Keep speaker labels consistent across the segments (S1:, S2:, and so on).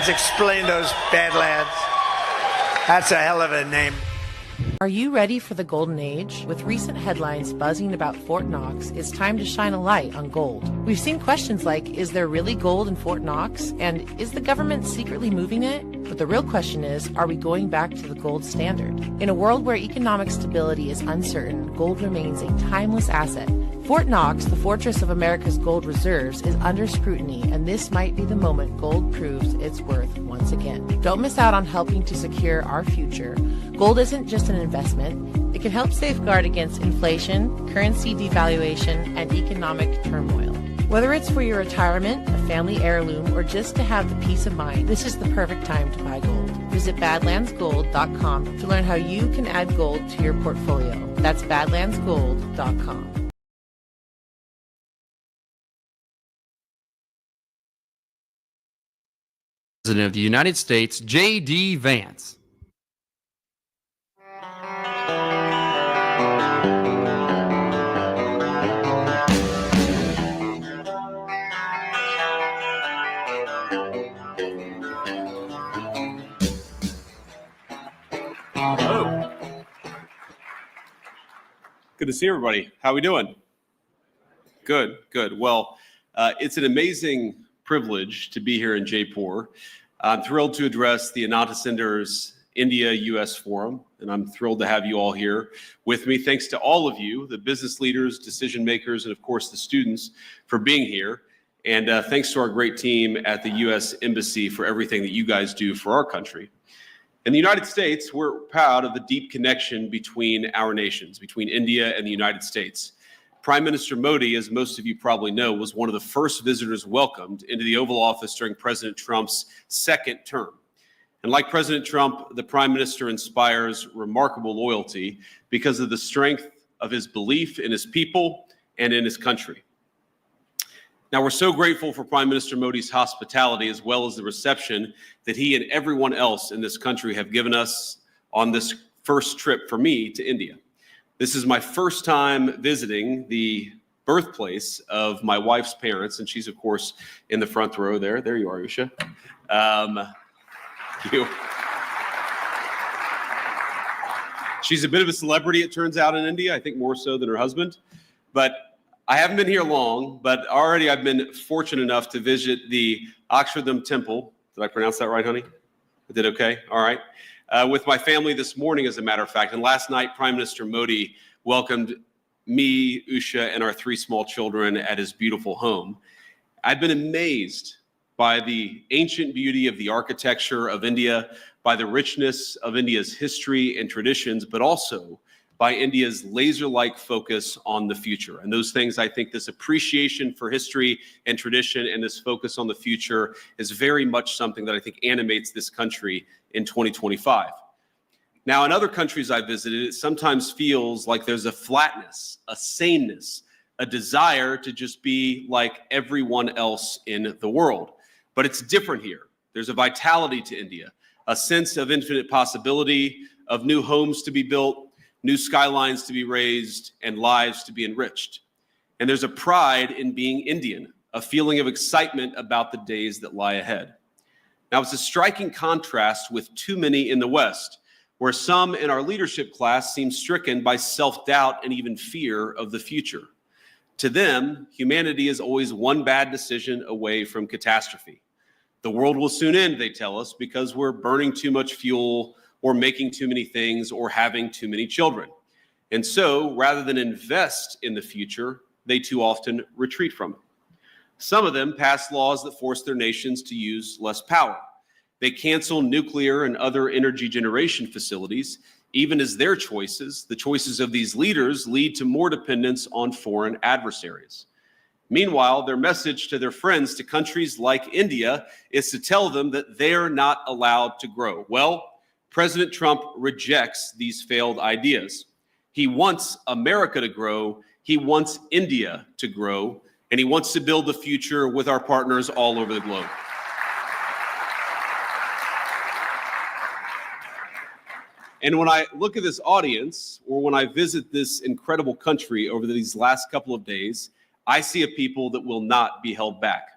S1: Let's explain those Badlands. That's a hell of a name.
S2: Are you ready for the golden age? With recent headlines buzzing about Fort Knox, it's time to shine a light on gold. We've seen questions like, is there really gold in Fort Knox? And is the government secretly moving it? But the real question is, are we going back to the gold standard? In a world where economic stability is uncertain, gold remains a timeless asset. Fort Knox, the fortress of America's gold reserves, is under scrutiny, and this might be the moment gold proves its worth once again. Don't miss out on helping to secure our future. Gold isn't just an investment. It can help safeguard against inflation, currency devaluation, and economic turmoil. Whether it's for your retirement, a family heirloom, or just to have the peace of mind, this is the perfect time to buy gold. Visit badlandsgold.com to learn how you can add gold to your portfolio. That's badlandsgold.com.
S3: President of the United States, J.D. Vance.
S4: Hello. Good to see everybody. How are we doing? Good. Well, it's an amazing privilege to be here in Jaipur. I'm thrilled to address the Ananta Center's India-US Forum, and I'm thrilled to have you all here with me. Thanks to all of you, the business leaders, decision makers, and of course the students for being here. And thanks to our great team at the U.S. Embassy for everything that you guys do for our country. In the United States, we're proud of the deep connection between our nations, between India and the United States. Prime Minister Modi, as most of you probably know, was one of the first visitors welcomed into the Oval Office during President Trump's second term. And like President Trump, the Prime Minister inspires remarkable loyalty because of the strength of his belief in his people and in his country. Now, we're so grateful for Prime Minister Modi's hospitality as well as the reception that he and everyone else in this country have given us on this first trip for me to India. This is my first time visiting the birthplace of my wife's parents, and she's, of course, in the front row there. There you are, Usha. She's a bit of a celebrity, it turns out, in India, I think more so than her husband. But I haven't been here long, but already I've been fortunate enough to visit the Akshardham Temple. Did I pronounce that right, honey? I did okay? All right. With my family this morning, as a matter of fact. And last night, Prime Minister Modi welcomed me, Usha, and our 3 small children at his beautiful home. I've been amazed by the ancient beauty of the architecture of India, by the richness of India's history and traditions, but also by India's laser-like focus on the future. And those things, I think this appreciation for history and tradition and this focus on the future is very much something that I think animates this country in 2025. Now, in other countries I visited, it sometimes feels like there's a flatness, a saneness, a desire to just be like everyone else in the world. But it's different here. There's a vitality to India, a sense of infinite possibility, of new homes to be built, new skylines to be raised, and lives to be enriched. And there's a pride in being Indian, a feeling of excitement about the days that lie ahead. Now, it's a striking contrast with too many in the West, where some in our leadership class seem stricken by self-doubt and even fear of the future. To them, humanity is always one bad decision away from catastrophe. The world will soon end, they tell us, because we're burning too much fuel or making too many things or having too many children. And so, rather than invest in the future, they too often retreat from it. Some of them pass laws that force their nations to use less power. They cancel nuclear and other energy generation facilities, even as their choices, the choices of these leaders, lead to more dependence on foreign adversaries. Meanwhile, their message to their friends, to countries like India, is to tell them that they're not allowed to grow. Well, President Trump rejects these failed ideas. He wants America to grow, he wants India to grow, and he wants to build the future with our partners all over the globe. And when I look at this audience, or when I visit this incredible country over these last couple of days, I see a people that will not be held back.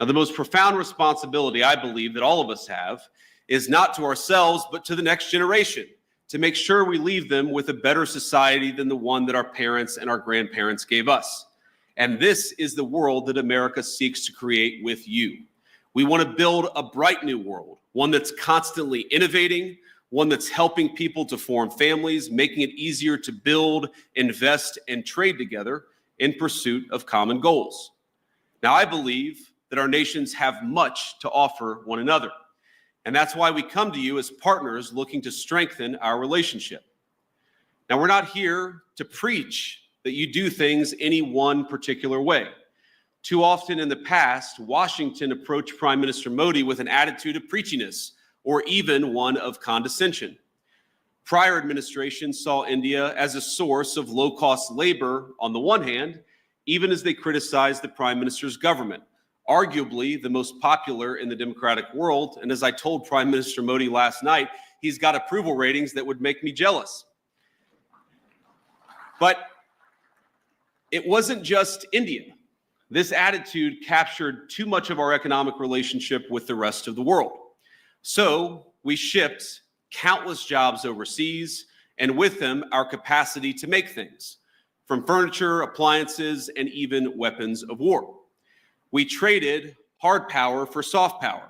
S4: Now, the most profound responsibility I believe that all of us have is not to ourselves, but to the next generation, to make sure we leave them with a better society than the one that our parents and our grandparents gave us. And this is the world that America seeks to create with you. We want to build a bright new world, one that's constantly innovating, one that's helping people to form families, making it easier to build, invest, and trade together in pursuit of common goals. Now, I believe that our nations have much to offer one another. And that's why we come to you as partners looking to strengthen our relationship. Now, we're not here to preach that you do things any one particular way. Too often in the past, Washington approached Prime Minister Modi with an attitude of preachiness or even one of condescension. Prior administrations saw India as a source of low-cost labor on the one hand, even as they criticized the Prime Minister's government, arguably the most popular in the democratic world. And as I told Prime Minister Modi last night, he's got approval ratings that would make me jealous. But it wasn't just India. This attitude captured too much of our economic relationship with the rest of the world. So we shipped countless jobs overseas, and with them, our capacity to make things, from furniture, appliances, and even weapons of war. We traded hard power for soft power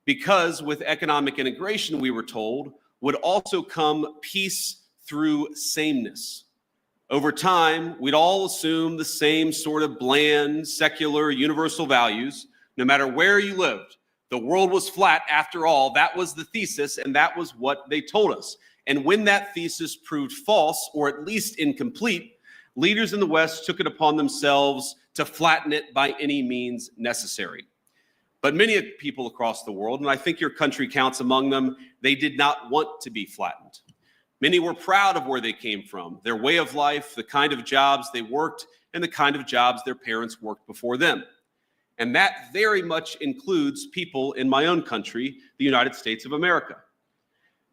S4: because with economic integration, we were told, would also come peace through sameness. Over time, we'd all assume the same sort of bland, secular, universal values, no matter where you lived. The world was flat after all. That was the thesis, and that was what they told us. And when that thesis proved false, or at least incomplete, leaders in the West took it upon themselves to flatten it by any means necessary. But many people across the world, and I think your country counts among them, they did not want to be flattened. Many were proud of where they came from, their way of life, the kind of jobs they worked, and the kind of jobs their parents worked before them. And that very much includes people in my own country, the United States of America.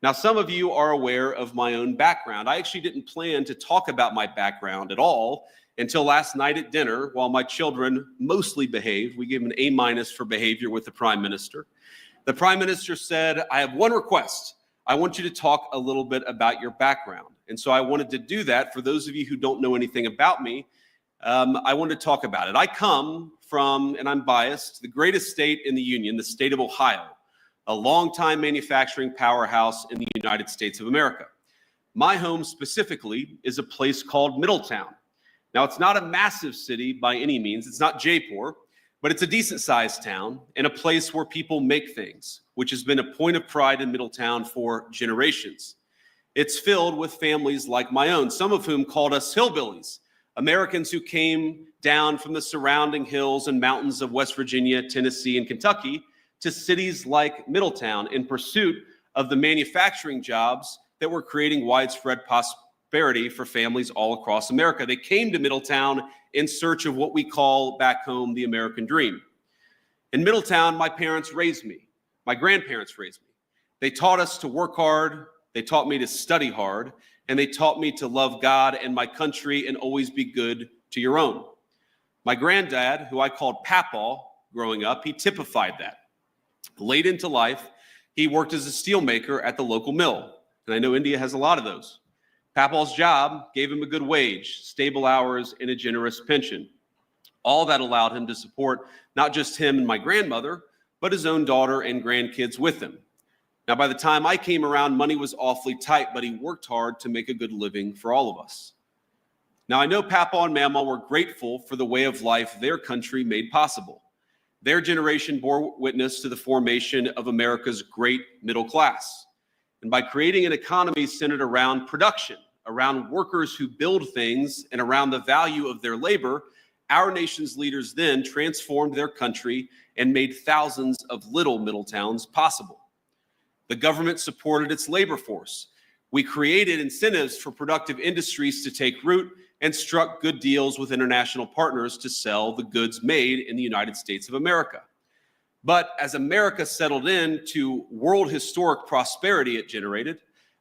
S4: Now, some of you are aware of my own background. I actually didn't plan to talk about my background at all until last night at dinner while my children mostly behaved. We gave them an A- for behavior with the Prime Minister. The Prime Minister said, I have one request. I want you to talk a little bit about your background. And so I wanted to do that. For those of you who don't know anything about me, I wanted to talk about it. I come from, and I'm biased, the greatest state in the Union, the state of Ohio, a longtime manufacturing powerhouse in the United States of America. My home specifically is a place called Middletown. Now, it's not a massive city by any means. It's not Jaipur, but it's a decent-sized town and a place where people make things, which has been a point of pride in Middletown for generations. It's filled with families like my own, some of whom called us hillbillies, Americans who came down from the surrounding hills and mountains of West Virginia, Tennessee, and Kentucky to cities like Middletown in pursuit of the manufacturing jobs that were creating widespread prosperity for families all across America. They came to Middletown in search of what we call back home the American dream. In Middletown, my parents raised me. My grandparents raised me. They taught us to work hard. They taught me to study hard. And they taught me to love God and my country and always be good to your own. My granddad, who I called Papaw growing up, he typified that. Late into life, he worked as a steelmaker at the local mill. And I know India has a lot of those. Papaw's job gave him a good wage, stable hours, and a generous pension. All that allowed him to support not just him and my grandmother, but his own daughter and grandkids with him. Now, by the time I came around, money was awfully tight, but he worked hard to make a good living for all of us. Now, I know Papaw and Mamaw were grateful for the way of life their country made possible. Their generation bore witness to the formation of America's great middle class. And by creating an economy centered around production, around workers who build things, and around the value of their labor, our nation's leaders then transformed their country and made thousands of little Middletowns possible. The government supported its labor force. We created incentives for productive industries to take root and struck good deals with international partners to sell the goods made in the United States of America. But as America settled into world historic prosperity it generated,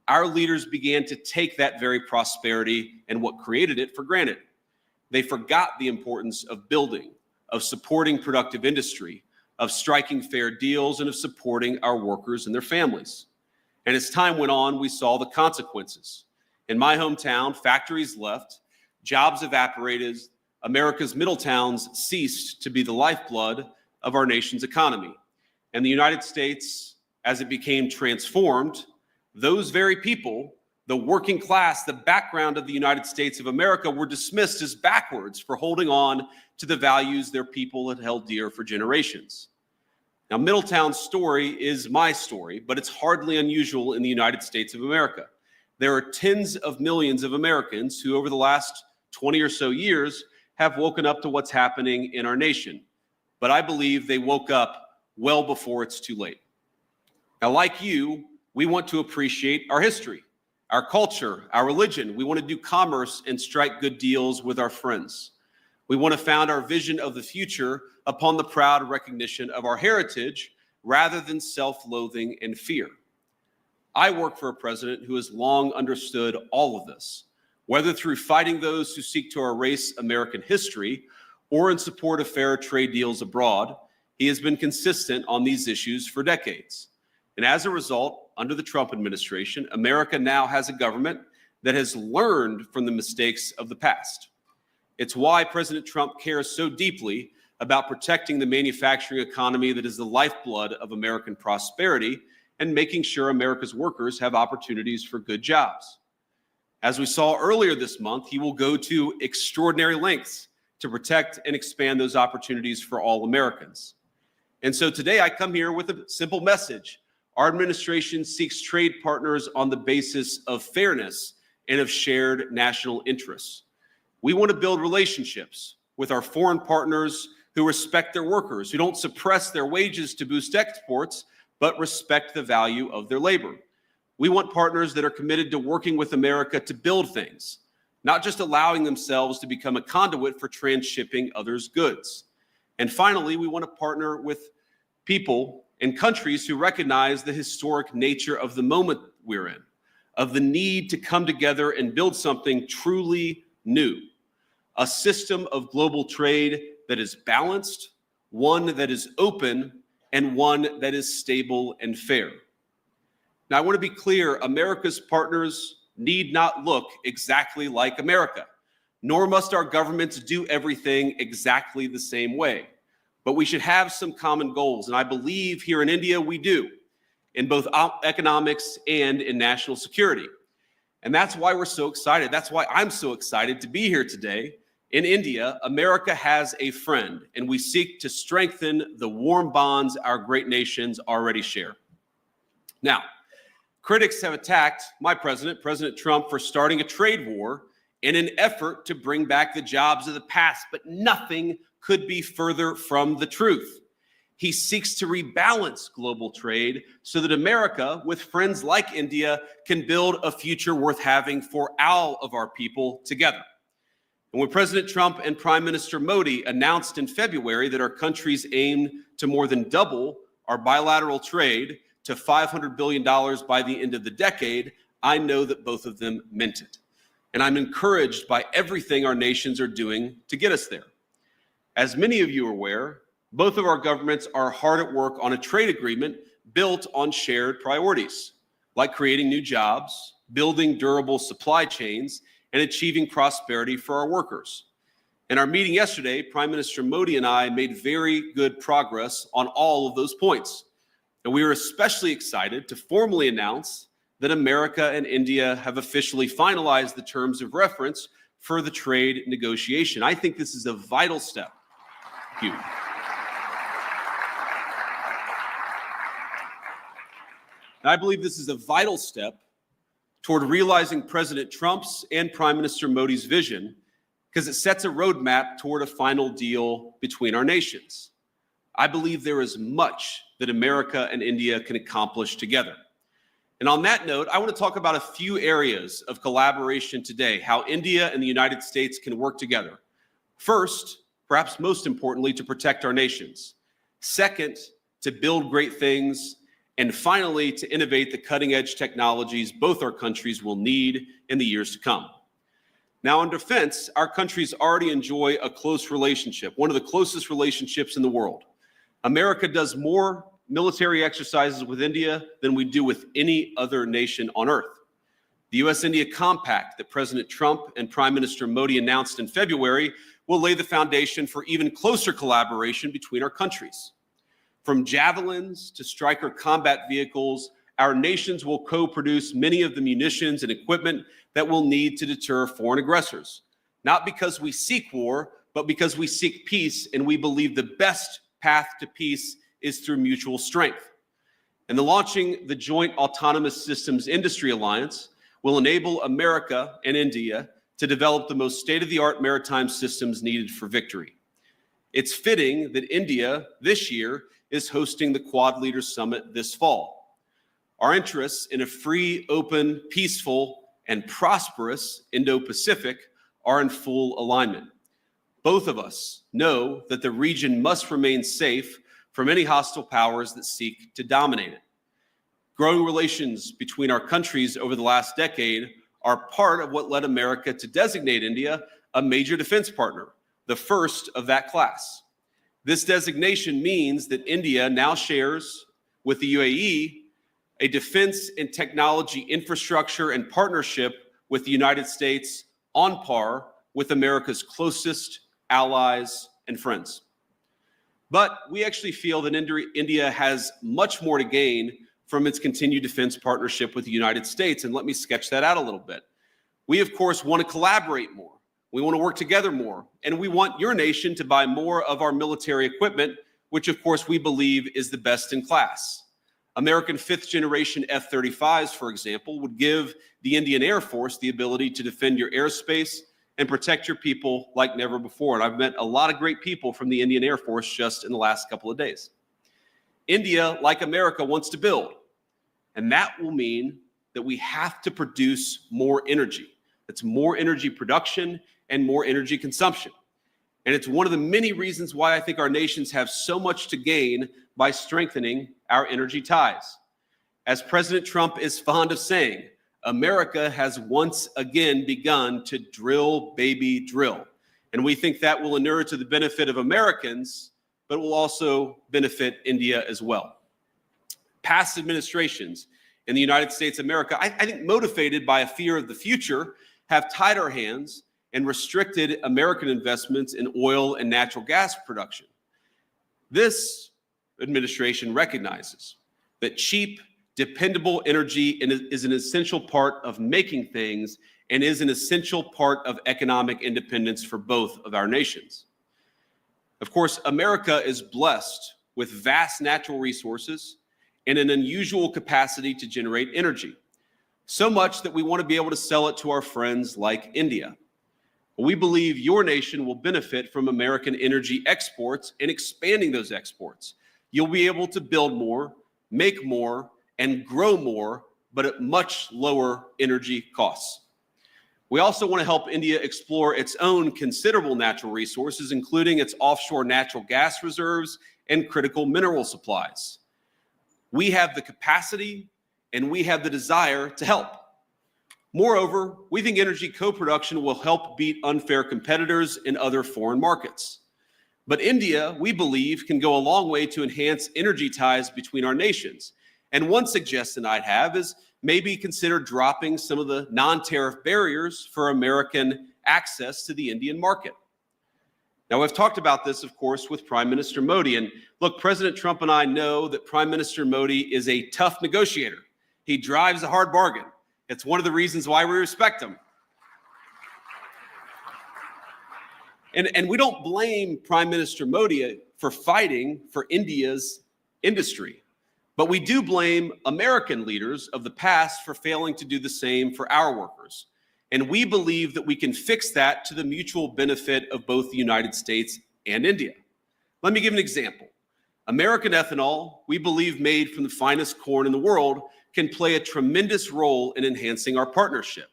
S4: our leaders began to take that very prosperity and what created it for granted. They forgot the importance of building, of supporting productive industry, of striking fair deals, and of supporting our workers and their families. And as time went on, we saw the consequences. In my hometown, factories left, jobs evaporated, America's middle towns ceased to be the lifeblood of our nation's economy. And the United States, as it became transformed, those very people, the working class, the background of the United States of America, were dismissed as backwards for holding on to the values their people had held dear for generations. Now, Middletown's story is my story, but it's hardly unusual in the United States of America. There are tens of millions of Americans who, over the last 20 or so years, have woken up to what's happening in our nation. But I believe they woke up well before it's too late. Now, like you, we want to appreciate our history, our culture, our religion. We want to do commerce and strike good deals with our friends. We want to found our vision of the future upon the proud recognition of our heritage rather than self-loathing and fear. I work for a president who has long understood all of this, whether through fighting those who seek to erase American history or in support of fair trade deals abroad. He has been consistent on these issues for decades. And as a result, under the Trump administration, America now has a government that has learned from the mistakes of the past. It's why President Trump cares so deeply about protecting the manufacturing economy that is the lifeblood of American prosperity and making sure America's workers have opportunities for good jobs. As we saw earlier this month, he will go to extraordinary lengths to protect and expand those opportunities for all Americans. And so today I come here with a simple message. Our administration seeks trade partners on the basis of fairness and of shared national interests. We want to build relationships with our foreign partners who respect their workers, who don't suppress their wages to boost exports, but respect the value of their labor. We want partners that are committed to working with America to build things, not just allowing themselves to become a conduit for transshipping others' goods. And finally, we want to partner with people and countries who recognize the historic nature of the moment we're in, of the need to come together and build something truly new, a system of global trade that is balanced, one that is open, and one that is stable and fair. Now, I want to be clear, America's partners need not look exactly like America, nor must our governments do everything exactly the same way. But we should have some common goals, and I believe here in India we do, in both economics and in national security. And that's why we're so excited. That's why I'm so excited to be here today. In India, America has a friend, and we seek to strengthen the warm bonds our great nations already share. Now, critics have attacked my president, President Trump, for starting a trade war in an effort to bring back the jobs of the past, but nothing could be further from the truth. He seeks to rebalance global trade so that America, with friends like India, can build a future worth having for all of our people together. And when President Trump and Prime Minister Modi announced in February that our countries aim to more than double our bilateral trade to $500 billion by the end of the decade, I know that both of them meant it. And I'm encouraged by everything our nations are doing to get us there. As many of you are aware, both of our governments are hard at work on a trade agreement built on shared priorities, like creating new jobs, building durable supply chains, and achieving prosperity for our workers. In our meeting yesterday, Prime Minister Modi and I made very good progress on all of those points. And we are especially excited to formally announce that America and India have officially finalized the terms of reference for the trade negotiation. I think this is a vital step. Thank you. And I believe this is a vital step toward realizing President Trump's and Prime Minister Modi's vision, because it sets a roadmap toward a final deal between our nations. I believe there is much that America and India can accomplish together. And on that note, I want to talk about a few areas of collaboration today, how India and the United States can work together. First, perhaps most importantly, to protect our nations. Second, to build great things. And finally, to innovate the cutting-edge technologies both our countries will need in the years to come. Now, on defense, our countries already enjoy a close relationship, one of the closest relationships in the world. America does more military exercises with India than we do with any other nation on earth. The US-India Compact that President Trump and Prime Minister Modi announced in February will lay the foundation for even closer collaboration between our countries. From javelins to Stryker combat vehicles, our nations will co-produce many of the munitions and equipment that we'll need to deter foreign aggressors. Not because we seek war, but because we seek peace, and we believe the best path to peace is through mutual strength. And the launching the Joint Autonomous Systems Industry Alliance will enable America and India to develop the most state-of-the-art maritime systems needed for victory. It's fitting that India this year is hosting the Quad Leaders Summit this fall. Our interests in a free, open, peaceful, and prosperous Indo-Pacific are in full alignment. Both of us know that the region must remain safe from any hostile powers that seek to dominate it. Growing relations between our countries over the last decade are part of what led America to designate India a major defense partner, the first of that class. This designation means that India now shares with the UAE a defense and technology infrastructure and partnership with the United States on par with America's closest allies and friends. But we actually feel that India has much more to gain from its continued defense partnership with the United States. And let me sketch that out a little bit. We, of course, want to collaborate more. We want to work together more. And we want your nation to buy more of our military equipment, which, of course, we believe is the best in class. American fifth-generation F-35s, for example, would give the Indian Air Force the ability to defend your airspace and protect your people like never before. And I've met a lot of great people from the Indian Air Force just in the last couple of days. India, like America, wants to build. And that will mean that we have to produce more energy. It's more energy production and more energy consumption. And it's one of the many reasons why I think our nations have so much to gain by strengthening our energy ties. As President Trump is fond of saying, America has once again begun to drill, baby, drill. And we think that will inure to the benefit of Americans, but will also benefit India as well. Past administrations in the United States of America, I think motivated by a fear of the future, have tied our hands and restricted American investments in oil and natural gas production. This administration recognizes that cheap, dependable energy is an essential part of making things and is an essential part of economic independence for both of our nations. Of course, America is blessed with vast natural resources and an unusual capacity to generate energy, so much that we want to be able to sell it to our friends like India. We believe your nation will benefit from American energy exports and expanding those exports. You'll be able to build more, make more, and grow more, but at much lower energy costs. We also want to help India explore its own considerable natural resources, including its offshore natural gas reserves and critical mineral supplies. We have the capacity and we have the desire to help. Moreover, we think energy co-production will help beat unfair competitors in other foreign markets. But India, we believe, can go a long way to enhance energy ties between our nations. And one suggestion I'd have is maybe consider dropping some of the non-tariff barriers for American access to the Indian market. Now, I've talked about this, of course, with Prime Minister Modi. And look, President Trump and I know that Prime Minister Modi is a tough negotiator. He drives a hard bargain. It's one of the reasons why we respect him. And we don't blame Prime Minister Modi for fighting for India's industry, but we do blame American leaders of the past for failing to do the same for our workers. And we believe that we can fix that to the mutual benefit of both the United States and India. Let me give an example. American ethanol, we believe made from the finest corn in the world, can play a tremendous role in enhancing our partnership.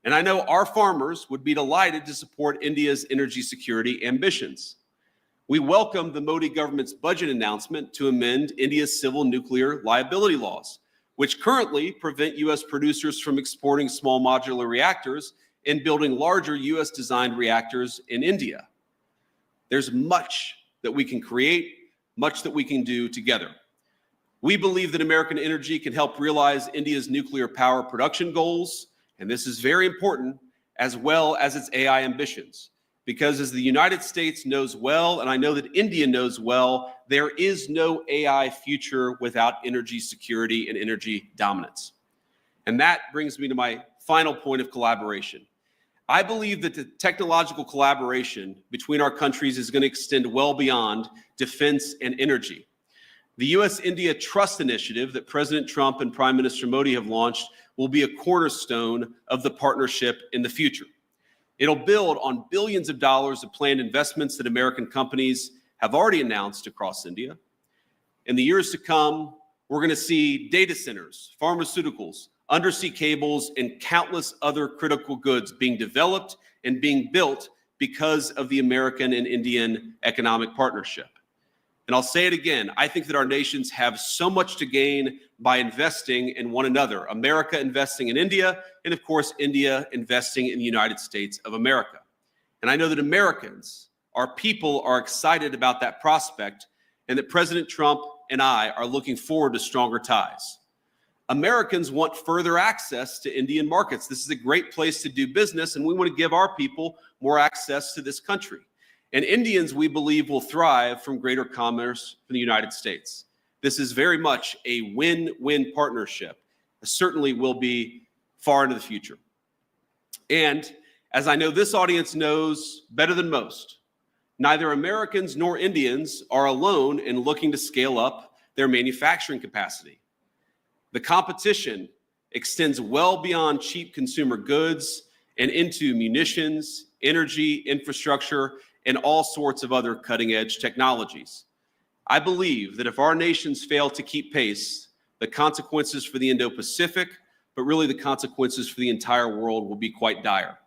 S4: And I know our farmers would be delighted to support India's energy security ambitions. We welcome the Modi government's budget announcement to amend India's civil nuclear liability laws, which currently prevent U.S. producers from exporting small modular reactors and building larger U.S.-designed reactors in India. There's much that we can create, much that we can do together. We believe that American energy can help realize India's nuclear power production goals, and this is very important, as well as its AI ambitions. Because as the United States knows well, and I know that India knows well, there is no AI future without energy security and energy dominance. And that brings me to my final point of collaboration. I believe that the technological collaboration between our countries is going to extend well beyond defense and energy. The U.S.-India Trust Initiative that President Trump and Prime Minister Modi have launched will be a cornerstone of the partnership in the future. It'll build on billions of dollars of planned investments that American companies have already announced across India. In the years to come, we're going to see data centers, pharmaceuticals, undersea cables, and countless other critical goods being developed and being built because of the American and Indian economic partnership. And I'll say it again, I think that our nations have so much to gain by investing in one another. America investing in India, and of course, India investing in the United States of America. And I know that Americans, our people, are excited about that prospect, and that President Trump and I are looking forward to stronger ties. Americans want further access to Indian markets. This is a great place to do business, and we want to give our people more access to this country. And Indians, we believe, will thrive from greater commerce in the United States. This is very much a win-win partnership. It certainly will be far into the future. And as I know this audience knows better than most, neither Americans nor Indians are alone in looking to scale up their manufacturing capacity. The competition extends well beyond cheap consumer goods and into munitions, energy, infrastructure, and all sorts of other cutting-edge technologies. I believe that if our nations fail to keep pace, the consequences for the Indo-Pacific, but really the consequences for the entire world will be quite dire.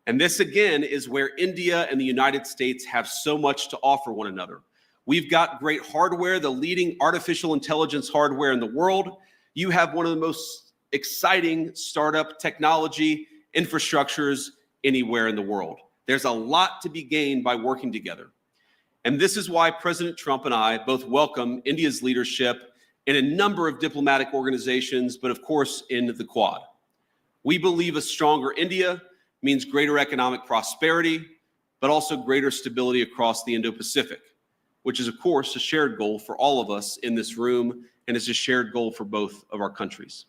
S4: And this, again, is where India and the United States have so much to offer one another. We've got great hardware, the leading artificial intelligence hardware in the world. You have one of the most exciting startup technology infrastructures anywhere in the world. There's a lot to be gained by working together. And this is why President Trump and I both welcome India's leadership in a number of diplomatic organizations, but of course in the Quad. We believe a stronger India means greater economic prosperity, but also greater stability across the Indo-Pacific, which is of course a shared goal for all of us in this room, and is a shared goal for both of our countries.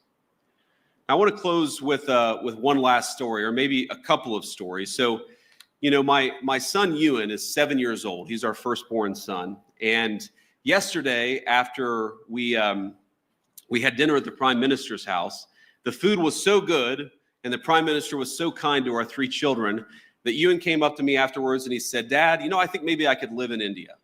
S4: I want to close with one last story, or maybe a couple of stories. So, you know, my son Ewan is 7 years old. He's our firstborn son. And yesterday, after we had dinner at the Prime Minister's house, the food was so good, and the Prime Minister was so kind to our three children that Ewan came up to me afterwards and he said, "Dad, you know, I think maybe I could live in India."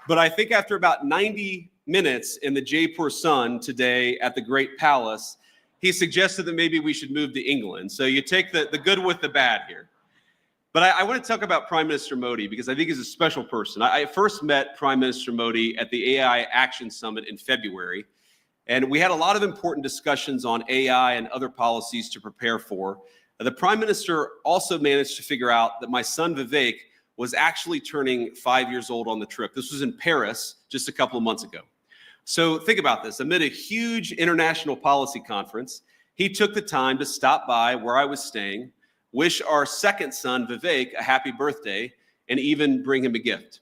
S4: But I think after about 90 minutes in the Jaipur Sun today at the Great Palace, he suggested that maybe we should move to England. So you take the good with the bad here. But I want to talk about Prime Minister Modi because I think he's a special person. I first met Prime Minister Modi at the AI Action Summit in February, and we had a lot of important discussions on AI and other policies to prepare for. The Prime Minister also managed to figure out that my son Vivek was actually turning 5 years old on the trip. This was in Paris just a couple of months ago. So think about this. Amid a huge international policy conference, he took the time to stop by where I was staying, wish our second son, Vivek, a happy birthday, and even bring him a gift.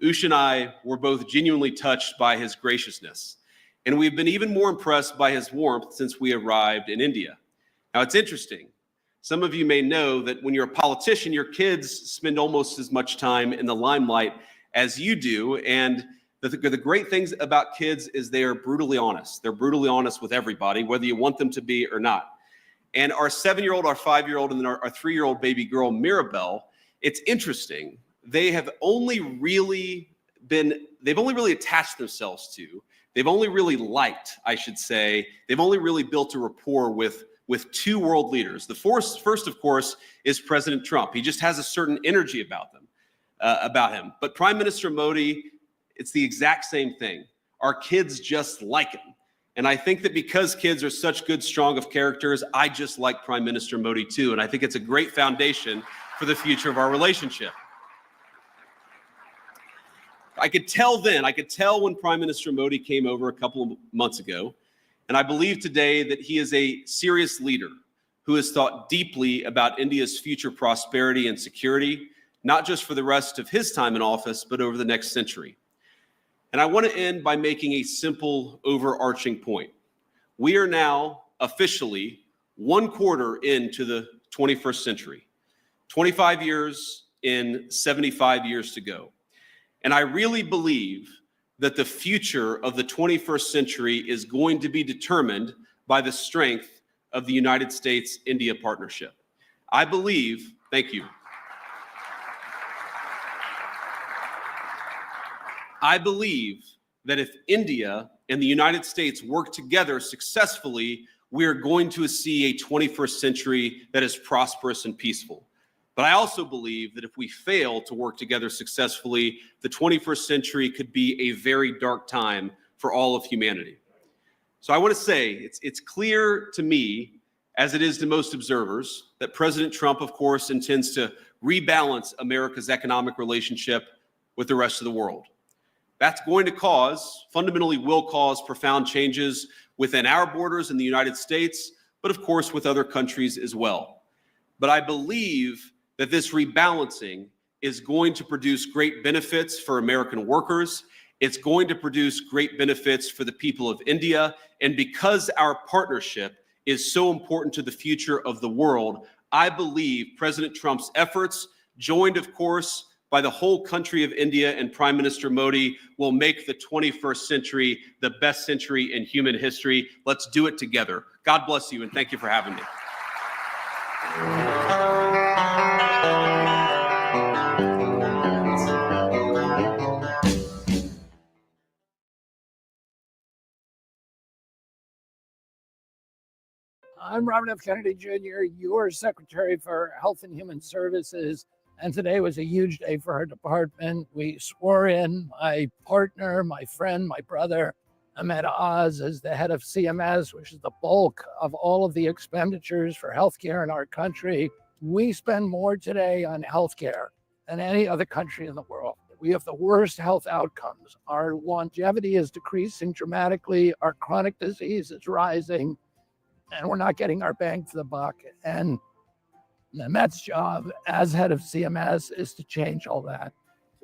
S4: Ush and I were both genuinely touched by his graciousness, and we've been even more impressed by his warmth since we arrived in India. Now, it's interesting. Some of you may know that when you're a politician, your kids spend almost as much time in the limelight as you do, and the great things about kids is they are brutally honest. They're brutally honest with everybody, whether you want them to be or not. And our 7-year-old, our 5-year-old, and then our 3-year-old baby girl, Mirabelle, it's interesting. They've only really attached themselves to, they've only really liked, I should say, they've only really built a rapport with two world leaders. The first, of course, is President Trump. He just has a certain energy about him. But Prime Minister Modi, it's the exact same thing. Our kids just like him. And I think that because kids are such good, strong of characters, I just like Prime Minister Modi too. And I think it's a great foundation for the future of our relationship. I could tell then, I could tell when Prime Minister Modi came over a couple of months ago, and I believe today that he is a serious leader who has thought deeply about India's future prosperity and security, not just for the rest of his time in office, but over the next century. And I want to end by making a simple overarching point. We are now officially 1/4 into the 21st century, 25 years in 75 years to go. And I really believe that the future of the 21st century is going to be determined by the strength of the United States-India partnership. I believe, thank you. I believe that if India and the United States work together successfully, we are going to see a 21st century that is prosperous and peaceful. But I also believe that if we fail to work together successfully, the 21st century could be a very dark time for all of humanity. So I want to say it's clear to me, as it is to most observers, that President Trump, of course, intends to rebalance America's economic relationship with the rest of the world. That's going to fundamentally will cause profound changes within our borders in the United States, but of course with other countries as well. But I believe that this rebalancing is going to produce great benefits for American workers. It's going to produce great benefits for the people of India. And because our partnership is so important to the future of the world, I believe President Trump's efforts, joined, of course, by the whole country of India and Prime Minister Modi, will make the 21st century the best century in human history. Let's do it together. God bless you, and thank you for having me.
S5: I'm Robert F. Kennedy Jr., your Secretary for Health and Human Services, and today was a huge day for our department. We swore in my partner, my friend, my brother, Ahmed Oz, as the head of CMS, which is the bulk of all of the expenditures for healthcare in our country. We spend more today on healthcare than any other country in the world. We have the worst health outcomes. Our longevity is decreasing dramatically. Our chronic disease is rising, and we're not getting our bang for the buck. And the Met's job as head of CMS is to change all that.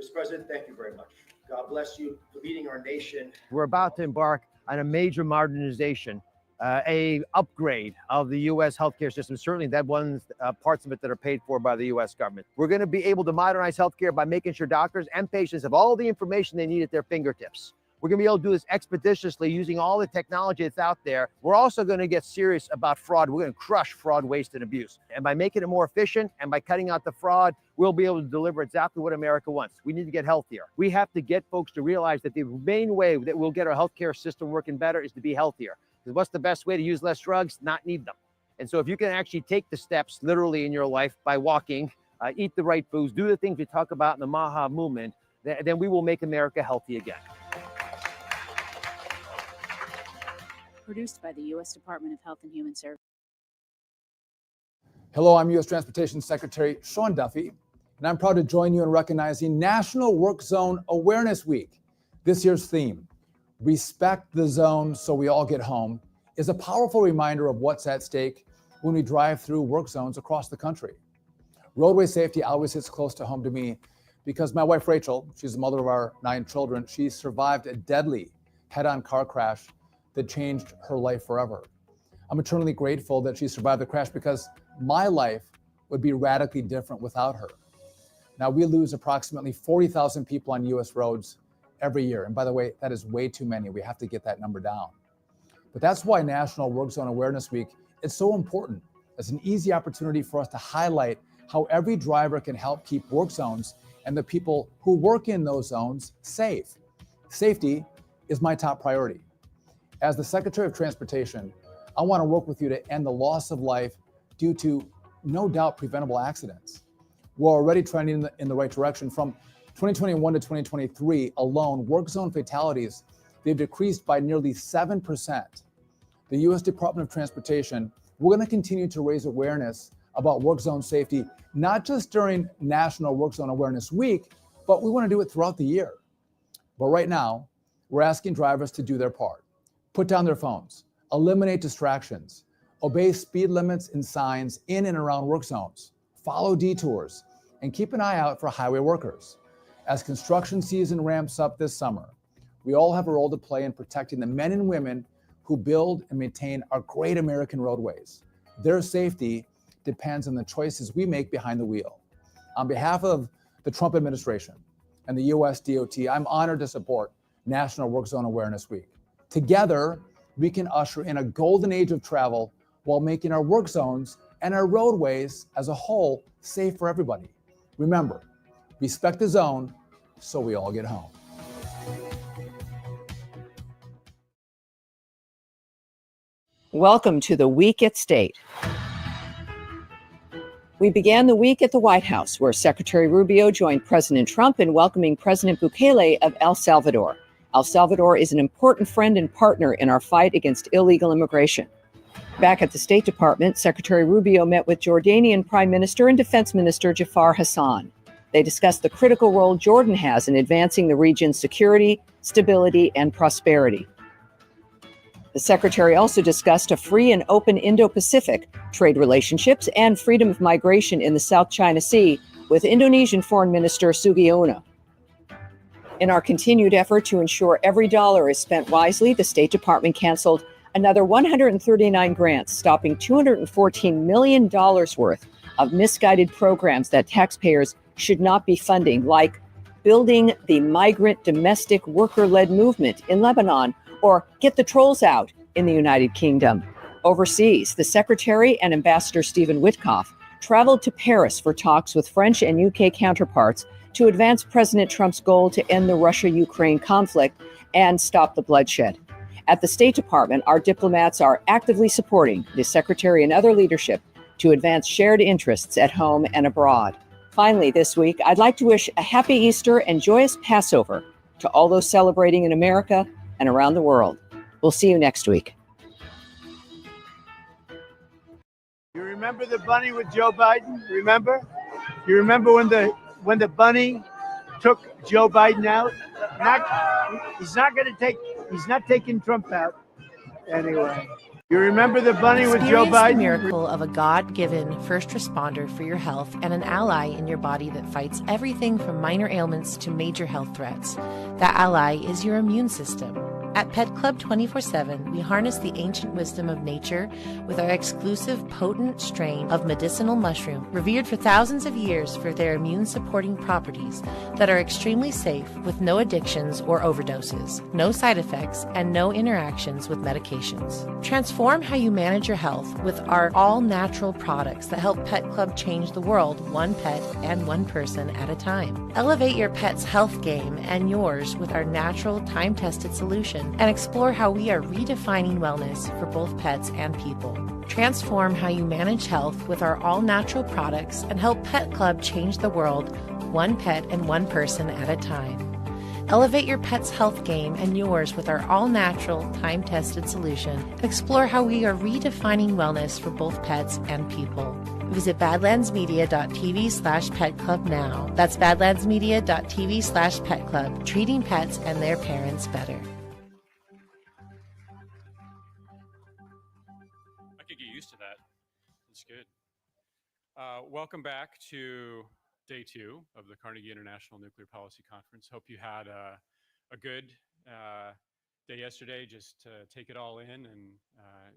S6: Mr. President, thank you very much. God bless you for leading our nation.
S7: We're about to embark on a major modernization, a upgrade of the U.S. healthcare system. Certainly that one's parts of it that are paid for by the U.S. government. We're going to be able to modernize healthcare by making sure doctors and patients have all the information they need at their fingertips. We're going to be able to do this expeditiously using all the technology that's out there. We're also going to get serious about fraud. We're going to crush fraud, waste, and abuse. And by making it more efficient and by cutting out the fraud, we'll be able to deliver exactly what America wants. We need to get healthier. We have to get folks to realize that the main way that we'll get our healthcare system working better is to be healthier. Because what's the best way to use less drugs? Not need them. And so if you can actually take the steps literally in your life by walking, eat the right foods, do the things we talk about in the MAHA movement, then we will make America healthy again.
S8: Produced by the U.S. Department of Health and Human Services.
S9: Hello, I'm U.S. Transportation Secretary Sean Duffy, and I'm proud to join you in recognizing National Work Zone Awareness Week. This year's theme, Respect the Zone So We All Get Home, is a powerful reminder of what's at stake when we drive through work zones across the country. Roadway safety always hits close to home to me because my wife, Rachel, she's the mother of our 9 children, she survived a deadly head-on car crash that changed her life forever. I'm eternally grateful that she survived the crash because my life would be radically different without her. Now, we lose approximately 40,000 people on US roads every year. And by the way, that is way too many. We have to get that number down. But that's why National Work Zone Awareness Week is so important. It's an easy opportunity for us to highlight how every driver can help keep work zones and the people who work in those zones safe. Safety is my top priority. As the Secretary of Transportation, I want to work with you to end the loss of life due to no doubt preventable accidents. We're already trending in the right direction. From 2021 to 2023 alone, work zone fatalities, they've decreased by nearly 7%. The U.S. Department of Transportation, we're going to continue to raise awareness about work zone safety, not just during National Work Zone Awareness Week, but we want to do it throughout the year. But right now, we're asking drivers to do their part. Put down their phones, eliminate distractions, obey speed limits and signs in and around work zones, follow detours, and keep an eye out for highway workers. As construction season ramps up this summer, we all have a role to play in protecting the men and women who build and maintain our great American roadways. Their safety depends on the choices we make behind the wheel. On behalf of the Trump administration and the US DOT, I'm honored to support National Work Zone Awareness Week. Together, we can usher in a golden age of travel while making our work zones and our roadways as a whole safe for everybody. Remember, respect the zone so we all get home.
S10: Welcome to the Week at State. We began the week at the White House, where Secretary Rubio joined President Trump in welcoming President Bukele of El Salvador. El Salvador is an important friend and partner in our fight against illegal immigration. Back at the State Department, Secretary Rubio met with Jordanian Prime Minister and Defense Minister Jafar Hassan. They discussed the critical role Jordan has in advancing the region's security, stability, and prosperity. The Secretary also discussed a free and open Indo-Pacific, trade relationships, and freedom of migration in the South China Sea with Indonesian Foreign Minister Sugiono. In our continued effort to ensure every dollar is spent wisely, the State Department canceled another 139 grants, stopping $214 million worth of misguided programs that taxpayers should not be funding, like building the migrant domestic worker-led movement in Lebanon, or Get the Trolls Out in the United Kingdom. Overseas, the Secretary and Ambassador Stephen Witkoff traveled to Paris for talks with French and UK counterparts to advance President Trump's goal to end the Russia-Ukraine conflict and stop the bloodshed. At the State Department, our diplomats are actively supporting the Secretary and other leadership to advance shared interests at home and abroad. Finally, this week, I'd like to wish a happy Easter and joyous Passover to all those celebrating in America and around the world. We'll see you next week.
S1: You remember the bunny with Joe Biden? Remember? You remember when the bunny took Joe Biden out? He's not taking Trump out. Anyway. You remember the bunny with Joe
S2: Experience
S1: Biden?
S2: the miracle of a God-given first responder for your health and an ally in your body that fights everything from minor ailments to major health threats. That ally is your immune system. At Pet Club 24/7, we harness the ancient wisdom of nature with our exclusive potent strain of medicinal mushroom, revered for thousands of years for their immune-supporting properties that are extremely safe with no addictions or overdoses, no side effects, and no interactions with medications. Transform how you manage your health with our all-natural products that help Pet Club change the world one pet and one person at a time. Elevate your pet's health game and yours with our natural, time-tested solution, and explore how we are redefining wellness for both pets and people. Transform how you manage health with our all-natural products and help Pet Club change the world one pet and one person at a time. Elevate your pet's health game and yours with our all-natural, time-tested solution, and explore how we are redefining wellness for both pets and people. Visit badlandsmedia.tv/petclub now. That's badlandsmedia.tv/petclub, treating pets and their parents better.
S3: I could get used to that. It's good. Welcome back to day 2 of the Carnegie International Nuclear Policy Conference. Hope you had a good day yesterday, just to take it all in and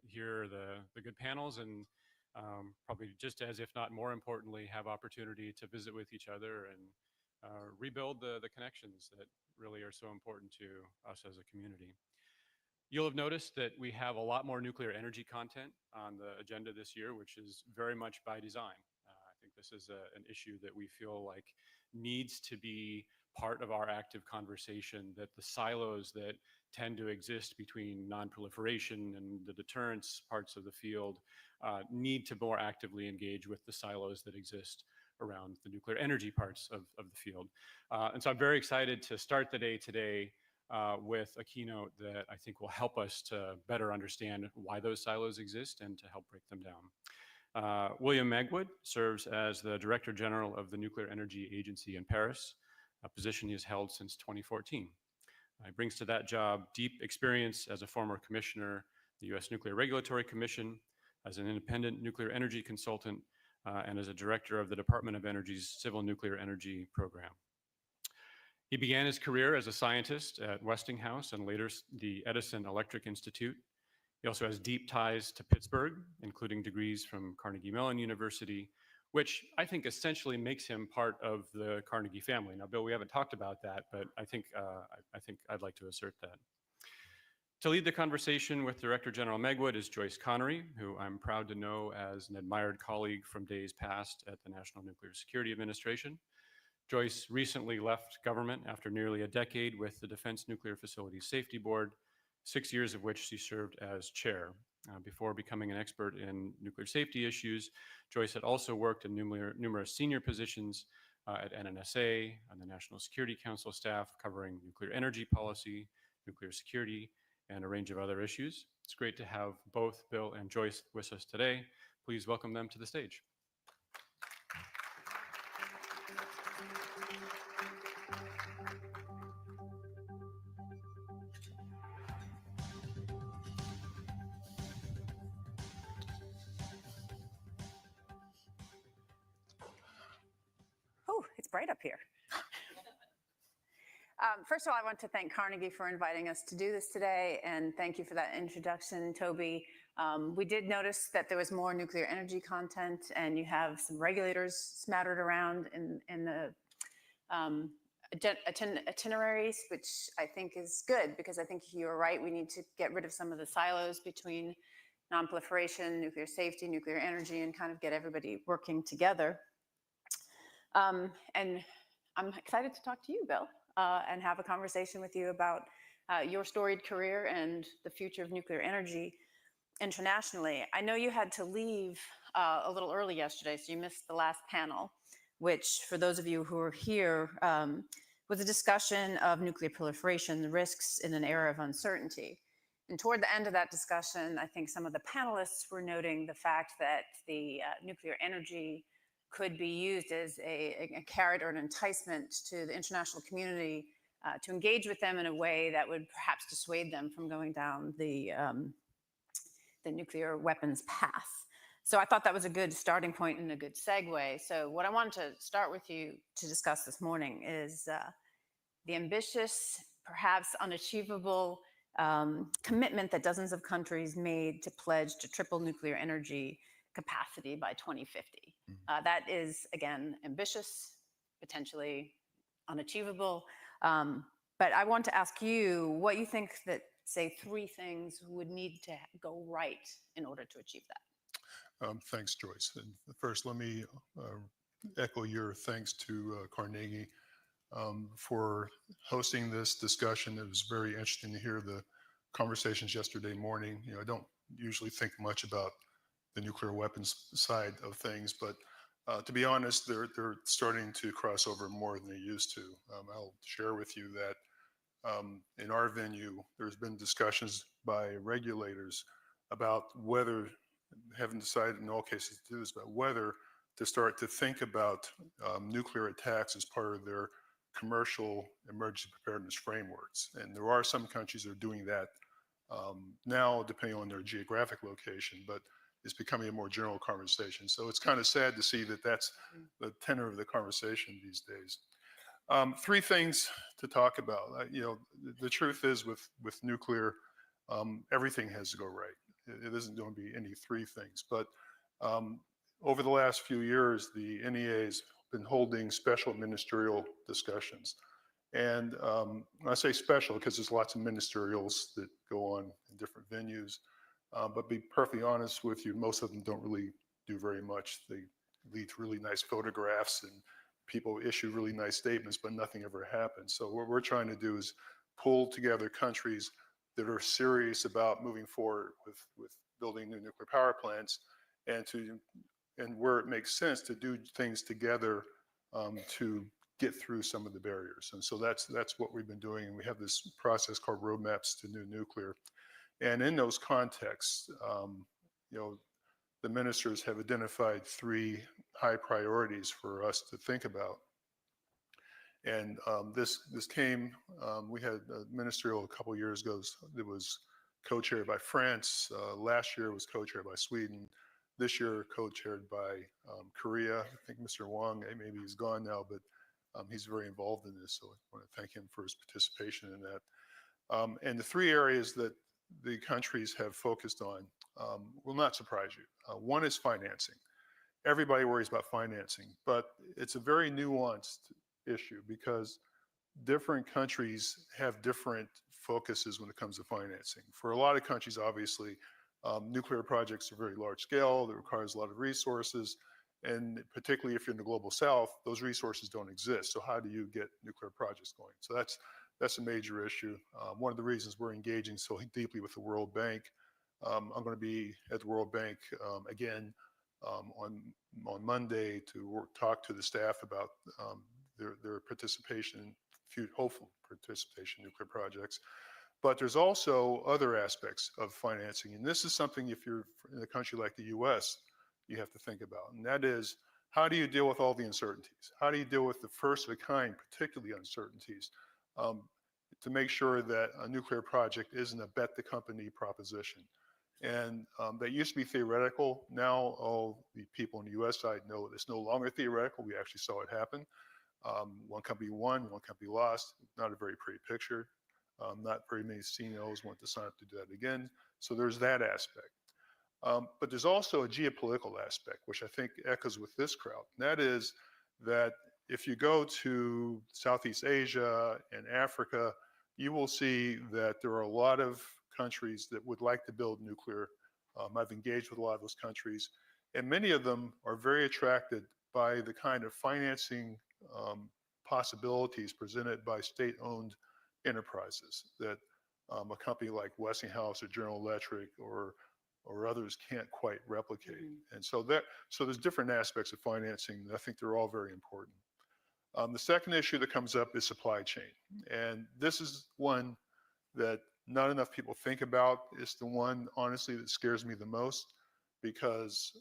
S3: hear the good panels, and probably just as, if not more importantly, have opportunity to visit with each other and rebuild the connections that really are so important to us as a community. You'll have noticed that we have a lot more nuclear energy content on the agenda this year, which is very much by design. I think this is an issue that we feel like needs to be part of our active conversation, that the silos that tend to exist between non-proliferation and the deterrence parts of the field need to more actively engage with the silos that exist around the nuclear energy parts of the field. And so I'm very excited to start the day today with a keynote that I think will help us to better understand why those silos exist and to help break them down. William Megwood serves as the Director General of the Nuclear Energy Agency in Paris, a position he has held since 2014. He brings to that job deep experience as a former commissioner, the U.S. Nuclear Regulatory Commission, as an independent nuclear energy consultant, and as a director of the Department of Energy's Civil Nuclear Energy Program. He began his career as a scientist at Westinghouse and later the Edison Electric Institute. He also has deep ties to Pittsburgh, including degrees from Carnegie Mellon University, which I think essentially makes him part of the Carnegie family. Now, Bill, we haven't talked about that, but I think I'd like to assert that. To lead the conversation with Director General Megwood is Joyce Connery, who I'm proud to know as an admired colleague from days past at the National Nuclear Security Administration. Joyce recently left government after nearly a decade with the Defense Nuclear Facilities Safety Board, 6 years of which she served as chair. Before becoming an expert in nuclear safety issues, Joyce had also worked in numerous senior positions at NNSA, on the National Security Council staff, covering nuclear energy policy, nuclear security, and a range of other issues. It's great to have both Bill and Joyce with us today. Please welcome them to the stage.
S11: Oh, it's bright up here. First of all, I want to thank Carnegie for inviting us to do this today, and thank you for that introduction, Toby. We did notice that there was more nuclear energy content, and you have some regulators smattered around in the itineraries, which I think is good, because I think you're right. We need to get rid of some of the silos between nonproliferation, nuclear safety, nuclear energy, and kind of get everybody working together. And I'm excited to talk to you, Bill, and have a conversation with you about your storied career and the future of nuclear energy internationally. I know you had to leave a little early yesterday, so you missed the last panel, which, for those of you who are here, was a discussion of nuclear proliferation, the risks in an era of uncertainty. And toward the end of that discussion, I think some of the panelists were noting the fact that the nuclear energy could be used as a carrot or an enticement to the international community to engage with them in a way that would perhaps dissuade them from going down the nuclear weapons path. So I thought that was a good starting point and a good segue. So what I wanted to start with you to discuss this morning is the ambitious, perhaps unachievable commitment that dozens of countries made to pledge to triple nuclear energy capacity by 2050. That is, again, ambitious, potentially unachievable. But I want to ask you what you think that, say, 3 things would need to go right in order to achieve that.
S12: Thanks, Joyce. And first, let me echo your thanks to Carnegie for hosting this discussion. It was very interesting to hear the conversations yesterday morning. You know, I don't usually think much about the nuclear weapons side of things, but to be honest, they're starting to cross over more than they used to. I'll share with you that in our venue, there's been discussions by regulators about whether, haven't decided in all cases to do this, but whether to start to think about nuclear attacks as part of their commercial emergency preparedness frameworks. And there are some countries that are doing that now, depending on their geographic location, but it's becoming a more general conversation. So it's kind of sad to see that that's the tenor of the conversation these days. 3 things to talk about. You know, the truth is with nuclear, everything has to go right. It isn't going to be any 3 things, but over the last few years, the NEA has been holding special ministerial discussions. And I say special because there's lots of ministerials that go on in different venues. But be perfectly honest with you, most of them don't really do very much. They lead to really nice photographs and people issue really nice statements, but nothing ever happens. So what we're trying to do is pull together countries that are serious about moving forward with building new nuclear power plants, and where it makes sense to do things together to get through some of the barriers. And so that's what we've been doing. And we have this process called Roadmaps to New Nuclear. And in those contexts, you know, the ministers have identified 3 high priorities for us to think about. And this came, we had a ministerial a couple years ago that was co-chaired by France. Last year was co-chaired by Sweden. This year co-chaired by Korea. I think Mr. Wang, maybe he's gone now, but he's very involved in this. So I want to thank him for his participation in that. And the three areas that the countries have focused on will not surprise you. One is financing. Everybody worries about financing, but it's a very nuanced issue because different countries have different focuses when it comes to financing. For a lot of countries, obviously, nuclear projects are very large scale. It requires a lot of resources. And particularly if you're in the global south, those resources don't exist. So how do you get nuclear projects going? So that's a major issue. One of the reasons we're engaging so deeply with the World Bank. I'm going to be at the World Bank again on Monday to talk to the staff about their participation, hopeful participation in nuclear projects. But there's also other aspects of financing. And this is something, if you're in a country like the US, you have to think about. And that is, how do you deal with all the uncertainties? How do you deal with the first of a kind, particularly uncertainties, to make sure that a nuclear project isn't a bet the company proposition? And that used to be theoretical. Now all the people on the US side know it's no longer theoretical. We actually saw it happen. One company won, one company lost. Not a very pretty picture. Not very many CEOs want to sign up to do that again. So there's that aspect. But there's also a geopolitical aspect, which I think echoes with this crowd. And that is that if you go to Southeast Asia and Africa, you will see that there are a lot of countries that would like to build nuclear. I've engaged with a lot of those countries, and many of them are very attracted by the kind of financing possibilities presented by state-owned enterprises that a company like Westinghouse or General Electric or others can't quite replicate. And so there's different aspects of financing. I think they're all very important. The second issue that comes up is supply chain. And this is one that not enough people think about. It's the one, honestly, that scares me the most because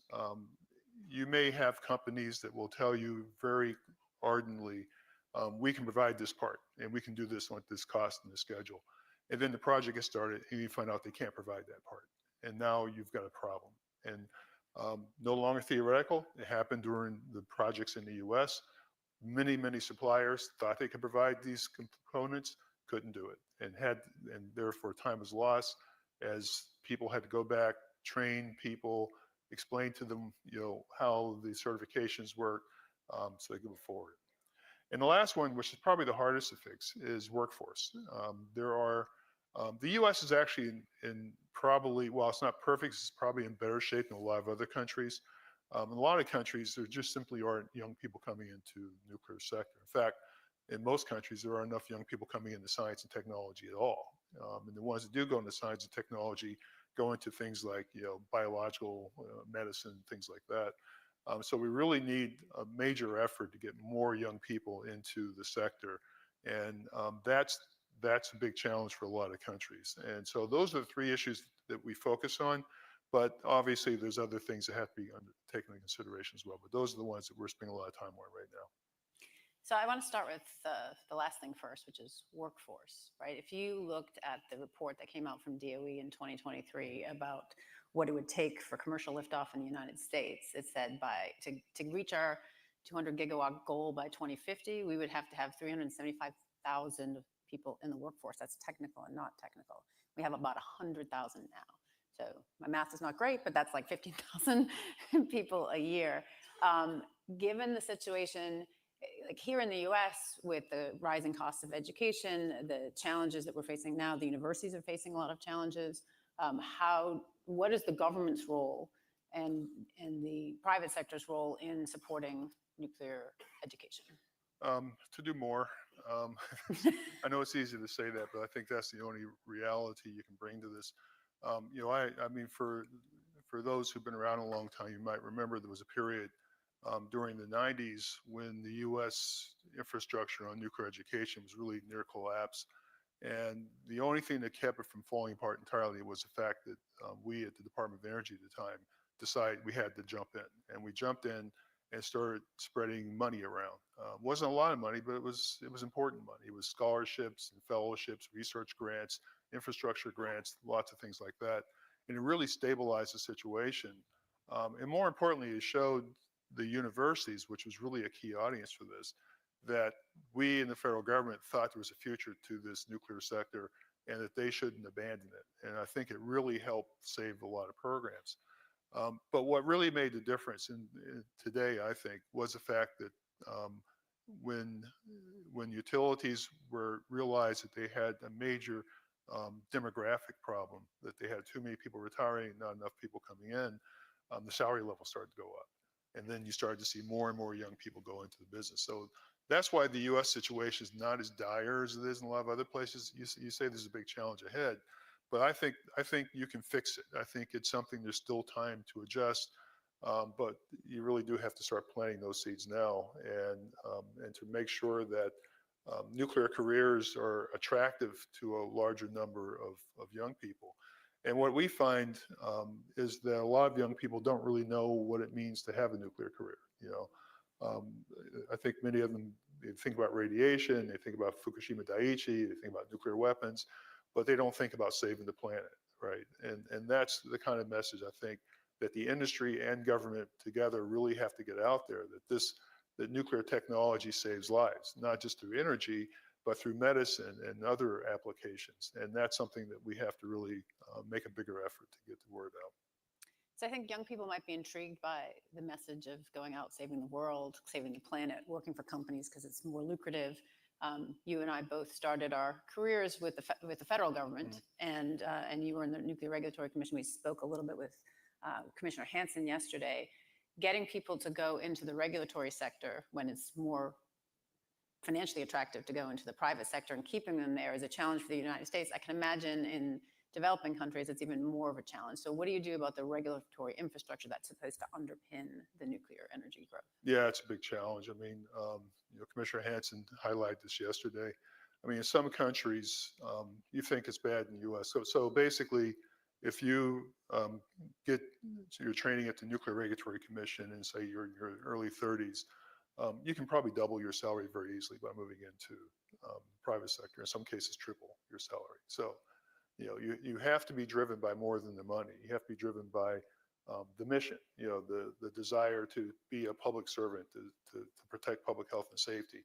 S12: you may have companies that will tell you very ardently, we can provide this part and we can do this on this cost and this schedule. And then the project gets started and you find out they can't provide that part. And now you've got a problem. And no longer theoretical. It happened during the projects in the US. Many, many suppliers thought they could provide these components, couldn't do it. And therefore time was lost as people had to go back, train people, explain to them, how the certifications work so they could move forward. And the last one, which is probably the hardest to fix, is workforce. The U.S. is actually in probably, while it's not perfect, it's probably in better shape than a lot of other countries. In a lot of countries, there just simply aren't young people coming into the nuclear sector. In fact, in most countries, there aren't enough young people coming into science and technology at all. And the ones that do go into science and technology go into things like, biological medicine, things like that. So we really need a major effort to get more young people into the sector. And that's a big challenge for a lot of countries. And so those are the three issues that we focus on. But obviously, there's other things that have to be taken into consideration as well. But those are the ones that we're spending a lot of time on right now.
S11: So I want to start with the last thing first, which is workforce, right? If you looked at the report that came out from DOE in 2023 about what it would take for commercial liftoff in the United States, it said to reach our 200 gigawatt goal by 2050, we would have to have 375,000 people in the workforce. That's technical and not technical. We have about 100,000 now. So my math is not great, but that's like 15,000 people a year. Given the situation, like here in the US, with the rising costs of education, the challenges that we're facing now, the universities are facing a lot of challenges. What is the government's role and the private sector's role in supporting nuclear education?
S12: To do more. I know it's easy to say that, but I think that's the only reality you can bring to this. I mean, for those who've been around a long time, you might remember there was a period during the 90s when the U.S. infrastructure on nuclear education was really near collapse. And the only thing that kept it from falling apart entirely was the fact that we at the Department of Energy at the time decided we had to jump in. And we jumped in and started spreading money around. Wasn't a lot of money, but it was important money. It was scholarships and fellowships, research grants, infrastructure grants, lots of things like that. And it really stabilized the situation. And more importantly, it showed the universities, which was really a key audience for this, that we in the federal government thought there was a future to this nuclear sector and that they shouldn't abandon it. And I think it really helped save a lot of programs. But what really made the difference in today, I think, was the fact that when utilities realized that they had a major demographic problem, that they had too many people retiring, not enough people coming in, the salary level started to go up. And then you started to see more and more young people go into the business. So that's why the U.S. situation is not as dire as it is in a lot of other places. You say there's a big challenge ahead, but I think you can fix it. I think it's something there's still time to adjust, but you really do have to start planting those seeds now, and to make sure that nuclear careers are attractive to a larger number of young people. And what we find is that a lot of young people don't really know what it means to have a nuclear career. I think many of them, they think about radiation, they think about Fukushima Daiichi, they think about nuclear weapons, but they don't think about saving the planet, right? And that's the kind of message I think that the industry and government together really have to get out there, that nuclear technology saves lives, not just through energy, but through medicine and other applications. And that's something that we have to really make a bigger effort to get the word out.
S11: So I think young people might be intrigued by the message of going out, saving the world, saving the planet, working for companies because it's more lucrative. You and I both started our careers with the federal government, and you were in the Nuclear Regulatory Commission. We spoke a little bit with Commissioner Hansen yesterday. Getting people to go into the regulatory sector when it's more financially attractive to go into the private sector and keeping them there is a challenge for the United States. I can imagine in developing countries, it's even more of a challenge. So what do you do about the regulatory infrastructure that's supposed to underpin the nuclear energy growth?
S12: Yeah, it's a big challenge. I mean, Commissioner Hansen highlighted this yesterday. I mean, in some countries, you think it's bad in the U.S. So basically, if you get your training at the Nuclear Regulatory Commission and say you're in your early 30s, you can probably double your salary very easily by moving into private sector. In some cases, triple your salary. So, you have to be driven by more than the money. You have to be driven by the mission. The desire to be a public servant, to protect public health and safety.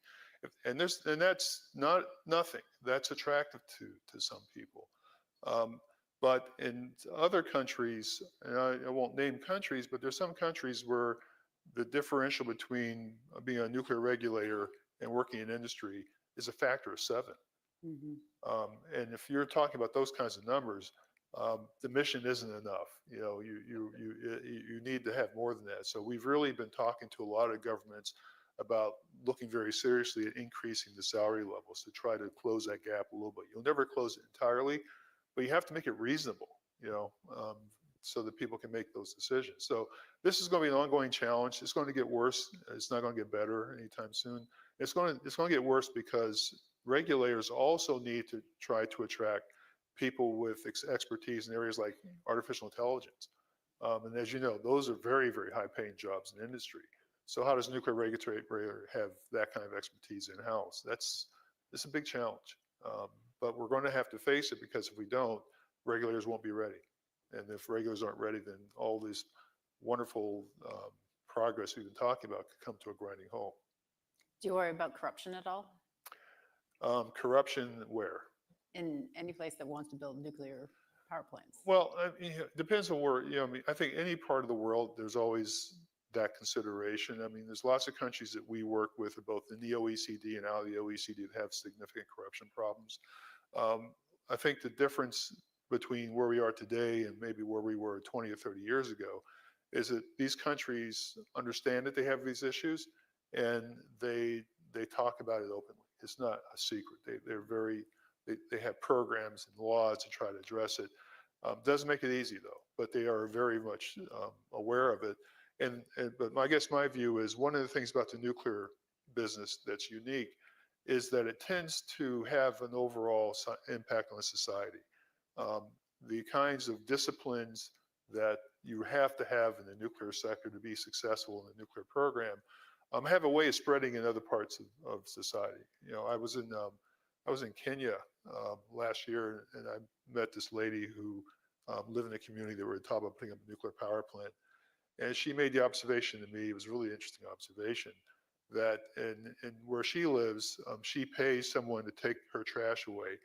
S12: And that's not nothing. That's attractive to some people. But in other countries, and I won't name countries, but there's some countries where the differential between being a nuclear regulator and working in industry is a factor of 7. And if you're talking about those kinds of numbers, the mission isn't enough. You need to have more than that. So we've really been talking to a lot of governments about looking very seriously at increasing the salary levels to try to close that gap a little bit. You'll never close it entirely, but you have to make it reasonable, so that people can make those decisions. So this is going to be an ongoing challenge. It's going to get worse. It's not going to get better anytime soon. It's going to get worse because regulators also need to try to attract people with expertise in areas like artificial intelligence. And as you know, those are very, very high-paying jobs in industry. So how does nuclear regulatory have that kind of expertise in-house? It's a big challenge. But we're going to have to face it, because if we don't, regulators won't be ready. And if regulators aren't ready, then all this wonderful progress we've been talking about could come to a grinding halt.
S11: Do you worry about corruption at all?
S12: Corruption where?
S11: In any place that wants to build nuclear power plants?
S12: Well, it depends on where, I think any part of the world, there's always that consideration. I mean, there's lots of countries that we work with, both in the OECD and out of the OECD, that have significant corruption problems. I think the difference between where we are today and maybe where we were 20 or 30 years ago is that these countries understand that they have these issues, and they talk about it openly. It's not a secret. They have programs and laws to try to address it. Doesn't make it easy though, but they are very much aware of it. But I guess my view is one of the things about the nuclear business that's unique is that it tends to have an overall impact on society. The kinds of disciplines that you have to have in the nuclear sector to be successful in the nuclear program, have a way of spreading in other parts of society. You know, I was in Kenya last year, and I met this lady who lived in a community that were talking about putting up a nuclear power plant. And she made the observation to me, it was a really interesting observation, that in where she lives, she pays someone to take her trash away.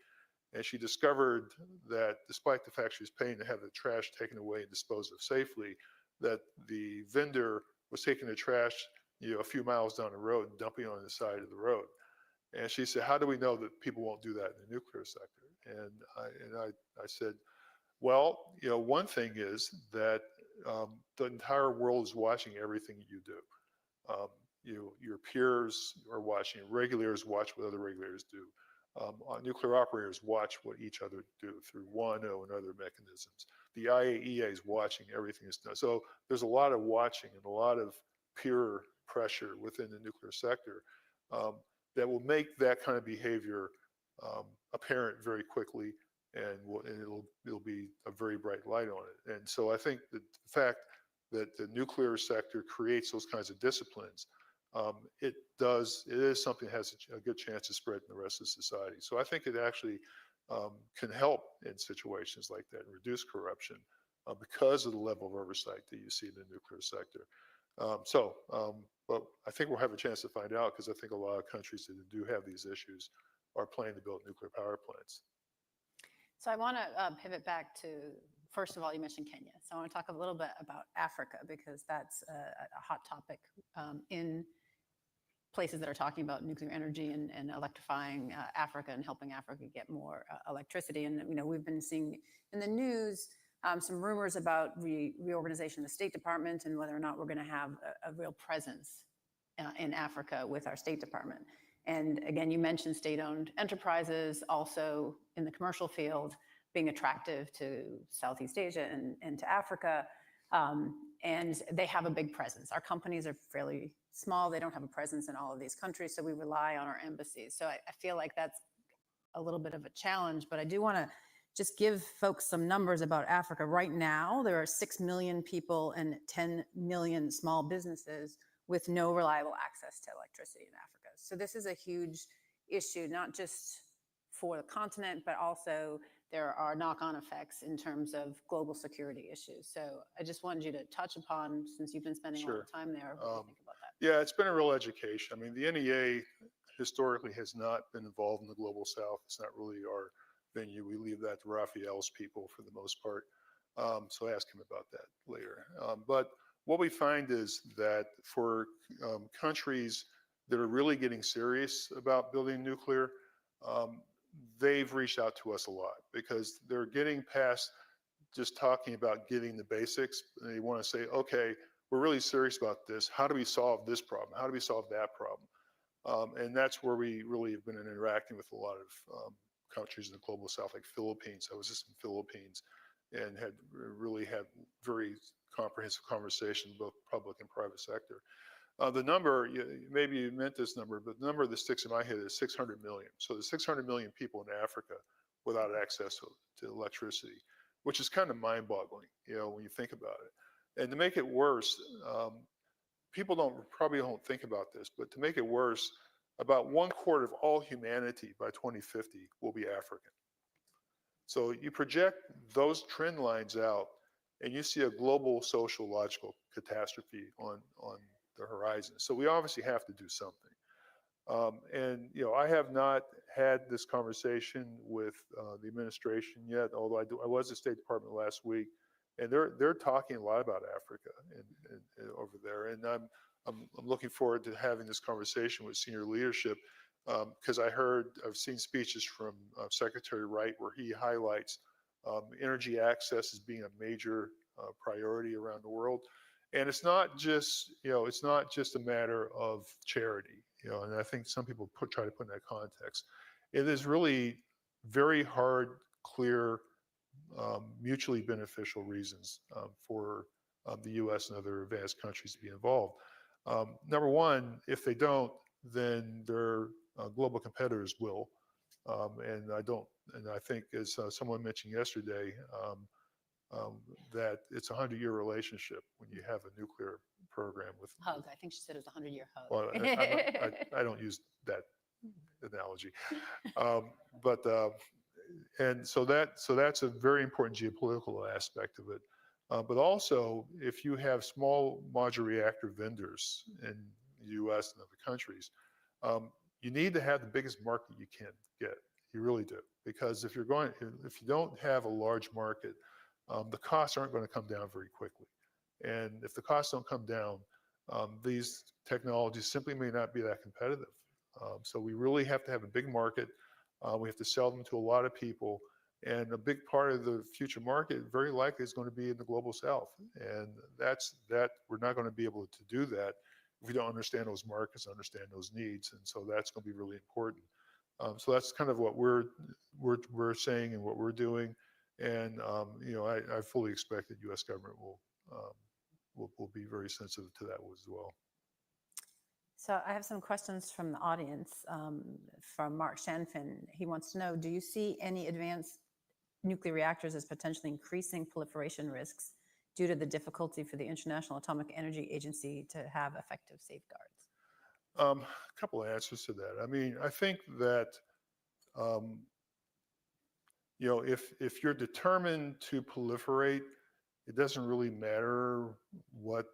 S12: And she discovered that despite the fact she was paying to have the trash taken away and disposed of safely, that the vendor was taking the trash, a few miles down the road and dumping it on the side of the road. And she said, how do we know that people won't do that in the nuclear sector? And I said, well, one thing is that the entire world is watching everything you do. Your peers are watching, regulators watch what other regulators do. Nuclear operators watch what each other do through WANO and other mechanisms. The IAEA is watching everything that's done. So there's a lot of watching and a lot of peer pressure within the nuclear sector that will make that kind of behavior apparent very quickly, and it'll be a very bright light on it. And so I think that the fact that the nuclear sector creates those kinds of disciplines, it is something that has a good chance to spread in the rest of society. So I think it actually can help in situations like that and reduce corruption because of the level of oversight that you see in the nuclear sector. But I think we'll have a chance to find out, because I think a lot of countries that do have these issues are planning to build nuclear power plants.
S11: So I want to pivot back to, first of all, you mentioned Kenya. So I want to talk a little bit about Africa, because that's a hot topic in places that are talking about nuclear energy and electrifying Africa and helping Africa get more electricity. And we've been seeing in the news some rumors about reorganization of the State Department and whether or not we're going to have a real presence in Africa with our State Department. And again, you mentioned state-owned enterprises also in the commercial field being attractive to Southeast Asia and to Africa. And they have a big presence. Our companies are fairly small. They don't have a presence in all of these countries, so we rely on our embassies. So I feel like that's a little bit of a challenge, but I do want to just give folks some numbers about Africa. Right now, there are 6 million people and 10 million small businesses with no reliable access to electricity in Africa. So this is a huge issue, not just for the continent, but also there are knock-on effects in terms of global security issues. So I just wanted you to touch upon, since you've been spending a lot of time there, what do you think about that?
S12: Yeah, it's been a real education. I mean, the NEA historically has not been involved in the Global South. It's not really our venue. We leave that to Raphael's people for the most part. So ask him about that later. But what we find is that for countries that are really getting serious about building nuclear, they've reached out to us a lot, because they're getting past just talking about getting the basics. They want to say, okay, we're really serious about this. How do we solve this problem? How do we solve that problem? And that's where we really have been interacting with a lot of countries in the Global South, like Philippines. I was just in Philippines and had very comprehensive conversations, both public and private sector. The number, maybe you meant this number, but the number that sticks in my head is 600 million. So there's 600 million people in Africa without access to electricity, which is kind of mind-boggling, when you think about it. And to make it worse, people probably don't think about this, but to make it worse, about 1/4 of all humanity by 2050 will be African. So you project those trend lines out, and you see a global sociological catastrophe on the horizon. So we obviously have to do something. And I have not had this conversation with the administration yet, although I was at State Department last week, and they're talking a lot about Africa and over there. And I'm looking forward to having this conversation with senior leadership, because I've seen speeches from Secretary Wright where he highlights energy access as being a major priority around the world. And it's not just a matter of charity, and I think some people try to put in that context. It is really very hard, clear, mutually beneficial reasons for the U.S. and other advanced countries to be involved. Number one, if they don't, then their global competitors will. And I think, as someone mentioned yesterday, that it's a 100-year relationship when you have a nuclear program with.
S11: Hug. I think she said it was a 100-year hug.
S12: Well, I don't use that analogy, but and so that's a very important geopolitical aspect of it. But also, if you have small modular reactor vendors in the U.S. and other countries, you need to have the biggest market you can get. You really do, because if you don't have a large market, the costs aren't going to come down very quickly. And if the costs don't come down, these technologies simply may not be that competitive. So we really have to have a big market. We have to sell them to a lot of people. And a big part of the future market very likely is going to be in the global south. And we're not going to be able to do that if we don't understand those markets, understand those needs. And so that's going to be really important. So that's kind of what we're saying and what we're doing. And I fully expect that U.S. government will be very sensitive to that as well.
S11: So I have some questions from the audience. From Mark Shanfin, he wants to know: do you see any advanced nuclear reactors as potentially increasing proliferation risks due to the difficulty for the International Atomic Energy Agency to have effective safeguards?
S12: A couple of answers to that. I mean, I think that if you're determined to proliferate, it doesn't really matter what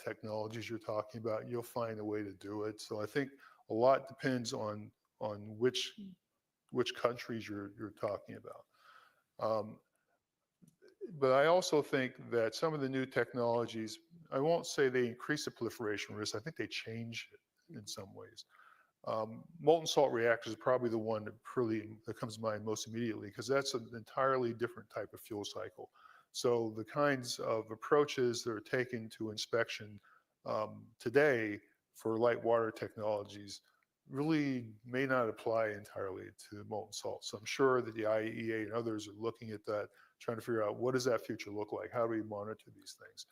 S12: technologies you're talking about. You'll find a way to do it. So I think a lot depends on which countries you're talking about. But I also think that some of the new technologies, I won't say they increase the proliferation risk. I think they change it in some ways. Molten salt reactors is probably the one that comes to mind most immediately, because that's an entirely different type of fuel cycle. So the kinds of approaches that are taken to inspection today for light water technologies really may not apply entirely to molten salt. So I'm sure that the IAEA and others are looking at that, trying to figure out what does that future look like? How do we monitor these things?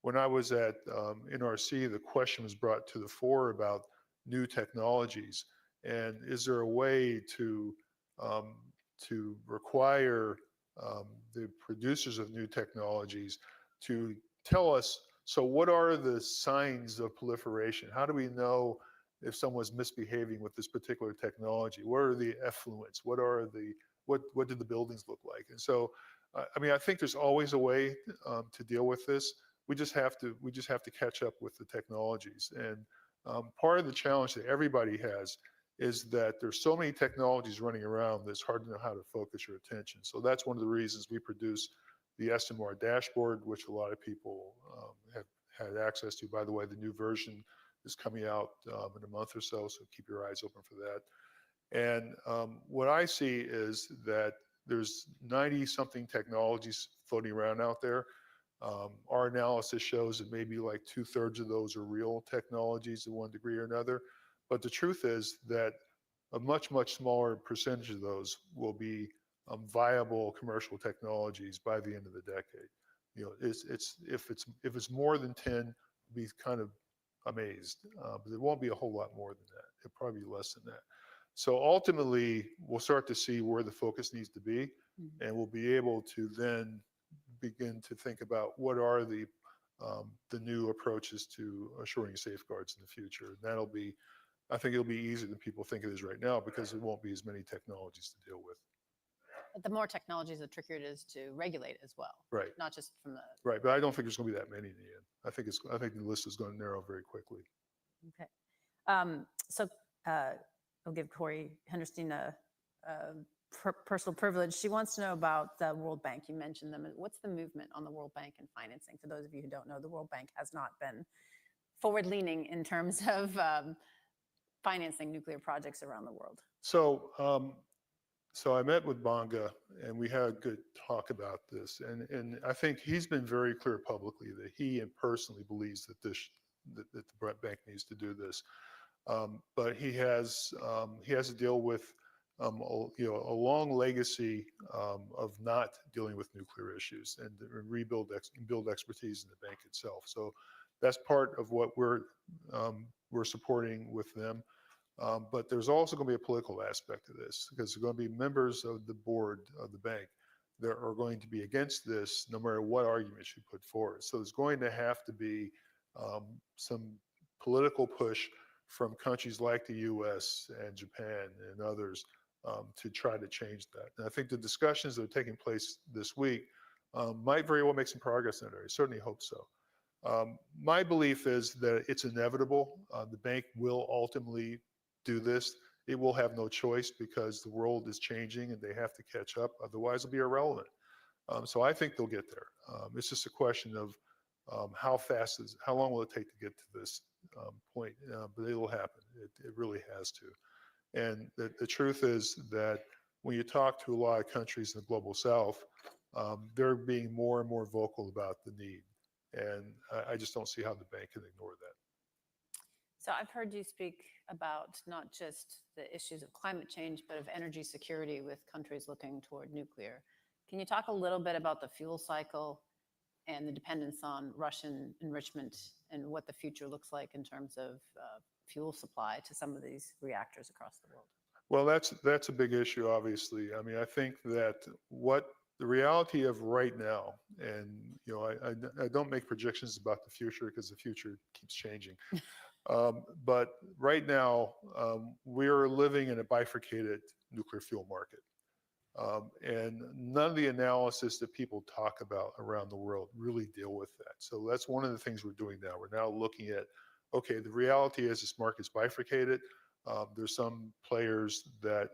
S12: When I was at NRC, the question was brought to the fore about new technologies, and is there a way to require the producers of new technologies to tell us, so what are the signs of proliferation? How do we know if someone's misbehaving with this particular technology? What are the effluents? What did the buildings look like? And so, I mean, I think there's always a way to deal with this. We just have to catch up with the technologies. And part of the challenge that everybody has is that there's so many technologies running around that it's hard to know how to focus your attention. So that's one of the reasons we produce the SMR dashboard, which a lot of people have had access to. By the way, the new version is coming out in a month or so, so keep your eyes open for that. And what I see is that there's 90-something technologies floating around out there. Our analysis shows that maybe like 2/3 of those are real technologies to one degree or another. But the truth is that a much, much smaller percentage of those will be viable commercial technologies by the end of the decade. If it's more than 10, be kind of amazed. But it won't be a whole lot more than that. It'll probably be less than that. So ultimately, we'll start to see where the focus needs to be, and we'll be able to then begin to think about what are the new approaches to assuring safeguards in the future. And I think it'll be easier than people think it is right now, because there won't be as many technologies to deal with.
S11: But the more technologies, the trickier it is to regulate as well.
S12: Right.
S11: Not just from the.
S12: Right, but I don't think there's going to be that many in the end. I think the list is going to narrow very quickly.
S11: Okay. So I'll give Corey Henderstein a personal privilege. She wants to know about the World Bank. You mentioned them. What's the movement on the World Bank and financing? For those of you who don't know, the World Bank has not been forward-leaning in terms of financing nuclear projects around the world.
S12: So I met with Bonga, and we had a good talk about this. And I think he's been very clear publicly that he personally believes that that the bank needs to do this. But he has to deal with a long legacy of not dealing with nuclear issues and build expertise in the bank itself. So that's part of what we're supporting with them. But there's also going to be a political aspect to this, because there are going to be members of the board of the bank that are going to be against this, no matter what arguments you put forward. So there's going to have to be some political push from countries like the US and Japan and others to try to change that. And I think the discussions that are taking place this week might very well make some progress in that area. Certainly hope so. My belief is that it's inevitable. The bank will ultimately do this. It will have no choice because the world is changing and they have to catch up. Otherwise, it'll be irrelevant. So I think they'll get there. It's just a question of how long will it take to get to this point? But it will happen. It really has to. And the truth is that when you talk to a lot of countries in the global south, they're being more and more vocal about the need. And I just don't see how the bank can ignore that.
S11: So I've heard you speak about not just the issues of climate change, but of energy security with countries looking toward nuclear. Can you talk a little bit about the fuel cycle and the dependence on Russian enrichment and what the future looks like in terms of fuel supply to some of these reactors across the world?
S12: Well, that's a big issue, obviously. I mean, I think that what the reality of right now, and you know, I don't make predictions about the future because the future keeps changing. But right now, we're living in a bifurcated nuclear fuel market. And none of the analysis that people talk about around the world really deal with that. So that's one of the things we're doing now. We're now looking at, okay, the reality is this market's bifurcated. There's some players that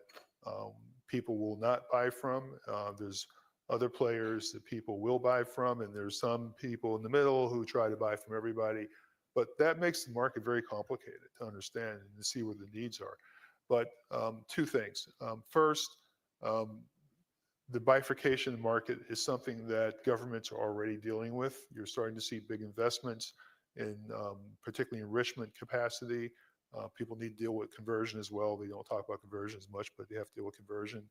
S12: people will not buy from. There's other players that people will buy from, and there's some people in the middle who try to buy from everybody. But that makes the market very complicated to understand and to see where the needs are. But two things. First, the bifurcation market is something that governments are already dealing with. You're starting to see big investments in particularly enrichment capacity. People need to deal with conversion as well. They don't talk about conversion as much, but they have to deal with conversion.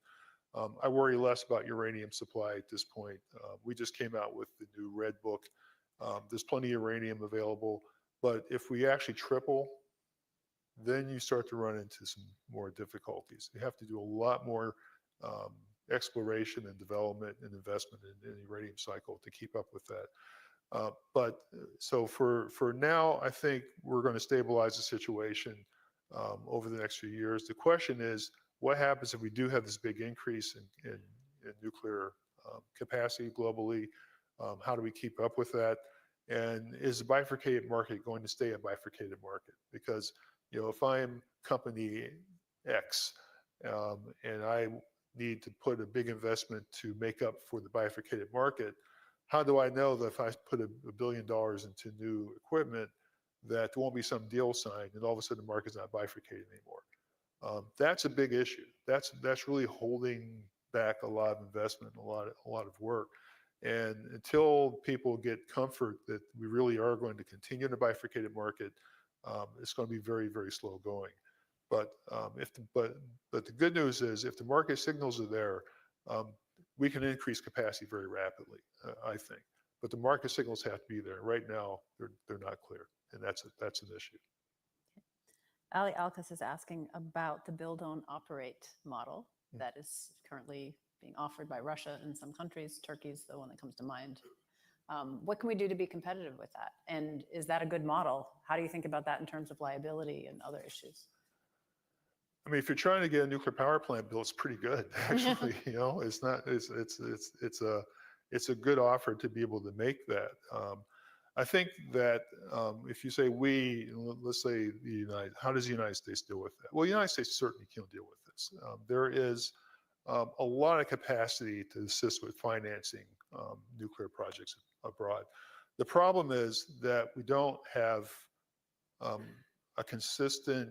S12: I worry less about uranium supply at this point. We just came out with the new Red Book. There's plenty of uranium available, but if we actually triple, then you start to run into some more difficulties. You have to do a lot more exploration and development and investment in the uranium cycle to keep up with that. But so for now, I think we're going to stabilize the situation over the next few years. The question is, what happens if we do have this big increase in nuclear capacity globally? How do we keep up with that? And is the bifurcated market going to stay a bifurcated market? Because, you know, if I'm company X and I need to put a big investment to make up for the bifurcated market, how do I know that if I put $1 billion into new equipment, that there won't be some deal signed and all of a sudden the market's not bifurcated anymore? That's a big issue. That's really holding back a lot of investment, a lot of work. And until people get comfort that we really are going to continue in a bifurcated market, it's going to be very, very slow going. But but the good news is, if the market signals are there, we can increase capacity very rapidly, I think. But the market signals have to be there. Right now, they're not clear, and that's an issue.
S11: Ali Alkas is asking about the build, own, operate model that is currently being offered by Russia and some countries. Turkey's the one that comes to mind. What can we do to be competitive with that? And is that a good model? How do you think about that in terms of liability and other issues?
S12: I mean, if you're trying to get a nuclear power plant built, it's pretty good, actually. You know, it's not. It's a good offer to be able to make that. I think that if you say we, let's say the how does the United States deal with that? Well, the United States certainly can deal with this. There is a lot of capacity to assist with financing nuclear projects abroad. The problem is that we don't have a consistent,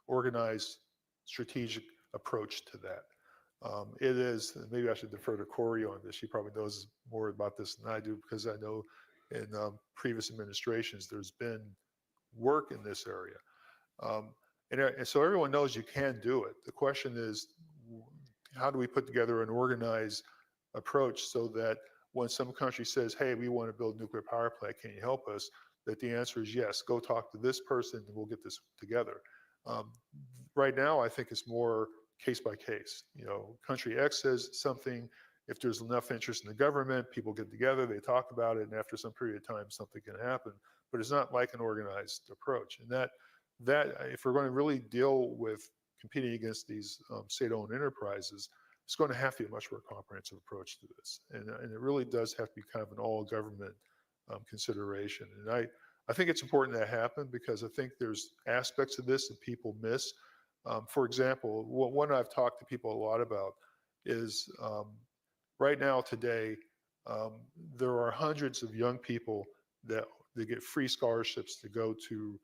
S12: organized, strategic approach to that. It is, maybe I should defer to Corey on this. She probably knows more about this than I do, because I know in previous administrations there's been work in this area. And so everyone knows you can do it. The question is, how do we put together an organized approach so that when some country says, hey, we want to build a nuclear power plant, can you help us? That the answer is yes, go talk to this person and we'll get this together. Right now, I think it's more case by case. You know, country X says something, if there's enough interest in the government, people get together, they talk about it, and after some period of time, something can happen. But it's not like an organized approach. And that if we're going to really deal with competing against these state-owned enterprises, it's going to have to be a much more comprehensive approach to this. And it really does have to be kind of an all-government consideration. And I think it's important that happen because I think there's aspects of this that people miss. For example, one I've talked to people a lot about is right now today, there are hundreds of young people that they get free scholarships to go to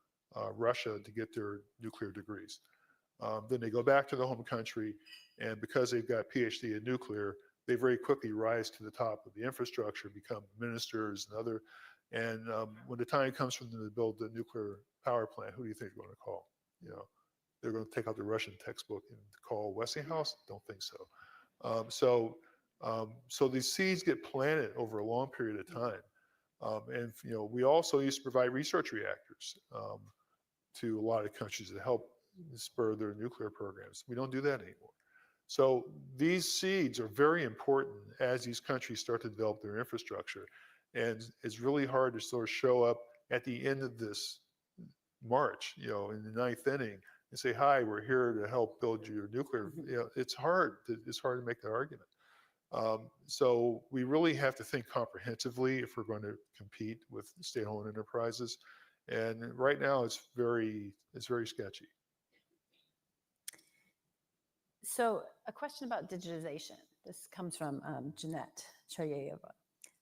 S12: Russia to get their nuclear degrees. Then they go back to the home country, and because they've got PhD in nuclear, they very quickly rise to the top of the infrastructure, become ministers and other. And when the time comes for them to build the nuclear power plant, who do you think they're going to call? You know, they're going to take out the Russian textbook and call Westinghouse? Don't think so. So these seeds get planted over a long period of time. And you know, we also used to provide research reactors to a lot of countries to help spur their nuclear programs. We don't do that anymore. So these seeds are very important as these countries start to develop their infrastructure. And it's really hard to sort of show up at the end of this march, you know, in the ninth inning and say, hi, we're here to help build your nuclear. You know, it's hard to make that argument. So we really have to think comprehensively if we're going to compete with state-owned enterprises. And right now it's very sketchy.
S11: So a question about digitization. This comes from Jeanette Choyeva.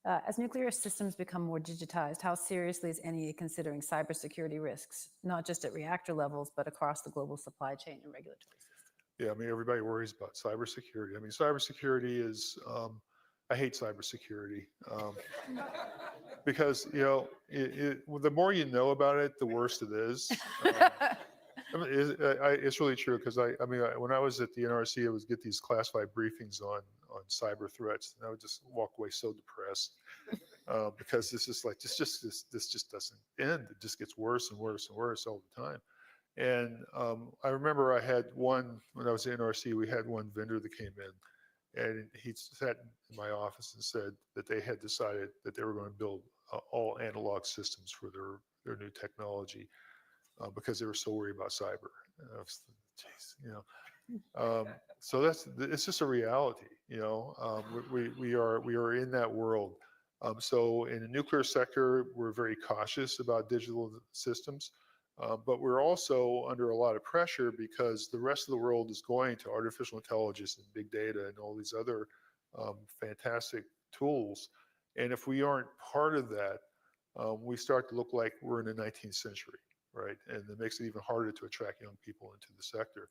S11: As nuclear systems become more digitized, how seriously is NEA considering cybersecurity risks, not just at reactor levels, but across the global supply chain and regulatory system?
S12: Yeah, I mean, everybody worries about cybersecurity. I mean, cybersecurity is, I hate cybersecurity because, you know, the more you know about it, the worse it is. I mean, it's really true because I mean, when I was at the NRC, I would get these classified briefings on cyber threats, and I would just walk away so depressed because this just doesn't end. It just gets worse and worse and worse all the time. And I remember I had one when I was at NRC. We had one vendor that came in, and he sat in my office and said that they had decided that they were going to build all analog systems for their new technology. Because they were so worried about cyber. Geez, you know. So it's just a reality, you know. We are in that world. So in the nuclear sector, we're very cautious about digital systems, but we're also under a lot of pressure because the rest of the world is going to artificial intelligence and big data and all these other fantastic tools. And if we aren't part of that, we start to look like we're in the 19th century. Right, and it makes it even harder to attract young people into the sector.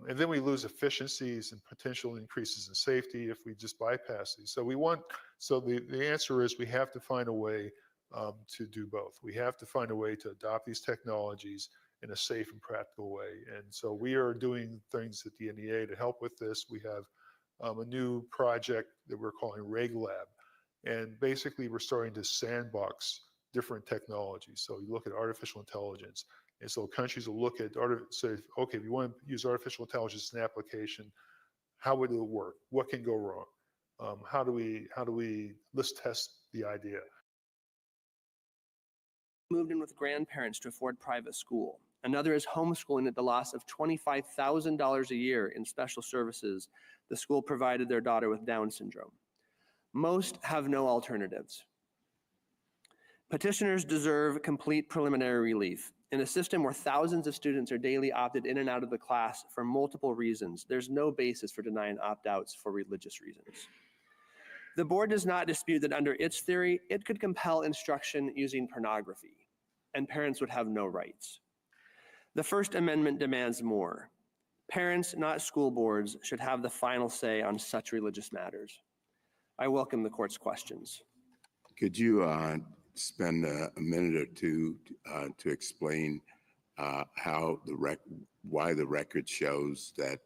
S12: And then we lose efficiencies and potential increases in safety if we just bypass these. So the answer is we have to find a way to do both. We have to find a way to adopt these technologies in a safe and practical way. And so we are doing things at the NEA to help with this. We have a new project that we're calling RegLab. And basically we're starting to sandbox different technologies. So you look at artificial intelligence, and so countries will look at say, okay, if you want to use artificial intelligence in an application, how would it work? What can go wrong? How do we let's test the idea.
S13: Moved in with grandparents to afford private school. Another is homeschooling at the loss of $25,000 a year in special services the school provided their daughter with Down syndrome. Most have no alternatives. Petitioners deserve complete preliminary relief. In a system where thousands of students are daily opted in and out of the class for multiple reasons, there's no basis for denying opt-outs for religious reasons. The board does not dispute that under its theory, it could compel instruction using pornography, and parents would have no rights. The First Amendment demands more. Parents, not school boards, should have the final say on such religious matters. I welcome the court's questions.
S14: Could you spend a minute or two to explain why the record shows that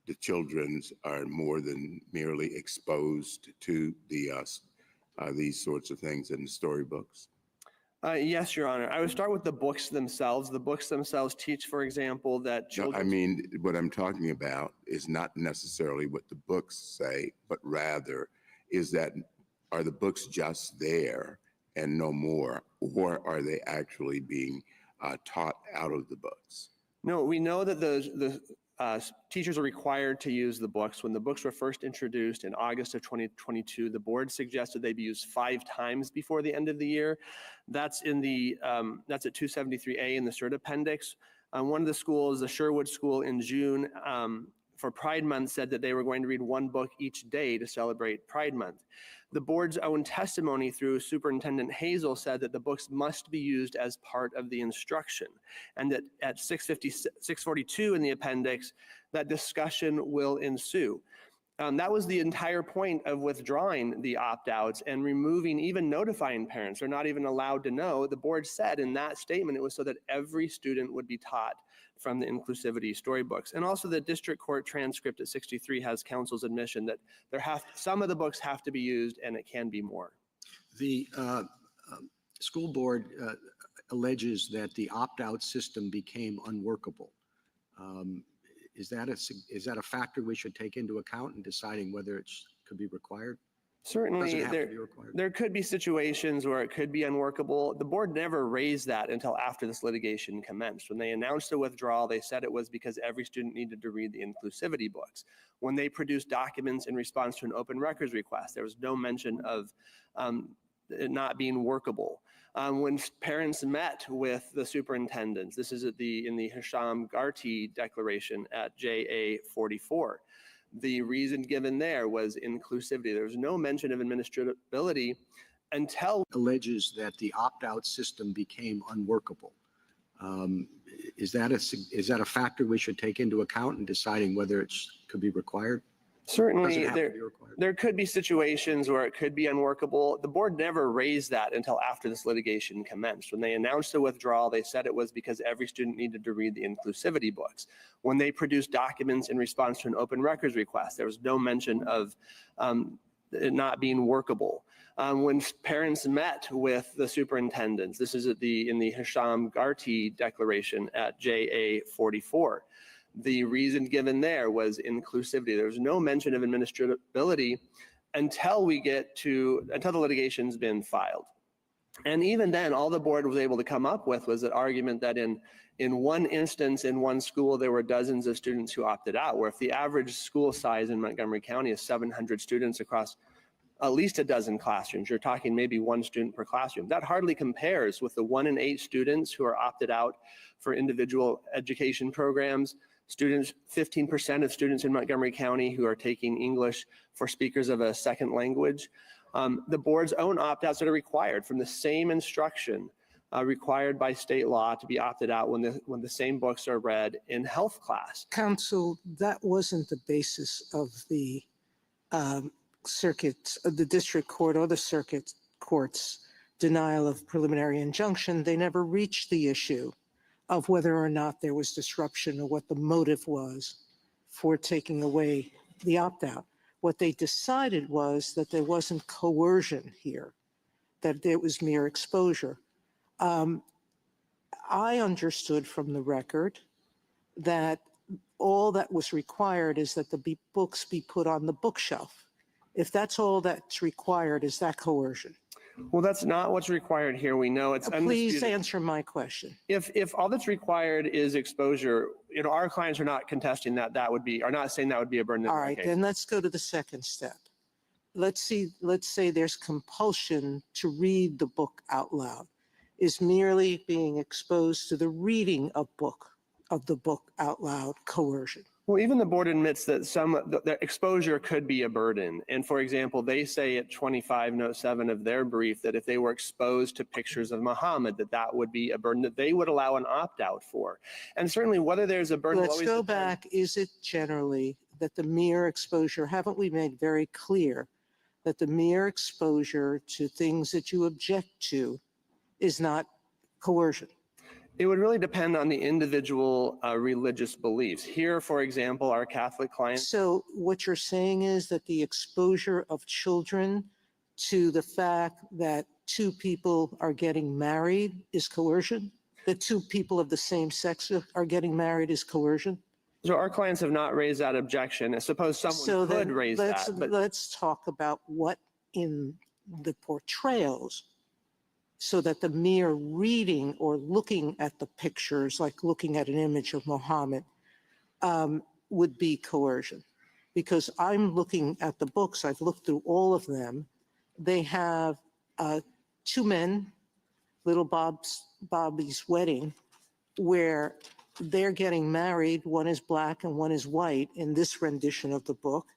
S14: the children are more than merely exposed to these sorts of things in the storybooks?
S13: Yes, Your Honor. I would start with the books themselves. The books themselves teach, for example, that
S14: No,
S13: children.
S14: I mean, what I'm talking about is not necessarily what the books say, but rather is that are the books just there and no more, or are they actually being taught out of the books?
S13: No, we know that the teachers are required to use the books. When the books were first introduced in August of 2022, the board suggested they be used 5 times before the end of the year. That's in the that's at 273A in the CERT appendix. One of the schools, the Sherwood School in June, for Pride Month said that they were going to read 1 book each day to celebrate Pride Month. The board's own testimony through Superintendent Hazel said that the books must be used as part of the instruction, and that at 642 in the appendix, that discussion will ensue. That was the entire point of withdrawing the opt-outs and removing, even notifying parents. They're not even allowed to know. The board said in that statement, it was so that every student would be taught from the inclusivity storybooks. And also the district court transcript at 63 has counsel's admission that some of the books have to be used and it can be more.
S15: The school board alleges that the opt-out system became unworkable. Is that a factor we should take into account in deciding whether it could be required?
S13: Certainly, there could be situations where it could be unworkable. The board never raised that until after this litigation commenced. When they announced the withdrawal, they said it was because every student needed to read the inclusivity books. When they produced documents in response to an open records request, there was no mention of it not being workable. When parents met with the superintendents, this is in the Hisham Garti declaration at JA 44. The reason given there was inclusivity. There was no mention of administrability until
S15: alleges that the opt-out system became unworkable. Is that a factor we should take into account in deciding whether it could be required?
S13: Certainly, there could be situations where it could be unworkable. The board never raised that until after this litigation commenced. When they announced the withdrawal, they said it was because every student needed to read the inclusivity books. When they produced documents in response to an open records request, there was no mention of it not being workable. When parents met with the superintendents, this is in the Hisham Garti declaration at JA 44. The reason given there was inclusivity. There was no mention of administrability until the litigation's been filed. And even then, all the board was able to come up with was an argument that in one instance, in one school, there were dozens of students who opted out, where if the average school size in Montgomery County is 700 students across at least a dozen classrooms, you're talking maybe 1 student per classroom. That hardly compares with the 1 in 8 students who are opted out for individual education programs. 15% of students in Montgomery County who are taking English for speakers of a second language. The board's own opt-outs that are required from the same instruction required by state law to be opted out when the same books are read in health class.
S16: Counsel, that wasn't the basis of the circuit, of the district court or the circuit court's denial of preliminary injunction. They never reached the issue of whether or not there was disruption or what the motive was for taking away the opt-out. What they decided was that there wasn't coercion here, that there was mere exposure. I understood from the record that all that was required is that the books be put on the bookshelf. If that's all that's required, is that coercion?
S13: Well, that's not what's required here. We know it's
S16: Please answer my question.
S13: If all that's required is exposure, our clients are not contesting are not saying that would be a burden.
S16: All right, then let's go to the second step. Let's say there's compulsion to read the book out loud. Is merely being exposed to the reading of the book out loud coercion?
S13: Well, even the board admits that the exposure could be a burden. And for example, they say at 25 note 7 of their brief that if they were exposed to pictures of Muhammad, that would be a burden that they would allow an opt-out for. And certainly whether there's a burden.
S16: Let's go back. Is it generally that the mere exposure, haven't we made very clear that the mere exposure to things that you object to is not coercion?
S13: It would really depend on the individual religious beliefs. Here, for example, our Catholic clients.
S16: So what you're saying is that the exposure of children to the fact that two people are getting married is coercion? That two people of the same sex are getting married is coercion?
S13: So our clients have not raised that objection. I suppose someone could raise that, but
S16: let's talk about what in the portrayals, so that the mere reading or looking at the pictures, like looking at an image of Muhammad, would be coercion. Because I'm looking at the books, I've looked through all of them. They have two men, little Bobby's wedding, where they're getting married. One is black and one is white in this rendition of the book.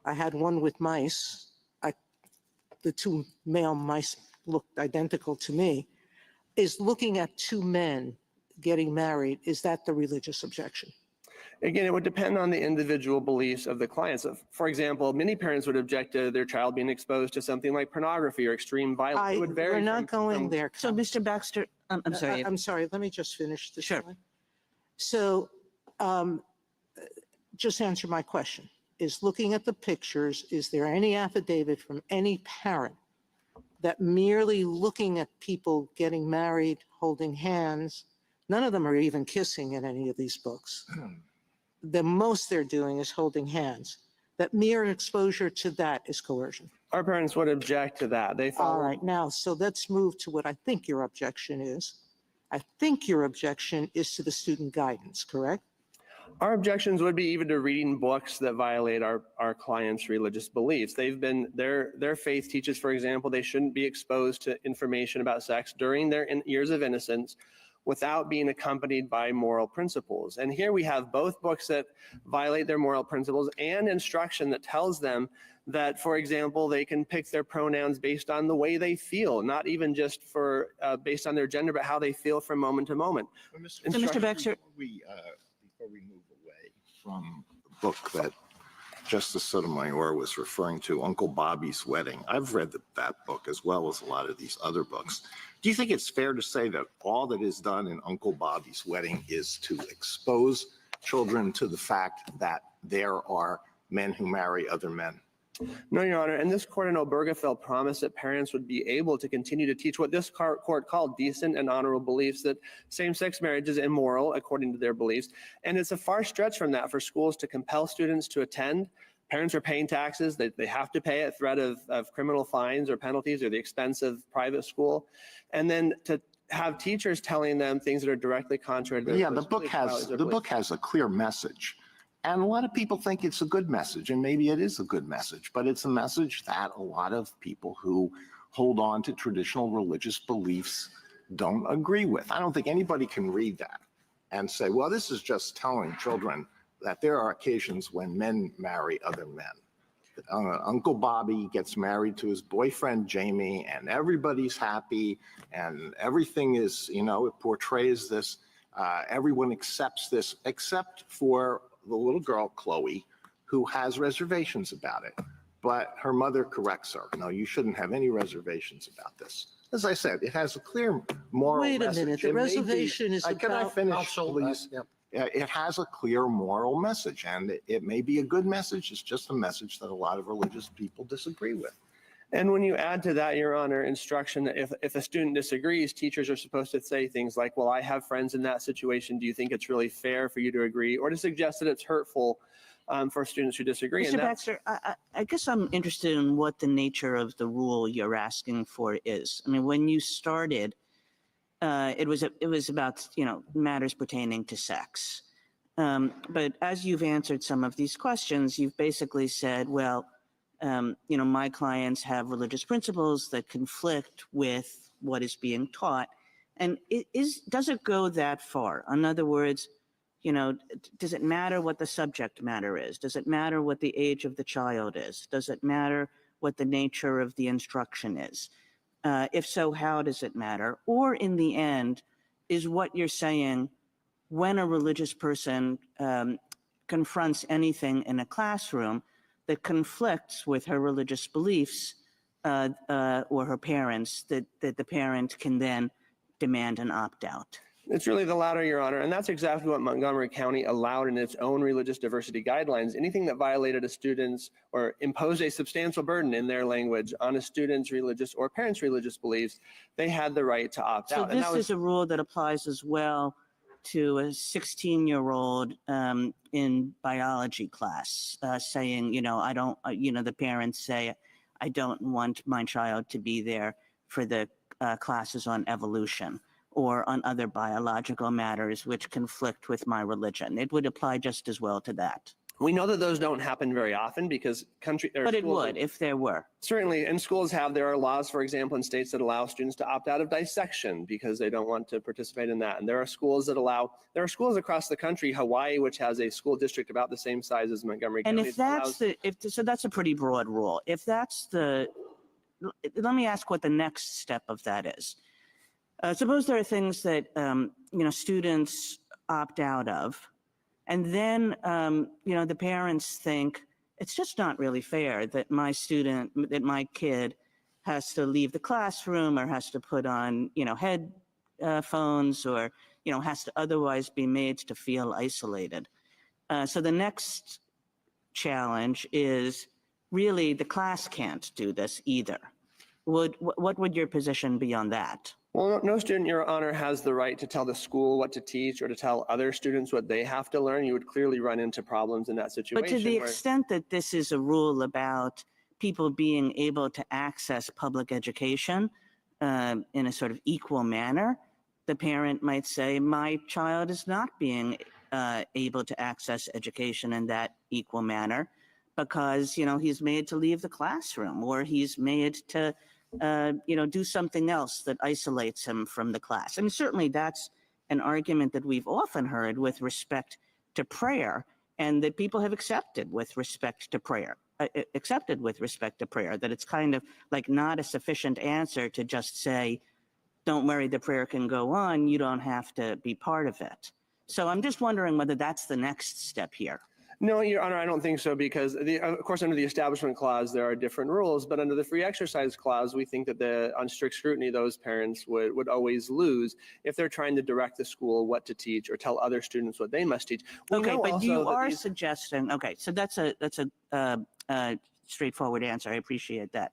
S16: I had one with mice. The two male mice looked identical to me. Is looking at two men getting married, is that the religious objection?
S13: again, it would depend on the individual beliefs of the clients. For example, many parents would object to their child being exposed to something like pornography or extreme violence. It would vary.
S16: We're not going there.
S17: So, Mr. Baxter, I'm sorry.
S16: I'm sorry. Let me just finish this.
S17: Sure.
S16: One. So, just answer my question. Is looking at the pictures, is there any affidavit from any parent that merely looking at people getting married, holding hands, none of them are even kissing in any of these books. The most they're doing is holding hands. That mere exposure to that is coercion.
S13: Our parents would object to that. They follow.
S16: All right, now, so let's move to what I think your objection is. I think your objection is to the student guidance, correct?
S13: Our objections would be even to reading books that violate our clients' religious beliefs. They've been, their faith teaches, for example, they shouldn't be exposed to information about sex during their years of innocence without being accompanied by moral principles. And here we have both books that violate their moral principles and instruction that tells them that, for example, they can pick their pronouns based on the way they feel, not even just for based on their gender, but how they feel from moment to moment.
S17: So, Mr. Baxter,
S18: before we move away from the book that Justice Sotomayor was referring to, Uncle Bobby's Wedding, I've read that book as well as a lot of these other books. Do you think it's fair to say that all that is done in Uncle Bobby's Wedding is to expose children to the fact that there are men who marry other men?
S13: No, Your Honor. And this court in Obergefell promised that parents would be able to continue to teach what this court called decent and honorable beliefs, that same-sex marriage is immoral according to their beliefs. And it's a far stretch from that for schools to compel students to attend. Parents are paying taxes that they have to pay at threat of criminal fines or penalties or the expense of private school. And then to have teachers telling them things that are directly contrary to their
S18: the book has a clear message. And a lot of people think it's a good message, and maybe it is a good message, but it's a message that a lot of people who hold on to traditional religious beliefs don't agree with. I don't think anybody can read that and say, well, this is just telling children that there are occasions when men marry other men. Uncle Bobby gets married to his boyfriend, Jamie, and everybody's happy, and everything is, it portrays this, everyone accepts this, except for the little girl, Chloe, who has reservations about it. But her mother corrects her. No, you shouldn't have any reservations about this. As I said, it has a clear moral message.
S16: Wait a minute, the reservation is about...
S18: Can I finish, please? It has a clear moral message, and it may be a good message. It's just a message that a lot of religious people disagree with.
S13: And when you add to that, Your Honor, instruction that if a student disagrees, teachers are supposed to say things like, well, I have friends in that situation. Do you think it's really fair for you to agree? Or to suggest that it's hurtful for students who disagree.
S17: Mr. Baxter, I guess I'm interested in what the nature of the rule you're asking for is. I mean, when you started, it was about, matters pertaining to sex. But as you've answered some of these questions, you've basically said, well, my clients have religious principles that conflict with what is being taught. And does it go that far? In other words, does it matter what the subject matter is? Does it matter what the age of the child is? Does it matter what the nature of the instruction is? If so, how does it matter? Or in the end, is what you're saying, when a religious person confronts anything in a classroom that conflicts with her religious beliefs or her parents, that the parent can then demand an opt-out?
S13: It's really the latter, Your Honor, and that's exactly what Montgomery County allowed in its own religious diversity guidelines. Anything that violated a student's or imposed a substantial burden, in their language, on a student's religious or parent's religious beliefs, they had the right to opt
S17: So
S13: out. And
S17: this
S13: that was
S17: is a rule that applies as well to a 16-year-old in biology class saying, I don't, the parents say, I don't want my child to be there for the classes on evolution or on other biological matters which conflict with my religion. It would apply just as well to that.
S13: We know that those don't happen very often because
S17: But it would if there were.
S13: Certainly, and schools there are laws, for example, in states that allow students to opt out of dissection because they don't want to participate in that. And there are schools across the country, Hawaii, which has a school district about the same size as Montgomery County.
S17: And if that's so that's a pretty broad rule. If that's let me ask what the next step of that is. Suppose there are things that, students opt out of, and then, the parents think it's just not really fair that my kid has to leave the classroom or has to put on, headphones or, has to otherwise be made to feel isolated. So the next challenge is really the class can't do this either. What would your position be on that?
S13: Well, no student, Your Honor, has the right to tell the school what to teach or to tell other students what they have to learn. You would clearly run into problems in that situation.
S17: But to the extent that this is a rule about people being able to access public education in a sort of equal manner, the parent might say, my child is not being able to access education in that equal manner because, he's made to leave the classroom or he's made to do something else that isolates him from the class. I mean, certainly that's an argument that we've often heard with respect to prayer and that people have accepted with respect to prayer, that it's kind of like not a sufficient answer to just say, don't worry, the prayer can go on, you don't have to be part of it. So I'm just wondering whether that's the next step here.
S13: No, Your Honor, I don't think so because, of course, under the Establishment Clause, there are different rules, but under the Free Exercise Clause, we think that on strict scrutiny, those parents would always lose if they're trying to direct the school what to teach or tell other students what they must teach.
S17: Okay, but you are suggesting, so that's a straightforward answer. I appreciate that.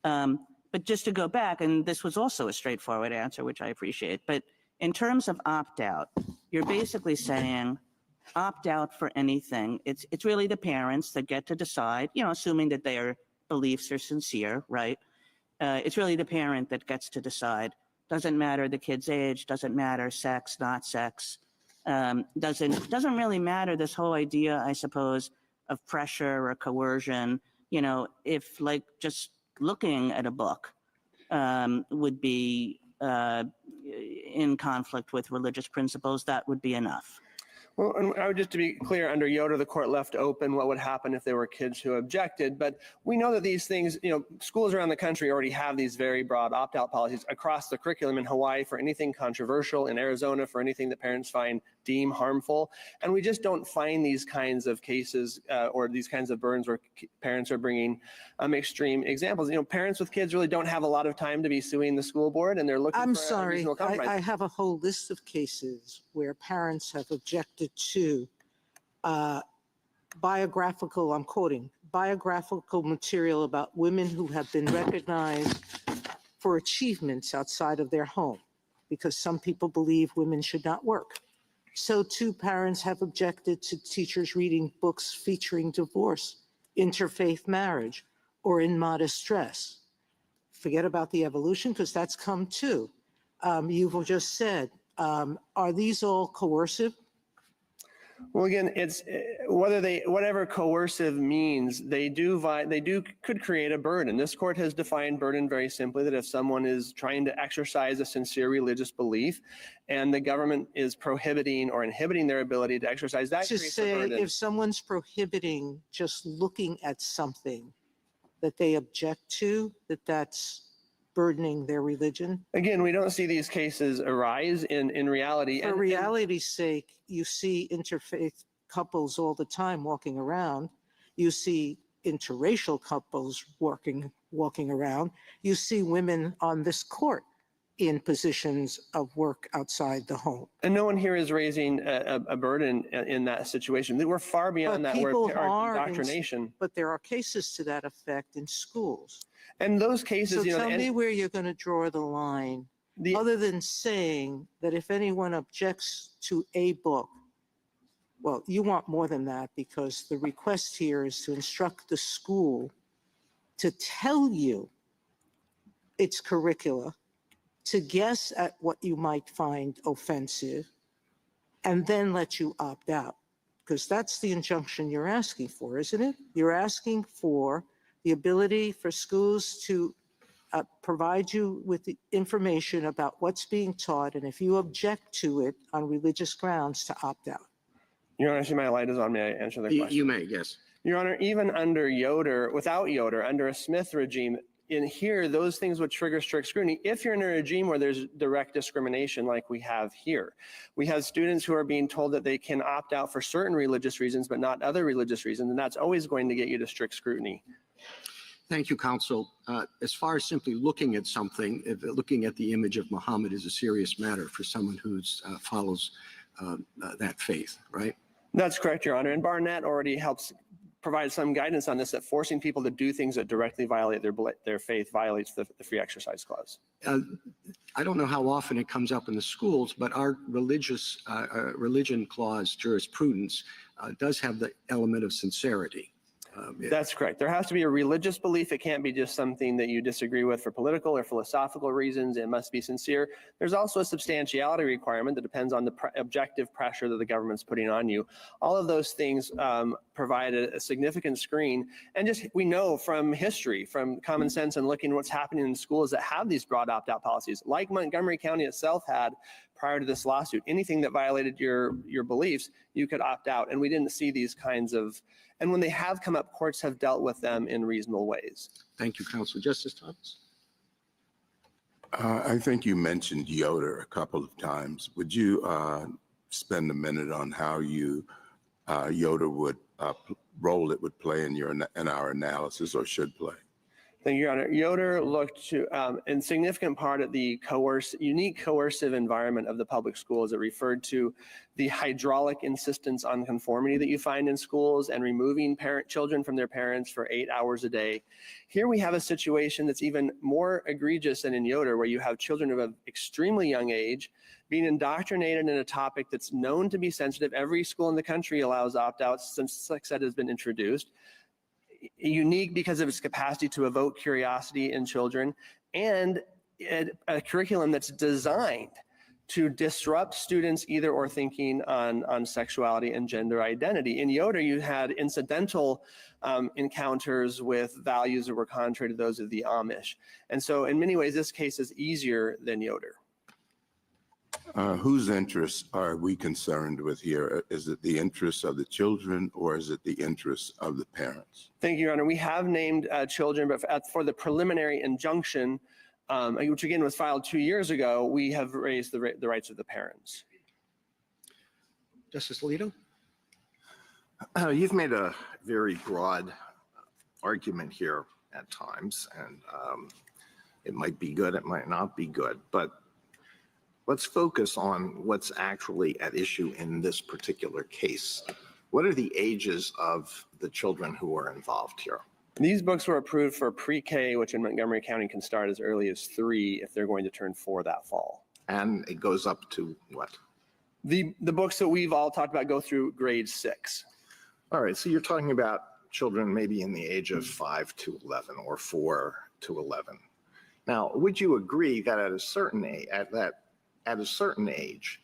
S17: But just to go back, and this was also a straightforward answer, which I appreciate, but in terms of opt-out, you're basically saying, opt out for anything. It's really the parents that get to decide, assuming that their beliefs are sincere, right? It's really the parent that gets to decide. Doesn't matter the kid's age, doesn't matter sex, not sex. Doesn't really matter this whole idea, I suppose, of pressure or coercion. If like just looking at a book would be in conflict with religious principles, that would be enough.
S13: Well, and I would just to be clear, under Yoder, the court left open what would happen if there were kids who objected. But we know that these things, schools around the country already have these very broad opt-out policies across the curriculum. In Hawaii for anything controversial, in Arizona for anything that parents deem harmful. And we just don't find these kinds of cases or these kinds of burdens where parents are bringing extreme examples. Parents with kids really don't have a lot of time to be suing the school board, and they're looking for a reasonable compromise.
S16: I have a whole list of cases where parents have objected to biographical, I'm quoting, biographical material about women who have been recognized for achievements outside of their home, because some people believe women should not work. So too, parents have objected to teachers reading books featuring divorce, interfaith marriage, or in modest dress. Forget about the evolution, because that's come too. You've just said, are these all coercive?
S13: Well, again, it's whatever coercive means, they could create a burden. This court has defined burden very simply, that if someone is trying to exercise a sincere religious belief and the government is prohibiting or inhibiting their ability to exercise that,
S16: To
S13: creates a
S16: say
S13: burden.
S16: if someone's prohibiting just looking at something that they object to, that's burdening their religion?
S13: Again, we don't see these cases arise in reality.
S16: For reality's sake, you see interfaith couples all the time walking around. You see interracial couples walking around. You see women on this court in positions of work outside the home.
S13: And no one here is raising a burden in that situation. We're far beyond that.
S16: People
S13: Where
S16: are
S13: indoctrination.
S16: but there are cases to that effect in schools.
S13: And those cases,
S16: So
S13: you know,
S16: tell me where you're going to draw the line, other than saying that if anyone objects to a book, well, you want more than that, because the request here is to instruct the school to tell you its curricula, to guess at what you might find offensive, and then let you opt out. Because that's the injunction you're asking for, isn't it? You're asking for the ability for schools to provide you with the information about what's being taught, and if you object to it on religious grounds, to opt out.
S13: Your Honor, I see my light is on. May I answer the question?
S15: You may, yes.
S13: Your Honor, even under Yoder, without Yoder, under a Smith regime, in here, those things would trigger strict scrutiny. If you're in a regime where there's direct discrimination like we have here, we have students who are being told that they can opt out for certain religious reasons, but not other religious reasons, and that's always going to get you to strict scrutiny.
S15: Thank you, counsel. As far as simply looking at something, looking at the image of Muhammad is a serious matter for someone who follows that faith, right?
S13: That's correct, Your Honor. And Barnett already helps provide some guidance on this, that forcing people to do things that directly violate their faith violates the Free Exercise Clause.
S15: I don't know how often it comes up in the schools, but our religion clause jurisprudence does have the element of sincerity.
S13: That's correct. There has to be a religious belief. It can't be just something that you disagree with for political or philosophical reasons. It must be sincere. There's also a substantiality requirement that depends on the objective pressure that the government's putting on you. All of those things provide a significant screen. And just we know from history, from common sense and looking at what's happening in schools that have these broad opt-out policies, like Montgomery County itself had prior to this lawsuit. Anything that violated your beliefs, you could opt out. And we didn't see these kinds of, and when they have come up, courts have dealt with them in reasonable ways.
S15: Thank you, counsel. Justice Thomas.
S14: I think you mentioned Yoder a couple of times. Would you spend a minute on how Yoder would role it would play in our analysis, or should play?
S13: Thank you, Your Honor. Yoder looked to, in significant part, at the unique coercive environment of the public schools. It referred to the hydraulic insistence on conformity that you find in schools and removing children from their parents for 8 hours a day. Here we have a situation that's even more egregious than in Yoder, where you have children of an extremely young age being indoctrinated in a topic that's known to be sensitive. Every school in the country allows opt-outs since sex ed has been introduced. Unique because of its capacity to evoke curiosity in children, and a curriculum that's designed to disrupt students' either or thinking on sexuality and gender identity. In Yoder, you had incidental encounters with values that were contrary to those of the Amish. And so in many ways, this case is easier than Yoder.
S14: Whose interests are we concerned with here? Is it the interests of the children, or is it the interests of the parents?
S13: Thank you, Your Honor. We have named children, but for the preliminary injunction, which again was filed 2 years ago, we have raised the rights of the parents.
S15: Justice Alito?
S18: You've made a very broad argument here at times, and it might be good, it might not be good, but let's focus on what's actually at issue in this particular case. What are the ages of the children who are involved here?
S13: These books were approved for pre-K, which in Montgomery County can start as early as 3 if they're going to turn 4 that fall.
S18: And it goes up to what?
S13: The books that we've all talked about go through grade 6.
S18: All right, so you're talking about children maybe in the age of 5 to 11 or 4 to 11. Now, would you agree that at a certain age,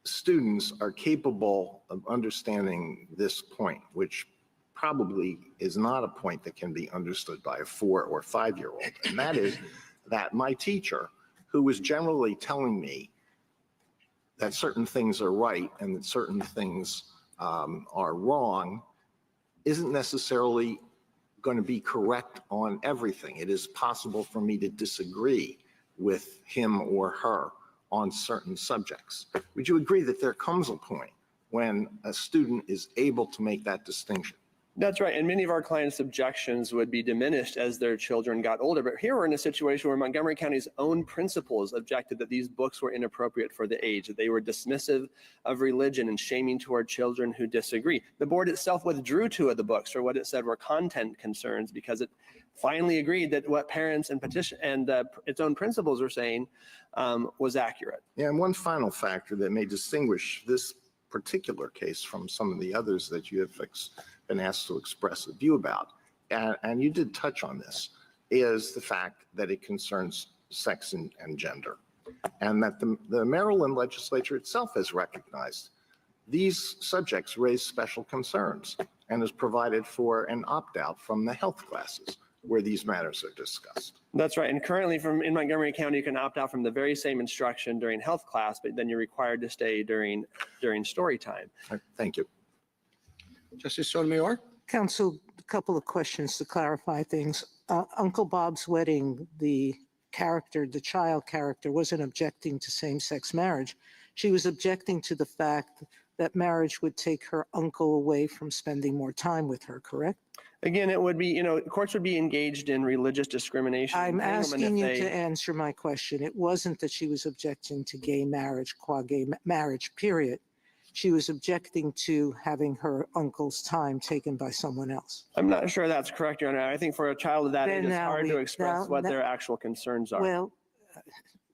S18: students are capable of understanding this point, which probably is not a point that can be understood by a 4 or 5-year-old. And that is that my teacher, who was generally telling me that certain things are right and that certain things are wrong, isn't necessarily going to be correct on everything. It is possible for me to disagree with him or her on certain subjects. Would you agree that there comes a point when a student is able to make that distinction?
S13: That's right. And many of our clients' objections would be diminished as their children got older. But here we're in a situation where Montgomery County's own principals objected that these books were inappropriate for the age, that they were dismissive of religion and shaming toward children who disagree. The board itself withdrew 2 of the books for what it said were content concerns because it finally agreed that what parents and its own principals were saying was accurate.
S18: Yeah, and one final factor that may distinguish this particular case from some of the others that you have been asked to express a view about, and you did touch on this, is the fact that it concerns sex and gender, and that the Maryland legislature itself has recognized these subjects raise special concerns and has provided for an opt-out from the health classes where these matters are discussed.
S13: That's right. And currently in Montgomery County, you can opt out from the very same instruction during health class, but then you're required to stay during story time.
S18: Thank you.
S15: Justice Sotomayor?
S16: Counsel, a couple of questions to clarify things. Uncle Bob's Wedding, the child character, wasn't objecting to same-sex marriage. She was objecting to the fact that marriage would take her uncle away from spending more time with her, correct?
S13: Again, it would be, courts would be engaged in religious discrimination.
S16: I'm asking you to answer my question. It wasn't that she was objecting to gay marriage, qua gay marriage, period. She was objecting to having her uncle's time taken by someone else.
S13: I'm not sure that's correct, Your Honor. I think for a child of that age, it's hard to express what their actual concerns are.
S16: Well,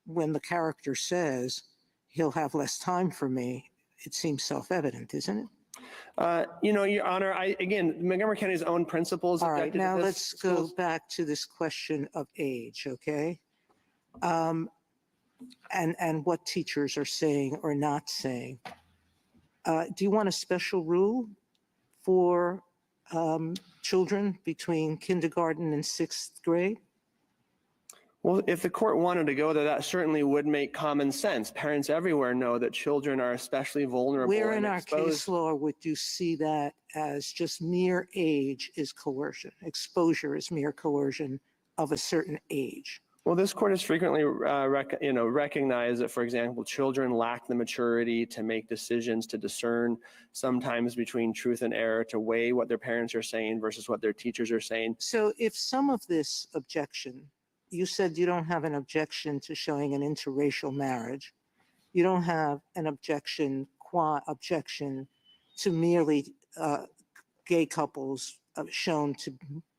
S16: when the character says he'll have less time for me, it seems self-evident, isn't it?
S13: Your Honor, again, Montgomery County's own principles.
S16: All right, now let's go back to this question of age, okay? And what teachers are saying or not saying. Do you want a special rule for children between kindergarten and 6th grade?
S13: Well, if the court wanted to go there, that certainly would make common sense. Parents everywhere know that children are especially vulnerable.
S16: Where in
S13: and
S16: our
S13: exposed.
S16: case law would you see that as just mere age is coercion? Exposure is mere coercion of a certain age.
S13: Well, this court has frequently recognized that, for example, children lack the maturity to make decisions, to discern sometimes between truth and error, to weigh what their parents are saying versus what their teachers are saying.
S16: So if some of this objection, you said you don't have an objection to showing an interracial marriage. You don't have an objection, qua objection, to merely gay couples shown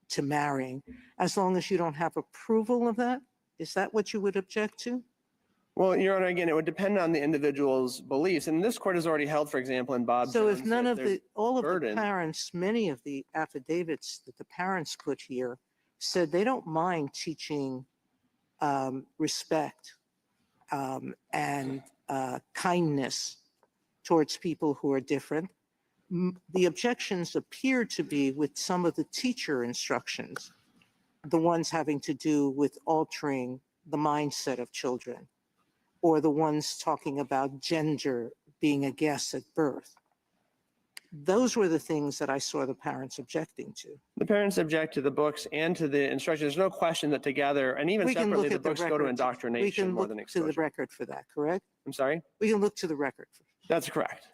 S16: to marrying, as long as you don't have approval of that? Is that what you would object to?
S13: Well, Your Honor, again, it would depend on the individual's beliefs. And this court has already held, for example, in Bob
S16: So
S13: Jones,
S16: if none of all of
S13: burden.
S16: the parents, many of the affidavits that the parents put here said they don't mind teaching respect and kindness towards people who are different. The objections appear to be with some of the teacher instructions, the ones having to do with altering the mindset of children, or the ones talking about gender being a guess at birth. Those were the things that I saw the parents objecting to.
S13: The parents object to the books and to the instructions. There's no question that together, and even separately, the books go to indoctrination
S16: we can
S13: more
S16: look
S13: than
S16: to
S13: exposure.
S16: the record for that, correct?
S13: I'm sorry?
S16: We can look to the record.
S13: That's correct.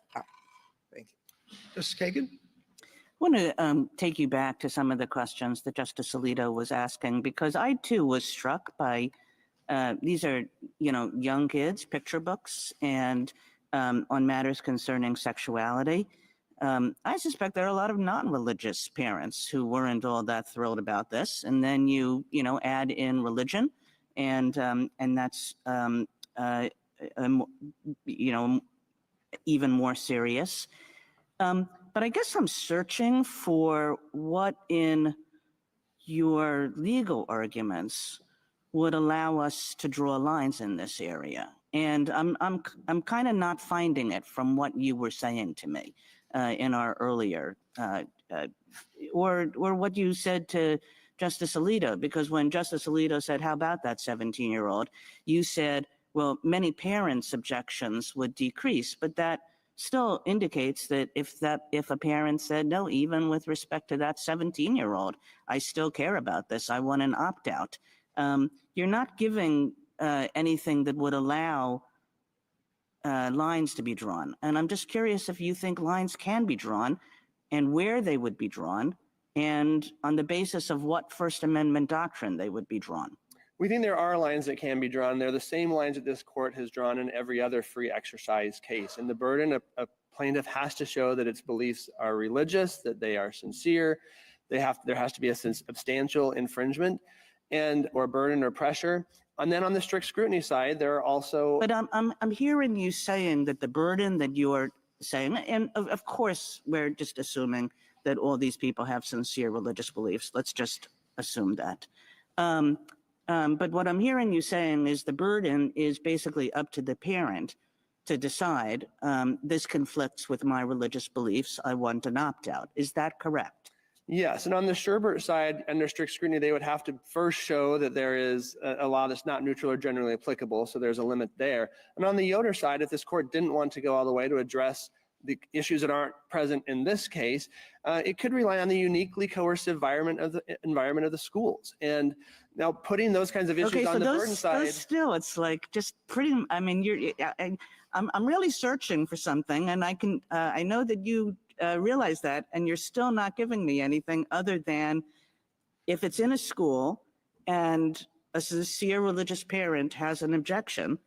S16: Thank you.
S15: Justice Kagan?
S17: I want to take you back to some of the questions that Justice Alito was asking, because I too was struck by these are, young kids, picture books, and on matters concerning sexuality. I suspect there are a lot of non-religious parents who weren't all that thrilled about this, and then you add in religion, and that's even more serious. But I guess I'm searching for what in your legal arguments would allow us to draw lines in this area, and I'm kind of not finding it from what you were saying to me in our earlier, or what you said to Justice Alito, because when Justice Alito said, "How about that 17-year-old?" you said, "Well, many parents' objections would decrease," but that still indicates that if a parent said, "No, even with respect to that 17-year-old, I still care about this. I want an opt-out." You're not giving anything that would allow lines to be drawn. And I'm just curious if you think lines can be drawn and where they would be drawn, and on the basis of what First Amendment doctrine they would be drawn.
S13: We think there are lines that can be drawn. They're the same lines that this court has drawn in every other free exercise case. And the burden a plaintiff has to show that its beliefs are religious, that they are sincere. There has to be a substantial infringement or burden or pressure. And then on the strict scrutiny side, there are also.
S17: But I'm hearing you saying that the burden that you're saying, and of course we're just assuming that all these people have sincere religious beliefs. Let's just assume that. But what I'm hearing you saying is the burden is basically up to the parent to decide, this conflicts with my religious beliefs, I want an opt-out. Is that correct?
S13: Yes, and on the Sherbert side, under strict scrutiny, they would have to first show that there is a law that's not neutral or generally applicable, so there's a limit there. And on the Yoder side, if this court didn't want to go all the way to address the issues that aren't present in this case, it could rely on the uniquely coercive environment of the schools. And now putting those kinds of issues on the burden side.
S17: Those still, it's like just pretty. I mean, I'm really searching for something, and I know that you realize that, and you're still not giving me anything other than if it's in a school and a sincere religious parent has an objection,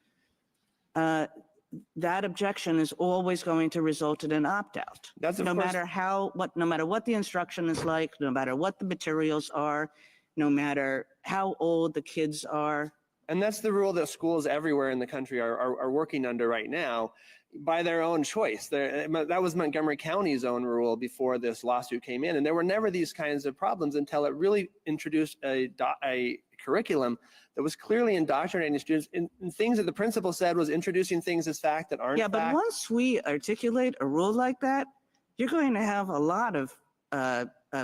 S17: that objection is always going to result in an opt-out. No matter what the instruction is like, no matter what the materials are, no matter how old the kids are.
S13: And that's the rule that schools everywhere in the country are working under right now by their own choice. That was Montgomery County's own rule before this lawsuit came in. And there were never these kinds of problems until it really introduced a curriculum that was clearly indoctrinating students in things that the principal said was introducing things as fact that aren't fact.
S17: But once we articulate a rule like that, you're going to have a lot of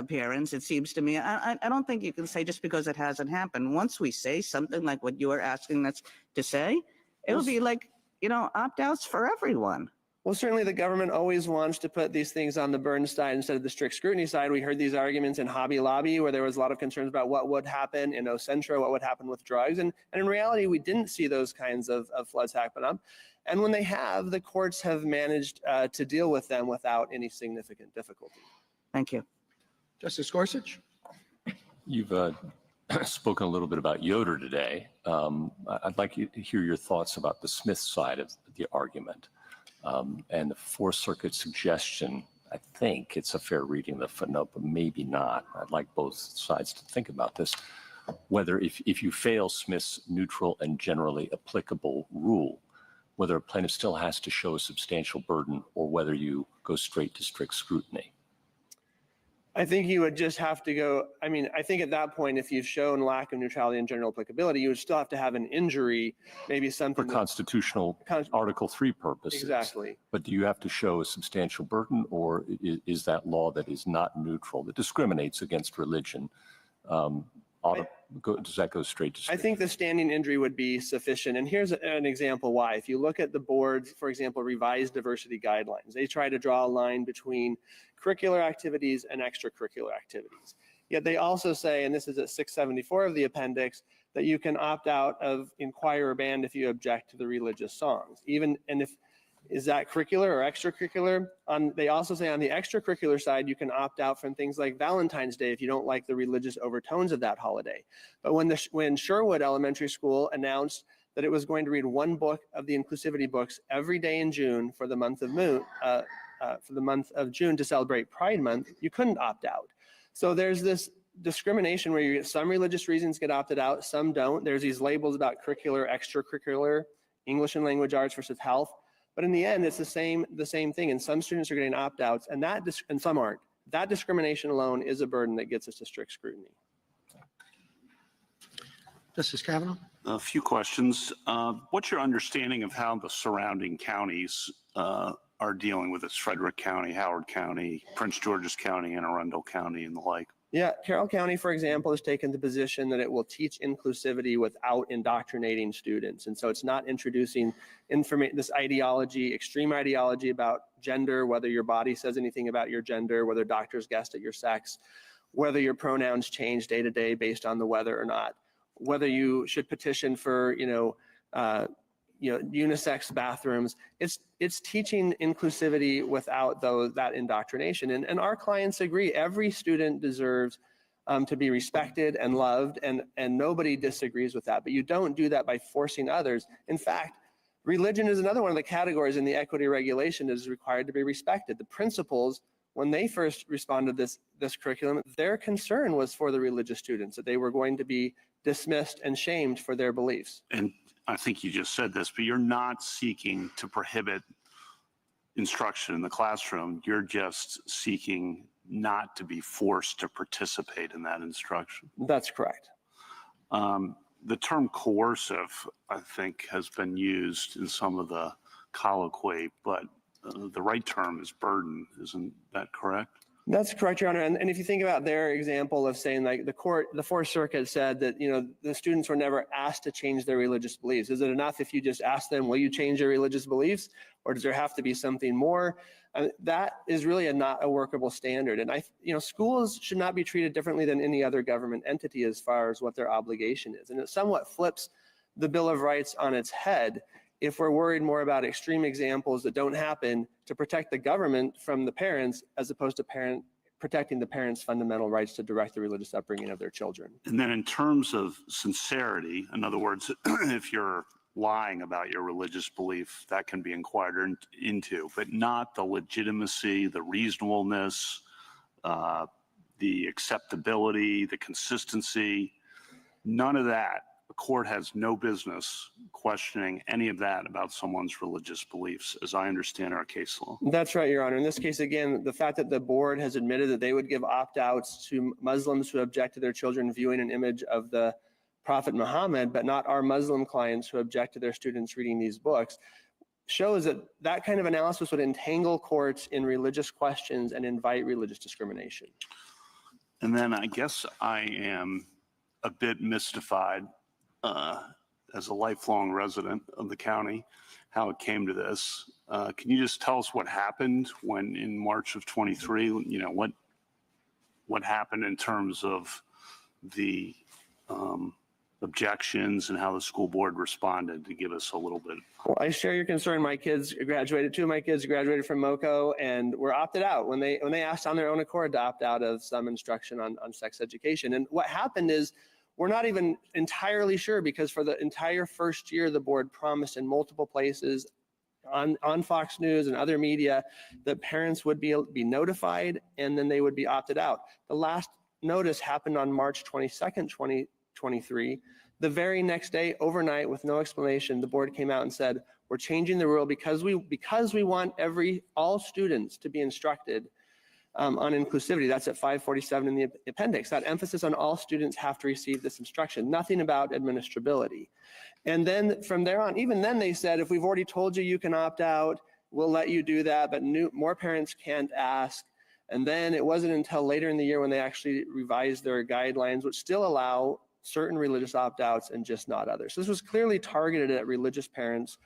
S17: parents, it seems to me. I don't think you can say just because it hasn't happened. Once we say something like what you are asking us to say, it will be like, opt-outs for everyone.
S13: Well, certainly the government always wants to put these things on the burden side instead of the strict scrutiny side. We heard these arguments in Hobby Lobby where there was a lot of concerns about what would happen in Ocentra, what would happen with drugs. And in reality, we didn't see those kinds of floods happen up. And when they have, the courts have managed to deal with them without any significant difficulty.
S17: Thank you.
S15: Justice Gorsuch?
S19: You've spoken a little bit about Yoder today. I'd like you to hear your thoughts about the Smith side of the argument. And the Fourth Circuit suggestion, I think it's a fair reading of the footnote, but maybe not. I'd like both sides to think about this, whether if you fail Smith's neutral and generally applicable rule, whether a plaintiff still has to show a substantial burden or whether you go straight to strict scrutiny.
S13: I think you would just have to go, I think at that point, if you've shown lack of neutrality and general applicability, you would still have to have an injury, maybe something.
S19: For constitutional Article 3 purposes.
S13: Exactly.
S19: But do you have to show a substantial burden, or is that law that is not neutral, that discriminates against religion, does that go straight to strict?
S13: I think the standing injury would be sufficient. And here's an example why. If you look at the board's, for example, revised diversity guidelines, they try to draw a line between curricular activities and extracurricular activities. Yet they also say, and this is at 674 of the appendix, that you can opt out of choir or band if you object to the religious songs. Is that curricular or extracurricular? They also say on the extracurricular side, you can opt out from things like Valentine's Day if you don't like the religious overtones of that holiday. But when Sherwood Elementary School announced that it was going to read one book of the inclusivity books every day in June for the month of June to celebrate Pride Month, you couldn't opt out. So there's this discrimination where you get some religious reasons get opted out, some don't. There's these labels about curricular, extracurricular, English and language arts versus health. But in the end, it's the same thing. And some students are getting opt-outs and some aren't. That discrimination alone is a burden that gets us to strict scrutiny.
S15: Justice Kavanaugh?
S20: A few questions. What's your understanding of how the surrounding counties are dealing with this? Frederick County, Howard County, Prince George's County, Anne Arundel County, and the like.
S13: Yeah, Carroll County, for example, has taken the position that it will teach inclusivity without indoctrinating students. And so it's not introducing this ideology, extreme ideology about gender, whether your body says anything about your gender, whether doctors guessed at your sex, whether your pronouns change day to day based on the weather or not, whether you should petition for, unisex bathrooms. It's teaching inclusivity without that indoctrination. And our clients agree. Every student deserves to be respected and loved, and nobody disagrees with that. But you don't do that by forcing others. In fact, religion is another one of the categories in the equity regulation that is required to be respected. The principals, when they first responded to this curriculum, their concern was for the religious students, that they were going to be dismissed and shamed for their beliefs.
S20: And I think you just said this, but you're not seeking to prohibit instruction in the classroom. You're just seeking not to be forced to participate in that instruction.
S13: That's correct.
S20: The term coercive, I think, has been used in some of the colloquy, but the right term is burden. Isn't that correct?
S13: That's correct, Your Honor. And if you think about their example of saying, like, the Fourth Circuit said that, the students were never asked to change their religious beliefs. Is it enough if you just ask them, will you change your religious beliefs? Or does there have to be something more? That is really not a workable standard. And schools should not be treated differently than any other government entity as far as what their obligation is. And it somewhat flips the Bill of Rights on its head if we're worried more about extreme examples that don't happen to protect the government from the parents, as opposed to protecting the parents' fundamental rights to direct the religious upbringing of their children.
S20: And then in terms of sincerity, in other words, if you're lying about your religious belief, that can be inquired into, but not the legitimacy, the reasonableness, the acceptability, the consistency, none of that. The court has no business questioning any of that about someone's religious beliefs, as I understand our case law.
S13: That's right, Your Honor. In this case, again, the fact that the board has admitted that they would give opt-outs to Muslims who object to their children viewing an image of the Prophet Muhammad, but not our Muslim clients who object to their students reading these books, shows that that kind of analysis would entangle courts in religious questions and invite religious discrimination.
S20: And then I guess I am a bit mystified as a lifelong resident of the county, how it came to this. Can you just tell us what happened when in March of 23, what happened in terms of the objections and how the school board responded, to give us a little bit?
S13: Well, I share your concern. My kids graduated, two of my kids graduated from MoCo and were opted out when they asked on their own accord to opt out of some instruction on sex education. And what happened is, we're not even entirely sure, because for the entire first year, the board promised in multiple places on Fox News and other media that parents would be notified and then they would be opted out. The last notice happened on March 22nd, 2023. The very next day, overnight, with no explanation, the board came out and said, we're changing the rule because we want all students to be instructed on inclusivity. That's at 547 in the appendix. That emphasis on all students have to receive this instruction, nothing about administrability. And then from there on, even then they said, if we've already told you you can opt out, we'll let you do that, but more parents can't ask. And then it wasn't until later in the year when they actually revised their guidelines, which still allow certain religious opt-outs and just not others. So this was clearly targeted at religious parents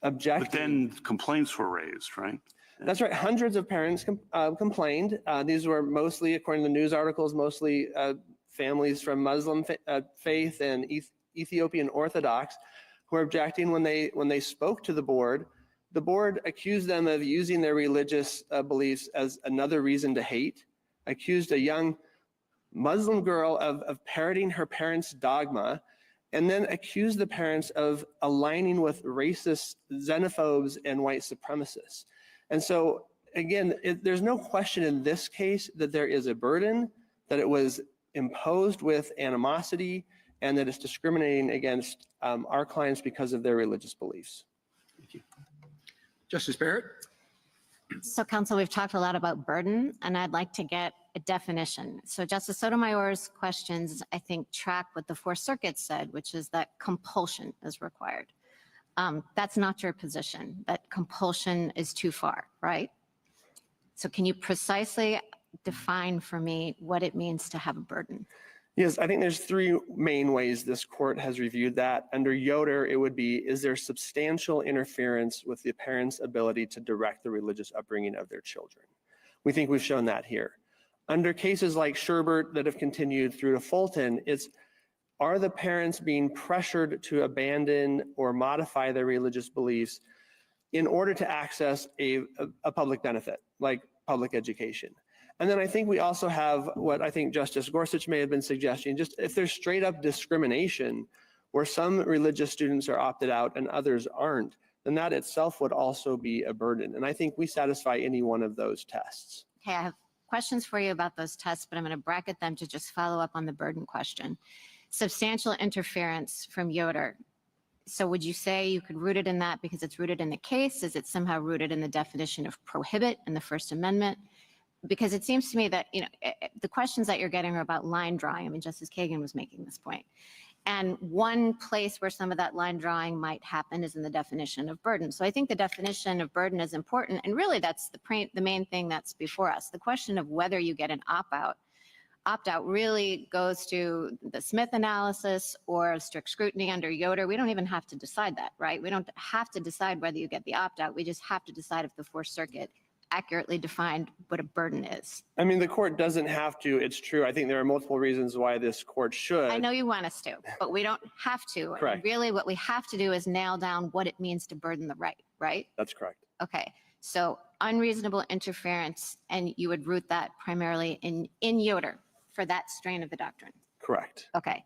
S13: objecting.
S20: But then complaints were raised, right?
S13: That's right. Hundreds of parents complained. These were mostly, according to the news articles, mostly families from Muslim faith and Ethiopian Orthodox who were objecting when they spoke to the board. The board accused them of using their religious beliefs as another reason to hate, accused a young Muslim girl of parroting her parents' dogma, and then accused the parents of aligning with racist xenophobes and white supremacists. And so, again, there's no question in this case that there is a burden, that it was imposed with animosity, and that it's discriminating against our clients because of their religious beliefs.
S15: Thank you. Justice Barrett?
S21: So, counsel, we've talked a lot about burden, and I'd like to get a definition. So Justice Sotomayor's questions, I think, track what the Fourth Circuit said, which is that compulsion is required. That's not your position, that compulsion is too far, right? So can you precisely define for me what it means to have a burden?
S13: Yes, I think there's three main ways this court has reviewed that. Under Yoder, it would be, is there substantial interference with the parent's ability to direct the religious upbringing of their children? We think we've shown that here. Under cases like Sherbert that have continued through to Fulton, it's, Are the parents being pressured to abandon or modify their religious beliefs in order to access a public benefit, like public education? And then I think we also have what I think Justice Gorsuch may have been suggesting, just if there's straight up discrimination where some religious students are opted out and others aren't, then that itself would also be a burden. And I think we satisfy any one of those tests.
S21: Okay, I have questions for you about those tests, but I'm going to bracket them to just follow up on the burden question. Substantial interference from Yoder. So would you say you could root it in that because it's rooted in the case? Is it somehow rooted in the definition of prohibit in the First Amendment? Because it seems to me that, the questions that you're getting are about line drawing. I mean, Justice Kagan was making this point. And one place where some of that line drawing might happen is in the definition of burden. So I think the definition of burden is important. And really, that's the main thing that's before us. The question of whether you get an opt-out really goes to the Smith analysis or strict scrutiny under Yoder. We don't even have to decide that, right? We don't have to decide whether you get the opt-out. We just have to decide if the Fourth Circuit accurately defined what a burden is.
S13: I mean, the court doesn't have to. It's true. I think there are multiple reasons why this court should.
S21: I know you want us to, but we don't have to.
S13: Correct.
S21: And really, what we have to do is nail down what it means to burden the right?
S13: That's correct.
S21: Okay. So unreasonable interference, and you would root that primarily in Yoder for that strain of the doctrine.
S13: Correct.
S21: Okay.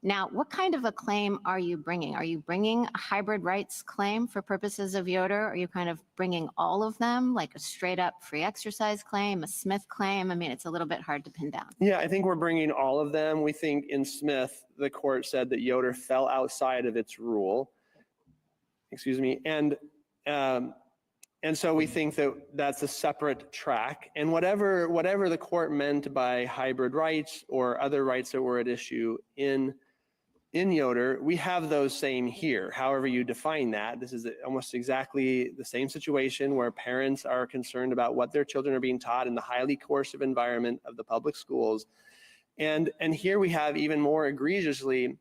S21: Now, what kind of a claim are you bringing? Are you bringing a hybrid rights claim for purposes of Yoder? Are you kind of bringing all of them, like a straight up free exercise claim, a Smith claim? I mean, it's a little bit hard to pin down.
S13: Yeah, I think we're bringing all of them. We think in Smith, the court said that Yoder fell outside of its rule. Excuse me. And so we think that that's a separate track. And whatever the court meant by hybrid rights or other rights that were at issue in Yoder, we have those same here. However you define that, this is almost exactly the same situation where parents are concerned about what their children are being taught in the highly coercive environment of the public schools. And here we have even more egregiously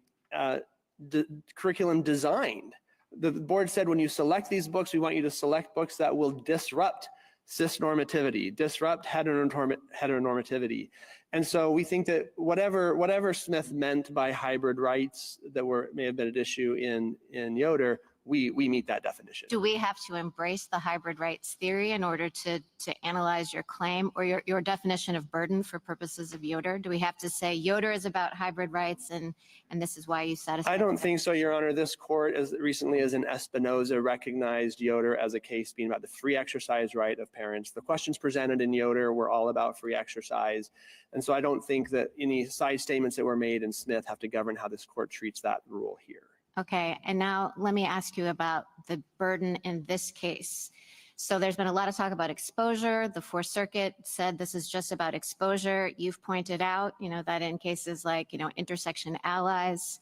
S13: curriculum designed. The board said, when you select these books, we want you to select books that will disrupt cisnormativity, disrupt heteronormativity. And so we think that whatever Smith meant by hybrid rights that may have been at issue in Yoder, we meet that definition.
S21: Do we have to embrace the hybrid rights theory in order to analyze your claim or your definition of burden for purposes of Yoder? Do we have to say Yoder is about hybrid rights and this is why you satisfy?
S13: I don't think so, Your Honor. This court, as recently as in Espinoza, recognized Yoder as a case being about the free exercise right of parents. The questions presented in Yoder were all about free exercise. And so I don't think that any side statements that were made in Smith have to govern how this court treats that rule here.
S21: Okay, and now let me ask you about the burden in this case. So there's been a lot of talk about exposure. The Fourth Circuit said this is just about exposure. You've pointed out, that in cases like, intersection allies,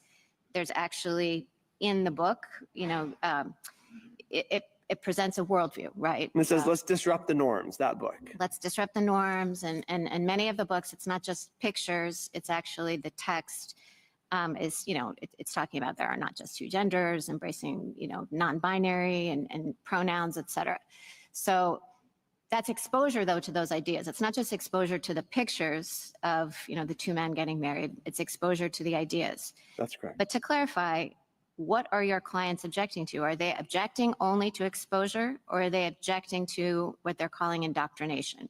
S21: there's actually in the book, it presents a worldview, right?
S13: And it says, let's disrupt the norms, that book.
S21: Let's disrupt the norms. And many of the books, it's not just pictures, it's actually the text. It's talking about there are not just two genders, embracing, non-binary and pronouns, et cetera. So that's exposure, though, to those ideas. It's not just exposure to the pictures of, the two men getting married. It's exposure to the ideas.
S13: That's correct.
S21: But to clarify, what are your clients objecting to? Are they objecting only to exposure, or are they objecting to what they're calling indoctrination?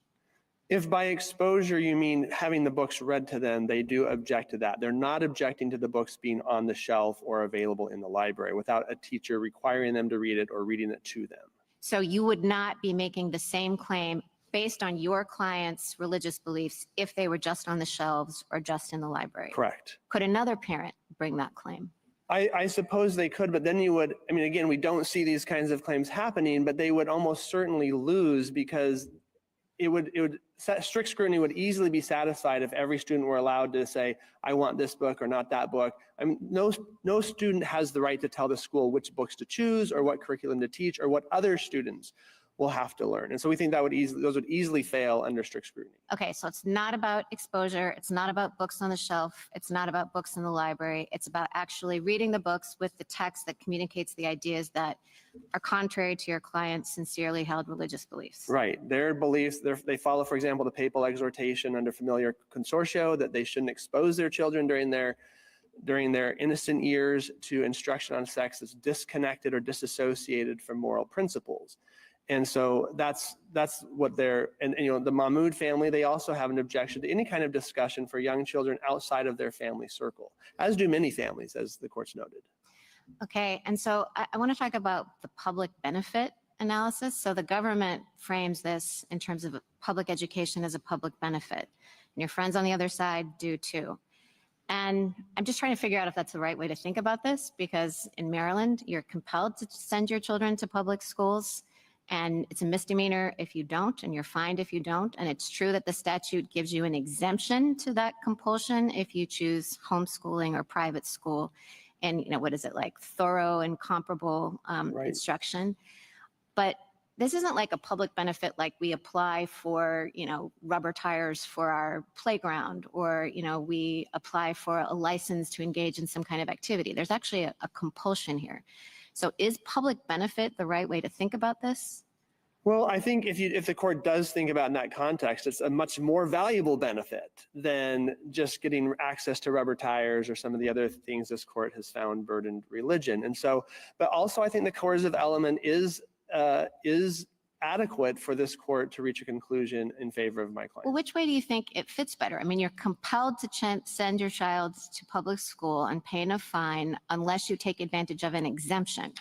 S13: If by exposure you mean having the books read to them, they do object to that. They're not objecting to the books being on the shelf or available in the library without a teacher requiring them to read it or reading it to them.
S21: So you would not be making the same claim based on your client's religious beliefs if they were just on the shelves or just in the library?
S13: Correct.
S21: Could another parent bring that claim?
S13: I suppose they could, but then you would, again, we don't see these kinds of claims happening, but they would almost certainly lose because strict scrutiny would easily be satisfied if every student were allowed to say, I want this book or not that book. No student has the right to tell the school which books to choose or what curriculum to teach or what other students will have to learn. And so we think those would easily fail under strict scrutiny.
S21: Okay, so it's not about exposure. It's not about books on the shelf. It's not about books in the library. It's about actually reading the books with the text that communicates the ideas that are contrary to your client's sincerely held religious beliefs.
S13: Right. Their beliefs, they follow, for example, the papal exhortation under Familiar Consortio that they shouldn't expose their children during their during their innocent years to instruction on sex that's disconnected or disassociated from moral principles. And so that's what they're, and you know, the Mahmoud family, they also have an objection to any kind of discussion for young children outside of their family circle, as do many families, as the court's noted.
S21: Okay, and so I want to talk about the public benefit analysis. So the government frames this in terms of public education as a public benefit. And your friends on the other side do too. And I'm just trying to figure out if that's the right way to think about this, because in Maryland, you're compelled to send your children to public schools, and it's a misdemeanor if you don't, and you're fined if you don't. And it's true that the statute gives you an exemption to that compulsion if you choose homeschooling or private school. And, you know, what is it, like thorough and comparable instruction. But this isn't like a public benefit like we apply for, you know, rubber tires for our playground, or, you know, we apply for a license to engage in some kind of activity. There's actually a compulsion here. So is public benefit the right way to think about this?
S13: Well, I think if the court does think about it in that context, it's a much more valuable benefit than just getting access to rubber tires or some of the other things this court has found burdened religion. And so, but also I think the coercive element is adequate for this court to reach a conclusion in favor of my client.
S21: Well, which way do you think it fits better? I mean, you're compelled to send your child to public school and pay a fine unless you take advantage of an exemption.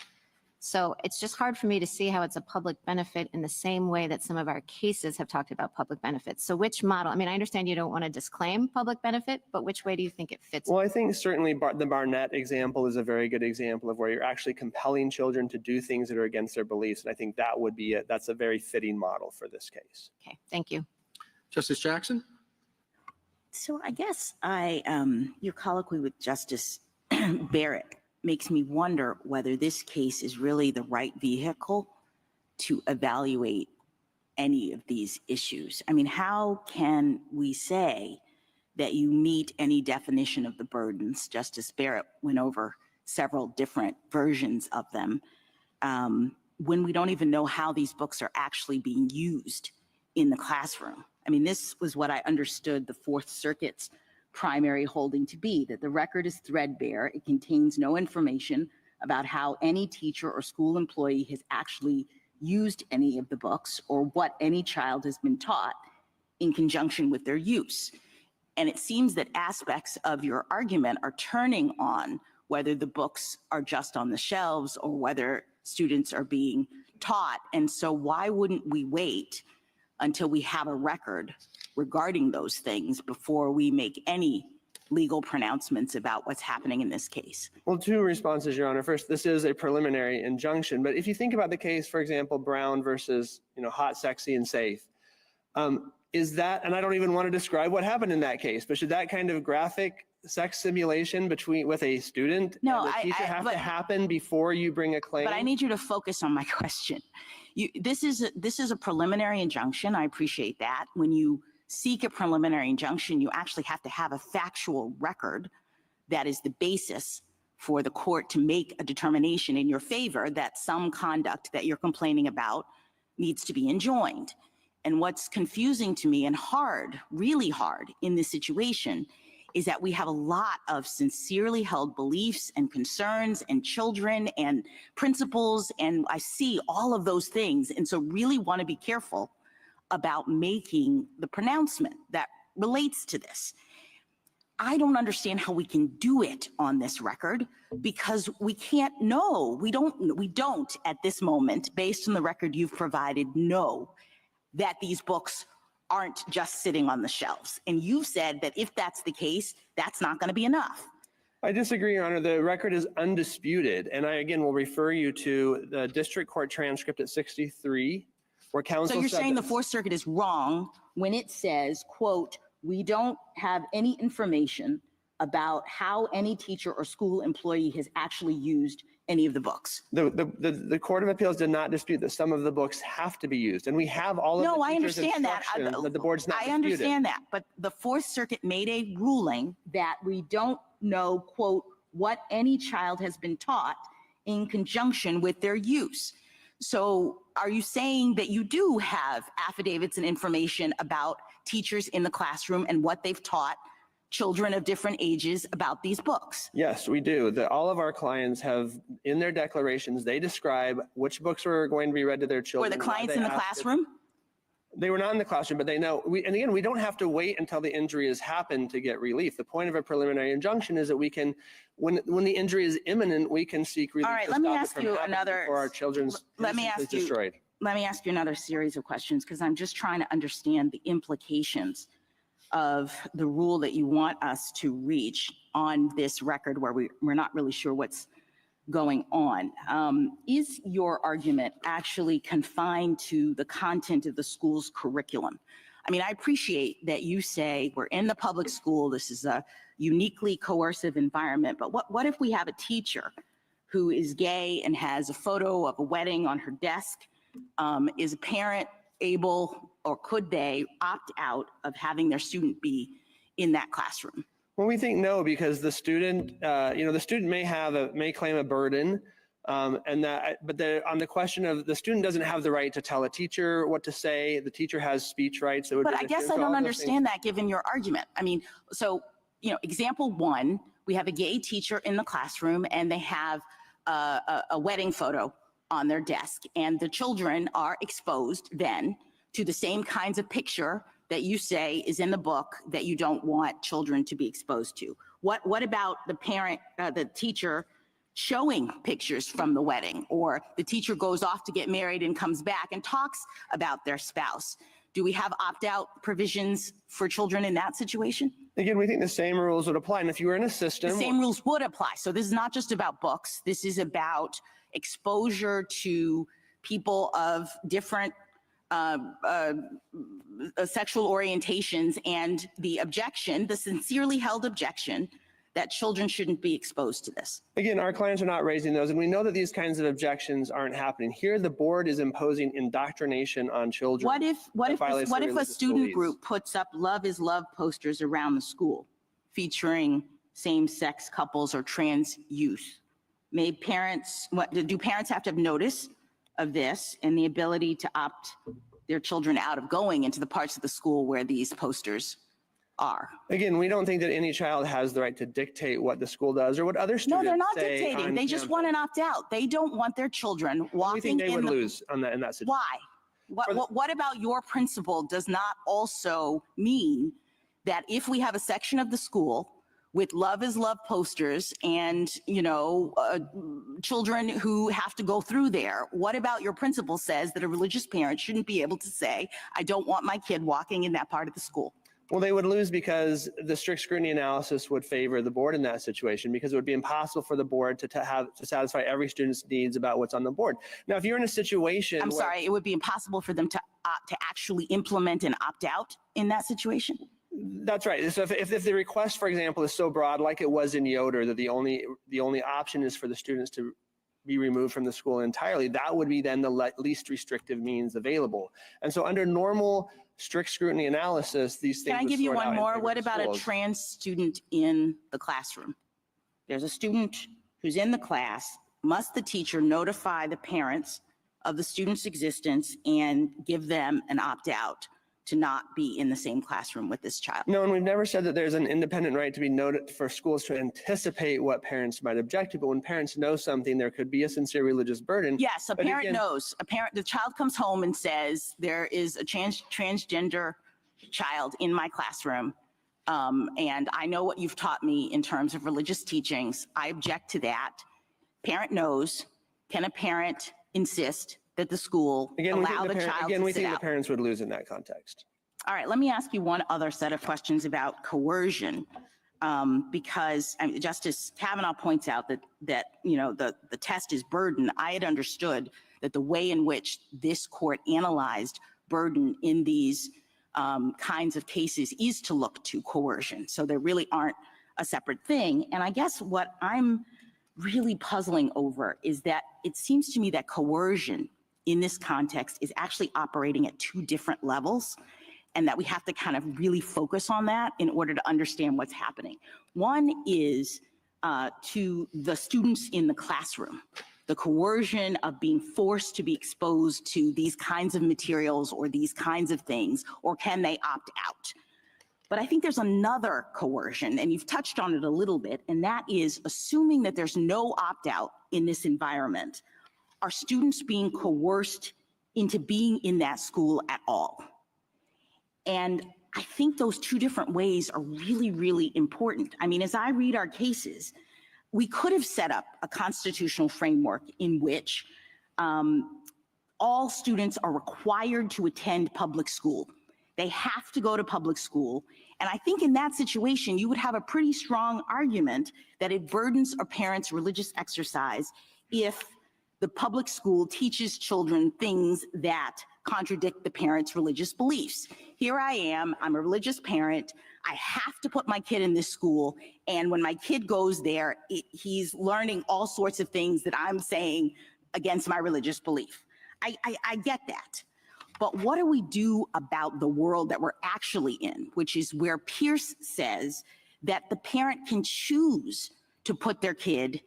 S21: So it's just hard for me to see how it's a public benefit in the same way that some of our cases have talked about public benefits. So which model? I mean, I understand you don't want to disclaim public benefit, but which way do you think it fits?
S13: Well, I think certainly the Barnett example is a very good example of where you're actually compelling children to do things that are against their beliefs. And I think that would be that's a very fitting model for this case.
S21: Okay, thank you.
S15: Justice Jackson?
S4: So I guess your colloquy with Justice Barrett makes me wonder whether this case is really the right vehicle to evaluate any of these issues. I mean, how can we say that you meet any definition of the burdens? Justice Barrett went over several different versions of them, when we don't even know how these books are actually being used in the classroom. I mean, this was what I understood the Fourth Circuit's primary holding to be, that the record is threadbare. It contains no information about how any teacher or school employee has actually used any of the books or what any child has been taught in conjunction with their use. And it seems that aspects of your argument are turning on whether the books are just on the shelves or whether students are being taught. And so why wouldn't we wait until we have a record regarding those things before we make any legal pronouncements about what's happening in this case?
S13: Well, two responses, Your Honor. First, this is a preliminary injunction, but if you think about the case, for example, Brown versus, Hot, Sexy, and Safe, is that, and I don't even want to describe what happened in that case, but should that kind of graphic sex simulation with a student and a teacher have to happen before you bring a claim?
S4: But I need you to focus on my question. This is a preliminary injunction. I appreciate that. When you seek a preliminary injunction, you actually have to have a factual record that is the basis for the court to make a determination in your favor that some conduct that you're complaining about needs to be enjoined. And what's confusing to me and hard, really hard in this situation is that we have a lot of sincerely held beliefs and concerns and children and principles, and I see all of those things. And so really want to be careful about making the pronouncement that relates to this. I don't understand how we can do it on this record because we can't know. We don't at this moment, based on the record you've provided, know that these books aren't just sitting on the shelves. And you've said that if that's the case, that's not going to be enough.
S13: I disagree, Your Honor. The record is undisputed. And I, again, will refer you to the district court transcript at 63, where counsel
S4: So you're
S13: said
S4: saying the Fourth Circuit is wrong when it says, quote, we don't have any information about how any teacher or school employee has actually used any of the books.
S13: The Court of Appeals did not dispute that some of the books have to be used, and we have all of the
S4: I
S13: teachers'
S4: understand that.
S13: instructions that the board's not
S4: I
S13: disputed.
S4: understand that, but the Fourth Circuit made a ruling that we don't know, quote, what any child has been taught in conjunction with their use. So are you saying that you do have affidavits and information about teachers in the classroom and what they've taught children of different ages about these books?
S13: Yes, we do. All of our clients have, in their declarations, they describe which books were going to be read to their children.
S4: Were the
S13: why
S4: clients
S13: they
S4: in the
S13: asked it.
S4: classroom?
S13: They were not in the classroom, but they know. And again, we don't have to wait until the injury has happened to get relief. The point of a preliminary injunction is that we can, when the injury is imminent, we can seek relief.
S4: All right,
S13: to
S4: let me
S13: stop it
S4: ask
S13: from
S4: you
S13: happening
S4: another.
S13: before our children's
S4: Let me
S13: innocence
S4: ask
S13: is
S4: you.
S13: destroyed.
S4: Let me ask you another series of questions because I'm just trying to understand the implications of the rule that you want us to reach on this record where we're not really sure what's going on. Is your argument actually confined to the content of the school's curriculum? I mean, I appreciate that you say we're in the public school, this is a uniquely coercive environment, but what if we have a teacher who is gay and has a photo of a wedding on her desk? Is a parent able, or could they opt out of having their student be in that classroom?
S13: Well, we think no, because the student, the student may claim a burden, but on the question of the student doesn't have the right to tell a teacher what to say. The teacher has speech rights. That would
S4: But
S13: be
S4: I guess
S13: different.
S4: I
S13: So all
S4: don't
S13: of those things-
S4: understand that given your argument. I mean, so, example one, we have a gay teacher in the classroom and they have a wedding photo on their desk, and the children are exposed then to the same kinds of picture that you say is in the book that you don't want children to be exposed to. What about the parent, the teacher showing pictures from the wedding, or the teacher goes off to get married and comes back and talks about their spouse? Do we have opt-out provisions for children in that situation?
S13: Again, we think the same rules would apply. And if you were in a system—
S4: The same rules would apply. So this is not just about books. This is about exposure to people of different sexual orientations and the objection, the sincerely held objection, that children shouldn't be exposed to this.
S13: Again, our clients are not raising those, and we know that these kinds of objections aren't happening. Here, the board is imposing indoctrination on children.
S4: What if a
S13: religious
S4: student
S13: beliefs.
S4: group puts up "Love is Love" posters around the school featuring same-sex couples or trans youth? Do parents have to have notice of this and the ability to opt their children out of going into the parts of the school where these posters are?
S13: Again, we don't think that any child has the right to dictate what the school does or what other
S4: No,
S13: students
S4: they're not
S13: say
S4: dictating.
S13: on
S4: They just
S13: campus.
S4: want an opt-out. They don't want their children
S13: We
S4: walking
S13: think they
S4: in
S13: would
S4: the—
S13: lose in that situation.
S4: Why? What about your principle does not also mean that if we have a section of the school with "Love is Love" posters and, children who have to go through there, what about your principle says that a religious parent shouldn't be able to say, "I don't want my kid walking in that part of the school"?
S13: Well, they would lose because the strict scrutiny analysis would favor the board in that situation, because it would be impossible for the board to satisfy every student's needs about what's on the board. Now, if you're in a situation—
S4: I'm sorry, it would be impossible for them to actually implement and opt out in that situation?
S13: That's right. So if the request, for example, is so broad, like it was in Yoder, that the only option is for the students to be removed from the school entirely, that would be then the least restrictive means available. And so under normal strict scrutiny analysis, these things—
S4: Can I give you one more? What about a
S13: schools.
S4: trans student in the classroom? There's a student who's in the class. Must the teacher notify the parents of the student's existence and give them an opt-out to not be in the same classroom with this child?
S13: No, and we've never said that there's an independent right to be noted for schools to anticipate what parents might object to, but when parents know something, there could be a sincere religious burden.
S4: Yes, a
S13: But
S4: parent
S13: again—
S4: knows. The child comes home and says, there is a transgender child in my classroom, and I know what you've taught me in terms of religious teachings. I object to that. Parent knows. Can a parent insist that the school allow the child
S13: Again,
S4: to
S13: we
S4: sit
S13: think
S4: out?
S13: the parents would lose in that context.
S4: All right, let me ask you one other set of questions about coercion, because Justice Kavanaugh points out that the test is burden. I had understood that the way in which this court analyzed burden in these kinds of cases is to look to coercion. So they really aren't a separate thing. And I guess what I'm really puzzling over is that it seems to me that coercion in this context is actually operating at two different levels, and that we have to kind of really focus on that in order to understand what's happening. One is to the students in the classroom, the coercion of being forced to be exposed to these kinds of materials or these kinds of things, or can they opt out? But I think there's another coercion, and you've touched on it a little bit, and that is assuming that there's no opt-out in this environment. Are students being coerced into being in that school at all? And I think those two different ways are really, really important. I mean, as I read our cases, we could have set up a constitutional framework in which all students are required to attend public school. They have to go to public school. And I think in that situation, you would have a pretty strong argument that it burdens a parent's religious exercise if the public school teaches children things that contradict the parent's religious beliefs. Here I am, I'm a religious parent, I have to put my kid in this school, and when my kid goes there, he's learning all sorts of things that I'm saying against my religious belief. I get that. But what do we do about the world that we're actually in, which is where Pierce says that the parent can choose to put their kid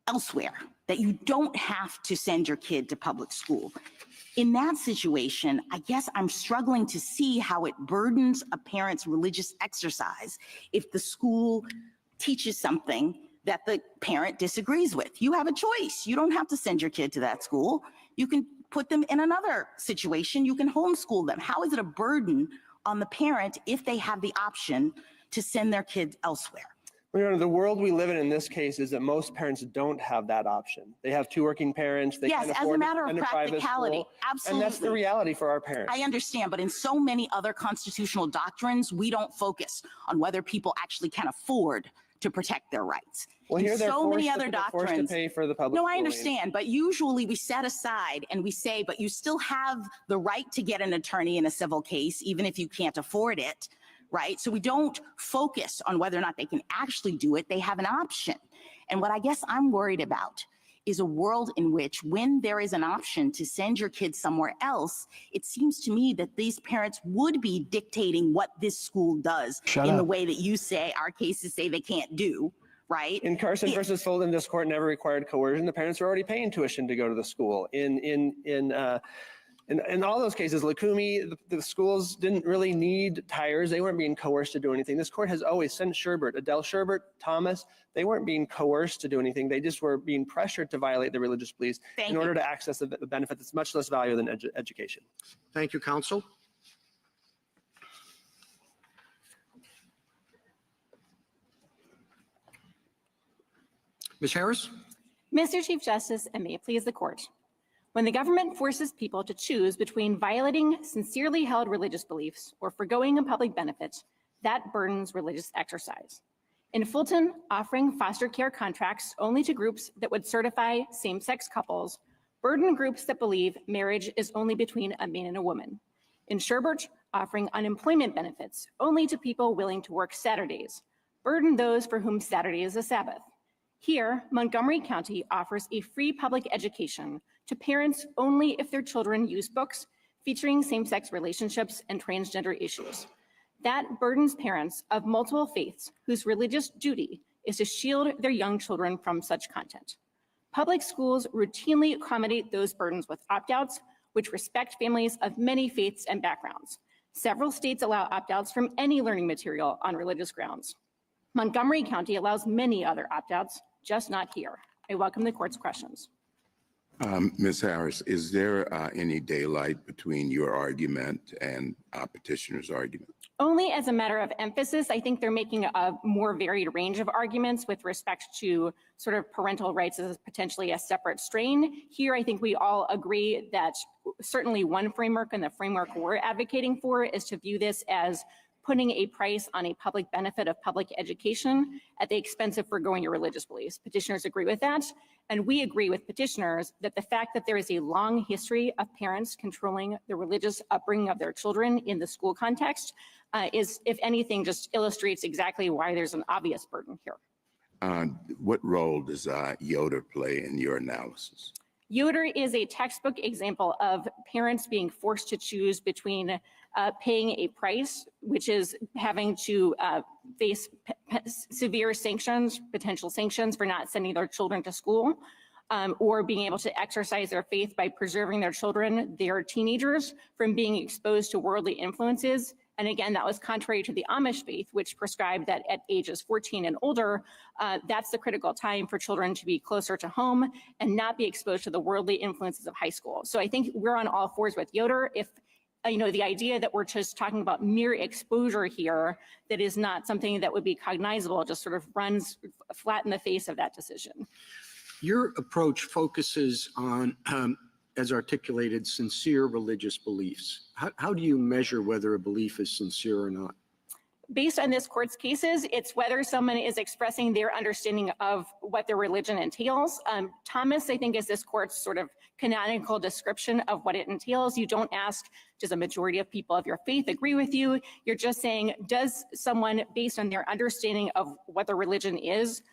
S4: elsewhere, that you don't have to send your kid to public school. In that situation, I guess I'm struggling to see how it burdens a parent's religious exercise if the school teaches something that the parent disagrees with. You have a choice. You don't have to send your kid to that school. You can put them in another situation. You can homeschool them. How is it a burden on the parent if they have the option to send their kids elsewhere?
S13: Well, Your Honor, the world we live in this case is that most parents don't have that option. They have two working parents. They
S4: Yes,
S13: can't
S4: as a
S13: afford
S4: matter of
S13: to attend a private
S4: practicality,
S13: school,
S4: absolutely.
S13: And that's the reality for our parents.
S4: I understand, but in so many other constitutional doctrines, we don't focus on whether people actually can afford to protect their rights.
S13: Well, here
S4: In
S13: they're
S4: so many
S13: forced
S4: other
S13: to, they're forced to
S4: doctrines.
S13: pay for the public
S4: No, I
S13: schooling.
S4: understand, but usually we set aside and we say, but you still have the right to get an attorney in a civil case, even if you can't afford it, right? So we don't focus on whether or not they can actually do it. They have an option. And what I guess I'm worried about is a world in which when there is an option to send your kids somewhere else, it seems to me that these parents would be dictating what this school does in the way that you say our cases say they can't do, right?
S13: In Carson versus Fulton, this court never required coercion. The parents were already paying tuition to go to the school. In all those cases, Lukumi, the schools didn't really need tires. They weren't being coerced to do anything. This court has always sent Sherbert, Adele Sherbert, Thomas, they weren't being coerced to do anything. They just were being pressured to violate their religious beliefs in order to access a benefit that's much less valuable than education.
S15: Thank you, counsel. Ms. Harris?
S5: Mr. Chief Justice, and may it please the court. When the government forces people to choose between violating sincerely held religious beliefs or forgoing a public benefit, that burdens religious exercise. In Fulton, offering foster care contracts only to groups that would certify same-sex couples burden groups that believe marriage is only between a man and a woman. In Sherbert, offering unemployment benefits only to people willing to work Saturdays burden those for whom Saturday is a Sabbath. Here, Montgomery County offers a free public education to parents only if their children use books featuring same-sex relationships and transgender issues. That burdens parents of multiple faiths whose religious duty is to shield their young children from such content. Public schools routinely accommodate those burdens with opt-outs, which respect families of many faiths and backgrounds. Several states allow opt-outs from any learning material on religious grounds. Montgomery County allows many other opt-outs, just not here. I welcome the court's questions.
S14: Ms. Harris, is there any daylight between your argument and petitioner's argument?
S5: Only as a matter of emphasis. I think they're making a more varied range of arguments with respect to sort of parental rights as potentially a separate strain. Here, I think we all agree that certainly one framework, and the framework we're advocating for, is to view this as putting a price on a public benefit of public education at the expense of forgoing your religious beliefs. Petitioners agree with that. And we agree with petitioners that the fact that there is a long history of parents controlling the religious upbringing of their children in the school context is, if anything, just illustrates exactly why there's an obvious burden here.
S14: What role does Yoder play in your analysis?
S5: Yoder is a textbook example of parents being forced to choose between paying a price, which is having to face severe sanctions, potential sanctions for not sending their children to school, or being able to exercise their faith by preserving their children, their teenagers, from being exposed to worldly influences And again, that was contrary to the Amish faith, which prescribed that at ages 14 and older, that's the critical time for children to be closer to home and not be exposed to the worldly influences of high school. So I think we're on all fours with Yoder. If the idea that we're just talking about mere exposure here, that is not something that would be cognizable, just sort of runs flat in the face of that decision.
S15: Your approach focuses on, as articulated, sincere religious beliefs. How do you measure whether a belief is sincere or not?
S5: Based on this court's cases, it's whether someone is expressing their understanding of what their religion entails. Thomas, I think, is this court's sort of canonical description of what it entails. You don't ask, does a majority of people of your faith agree with you? You're just saying, does someone, based on their understanding of what the religion is,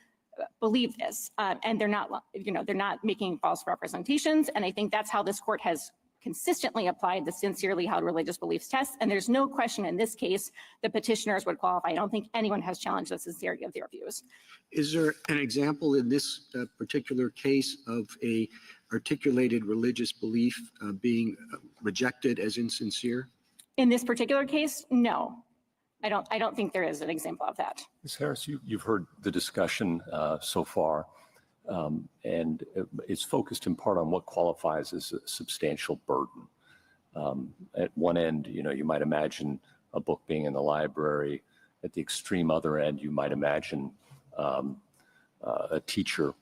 S5: believe this? And they're not making false representations. And I think that's how this court has consistently applied the sincerely held religious beliefs test. And there's no question in this case the petitioners would qualify. I don't think anyone has challenged the sincerity of their views.
S15: Is there an example in this particular case of a articulated religious belief being rejected as insincere?
S5: In this particular case, no. I don't think there is an example of that.
S19: Ms. Harris, you've heard the discussion so far. And it's focused in part on what qualifies as a substantial burden. At one end, you might imagine a book being in the library. At the extreme other end, you might imagine a teacher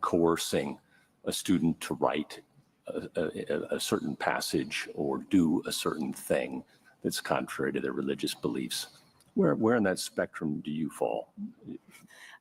S19: coercing a student to write a certain passage or do a certain thing that's contrary to their religious beliefs. Where in that spectrum do you fall?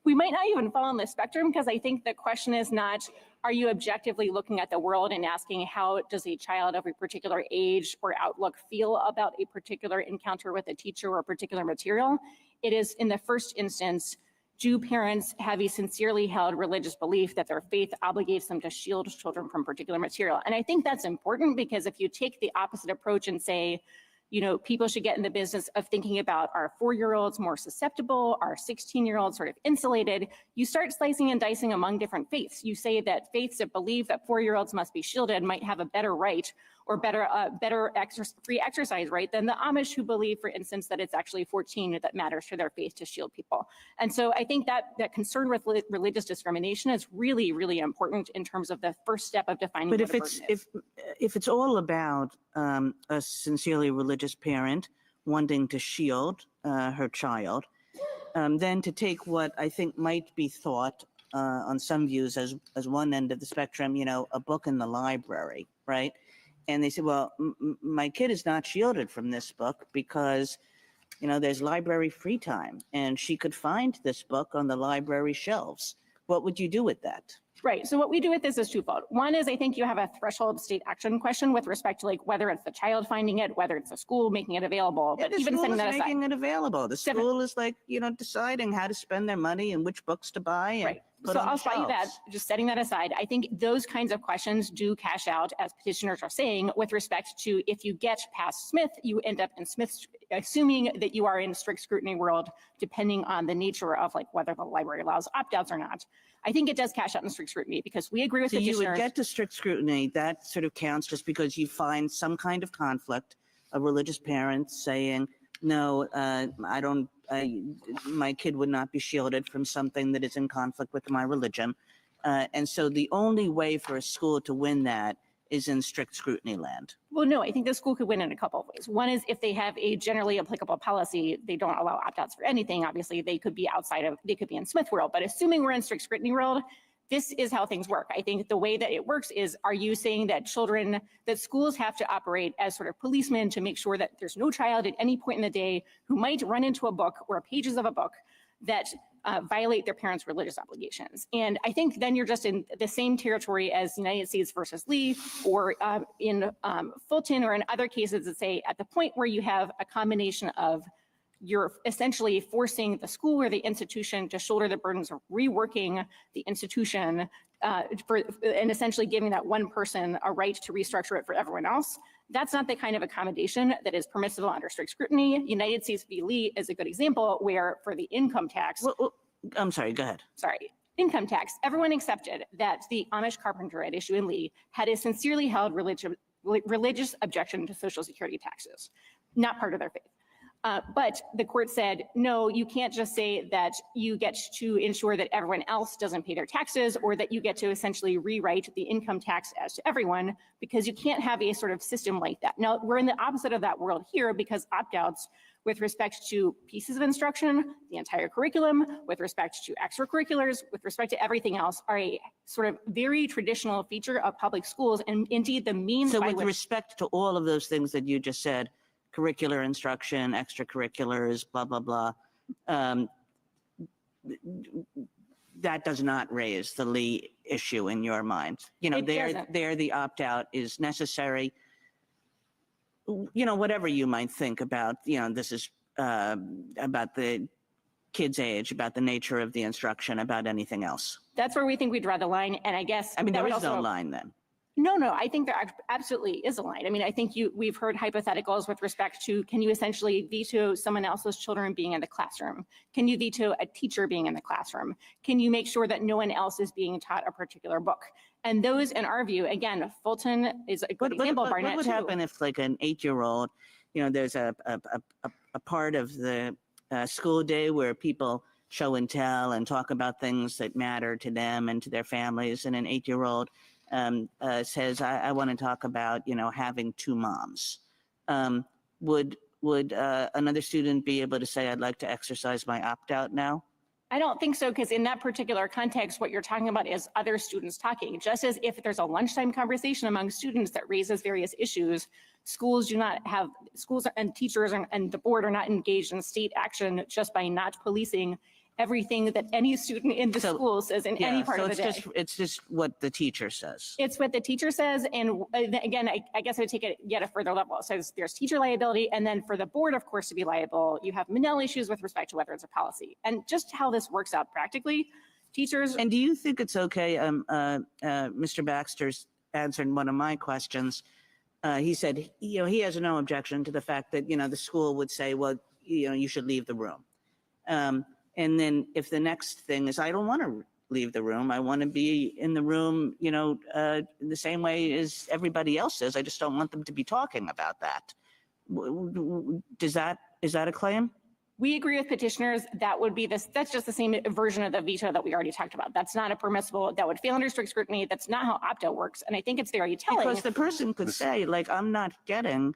S5: We might not even fall on the spectrum, because I think the question is not, are you objectively looking at the world and asking how does a child of a particular age or outlook feel about a particular encounter with a teacher or a particular material? It is, in the first instance, do parents have a sincerely held religious belief that their faith obligates them to shield children from particular material? And I think that's important, because if you take the opposite approach and say, people should get in the business of thinking about our 4-year-olds more susceptible, our 16-year-olds sort of insulated, you start slicing and dicing among different faiths. You say that faiths that believe that 4-year-olds must be shielded might have a better right or better free exercise right than the Amish, who believe, for instance, that it's actually 14 that matters for their faith to shield people. And so I think that concern with religious discrimination is really, really important in terms of the first step of defining
S17: But
S5: what a burden is.
S17: if it's all about a sincerely religious parent wanting to shield her child, then to take what I think might be thought on some views as one end of the spectrum, a book in the library, right? And they say, well, my kid is not shielded from this book because, there's library free time and she could find this book on the library shelves. What would you do with that?
S5: Right. So what we do with this is twofold. One is, I think you have a threshold state action question with respect to whether it's the child finding it, whether it's the school making it available.
S17: Yeah,
S5: But
S17: the
S5: even
S17: school
S5: setting
S17: is
S5: that aside,
S17: making it available. The school is deciding how to spend their money and which books to buy and
S5: right.
S17: put
S5: So
S17: on the
S5: I'll spot you that,
S17: shelves.
S5: just setting that aside, I think those kinds of questions do cash out, as petitioners are saying, with respect to if you get past Smith, you end up in Smith's, assuming that you are in strict scrutiny world, depending on the nature of whether the library allows opt-outs or not. I think it does cash out in strict scrutiny, because we agree with
S17: So you
S5: petitioners.
S17: would get to strict scrutiny, that sort of counts just because you find some kind of conflict, a religious parent saying, no, my kid would not be shielded from something that is in conflict with my religion. And so the only way for a school to win that is in strict scrutiny land.
S5: Well, no, I think the school could win in a couple of ways. One is if they have a generally applicable policy, they don't allow opt-outs for anything. Obviously, they could be they could be in Smith world, but assuming we're in strict scrutiny world, this is how things work. I think the way that it works is, are you saying that schools have to operate as sort of policemen to make sure that there's no child at any point in the day who might run into a book or pages of a book that violate their parents' religious obligations? And I think then you're just in the same territory as United States versus Lee, or in Fulton, or in other cases that say at the point where you have a combination of you're essentially forcing the school or the institution to shoulder the burdens of reworking the institution and essentially giving that one person a right to restructure it for everyone else. That's not the kind of accommodation that is permissible under strict scrutiny. United States v. Lee is a good example where for the income tax.
S17: I'm sorry, go ahead.
S5: Sorry. Income tax, everyone accepted that the Amish carpenter at issue in Lee had a sincerely held religious religious objection to Social Security taxes, not part of their faith. But the court said, no, you can't just say that you get to ensure that everyone else doesn't pay their taxes, or that you get to essentially rewrite the income tax as to everyone, because you can't have a sort of system like that. Now, we're in the opposite of that world here, because opt-outs with respect to pieces of instruction, the entire curriculum, with respect to extracurriculars, with respect to everything else, are a sort of very traditional feature of public schools, and indeed the means
S17: So
S5: by
S17: with
S5: which—
S17: respect to all of those things that you just said, curricular instruction, extracurriculars, blah, blah, blah, that does not raise the Lee issue in your mind. You know,
S5: It doesn't.
S17: there the opt-out is necessary. You know, whatever you might think about, you know, this is about the kid's age, about the nature of the instruction, about anything else.
S5: That's where we think we draw the line, and I guess—
S17: I mean,
S5: that
S17: there
S5: would
S17: is no
S5: also—
S17: line then.
S5: No, I think there absolutely is a line. I mean, I think we've heard hypotheticals with respect to, can you essentially veto someone else's children being in the classroom? Can you veto a teacher being in the classroom? Can you make sure that no one else is being taught a particular book? And those, in our view, again, Fulton is a good example.
S17: What
S5: Barnett
S17: would
S5: too.
S17: happen if, like, an 8-year-old, you know, there's a part of the school day where people show and tell and talk about things that matter to them and to their families, and an 8-year-old says, I want to talk about, you know, having 2 moms. Would another student be able to say, I'd like to exercise my opt-out now?
S5: I don't think so, because in that particular context, what you're talking about is other students talking. Just as if there's a lunchtime conversation among students that raises various issues, schools and teachers and the board are not engaged in state action just by not policing everything that any student in the school says in any part of the day.
S17: It's just what the teacher says.
S5: It's what the teacher says. And again, I guess I would take it yet a further level. So there's teacher liability. And then for the board, of course, to be liable, you have Manel issues with respect to whether it's a policy. And just how this works out practically, teachers—
S17: And do you think it's okay? Mr. Baxter's answered one of my questions. He said, you know, he has no objection to the fact that, you know, the school would say, well, you know, you should leave the room. And then if the next thing is, I don't want to leave the room, I want to be in the room, you know, the same way as everybody else is, I just don't want them to be talking about that. Is that a claim?
S5: We agree with petitioners. That would be that's just the same version of the veto that we already talked about. That's not a permissible, that would fail under strict scrutiny. That's not how opt-out works. And I think it's very telling.
S17: Because the person could say, like, I'm not getting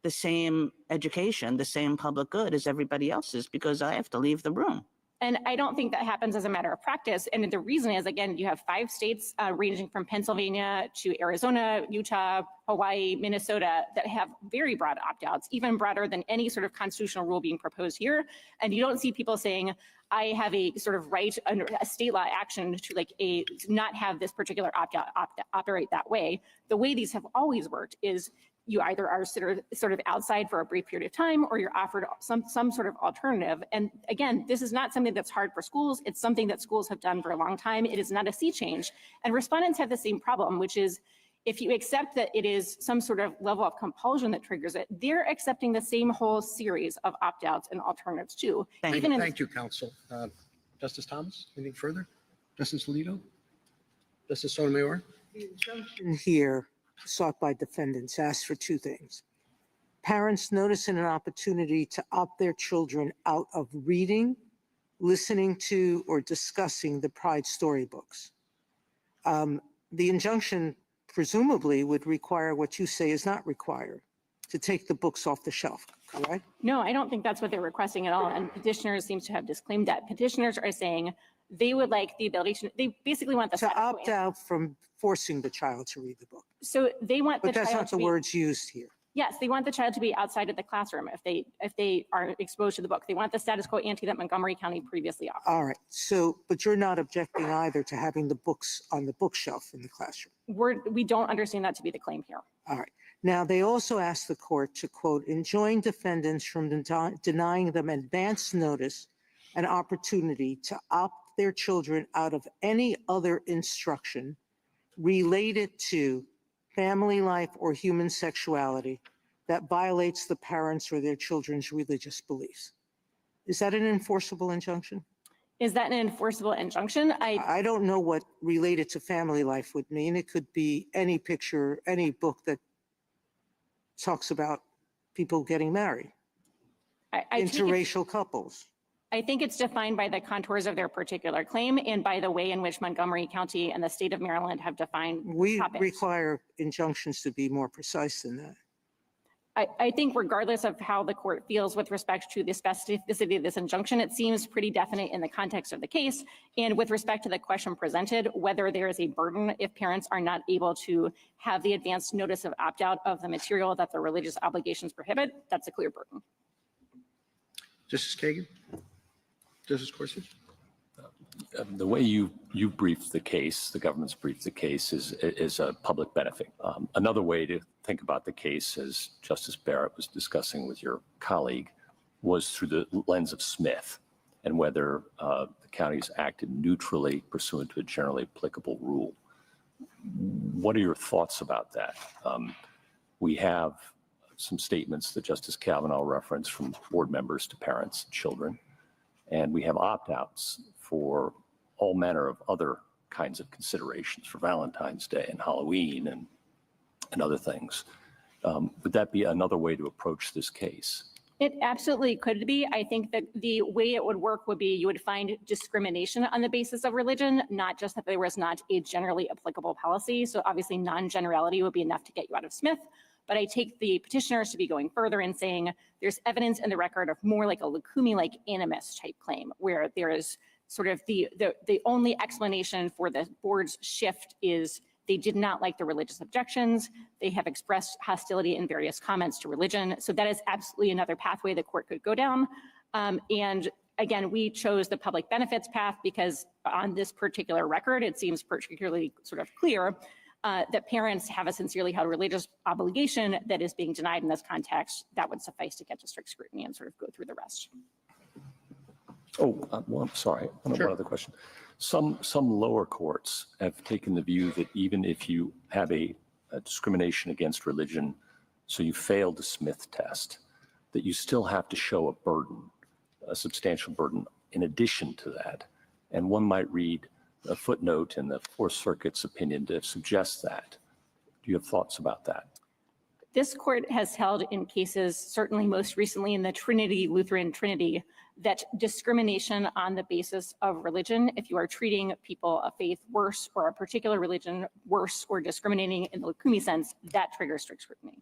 S17: the same education, the same public good as everybody else is, because I have to leave the room.
S5: And I don't think that happens as a matter of practice. And the reason is, again, you have 5 states ranging from Pennsylvania to Arizona, Utah, Hawaii, Minnesota that have very broad opt-outs, even broader than any sort of constitutional rule being proposed here. And you don't see people saying, I have a sort of right under a state law action to not have this particular opt-out operate that way. The way these have always worked is you either are sort of outside for a brief period of time, or you're offered some sort of alternative. And again, this is not something that's hard for schools. It's something that schools have done for a long time. It is not a sea change. And respondents have the same problem, which is if you accept that it is some sort of level of compulsion that triggers it, they're accepting the same whole series of opt-outs and alternatives too.
S15: Thank you, counsel. Justice Thomas, anything further? Justice Alito? Justice Sotomayor?
S16: The injunction here sought by defendants asks for 2 things. Parents notice and an opportunity to opt their children out of reading, listening to, or discussing the Pride storybooks. The injunction presumably would require what you say is not required, to take the books off the shelf, correct?
S5: No, I don't think that's what they're requesting at all. And petitioners seem to have disclaimed that. Petitioners are saying they would like the ability to, they basically want the
S16: To opt out from forcing the child to read the book.
S5: So they want the
S16: But that's
S5: child
S16: not
S5: to
S16: the
S5: be—
S16: words used here.
S5: Yes, they want the child to be outside of the classroom if they are exposed to the book. They want the status quo ante that Montgomery County previously offered.
S16: All right. So, but you're not objecting either to having the books on the bookshelf in the classroom.
S5: We don't understand that to be the claim here.
S16: All right. Now, they also asked the court to, quote, enjoin defendants from denying them advance notice and opportunity to opt their children out of any other instruction related to family life or human sexuality that violates the parents' or their children's religious beliefs. Is that an enforceable injunction?
S5: Is that an enforceable injunction?
S16: I don't know what related to family life would mean. It could be any picture, any book that talks about people getting married,
S5: I think
S16: interracial couples.
S5: I think it's defined by the contours of their particular claim and by the way in which Montgomery County and the state of Maryland have defined
S16: We
S5: topics.
S16: require injunctions to be more precise than that.
S5: I think regardless of how the court feels with respect to the specificity of this injunction, it seems pretty definite in the context of the case. And with respect to the question presented, whether there is a burden if parents are not able to have the advance notice of opt-out of the material that the religious obligations prohibit, that's a clear burden.
S15: Justice Kagan? Justice Gorsuch?
S19: The way you briefed the case, the government's briefed the case, is a public benefit. Another way to think about the case, as Justice Barrett was discussing with your colleague, was through the lens of Smith and whether the counties acted neutrally pursuant to a generally applicable rule. What are your thoughts about that? We have some statements that Justice Kavanaugh referenced from board members to parents and children, and we have opt-outs for all manner of other kinds of considerations for Valentine's Day and Halloween and other things. Would that be another way to approach this case?
S5: It absolutely could be. I think that the way it would work would be you would find discrimination on the basis of religion, not just that there was not a generally applicable policy. So obviously non-generality would be enough to get you out of Smith. But I take the petitioners to be going further and saying there's evidence in the record of more like a Lukumi-like animus type claim, where there is sort of the only explanation for the board's shift is they did not like the religious objections. They have expressed hostility in various comments to religion. So that is absolutely another pathway the court could go down. And again, we chose the public benefits path because on this particular record, it seems particularly sort of clear that parents have a sincerely held religious obligation that is being denied in this context. That would suffice to get to strict scrutiny and sort of go through the rest.
S19: Well, I'm sorry. One other question. Some lower courts have taken the view that even if you have a discrimination against religion, so you failed the Smith test, that you still have to show a burden, a substantial burden in addition to that. And one might read a footnote in the Fourth Circuit's opinion to suggest that. Do you have thoughts about that?
S5: This court has held in cases, certainly most recently in the Trinity, Lutheran Trinity, that discrimination on the basis of religion, if you are treating people of faith worse or a particular religion worse or discriminating in the Lukumi sense, that triggers strict scrutiny.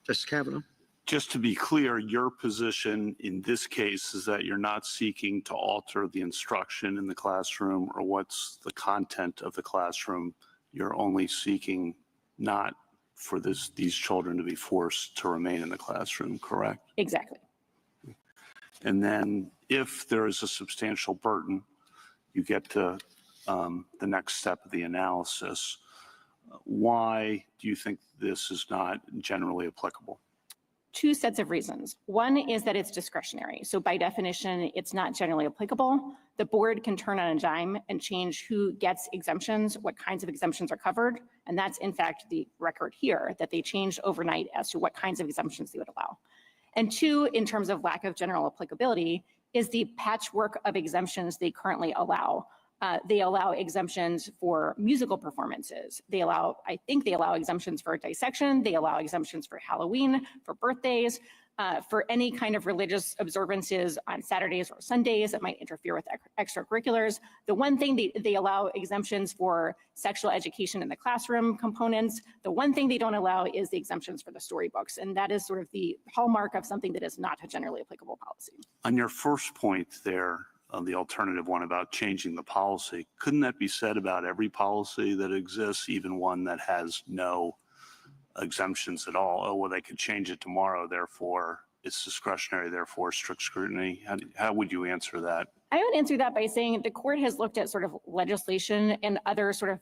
S15: Justice Kavanaugh?
S20: Just to be clear, your position in this case is that you're not seeking to alter the instruction in the classroom or what's the content of the classroom. You're only seeking not for these children to be forced to remain in the classroom, correct?
S5: Exactly.
S20: And then if there is a substantial burden, you get to the next step of the analysis. Why do you think this is not generally applicable?
S5: Two sets of reasons. One is that it's discretionary. So by definition, it's not generally applicable. The board can turn on a dime and change who gets exemptions, what kinds of exemptions are covered. And that's in fact the record here, that they changed overnight as to what kinds of exemptions they would allow. And two, in terms of lack of general applicability, is the patchwork of exemptions they currently allow. They allow exemptions for musical performances. I think they allow exemptions for dissection. They allow exemptions for Halloween, for birthdays, for any kind of religious observances on Saturdays or Sundays that might interfere with extracurriculars. The one thing they allow exemptions for sexual education in the classroom components. The one thing they don't allow is the exemptions for the storybooks. And that is sort of the hallmark of something that is not a generally applicable policy.
S20: On your first point there, the alternative one about changing the policy, couldn't that be said about every policy that exists, even one that has no exemptions at all? Oh, well, they could change it tomorrow, therefore it's discretionary, therefore strict scrutiny. How would you answer that?
S5: I would answer that by saying the court has looked at sort of legislation and other sort of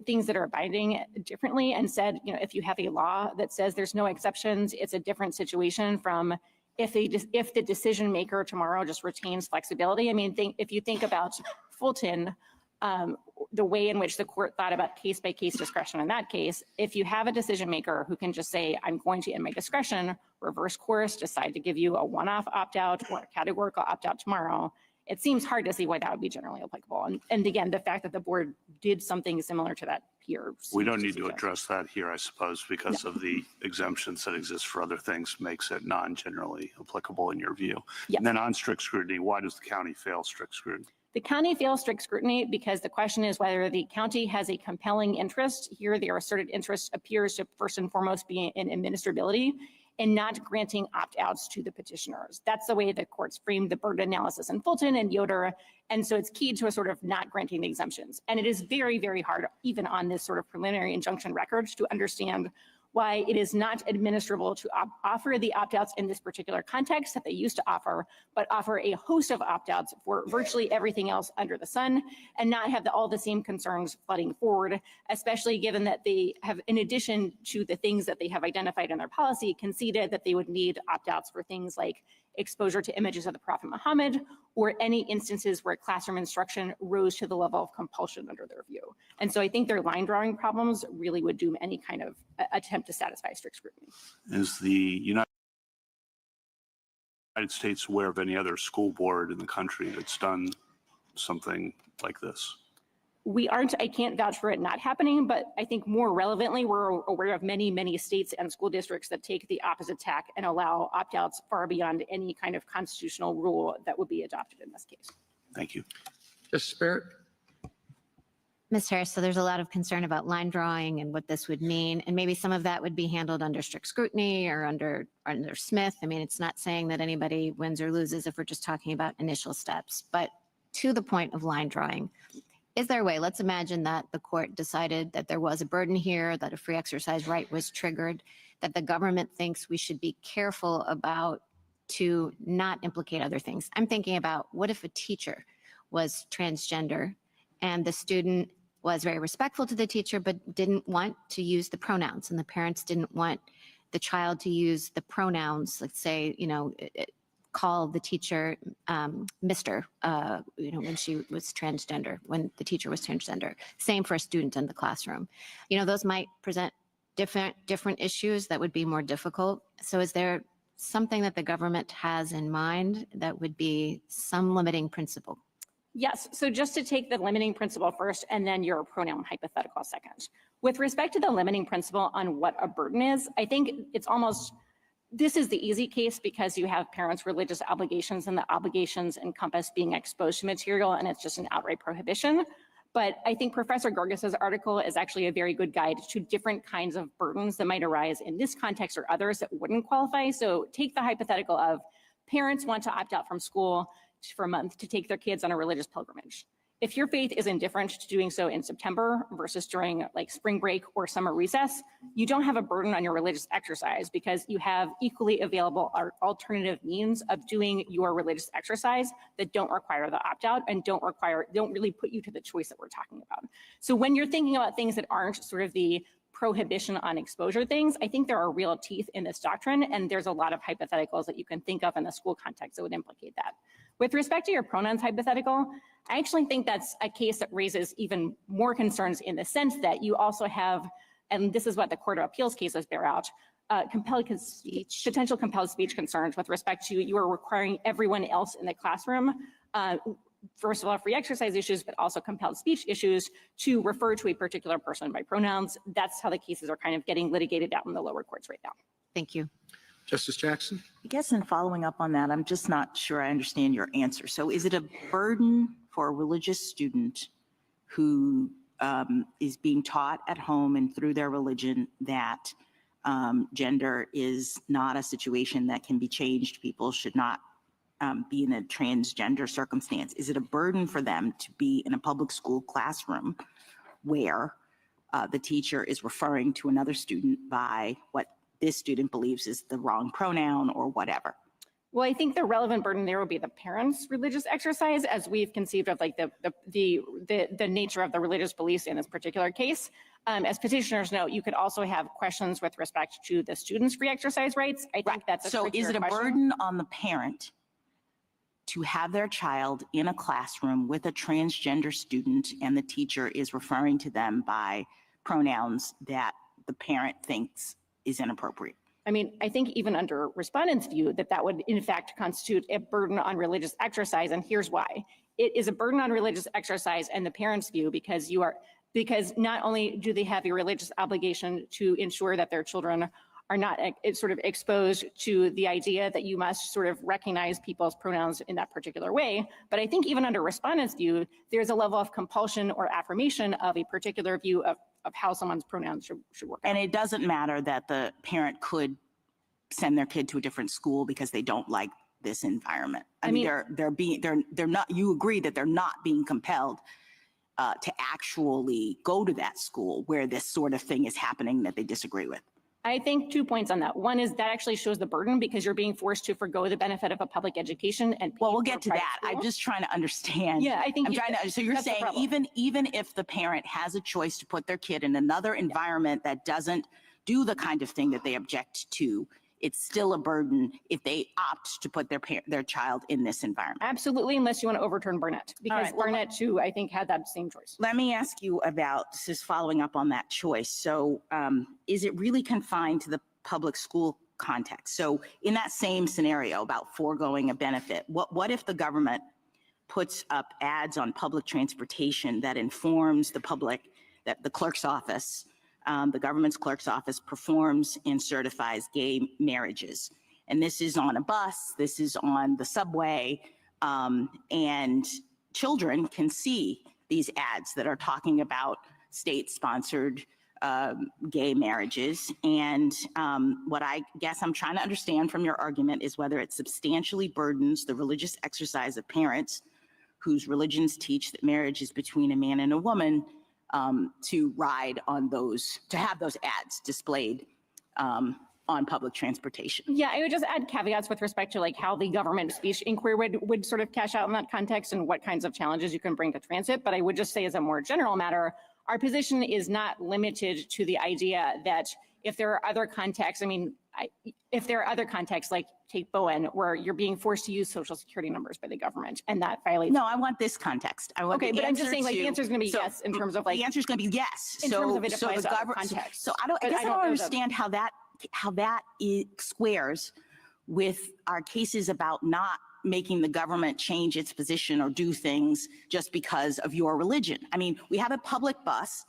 S5: things that are binding differently and said, you know, if you have a law that says there's no exceptions, it's a different situation from if the decision maker tomorrow just retains flexibility. I mean, if you think about Fulton, the way in which the court thought about case-by-case discretion in that case, if you have a decision maker who can just say, I'm going to, in my discretion, reverse course, decide to give you a one-off opt-out or a categorical opt-out tomorrow, it seems hard to see why that would be generally applicable. And again, the fact that the board did something similar to that peer.
S20: We don't need to address that here, I suppose, because of the exemptions that exist for other things makes it non-generally applicable in your view.
S5: Yes.
S20: And then on strict scrutiny, why does the county fail strict scrutiny?
S5: The county fails strict scrutiny because the question is whether the county has a compelling interest. Here, their asserted interest appears to first and foremost be in administrability and not granting opt-outs to the petitioners. That's the way the courts framed the burden analysis in Fulton and Yoder. And so it's key to a sort of not granting the exemptions. And it is very, very hard, even on this sort of preliminary injunction record, to understand why it is not administrable to offer the opt-outs in this particular context that they used to offer, but offer a host of opt-outs for virtually everything else under the sun and not have all the same concerns flooding forward, especially given that they have, in addition to the things that they have identified in their policy, conceded that they would need opt-outs for things like exposure to images of the Prophet Muhammad or any instances where classroom instruction rose to the level of compulsion under their view. And so I think their line drawing problems really would doom any kind of attempt to satisfy strict scrutiny.
S20: Is the United States aware of any other school board in the country that's done something like this?
S5: We aren't, I can't vouch for it not happening, but I think more relevantly, we're aware of many, many states and school districts that take the opposite tack and allow opt-outs far beyond any kind of constitutional rule that would be adopted in this case.
S20: Thank you.
S15: Justice Barrett?
S21: Ms. Harris, so there's a lot of concern about line drawing and what this would mean, and maybe some of that would be handled under strict scrutiny or under Smith. I mean, it's not saying that anybody wins or loses if we're just talking about initial steps, but to the point of line drawing, is there a way, let's imagine that the court decided that there was a burden here, that a free exercise right was triggered, that the government thinks we should be careful about to not implicate other things. I'm thinking about, what if a teacher was transgender and the student was very respectful to the teacher but didn't want to use the pronouns, and the parents didn't want the child to use the pronouns, let's say, call the teacher Mr., when she was transgender, when the teacher was transgender. Same for a student in the classroom. Those might present different issues that would be more difficult. So is there something that the government has in mind that would be some limiting principle?
S5: Yes, so just to take the limiting principle first and then your pronoun hypothetical second. With respect to the limiting principle on what a burden is, I think it's almost, this is the easy case because you have parents' religious obligations and the obligations encompass being exposed to material, and it's just an outright prohibition. But I think Professor Gorgas's article is actually a very good guide to different kinds of burdens that might arise in this context or others that wouldn't qualify. So take the hypothetical of parents want to opt out from school for a month to take their kids on a religious pilgrimage. If your faith is indifferent to doing so in September versus during like spring break or summer recess, you don't have a burden on your religious exercise because you have equally available alternative means of doing your religious exercise that don't require the opt-out and don't really put you to the choice that we're talking about. So when you're thinking about things that aren't sort of the prohibition on exposure things, I think there are real teeth in this doctrine, and there's a lot of hypotheticals that you can think of in the school context that would implicate that. With respect to your pronouns hypothetical, I actually think that's a case that raises even more concerns in the sense that you also have, and this is what the Court of Appeals cases bear out, potential compelled speech concerns with respect to you are requiring everyone else in the classroom, first of all, free exercise issues, but also compelled speech issues to refer to a particular person by pronouns. That's how the cases are kind of getting litigated out in the lower courts right now.
S21: Thank you.
S15: Justice Jackson?
S4: I guess in following up on that, I'm just not sure I understand your answer. So is it a burden for a religious student who is being taught at home and through their religion that gender is not a situation that can be changed? People should not be in a transgender circumstance. Is it a burden for them to be in a public school classroom where the teacher is referring to another student by what this student believes is the wrong pronoun or whatever?
S5: Well, I think the relevant burden there would be the parents' religious exercise, as we've conceived of like the nature of the religious beliefs in this particular case. As petitioners know, you could also have questions with respect to the students' free exercise rights. I think that's a
S4: so is it a
S5: question.
S4: burden on the parent to have their child in a classroom with a transgender student and the teacher is referring to them by pronouns that the parent thinks is inappropriate?
S5: I mean, I think even under respondents' view that would in fact constitute a burden on religious exercise, and here's why. It is a burden on religious exercise and the parents' view because you are, because not only do they have a religious obligation to ensure that their children are not sort of exposed to the idea that you must sort of recognize people's pronouns in that particular way, but I think even under respondents' view, there's a level of compulsion or affirmation of a particular view of how someone's pronouns should work.
S4: And it doesn't matter that the parent could send their kid to a different school because they don't like this environment. I mean, they're not, you agree that they're not being compelled to actually go to that school where this sort of thing is happening that they disagree with.
S5: I think 2 points on that. One is that actually shows the burden because you're being forced to forgo the benefit of a public education. And
S4: well, we'll get to that. School. I'm just trying to understand.
S5: Yeah, I think
S4: I'm trying to. So you're saying even if the parent has a choice to put their kid in another environment that doesn't do the kind of thing that they object to, it's still a burden if they opt to put their child in this environment.
S5: Absolutely, unless you want to overturn Burnett, because right, Burnett too, I think, had that same choice.
S4: Let me ask you about, this is following up on that choice. So is it really confined to the public school context? So in that same scenario about foregoing a benefit, what if the government puts up ads on public transportation that informs the public that the clerk's office, the government's clerk's office performs and certifies gay marriages? And this is on a bus, this is on the subway, and children can see these ads that are talking about state-sponsored gay marriages. And what I guess I'm trying to understand from your argument is whether it substantially burdens the religious exercise of parents whose religions teach that marriage is between a man and a woman, to ride on those, to have those ads displayed on public transportation.
S5: Yeah, I would just add caveats with respect to like how the government speech inquiry would sort of cash out in that context and what kinds of challenges you can bring to transit. But I would just say as a more general matter, our position is not limited to the idea that if there are other contexts, I mean, if there are other contexts like take Bowen, where you're being forced to use social security numbers by the government and that violates.
S4: No, I want this context. I want
S5: okay, but I'm just saying like the answer is going to be yes in terms of like.
S4: The answer is going to be yes.
S5: In terms of it applies to other contexts.
S4: So I guess I don't understand how that squares with our cases about not making the government change its position or do things just because of your religion. I mean, we have a public bus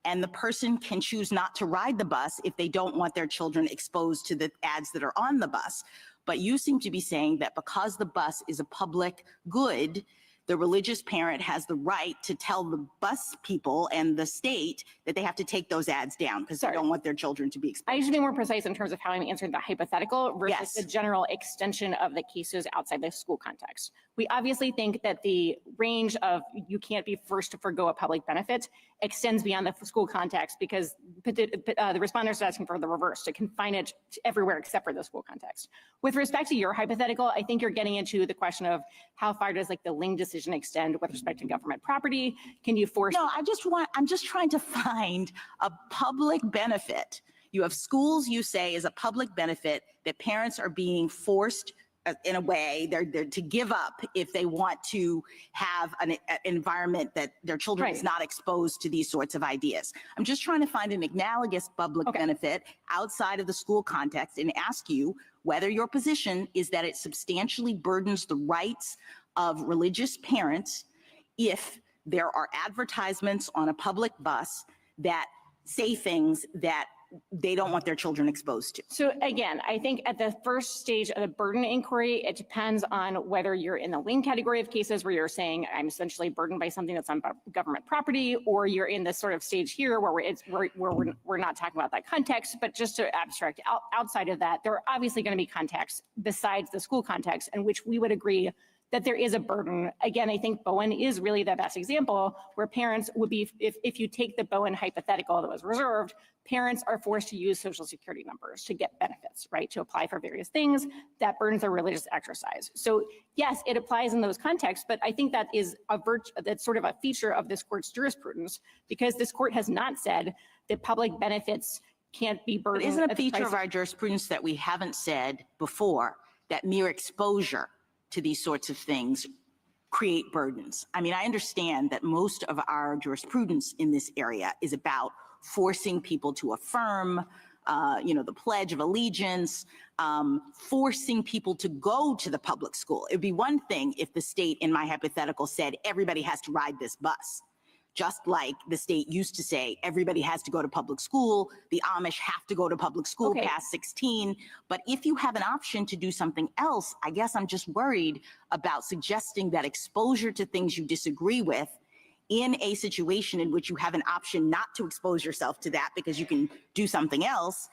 S4: and the person can choose not to ride the bus if they don't want their children exposed to the ads that are on the bus. But you seem to be saying that because the bus is a public good, the religious parent has the right to tell the bus people and the state that they have to take those ads down because they don't want their children to be exposed.
S5: I should be more precise in terms of how I'm answering the hypothetical versus the general extension of the cases outside the school context. We obviously think that the range of you can't be forced to forgo a public benefit extends beyond the school context because the respondents are asking for the reverse, to confine it to everywhere except for the school context. With respect to your hypothetical, I think you're getting into the question of how far does like the Ling decision extend with respect to government property? Can you force?
S4: No, I'm just trying to find a public benefit. You have schools, you say, is a public benefit that parents are being forced in a way they're to give up if they want to have an environment that their children is not exposed to these sorts of ideas. I'm just trying to find an analogous public benefit outside of the school context and ask you whether your position is that it substantially burdens the rights of religious parents if there are advertisements on a public bus that say things that they don't want their children exposed to.
S5: So again, I think at the first stage of the burden inquiry, it depends on whether you're in the Ling category of cases where you're saying I'm essentially burdened by something that's on government property, or you're in this sort of stage here where we're not talking about that context, but just to abstract outside of that, there are obviously going to be contexts besides the school context in which we would agree that there is a burden. Again, I think Bowen is really the best example where parents would be, if you take the Bowen hypothetical that was reserved, parents are forced to use social security numbers to get benefits, right? To apply for various things that burdens their religious exercise. So yes, it applies in those contexts, but I think that is that's sort of a feature of this court's jurisprudence because this court has not said that public benefits can't be burdened.
S4: But isn't a feature of our jurisprudence that we haven't said before that mere exposure to these sorts of things create burdens? I mean, I understand that most of our jurisprudence in this area is about forcing people to affirm, the Pledge of Allegiance, forcing people to go to the public school. It'd be one thing if the state, in my hypothetical, said everybody has to ride this bus. just like the state used to say, everybody has to go to public school, the Amish have to go to public school past 16. But if you have an option to do something else, I guess I'm just worried about suggesting that exposure to things you disagree with in a situation in which you have an option not to expose yourself to that because you can do something else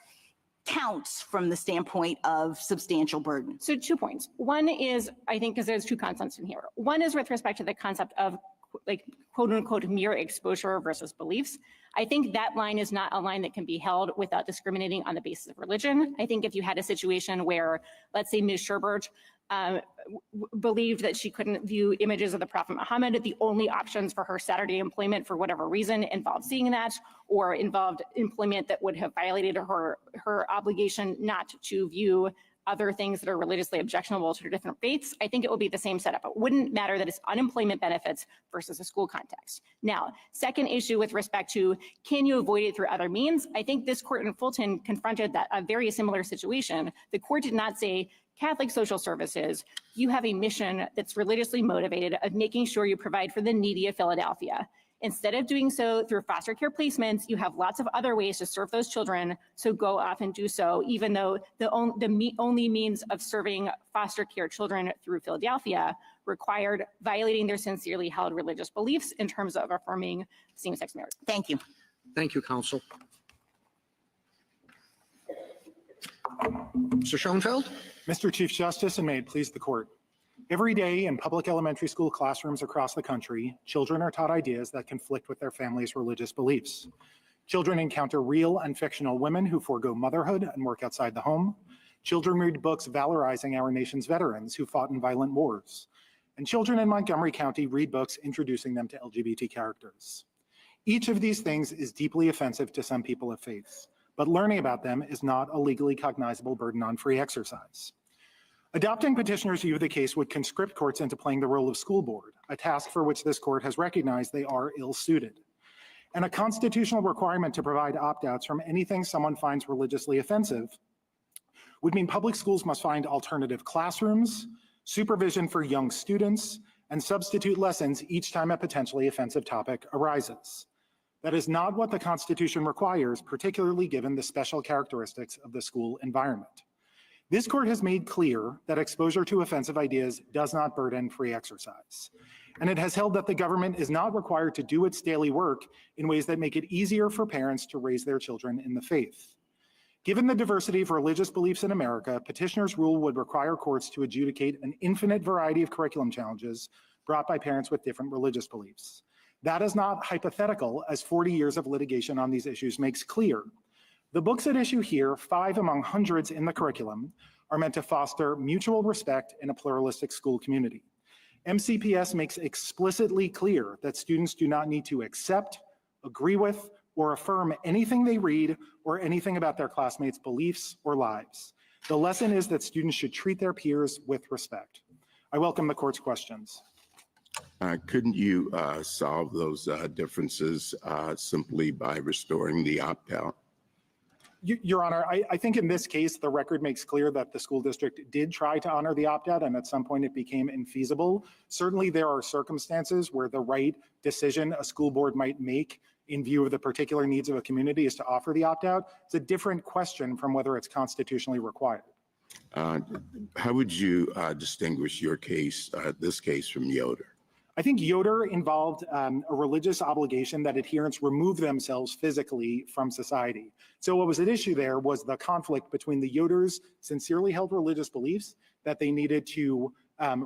S4: counts from the standpoint of substantial burden.
S5: So 2 points. One is, I think, because there's two concepts in here. One is with respect to the concept of like quote unquote mere exposure versus beliefs. I think that line is not a line that can be held without discriminating on the basis of religion. I think if you had a situation where, let's say, Ms. Sherbert believed that she couldn't view images of the Prophet Muhammad, the only options for her Saturday employment for whatever reason involved seeing that, or involved employment that would have violated her obligation not to view other things that are religiously objectionable to different faiths, I think it would be the same setup. It wouldn't matter that it's unemployment benefits versus a school context. Now, second issue with respect to can you avoid it through other means? I think this court in Fulton confronted a very similar situation. The court did not say, Catholic Social Services, you have a mission that's religiously motivated of making sure you provide for the needy of Philadelphia. Instead of doing so through foster care placements, you have lots of other ways to serve those children, so go off and do so, even though the only means of serving foster care children through Philadelphia required violating their sincerely held religious beliefs in terms of affirming same-sex marriage.
S4: Thank you.
S15: Thank you, counsel. Mr. Schoenfeld?
S6: Mr. Chief Justice, and may it please the court. Every day in public elementary school classrooms across the country, children are taught ideas that conflict with their family's religious beliefs. Children encounter real and fictional women who forego motherhood and work outside the home. Children read books valorizing our nation's veterans who fought in violent wars. And children in Montgomery County read books introducing them to LGBT characters. Each of these things is deeply offensive to some people of faith, but learning about them is not a legally cognizable burden on free exercise. Adopting petitioners' view of the case would conscript courts into playing the role of school board, a task for which this court has recognized they are ill-suited. And a constitutional requirement to provide opt-outs from anything someone finds religiously offensive would mean public schools must find alternative classrooms, supervision for young students, and substitute lessons each time a potentially offensive topic arises. That is not what the Constitution requires, particularly given the special characteristics of the school environment. This court has made clear that exposure to offensive ideas does not burden free exercise. And it has held that the government is not required to do its daily work in ways that make it easier for parents to raise their children in the faith. Given the diversity of religious beliefs in America, petitioner's rule would require courts to adjudicate an infinite variety of curriculum challenges brought by parents with different religious beliefs. That is not hypothetical, as 40 years of litigation on these issues makes clear. The books at issue here, 5 among hundreds in the curriculum, are meant to foster mutual respect in a pluralistic school community. MCPS makes explicitly clear that students do not need to accept, agree with, or affirm anything they read or anything about their classmates' beliefs or lives. The lesson is that students should treat their peers with respect. I welcome the court's questions.
S14: Couldn't you solve those differences simply by restoring the opt-out?
S6: Your Honor, I think in this case, the record makes clear that the school district did try to honor the opt-out, and at some point it became infeasible. Certainly there are circumstances where the right decision a school board might make in view of the particular needs of a community is to offer the opt-out. It's a different question from whether it's constitutionally required.
S14: How would you distinguish your case, this case, from Yoder?
S6: I think Yoder involved a religious obligation that adherents remove themselves physically from society. So what was at issue there was the conflict between the Yoders' sincerely held religious beliefs that they needed to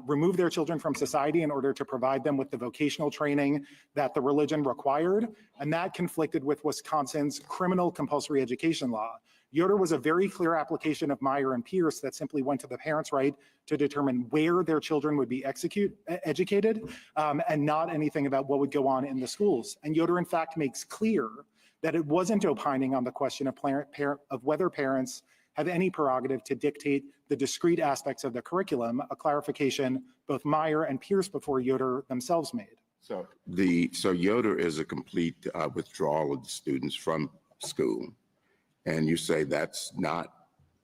S6: remove their children from society in order to provide them with the vocational training that the religion required, and that conflicted with Wisconsin's criminal compulsory education law. Yoder was a very clear application of Meyer and Pierce that simply went to the parents' right to determine where their children would be educated, and not anything about what would go on in the schools. And Yoder, in fact, makes clear that it wasn't opining on the question of whether parents have any prerogative to dictate the discrete aspects of the curriculum, a clarification both Meyer and Pierce before Yoder themselves made.
S14: So Yoder is a complete withdrawal of the students from school. And you say that's not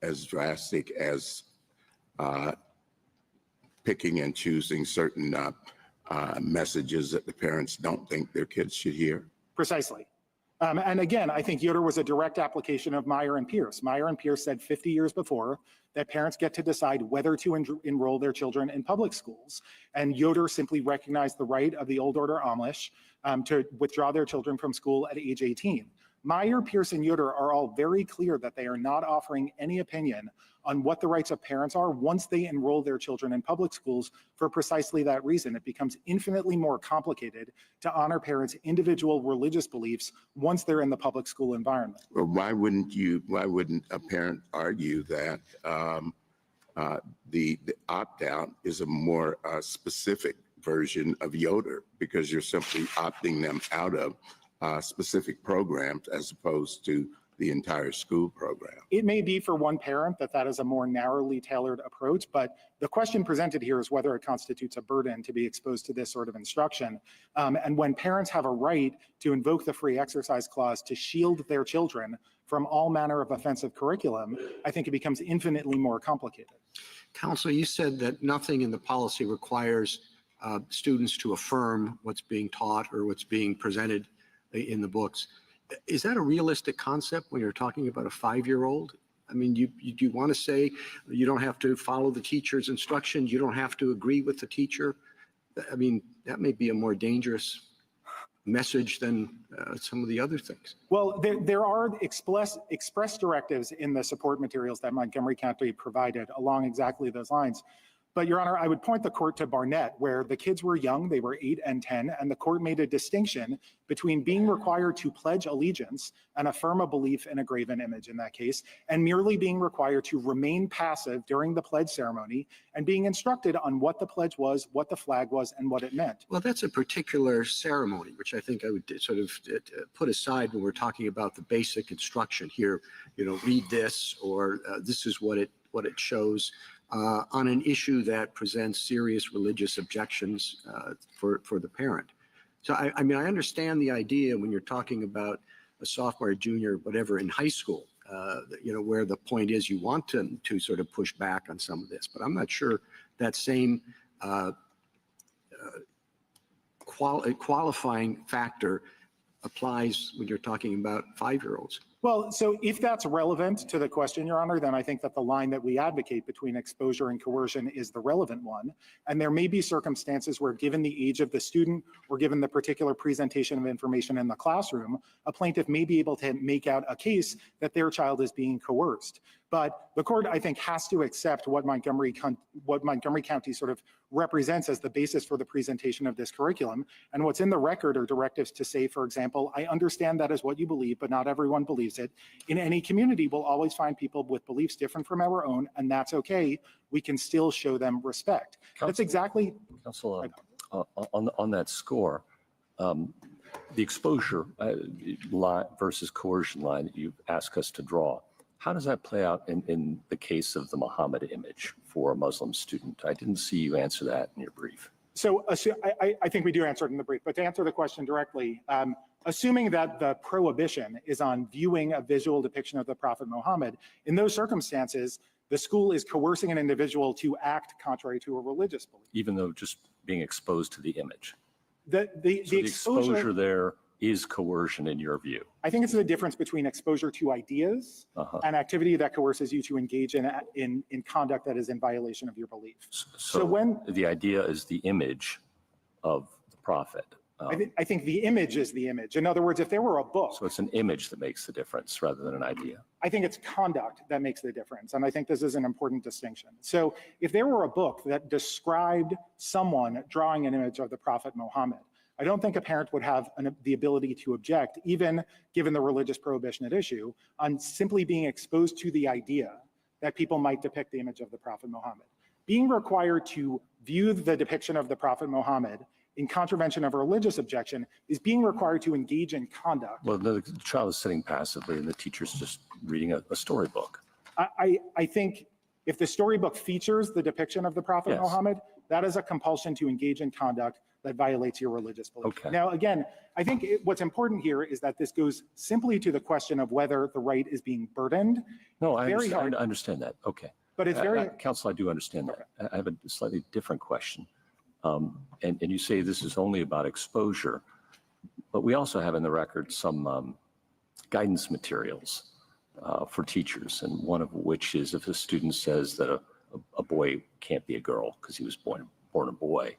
S14: as drastic as picking and choosing certain messages that the parents don't think their kids should hear?
S6: Precisely. And again, I think Yoder was a direct application of Meyer and Pierce. Meyer and Pierce said 50 years before that parents get to decide whether to enroll their children in public schools. And Yoder simply recognized the right of the old order Amish to withdraw their children from school at age 18. Meyer, Pierce, and Yoder are all very clear that they are not offering any opinion on what the rights of parents are once they enroll their children in public schools for precisely that reason. It becomes infinitely more complicated to honor parents' individual religious beliefs once they're in the public school environment.
S14: Well, why wouldn't a parent argue that the opt-out is a more specific version of Yoder, because you're simply opting them out of specific programs as opposed to the entire school program?
S6: It may be for one parent that is a more narrowly tailored approach, but the question presented here is whether it constitutes a burden to be exposed to this sort of instruction. And when parents have a right to invoke the free exercise clause to shield their children from all manner of offensive curriculum, I think it becomes infinitely more complicated.
S15: Counselor, you said that nothing in the policy requires students to affirm what's being taught or what's being presented in the books. Is that a realistic concept when you're talking about a 5-year-old? I mean, you want to say you don't have to follow the teacher's instructions, you don't have to agree with the teacher? I mean, that may be a more dangerous message than some of the other things.
S6: Well, there are express directives in the support materials that Montgomery County provided along exactly those lines. But Your Honor, I would point the court to Barnett, where the kids were young, they were 8 and 10, and the court made a distinction between being required to pledge allegiance and affirm a belief in a graven image in that case, and merely being required to remain passive during the pledge ceremony and being instructed on what the pledge was, what the flag was, and what it meant.
S15: Well, that's a particular ceremony, which I think I would sort of put aside when we're talking about the basic instruction here, you know, read this, or this is what it shows. On an issue that presents serious religious objections for the parent. So I mean, I understand the idea when you're talking about a sophomore, junior, whatever in high school, you know, where the point is you want to sort of push back on some of this, but I'm not sure that same qualifying factor applies when you're talking about 5-year-olds.
S6: Well, so if that's relevant to the question, Your Honor, then I think that the line that we advocate between exposure and coercion is the relevant one. And there may be circumstances where, given the age of the student or given the particular presentation of information in the classroom, a plaintiff may be able to make out a case that their child is being coerced. But the court, I think, has to accept what Montgomery County sort of represents as the basis for the presentation of this curriculum. And what's in the record are directives to say, for example, I understand that is what you believe, but not everyone believes it. In any community, we'll always find people with beliefs different from our own, and that's okay. We can still show them respect. That's exactly.
S19: Counsel, on that score, the exposure line versus coercion line that you've asked us to draw, how does that play out in the case of the Muhammad image for a Muslim student? I didn't see you answer that in your brief.
S6: So I think we do answer it in the brief, but to answer the question directly, assuming that the prohibition is on viewing a visual depiction of the Prophet Muhammad, in those circumstances, the school is coercing an individual to act contrary to a religious belief.
S19: Even though just being exposed to the image.
S6: The
S19: exposure there is coercion in your view.
S6: I think it's the difference between exposure to ideas and activity that coerces you to engage in conduct that is in violation of your belief.
S19: So when the idea is the image of the prophet.
S6: I think the image is the image. In other words, if there were a book.
S19: So it's an image that makes the difference rather than an idea.
S6: I think it's conduct that makes the difference. And I think this is an important distinction. So if there were a book that described someone drawing an image of the Prophet Muhammad, I don't think a parent would have the ability to object, even given the religious prohibition at issue, on simply being exposed to the idea that people might depict the image of the Prophet Muhammad. Being required to view the depiction of the Prophet Muhammad in contravention of a religious objection is being required to engage in conduct.
S19: Well, the child is sitting passively and the teacher's just reading a storybook.
S6: I think if the storybook features the depiction of the Prophet Muhammad, that is a compulsion to engage in conduct that violates your religious belief.
S19: Okay.
S6: Now, again, I think what's important here is that this goes simply to the question of whether the right is being burdened.
S19: No, I understand that. Okay.
S6: But it's very.
S19: Counsel, I do understand that. I have a slightly different question. And you say this is only about exposure, but we also have in the record some guidance materials for teachers, and one of which is if a student says that a boy can't be a girl because he was born a boy,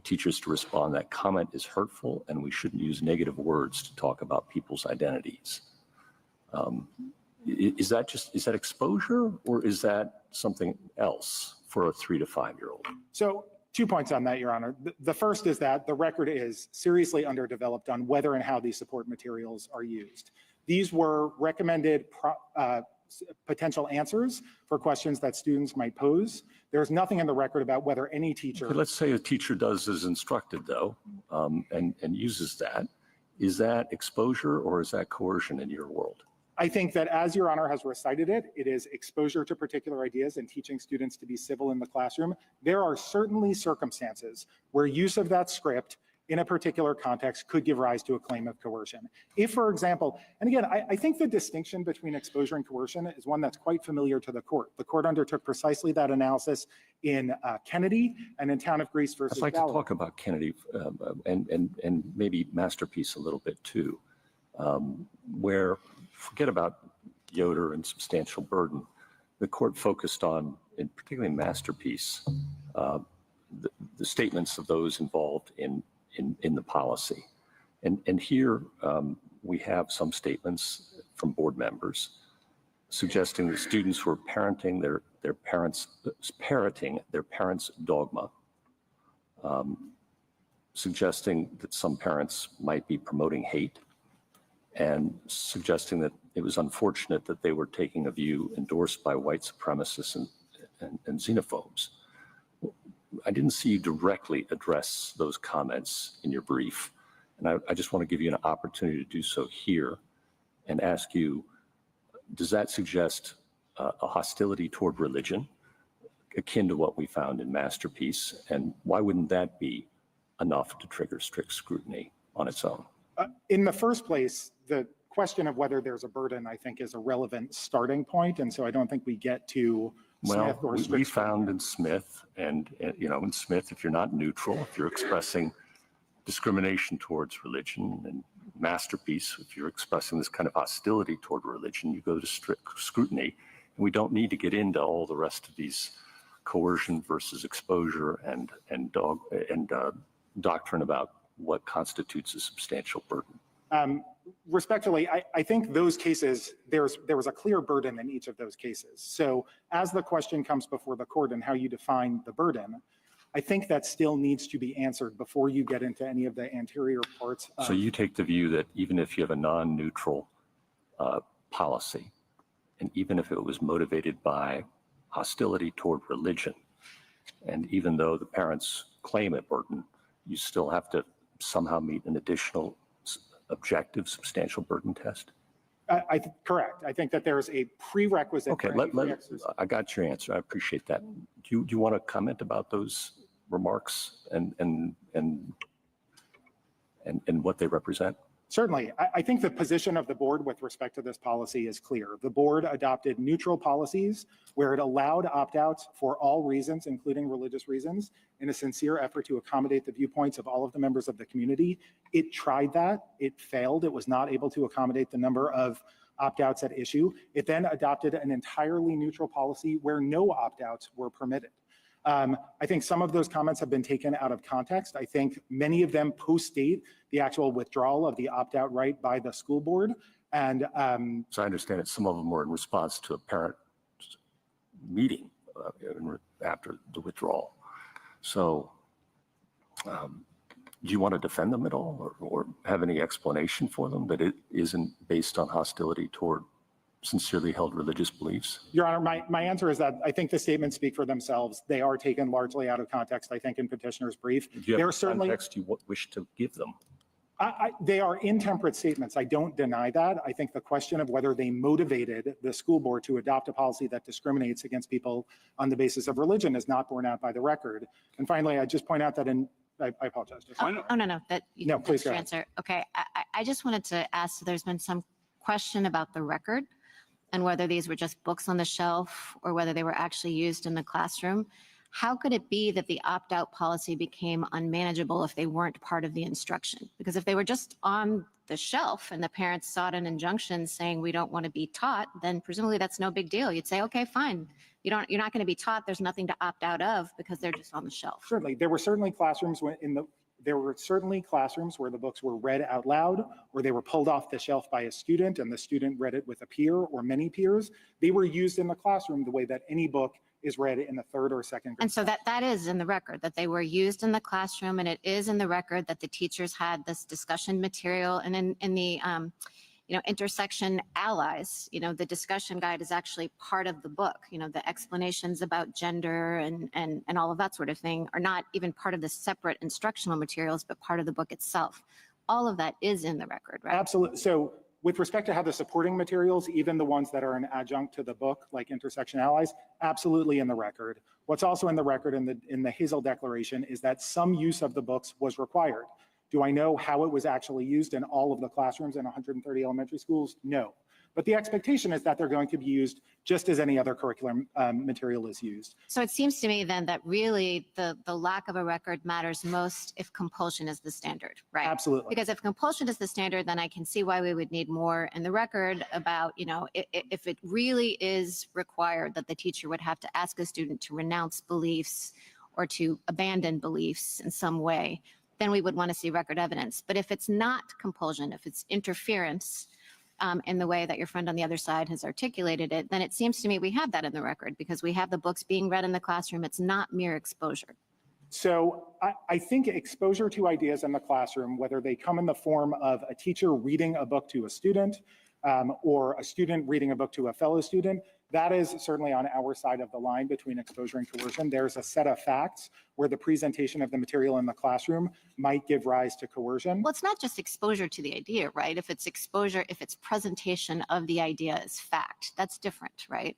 S19: teachers to respond that comment is hurtful and we shouldn't use negative words to talk about people's identities. Is that exposure, or is that something else for a 3 to 5 year old?
S6: So 2 points on that, Your Honor. The first is that the record is seriously underdeveloped on whether and how these support materials are used. These were recommended potential answers for questions that students might pose. There's nothing in the record about whether any teacher...
S19: Okay, let's say a teacher does as instructed, though, and uses that. Is that exposure or is that coercion in your world?
S6: I think that as Your Honor has recited it, it is exposure to particular ideas and teaching students to be civil in the classroom. There are certainly circumstances where use of that script in a particular context could give rise to a claim of coercion. If, for example, and again, I think the distinction between exposure and coercion is one that's quite familiar to the court. The court undertook precisely that analysis in Kennedy and in Town of Greece versus
S19: I'd like
S6: Ballard.
S19: to talk about Kennedy and maybe Masterpiece a little bit too, where, forget about Yoder and substantial burden, the court focused on, in particularly Masterpiece, the statements of those involved in the policy. And here we have some statements from board members suggesting that students were parroting their parents' dogma, suggesting that some parents might be promoting hate, and suggesting that it was unfortunate that they were taking a view endorsed by white supremacists and xenophobes. I didn't see you directly address those comments in your brief, and I just want to give you an opportunity to do so here and ask you, does that suggest a hostility toward religion akin to what we found in Masterpiece, and why wouldn't that be enough to trigger strict scrutiny on its own?
S6: In the first place, the question of whether there's a burden, I think, is a relevant starting point, and so I don't think we get to Smith or
S19: we found in Smith, and in Smith, if you're not neutral, if you're expressing discrimination towards religion, and Masterpiece, if you're expressing this kind of hostility toward religion, you go to strict scrutiny. And we don't need to get into all the rest of these coercion versus exposure and doctrine about what constitutes a substantial burden.
S6: Respectfully, I think those cases, there was a clear burden in each of those cases. So as the question comes before the court and how you define the burden, I think that still needs to be answered before you get into any of the anterior parts.
S19: So you take the view that even if you have a non-neutral policy, and even if it was motivated by hostility toward religion, and even though the parents claim a burden, you still have to somehow meet an additional objective substantial burden test?
S6: Correct. I think that there's a prerequisite.
S19: Okay, I got your answer. I appreciate that. Do you want to comment about those remarks and what they represent?
S6: Certainly. I think the position of the board with respect to this policy is clear. The board adopted neutral policies where it allowed opt-outs for all reasons, including religious reasons, in a sincere effort to accommodate the viewpoints of all of the members of the community. It tried that. It failed. It was not able to accommodate the number of opt-outs at issue. It then adopted an entirely neutral policy where no opt-outs were permitted. I think some of those comments have been taken out of context. I think many of them post-date the actual withdrawal of the opt-out right by the school board. And
S19: so I understand that some of them were in response to a parent meeting after the withdrawal. So do you want to defend them at all, or have any explanation for them that it isn't based on hostility toward sincerely held religious beliefs?
S6: Your Honor, my answer is that I think the statements speak for themselves. They are taken largely out of context, I think, in petitioner's brief.
S19: Do you have certainly context you wish to give them?
S6: They are intemperate statements. I don't deny that. I think the question of whether they motivated the school board to adopt a policy that discriminates against people on the basis of religion is not borne out by the record. And finally, I just point out that I apologize.
S21: No.
S6: Please go ahead.
S21: Answer. Okay, I just wanted to ask, so there's been some question about the record and whether these were just books on the shelf or whether they were actually used in the classroom. how could it be that the opt-out policy became unmanageable if they weren't part of the instruction? Because if they were just on the shelf and the parents sought an injunction saying we don't want to be taught, then presumably that's no big deal. You'd say, okay, fine. You're not going to be taught. There's nothing to opt out of because they're just on the shelf.
S6: Certainly, there were certainly classrooms where the books were read out loud, or they were pulled off the shelf by a student and the student read it with a peer or many peers. They were used in the classroom the way that any book is read in the third or second grade.
S21: And so that is in the record, that they were used in the classroom, and it is in the record that the teachers had this discussion material. And in the intersection allies, the discussion guide is actually part of the book. The explanations about gender and all of that sort of thing are not even part of the separate instructional materials, but part of the book itself. All of that is in the record, right?
S6: Absolutely. So with respect to how the supporting materials, even the ones that are an adjunct to the book, like intersection allies, absolutely in the record. What's also in the record in the Hazel Declaration is that some use of the books was required. Do I know how it was actually used in all of the classrooms in 130 elementary schools? No. But the expectation is that they're going to be used just as any other curriculum material is used.
S21: So it seems to me then that really the lack of a record matters most if compulsion is the standard, right?
S6: Absolutely.
S21: Because if compulsion is the standard, then I can see why we would need more in the record about, if it really is required that the teacher would have to ask a student to renounce beliefs or to abandon beliefs in some way, then we would want to see record evidence. But if it's not compulsion, if it's interference, in the way that your friend on the other side has articulated it, then it seems to me we have that in the record because we have the books being read in the classroom. It's not mere exposure.
S6: So I think exposure to ideas in the classroom, whether they come in the form of a teacher reading a book to a student or a student reading a book to a fellow student, that is certainly on our side of the line between exposure and coercion. There's a set of facts where the presentation of the material in the classroom might give rise to coercion.
S21: Well, it's not just exposure to the idea, right? If it's exposure, if it's presentation of the idea as fact, that's different, right?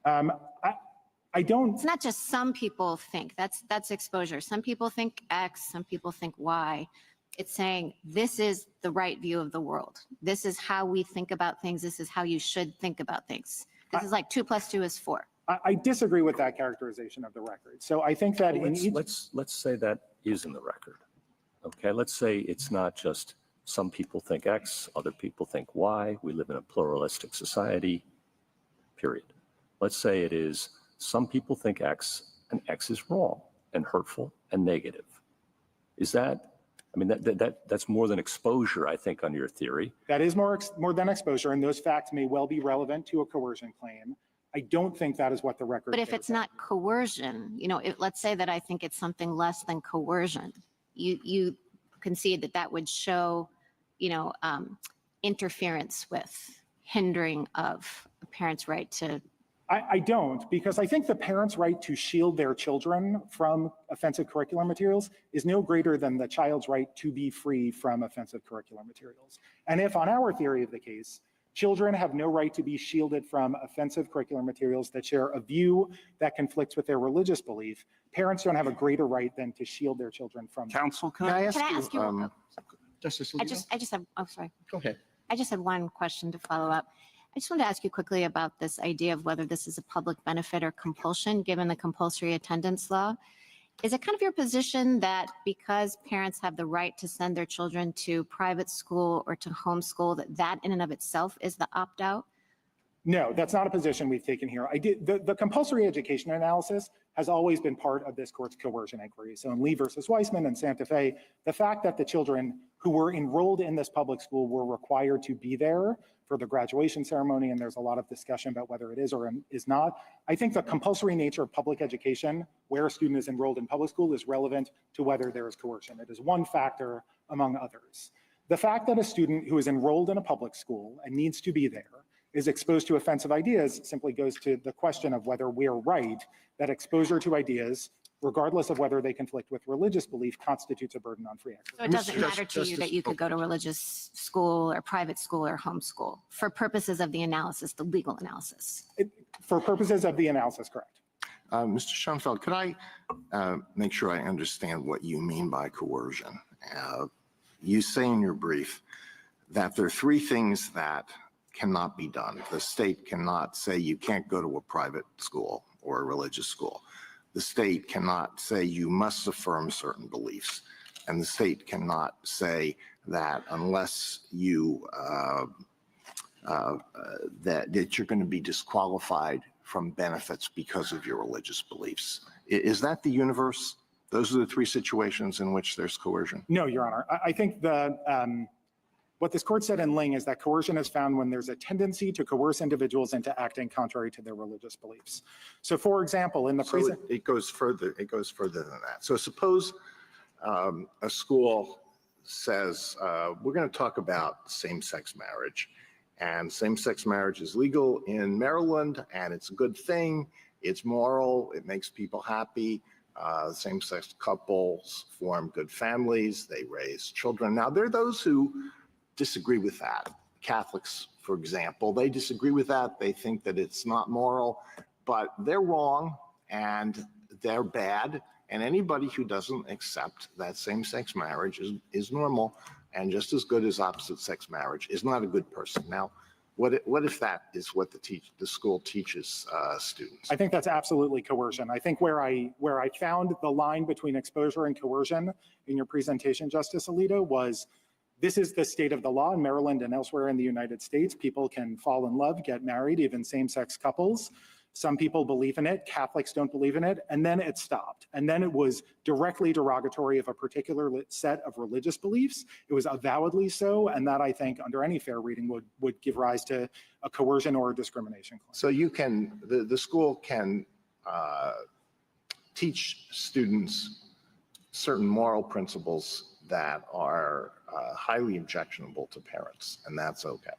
S6: I don't.
S21: It's not just some people think, that's exposure. Some people think X, some people think Y. It's saying this is the right view of the world. This is how we think about things. This is how you should think about things. This is like 2 + 2 is 4.
S6: I disagree with that characterization of the record. So I think that
S19: let's say that is in the record. Okay, let's say it's not just some people think X, other people think Y. We live in a pluralistic society, period. Let's say it is some people think X and X is wrong and hurtful and negative. Is that, that's more than exposure, I think, on your theory.
S6: That is more than exposure, and those facts may well be relevant to a coercion claim. I don't think that is what the record.
S21: But if it's not coercion, let's say that I think it's something less than coercion, you concede that would show, interference with, hindering of a parent's right to.
S6: I don't, because I think the parent's right to shield their children from offensive curricular materials is no greater than the child's right to be free from offensive curricular materials. And if on our theory of the case, children have no right to be shielded from offensive curricular materials that share a view that conflicts with their religious belief, parents don't have a greater right than to shield their children from.
S18: Counsel, can I ask you?
S6: Justice
S21: I just have, oh, sorry.
S18: Go ahead.
S21: I just had one question to follow up. I just wanted to ask you quickly about this idea of whether this is a public benefit or compulsion, given the compulsory attendance law. Is it kind of your position that because parents have the right to send their children to private school or to homeschool, that in and of itself is the opt-out?
S6: No, that's not a position we've taken here. The compulsory education analysis has always been part of this court's coercion inquiry. So in Lee versus Weissman and Santa Fe, the fact that the children who were enrolled in this public school were required to be there for the graduation ceremony, and there's a lot of discussion about whether it is or is not. I think the compulsory nature of public education, where a student is enrolled in public school, is relevant to whether there is coercion. It is one factor among others. The fact that a student who is enrolled in a public school and needs to be there is exposed to offensive ideas simply goes to the question of whether we are right that exposure to ideas, regardless of whether they conflict with religious belief, constitutes a burden on free access.
S21: So it doesn't matter to you that you could go to religious school or private school or homeschool for purposes of the analysis, the legal analysis?
S6: For purposes of the analysis, correct.
S18: Mr. Schoenfeld, could I make sure I understand what you mean by coercion? You say in your brief that there are three things that cannot be done. The state cannot say you can't go to a private school or a religious school. The state cannot say you must affirm certain beliefs, and the state cannot say that unless you that you're going to be disqualified from benefits because of your religious beliefs. Is that the universe? Those are the three situations in which there's coercion.
S6: No, Your Honor. I think what this court said in Ling is that coercion is found when there's a tendency to coerce individuals into acting contrary to their religious beliefs. So, for example, in the
S18: So it goes further. It goes further than that. So suppose a school says we're going to talk about same-sex marriage, and same-sex marriage is legal in Maryland, and it's a good thing. It's moral. It makes people happy. Same-sex couples form good families. They raise children. Now, there are those who disagree with that. Catholics, for example, they disagree with that. They think that it's not moral, but they're wrong and they're bad. And anybody who doesn't accept that same-sex marriage is normal and just as good as opposite-sex marriage is not a good person. Now, what if that is what the school teaches students?
S6: I think that's absolutely coercion. I think where I found the line between exposure and coercion in your presentation, Justice Alito, was this is the state of the law in Maryland and elsewhere in the United States. People can fall in love, get married, even same-sex couples. Some people believe in it, Catholics don't believe in it, and then it stopped. And then it was directly derogatory of a particular set of religious beliefs. It was avowedly so, and that I think under any fair reading would give rise to a coercion or a discrimination claim.
S18: So you can, the school can teach students certain moral principles that are highly objectionable to parents, and that's okay.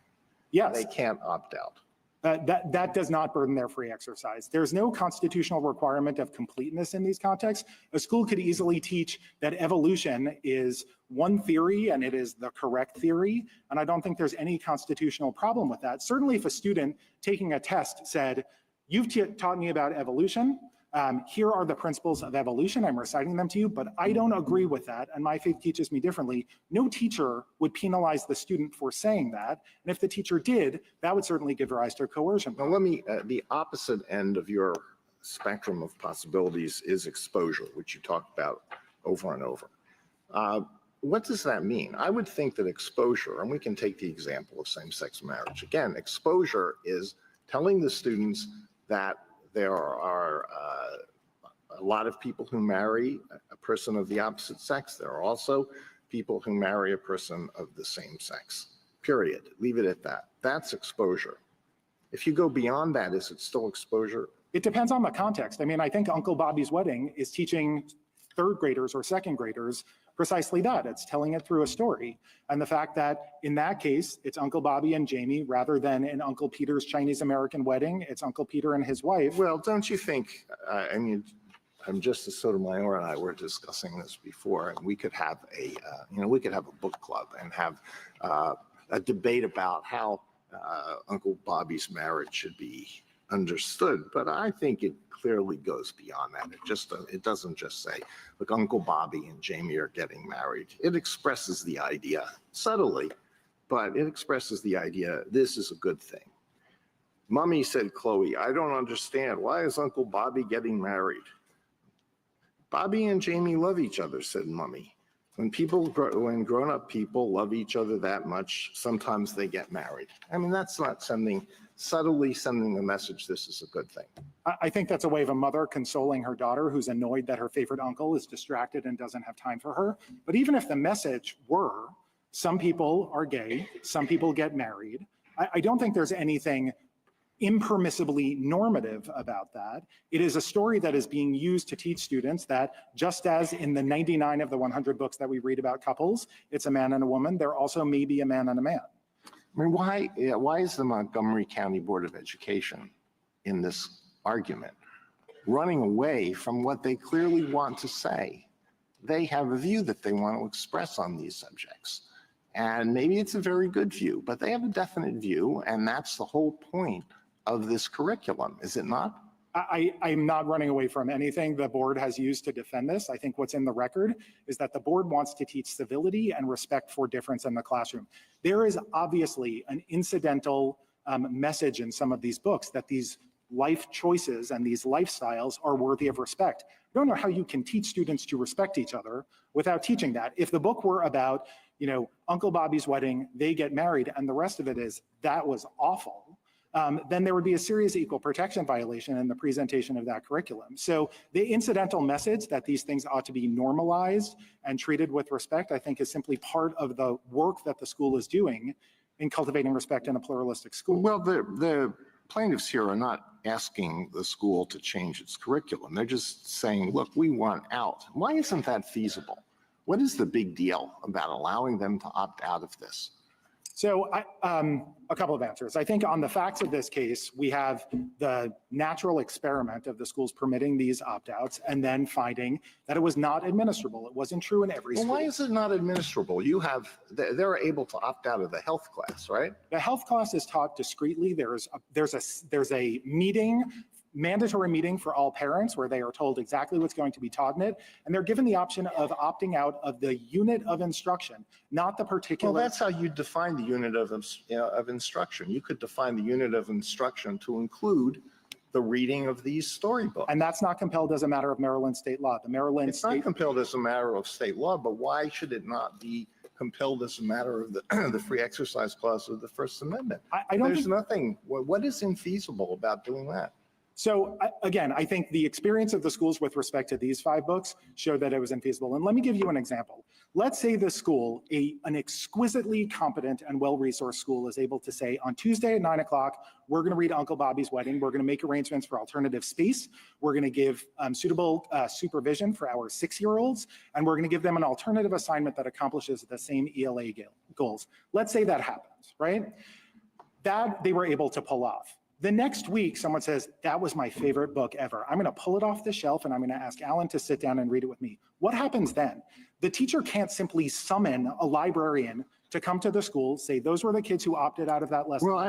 S6: Yes.
S18: They can't opt out.
S6: That does not burden their free exercise. There's no constitutional requirement of completeness in these contexts. A school could easily teach that evolution is one theory and it is the correct theory, and I don't think there's any constitutional problem with that. Certainly if a student taking a test said, you've taught me about evolution, here are the principles of evolution, I'm reciting them to you, but I don't agree with that, and my faith teaches me differently. No teacher would penalize the student for saying that, and if the teacher did, that would certainly give rise to coercion.
S18: Now let me, the opposite end of your spectrum of possibilities is exposure, which you talked about over and over. What does that mean? I would think that exposure, and we can take the example of same-sex marriage. Again, exposure is telling the students that there are a lot of people who marry a person of the opposite sex. There are also people who marry a person of the same sex, period. Leave it at that. That's exposure. If you go beyond that, is it still exposure?
S6: It depends on the context. I mean, I think Uncle Bobby's Wedding is teaching third graders or second graders precisely that. It's telling it through a story. And the fact that in that case, it's Uncle Bobby and Jamie rather than in Uncle Peter's Chinese American wedding, it's Uncle Peter and his wife.
S18: Well, don't you think, I mean, Justice Sotomayor and I were discussing this before, and we could have a, we could have a book club and have a debate about how Uncle Bobby's marriage should be understood, but I think it clearly goes beyond that. It doesn't just say, look, Uncle Bobby and Jamie are getting married. It expresses the idea subtly, but it expresses the idea this is a good thing. Mummy said, Chloe, I don't understand. Why is Uncle Bobby getting married? Bobby and Jamie love each other, said Mummy. When grown-up people love each other that much, sometimes they get married. I mean, that's not subtly sending the message this is a good thing.
S6: I think that's a way of a mother consoling her daughter who's annoyed that her favorite uncle is distracted and doesn't have time for her. But even if the message were, some people are gay, some people get married, I don't think there's anything impermissibly normative about that. It is a story that is being used to teach students that just as in the 99 of the 100 books that we read about couples, it's a man and a woman, there also may be a man and a man.
S18: I mean, why is the Montgomery County Board of Education in this argument running away from what they clearly want to say? They have a view that they want to express on these subjects. And maybe it's a very good view, but they have a definite view, and that's the whole point of this curriculum, is it not?
S6: I'm not running away from anything the board has used to defend this. I think what's in the record is that the board wants to teach civility and respect for difference in the classroom. There is obviously an incidental message in some of these books that these life choices and these lifestyles are worthy of respect. I don't know how you can teach students to respect each other without teaching that. If the book were about, Uncle Bobby's wedding, they get married, and the rest of it is, that was awful, then there would be a serious equal protection violation in the presentation of that curriculum. So the incidental message that these things ought to be normalized and treated with respect, I think, is simply part of the work that the school is doing in cultivating respect in a pluralistic school.
S18: Well, the plaintiffs here are not asking the school to change its curriculum. They're just saying, look, we want out. Why isn't that feasible? What is the big deal about allowing them to opt out of this?
S6: So a couple of answers. I think on the facts of this case, we have the natural experiment of the schools permitting these opt-outs and then finding that it was not administrable. It wasn't true in every school.
S18: Well, why is it not administrable? They're able to opt out of the health class, right?
S6: The health class is taught discreetly. There's a meeting, mandatory meeting for all parents where they are told exactly what's going to be taught in it, and they're given the option of opting out of the unit of instruction, not the particular.
S18: Well, that's how you define the unit of instruction. You could define the unit of instruction to include the reading of these storybooks.
S6: And that's not compelled as a matter of Maryland state law.
S18: It's not compelled as a matter of state law, but why should it not be compelled as a matter of the free exercise clause of the First Amendment? There's nothing. What is infeasible about doing that?
S6: So again, I think the experience of the schools with respect to these 5 books showed that it was infeasible. And let me give you an example. Let's say the school, an exquisitely competent and well-resourced school, is able to say, on Tuesday at 9 o'clock, we're going to read Uncle Bobby's Wedding. We're going to make arrangements for alternative space. We're going to give suitable supervision for our 6-year-olds. And we're going to give them an alternative assignment that accomplishes the same ELA goals. Let's say that happens, right? That they were able to pull off. The next week, someone says, that was my favorite book ever. I'm going to pull it off the shelf and I'm going to ask Alan to sit down and read it with me. What happens then? The teacher can't simply summon a librarian to come to the school, say, those were the kids who opted out of that lesson.
S18: Well,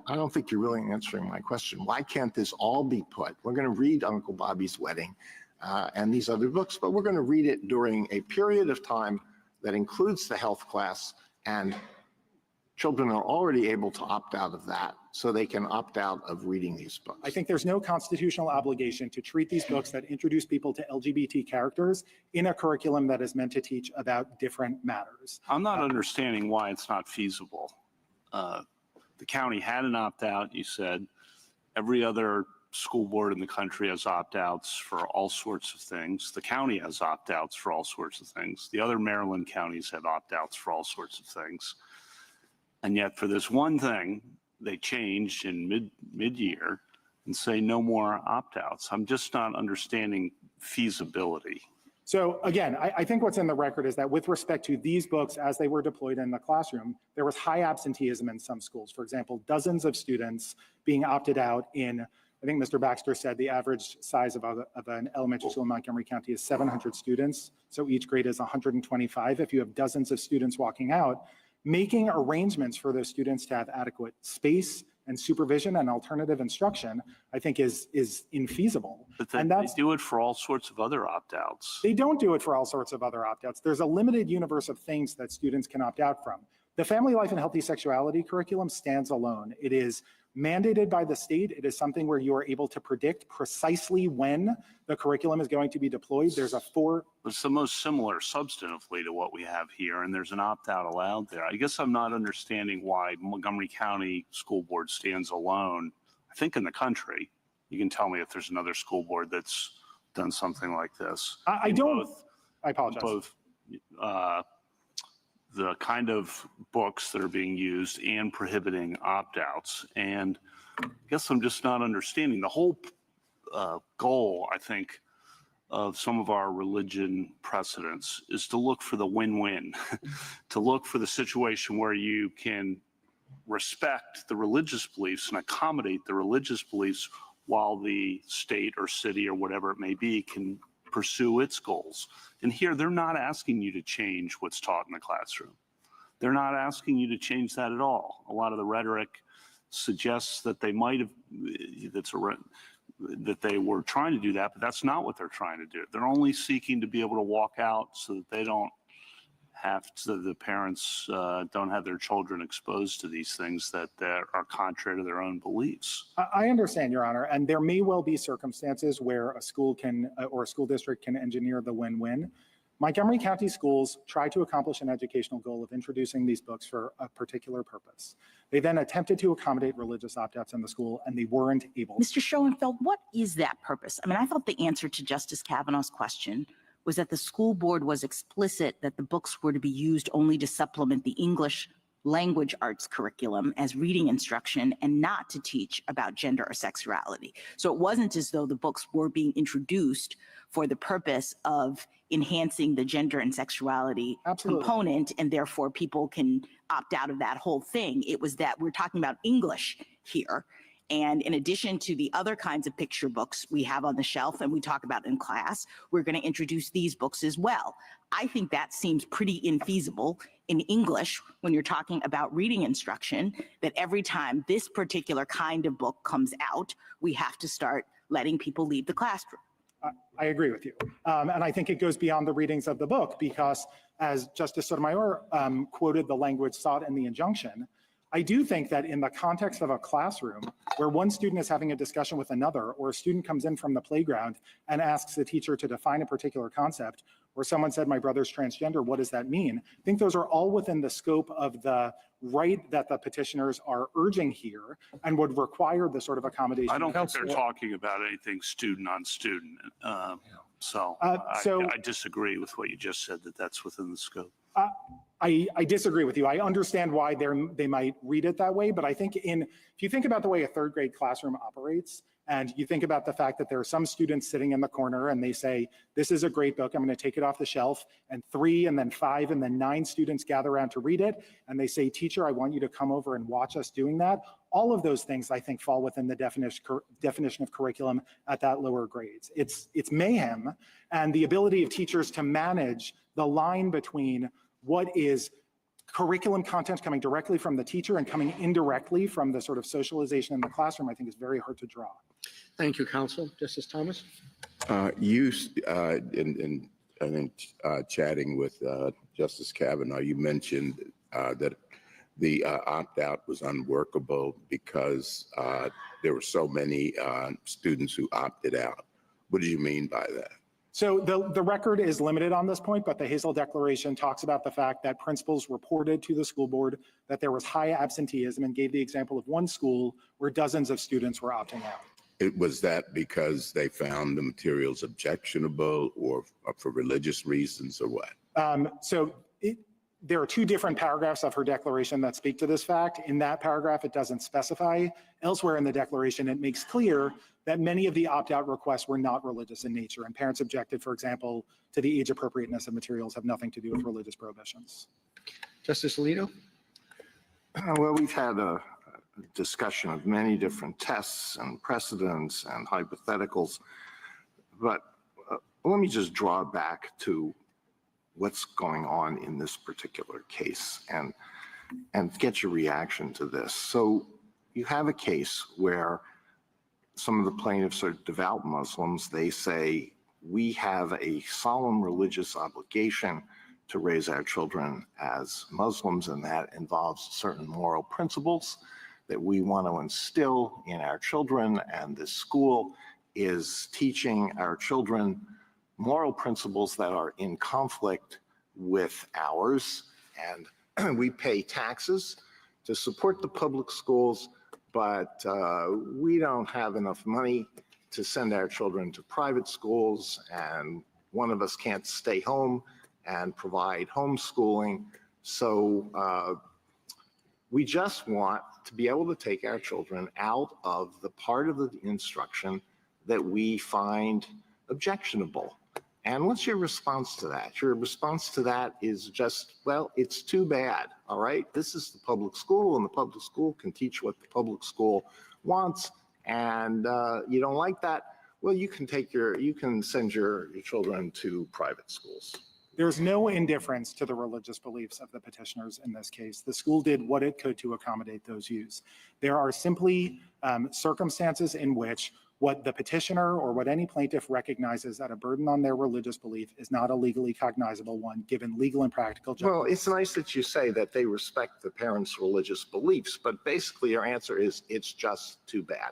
S18: I don't think you're really answering my question. Why can't this all be put? We're going to read Uncle Bobby's Wedding and these other books, but we're going to read it during a period of time that includes the health class, and children are already able to opt out of that, so they can opt out of reading these books.
S6: I think there's no constitutional obligation to treat these books that introduce people to LGBT characters in a curriculum that is meant to teach about different matters.
S20: I'm not understanding why it's not feasible. The county had an opt-out, you said. Every other school board in the country has opt-outs for all sorts of things. The county has opt-outs for all sorts of things. The other Maryland counties have opt-outs for all sorts of things. And yet for this one thing, they changed in mid-year and say no more opt-outs. I'm just not understanding feasibility.
S6: So again, I think what's in the record is that with respect to these books as they were deployed in the classroom, there was high absenteeism in some schools. For example, dozens of students being opted out in, I think Mr. Baxter said the average size of an elementary school in Montgomery County is 700 students. So each grade is 125. If you have dozens of students walking out, making arrangements for those students to have adequate space and supervision and alternative instruction, I think is infeasible.
S20: But they do it for all sorts of other opt-outs.
S6: They don't do it for all sorts of other opt-outs. There's a limited universe of things that students can opt out from. The Family Life and Healthy Sexuality curriculum stands alone. It is mandated by the state. It is something where you are able to predict precisely when the curriculum is going to be deployed. There's
S20: It's the most similar substantively to what we have here, and there's an opt-out allowed there. I guess I'm not understanding why Montgomery County School Board stands alone. I think in the country, you can tell me if there's another school board that's done something like this.
S6: I apologize.
S20: Both the kind of books that are being used and prohibiting opt-outs. And I guess I'm just not understanding the whole goal, I think, of some of our religion precedents is to look for the win-win, to look for the situation where you can respect the religious beliefs and accommodate the religious beliefs while the state or city or whatever it may be can pursue its goals. And here, they're not asking you to change what's taught in the classroom. They're not asking you to change that at all. A lot of the rhetoric suggests that they might have, that they were trying to do that, but that's not what they're trying to do. They're only seeking to be able to walk out so that they don't the parents don't have their children exposed to these things that are contrary to their own beliefs.
S6: I understand, Your Honor, and there may well be circumstances where a school can or a school district can engineer the win-win. Montgomery County schools try to accomplish an educational goal of introducing these books for a particular purpose. They then attempted to accommodate religious opt-outs in the school, and they weren't able.
S4: Mr. Schoenfeld, what is that purpose? I mean, I thought the answer to Justice Kavanaugh's question was that the school board was explicit that the books were to be used only to supplement the English language arts curriculum as reading instruction and not to teach about gender or sexuality. So it wasn't as though the books were being introduced for the purpose of enhancing the gender and sexuality component, and therefore people can opt out of that whole thing. It was that we're talking about English here. And in addition to the other kinds of picture books we have on the shelf and we talk about in class, we're going to introduce these books as well. I think that seems pretty infeasible in English when you're talking about reading instruction, that every time this particular kind of book comes out, we have to start letting people leave the classroom.
S6: I agree with you. And I think it goes beyond the readings of the book because, as Justice Sotomayor quoted the language sought in the injunction, I do think that in the context of a classroom where one student is having a discussion with another, or a student comes in from the playground and asks the teacher to define a particular concept, or someone said, my brother's transgender, what does that mean? I think those are all within the scope of the right that the petitioners are urging here and would require the sort of accommodation.
S20: I don't think they're talking about anything student on student. So I disagree with what you just said, that that's within the scope.
S6: I disagree with you. I understand why they might read it that way, but I think if you think about the way a third grade classroom operates, and you think about the fact that there are some students sitting in the corner and they say, this is a great book, I'm going to take it off the shelf, and 3 and then 5 and then 9 students gather around to read it, and they say, teacher, I want you to come over and watch us doing that. All of those things, I think, fall within the definition of curriculum at that lower grades. It's mayhem, and the ability of teachers to manage the line between what is curriculum content coming directly from the teacher and coming indirectly from the sort of socialization in the classroom, I think is very hard to draw.
S15: Thank you, counsel. Justice Thomas?
S14: Chatting with Justice Kavanaugh, you mentioned that the opt-out was unworkable because there were so many students who opted out. What do you mean by that?
S6: So the record is limited on this point, but the Hazel Declaration talks about the fact that principals reported to the school board that there was high absenteeism and gave the example of one school where dozens of students were opting out.
S14: Was that because they found the materials objectionable or for religious reasons or what?
S6: There are 2 different paragraphs of her declaration that speak to this fact. In that paragraph, it doesn't specify. Elsewhere in the declaration, it makes clear that many of the opt-out requests were not religious in nature, and parents objected, for example, to the age appropriateness of materials have nothing to do with religious prohibitions.
S15: Justice Alito?
S18: Well, we've had a discussion of many different tests and precedents and hypotheticals, but let me just draw back to what's going on in this particular case and get your reaction to this. So you have a case where some of the plaintiffs are devout Muslims. They say, we have a solemn religious obligation to raise our children as Muslims, and that involves certain moral principles that we want to instill in our children, and this school is teaching our children moral principles that are in conflict with ours, and we pay taxes to support the public schools, but we don't have enough money to send our children to private schools, and one of us can't stay home and provide homeschooling. So we just want to be able to take our children out of the part of the instruction that we find objectionable. And what's your response to that? Your response to that is just, well, it's too bad, all right? This is the public school, and the public school can teach what the public school wants, and you don't like that? Well, you can send your children to private schools.
S6: There's no indifference to the religious beliefs of the petitioners in this case. The school did what it could to accommodate those views. There are simply circumstances in which What the petitioner or what any plaintiff recognizes that a burden on their religious belief is not a legally cognizable one, given legal and practical judgment.
S18: Well, it's nice that you say that they respect the parents' religious beliefs, but basically your answer is it's just too bad.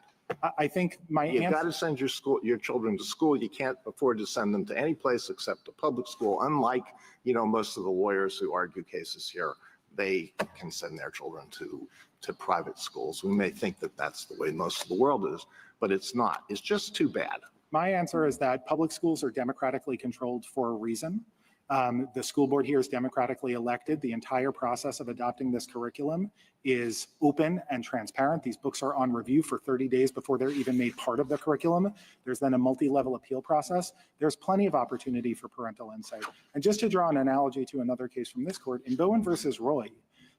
S6: I think my
S18: You
S6: answer.
S18: got to send your children to school. You can't afford to send them to any place except a public school. Unlike, most of the lawyers who argue cases here, they can send their children to private schools. We may think that that's the way most of the world is, but it's not. It's just too bad.
S6: My answer is that public schools are democratically controlled for a reason. The school board here is democratically elected. The entire process of adopting this curriculum is open and transparent. These books are on review for 30 days before they're even made part of the curriculum. There's then a multi-level appeal process. There's plenty of opportunity for parental insight. And just to draw an analogy to another case from this court, in Bowen versus Roy,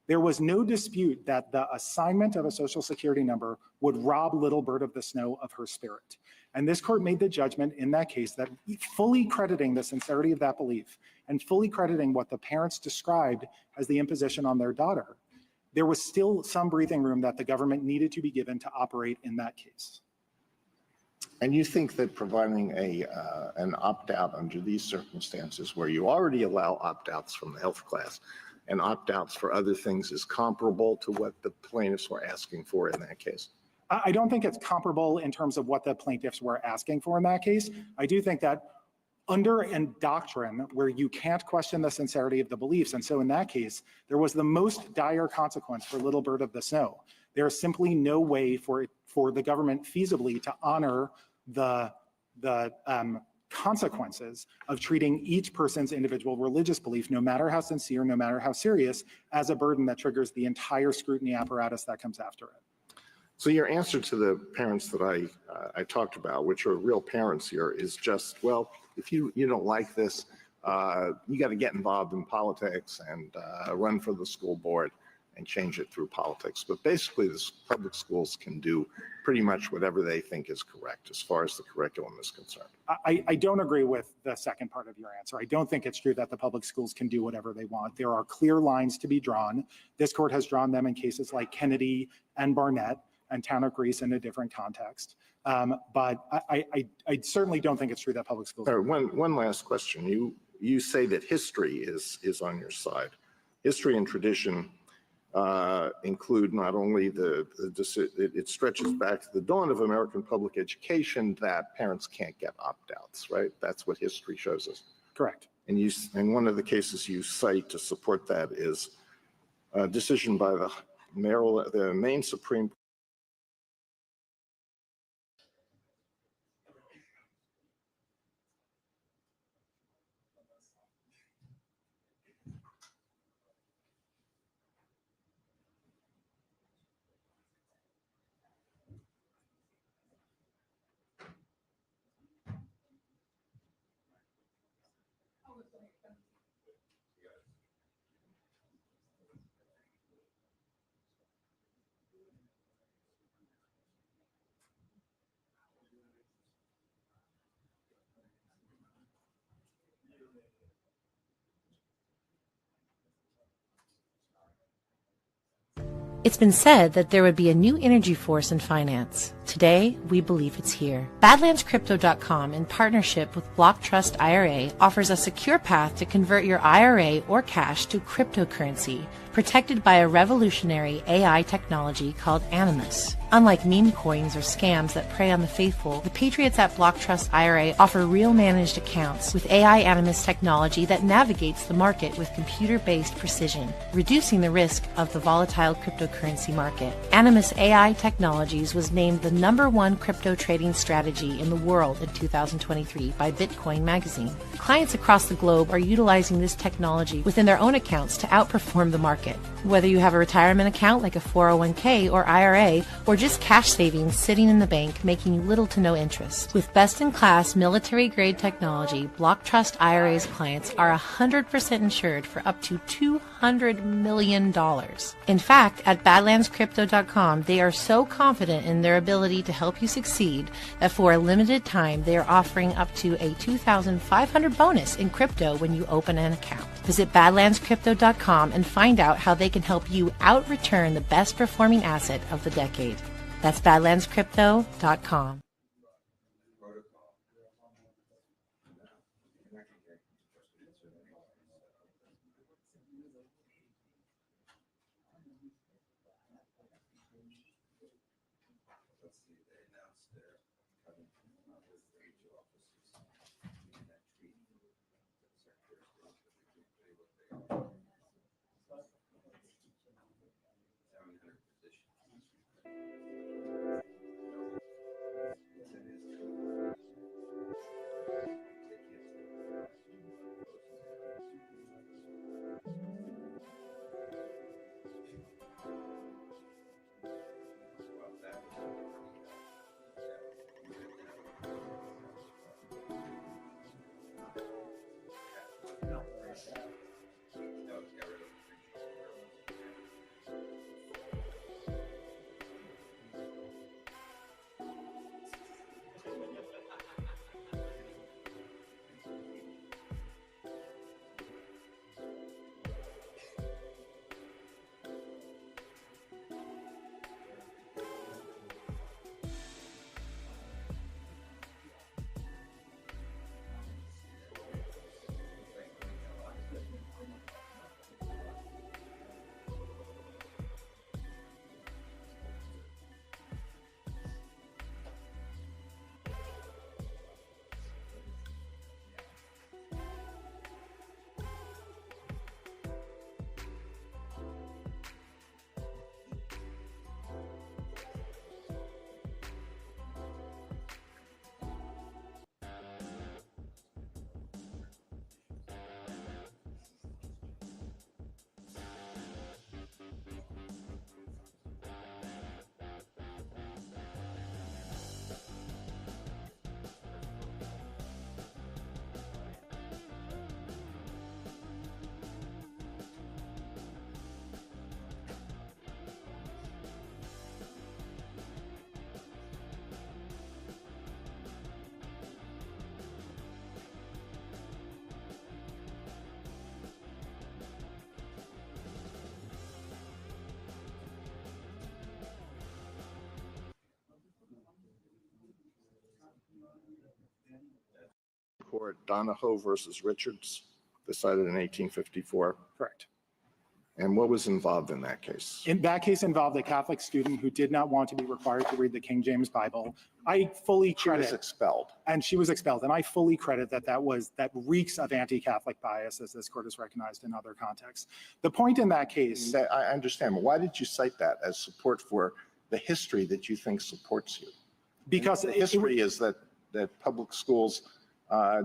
S6: there was no dispute that the assignment of a social security number would rob Little Bird of the Snow of her spirit. And this court made the judgment in that case that fully crediting the sincerity of that belief and fully crediting what the parents described as the imposition on their daughter, there was still some breathing room that the government needed to be given to operate in that case.
S18: And you think that providing an opt-out under these circumstances where you already allow opt-outs from the health class and opt-outs for other things is comparable to what the plaintiffs were asking for in that case?
S6: I don't think it's comparable in terms of what the plaintiffs were asking for in that case. I do think that under a doctrine where you can't question the sincerity of the beliefs, and so in that case, there was the most dire consequence for Little Bird of the Snow. There is simply no way for the government feasibly to honor the consequences of treating each person's individual religious belief, no matter how sincere, no matter how serious, as a burden that triggers the entire scrutiny apparatus that comes after it.
S18: So your answer to the parents that I talked about, which are real parents here, is just, well, if you don't like this, you got to get involved in politics and run for the school board and change it through politics. But basically, the public schools can do pretty much whatever they think is correct as far as the curriculum is concerned.
S6: I don't agree with the second part of your answer. I don't think it's true that the public schools can do whatever they want. There are clear lines to be drawn. This court has drawn them in cases like Kennedy and Barnett and Town of Greece in a different context. But I certainly don't think it's true that public schools.
S18: All right, one last question. You say that history is on your side. History and tradition include not only it stretches back to the dawn of American public education that parents can't get opt-outs, right? That's what history shows us.
S6: Correct.
S18: And one of the cases you cite to support that is a decision by the Maine Supreme Court.
S2: It's been said that there would be a new energy force in finance. Today, we believe it's here. BadlandsCrypto.com, in partnership with Block Trust IRA, offers a secure path to convert your IRA or cash to cryptocurrency, protected by a revolutionary AI technology called Animus. Unlike meme coins or scams that prey on the faithful, the patriots at Block Trust IRA offer real managed accounts with AI Animus technology that navigates the market with computer-based precision, reducing the risk of the volatile cryptocurrency market. Animus AI Technologies was named the #1 crypto trading strategy in the world in 2023 by Bitcoin Magazine. Clients across the globe are utilizing this technology within their own accounts to outperform the market. Whether you have a retirement account like a 401k or IRA, or just cash savings sitting in the bank making you little to no interest. With best-in-class military-grade technology, Block Trust IRA's clients are 100% insured for up to $200 million. In fact, at BadlandsCrypto.com, they are so confident in their ability to help you succeed that for a limited time, they are offering up to a $2,500 bonus in crypto when you open an account. Visit BadlandsCrypto.com and find out how they can help you out-return the best performing asset of the decade. That's BadlandsCrypto.com.
S18: Court, Donahoe versus Richards, decided in 1854.
S6: Correct.
S18: And what was involved in that case?
S6: In that case involved a Catholic student who did not want to be required to read the King James Bible. I fully credit.
S18: She was expelled.
S6: And she was expelled. And I fully credit that reeks of anti-Catholic bias, as this court has recognized in other contexts. The point in that case.
S18: I understand, but why did you cite that as support for the history that you think supports you?
S6: Because
S18: the history is that public schools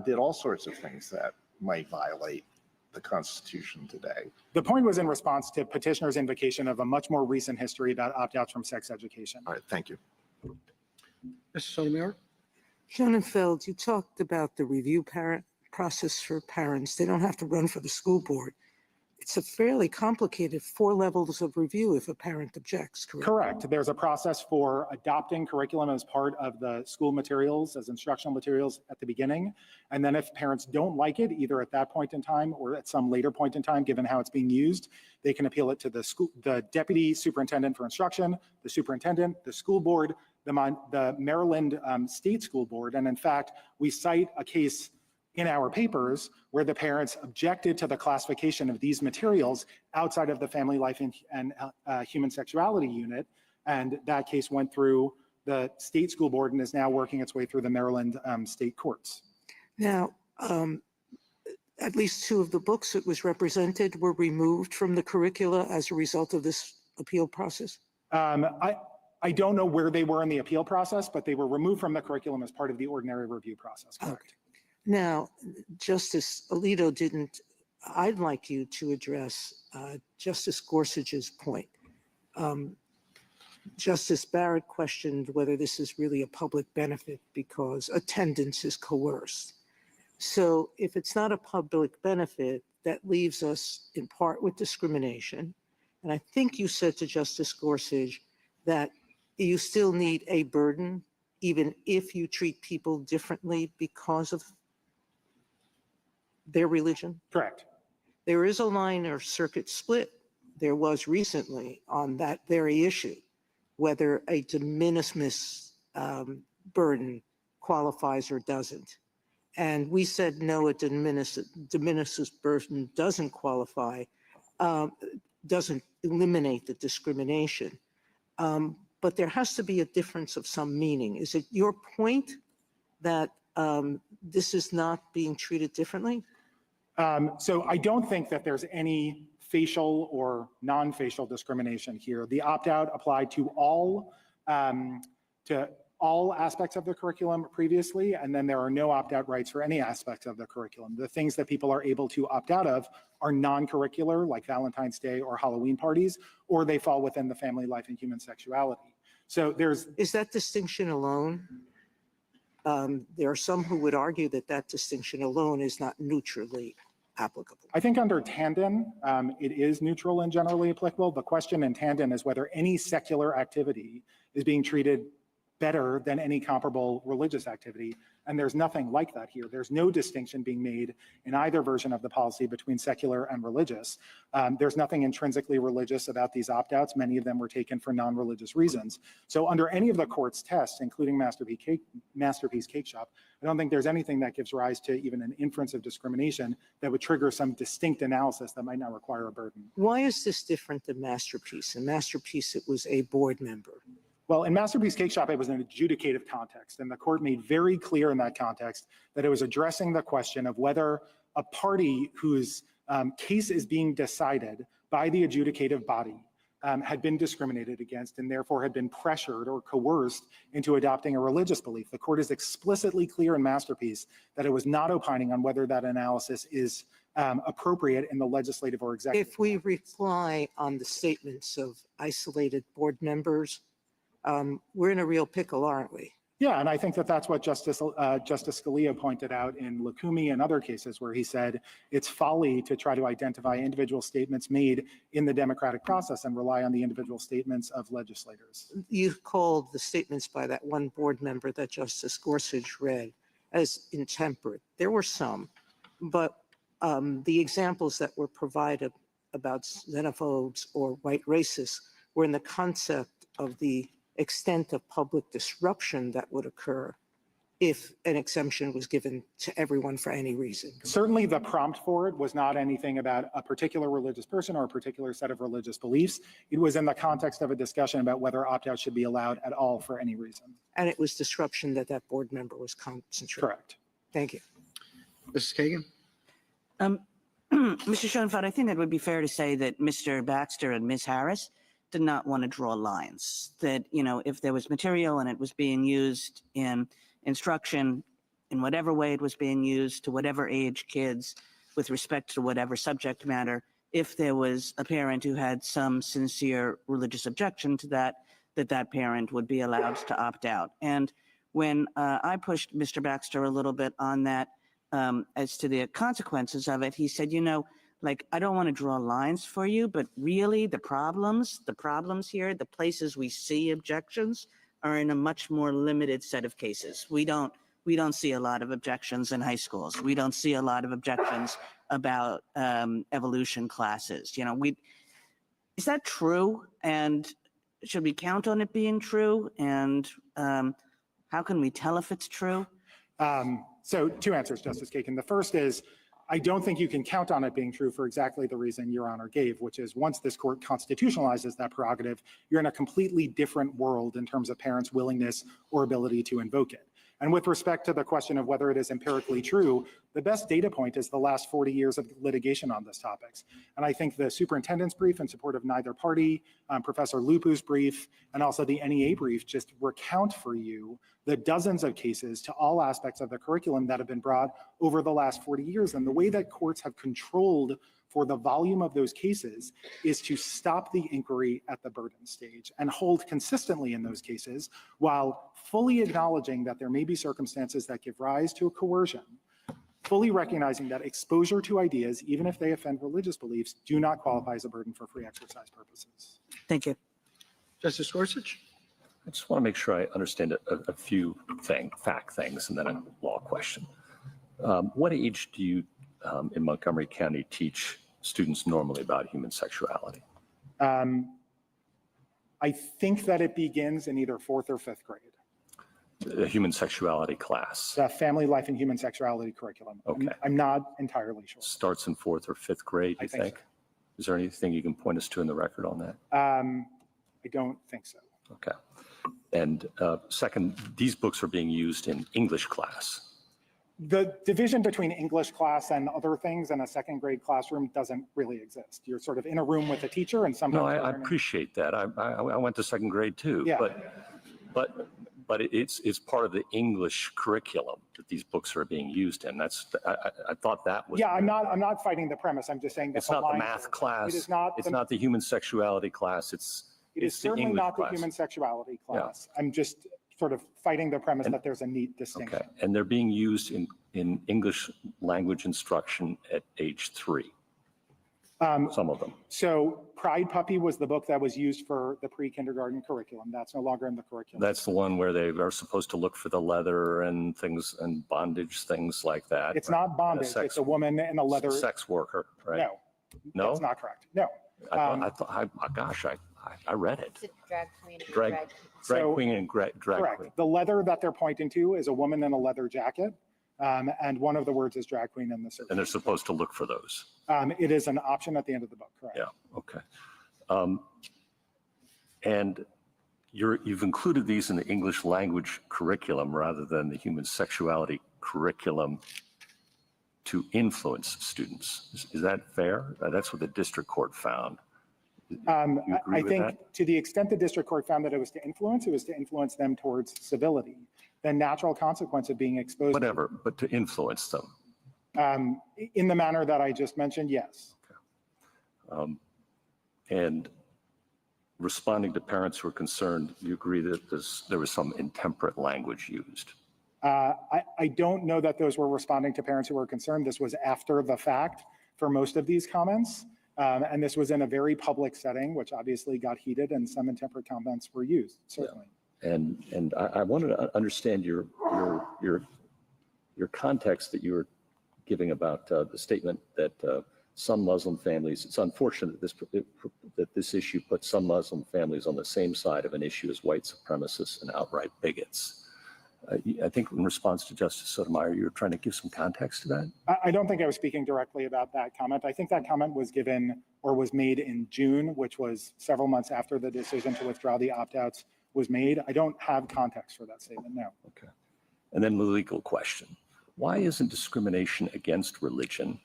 S18: did all sorts of things that might violate the Constitution today.
S6: The point was in response to petitioner's invocation of a much more recent history about opt-outs from sex education.
S18: All right, thank you.
S15: Mr. Sotomayor?
S16: Schoenfeld, you talked about the review process for parents. They don't have to run for the school board. It's a fairly complicated 4 levels of review if a parent objects, correct?
S6: Correct. There's a process for adopting curriculum as part of the school materials, as instructional materials at the beginning. And then if parents don't like it, either at that point in time or at some later point in time, given how it's being used, they can appeal it to the deputy superintendent for instruction, the superintendent, the school board, the Maryland State School Board. And in fact, we cite a case in our papers where the parents objected to the classification of these materials outside of the Family Life and Human Sexuality Unit. And that case went through the state school board and is now working its way through the Maryland state courts.
S16: Now, at least 2 of the books that was represented were removed from the curricula as a result of this appeal process?
S6: I don't know where they were in the appeal process, but they were removed from the curriculum as part of the ordinary review process, correct?
S16: Okay. Now, Justice Alito didn't, I'd like you to address Justice Gorsuch's point. Justice Barrett questioned whether this is really a public benefit because attendance is coerced. So if it's not a public benefit, that leaves us in part with discrimination. And I think you said to Justice Gorsuch that you still need a burden, even if you treat people differently because of their religion?
S6: Correct.
S16: There is a line or circuit split. There was recently on that very issue, whether a de minimis burden qualifies or doesn't. And we said, no, a de minimis burden doesn't qualify, doesn't eliminate the discrimination. but there has to be a difference of some meaning. Is it your point that this is not being treated differently?
S6: So I don't think that there's any facial or non-facial discrimination here. The opt-out applied to all aspects of the curriculum previously, and then there are no opt-out rights for any aspects of the curriculum. The things that people are able to opt out of are non-curricular, like Valentine's Day or Halloween parties, or they fall within the family life and human sexuality. So
S16: Is that distinction alone? There are some who would argue that that distinction alone is not neutrally applicable.
S6: I think under Tandon, it is neutral and generally applicable. The question in Tandon is whether any secular activity is being treated better than any comparable religious activity. And there's nothing like that here. There's no distinction being made in either version of the policy between secular and religious. There's nothing intrinsically religious about these opt-outs. Many of them were taken for non-religious reasons. So under any of the court's tests, including Masterpiece Cake Shop, I don't think there's anything that gives rise to even an inference of discrimination that would trigger some distinct analysis that might not require a burden.
S16: Why is this different than Masterpiece? In Masterpiece, it was a board member.
S6: Well, in Masterpiece Cake Shop, it was an adjudicative context, and the court made very clear in that context that it was addressing the question of whether a party whose case is being decided by the adjudicative body had been discriminated against and therefore had been pressured or coerced into adopting a religious belief. The court is explicitly clear in Masterpiece that it was not opining on whether that analysis is appropriate in the legislative or executive.
S16: If we rely on the statements of isolated board members, we're in a real pickle, aren't we?
S6: Yeah, and I think that that's what Justice Scalia pointed out in Lukumi and other cases where he said it's folly to try to identify individual statements made in the democratic process and rely on the individual statements of legislators.
S16: You called the statements by that one board member that Justice Gorsuch read as intemperate. There were some, but the examples that were provided about xenophobes or white racists were in the concept of the extent of public disruption that would occur if an exemption was given to everyone for any reason.
S6: Certainly the prompt for it was not anything about a particular religious person or a particular set of religious beliefs. It was in the context of a discussion about whether opt-out should be allowed at all for any reason.
S16: And it was disruption that that board member was concentrating.
S6: Correct.
S16: Thank you.
S15: Mrs. Kagan?
S17: Mr. Schoenfeld, I think it would be fair to say that Mr. Baxter and Ms. Harris did not want to draw lines, that, you know, if there was material and it was being used in instruction in whatever way it was being used to whatever age kids with respect to whatever subject matter, if there was a parent who had some sincere religious objection to that, that parent would be allowed to opt out. And when I pushed Mr. Baxter a little bit on that as to the consequences of it, he said, you know, like, I don't want to draw lines for you, but really the problems here, the places we see objections are in a much more limited set of cases. We don't see a lot of objections in high schools. We don't see a lot of objections about evolution classes. You know, is that true? And should we count on it being true? And how can we tell if it's true?
S6: So two answers, Justice Kagan. The first is, I don't think you can count on it being true for exactly the reason Your Honor gave, which is once this court constitutionalizes that prerogative, you're in a completely different world in terms of parents' willingness or ability to invoke it. And with respect to the question of whether it is empirically true, the best data point is the last 40 years of litigation on this topic. And I think the superintendent's brief in support of neither party, Professor Lupu's brief, and also the NEA brief just recount for you the dozens of cases to all aspects of the curriculum that have been brought over the last 40 years. And the way that courts have controlled for the volume of those cases is to stop the inquiry at the burden stage and hold consistently in those cases while fully acknowledging that there may be circumstances that give rise to a coercion, fully recognizing that exposure to ideas, even if they offend religious beliefs, do not qualify as a burden for free exercise purposes.
S17: Thank you.
S15: Justice Gorsuch?
S19: I just want to make sure I understand a few fact things and then a law question. What age do you in Montgomery County teach students normally about human sexuality?
S6: I think that it begins in either 4th or 5th grade.
S19: The human sexuality class.
S6: The family life and human sexuality curriculum.
S19: Okay.
S6: I'm not entirely sure.
S19: Starts in 4th or 5th grade, you think?
S6: So.
S19: Is there anything you can point us to in the record on that?
S6: I don't think so.
S19: Okay. And second, these books are being used in English class.
S6: The division between English class and other things in a second grade classroom doesn't really exist. You're sort of in a room with a teacher and sometimes.
S19: No, I appreciate that. I went to second grade too.
S6: Yeah.
S19: But it's part of the English curriculum that these books are being used in. I thought that was.
S6: Yeah, I'm not fighting the premise. I'm just saying that
S19: it's not the math class.
S6: It is not.
S19: It's not the human sexuality class.
S6: It is certainly not the human sexuality class. Yeah. I'm just sort of fighting the premise that there's a neat distinction.
S19: Okay, and they're being used in English language instruction at age 3. Some of them.
S6: So Pride Puppy was the book that was used for the pre-kindergarten curriculum. That's no longer in the curriculum.
S19: That's the one where they are supposed to look for the leather and things and bondage, things like that.
S6: It's not bondage. It's a woman in a leather.
S19: Sex worker, right?
S6: No.
S19: No?
S6: That's not correct. No.
S19: I read it.
S21: It's a drag queen.
S19: Drag queen and drag
S6: correct.
S19: queen.
S6: The leather that they're pointing to is a woman in a leather jacket. And one of the words is drag queen in the search.
S19: And they're supposed to look for those.
S6: It is an option at the end of the book, correct?
S19: Yeah, okay. And you've included these in the English language curriculum rather than the human sexuality curriculum to influence students. Is that fair? That's what the district court found.
S6: I think to the extent the district court found that it was to influence them towards civility. The natural consequence of being exposed.
S19: Whatever, but to influence them.
S6: In the manner that I just mentioned, yes.
S19: Okay. And responding to parents who are concerned, you agree that there was some intemperate language used?
S6: I don't know that those were responding to parents who were concerned. This was after the fact for most of these comments. And this was in a very public setting, which obviously got heated and some intemperate comments were used, certainly.
S19: Yeah. And I wanted to understand your context that you were giving about the statement that some Muslim families, it's unfortunate that this issue puts some Muslim families on the same side of an issue as white supremacists and outright bigots. I think in response to Justice Sotomayor, you were trying to give some context to that?
S6: I don't think I was speaking directly about that comment. I think that comment was given or was made in June, which was several months after the decision to withdraw the opt-outs was made. I don't have context for that statement, no. Okay.
S19: And then the legal question. Why isn't discrimination against religion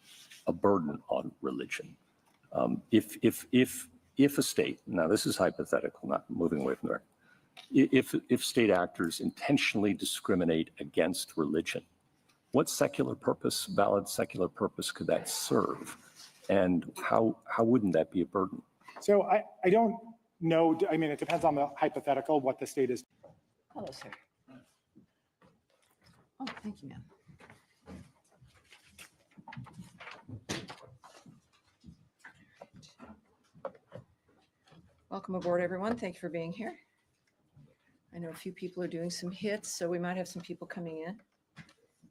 S19: a burden on religion? If a state, now this is hypothetical, not moving away from there, if state actors intentionally discriminate against religion, what secular purpose, valid secular purpose could that serve? And how wouldn't that be a burden?
S6: So I don't know. I mean, it depends on the hypothetical, what the state is.
S10: Hello, sir. Oh, thank you, ma'am. Welcome aboard, everyone. Thank you for being here. I know a few people are doing some hits, so we might have some people coming in.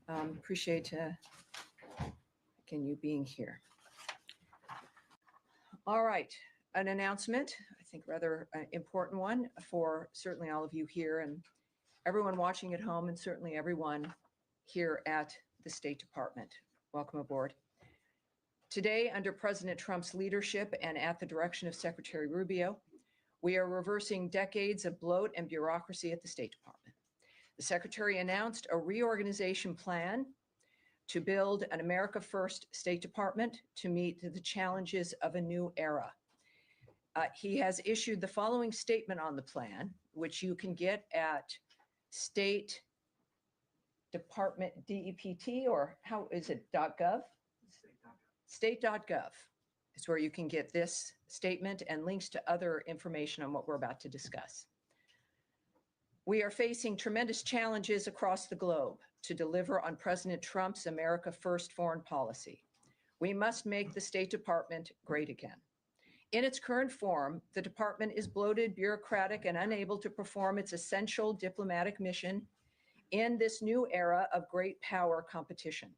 S10: Appreciate, again, you being here. All right, an announcement, I think rather important one for certainly all of you here and everyone watching at home and certainly everyone here at the State Department. Welcome aboard. Today, under President Trump's leadership and at the direction of Secretary Rubio, we are reversing decades of bloat and bureaucracy at the State Department. The Secretary announced a reorganization plan to build an America First State Department to meet the challenges of a new era. He has issued the following statement on the plan, which you can get at State Department DEPT, or how is it, .gov? State.gov is where you can get this statement and links to other information on what we're about to discuss. We are facing tremendous challenges across the globe to deliver on President Trump's America First foreign policy. We must make the State Department great again. In its current form, the department is bloated, bureaucratic, and unable to perform its essential diplomatic mission in this new era of great power competition.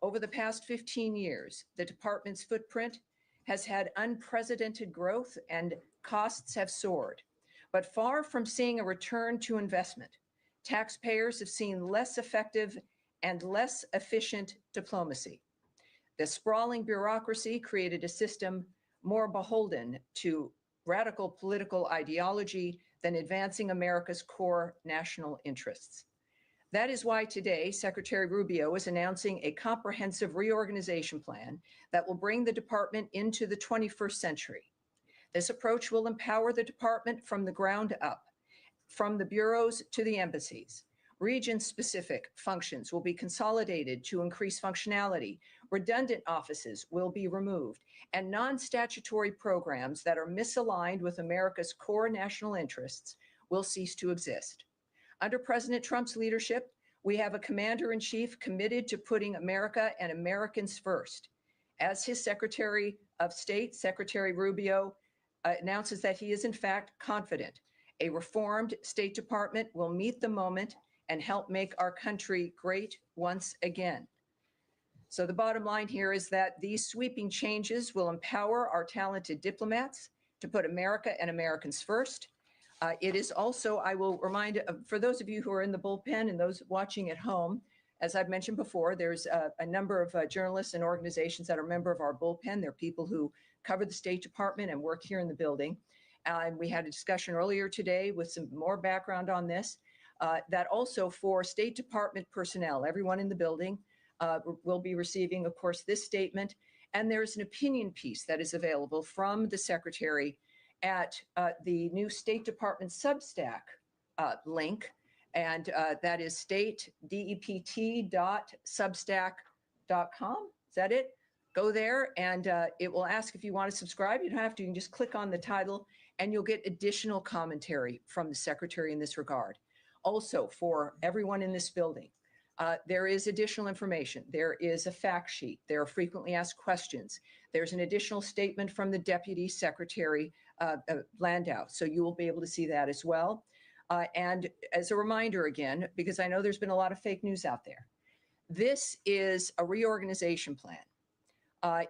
S10: Over the past 15 years, the department's footprint has had unprecedented growth and costs have soared. But far from seeing a return to investment, taxpayers have seen less effective and less efficient diplomacy. The sprawling bureaucracy created a system more beholden to radical political ideology than advancing America's core national interests. That is why today, Secretary Rubio is announcing a comprehensive reorganization plan that will bring the department into the 21st century. This approach will empower the department from the ground up, from the bureaus to the embassies. Region-specific functions will be consolidated to increase functionality. Redundant offices will be removed, and non-statutory programs that are misaligned with America's core national interests will cease to exist. Under President Trump's leadership, we have a commander-in-chief committed to putting America and Americans first. As his Secretary of State, Secretary Rubio, announces that he is in fact confident a reformed State Department will meet the moment and help make our country great once again. So the bottom line here is that these sweeping changes will empower our talented diplomats to put America and Americans first. It is also, I will remind, for those of you who are in the bullpen and those watching at home, as I've mentioned before, there's a number of journalists and organizations that are a member of our bullpen. They're people who cover the State Department and work here in the building. And we had a discussion earlier today with some more background on this, that also for State Department personnel, everyone in the building will be receiving, of course, this statement. And there's an opinion piece that is available from the Secretary at the new State Department Substack link. And that is statedept.substack.com. Is that it? Go there and it will ask if you want to subscribe. You don't have to, you can just click on the title and you'll get additional commentary from the Secretary in this regard. Also, for everyone in this building, there is additional information. There is a fact sheet. There are frequently asked questions. There's an additional statement from the Deputy Secretary Landau. So you will be able to see that as well. And as a reminder again, because I know there's been a lot of fake news out there, this is a reorganization plan.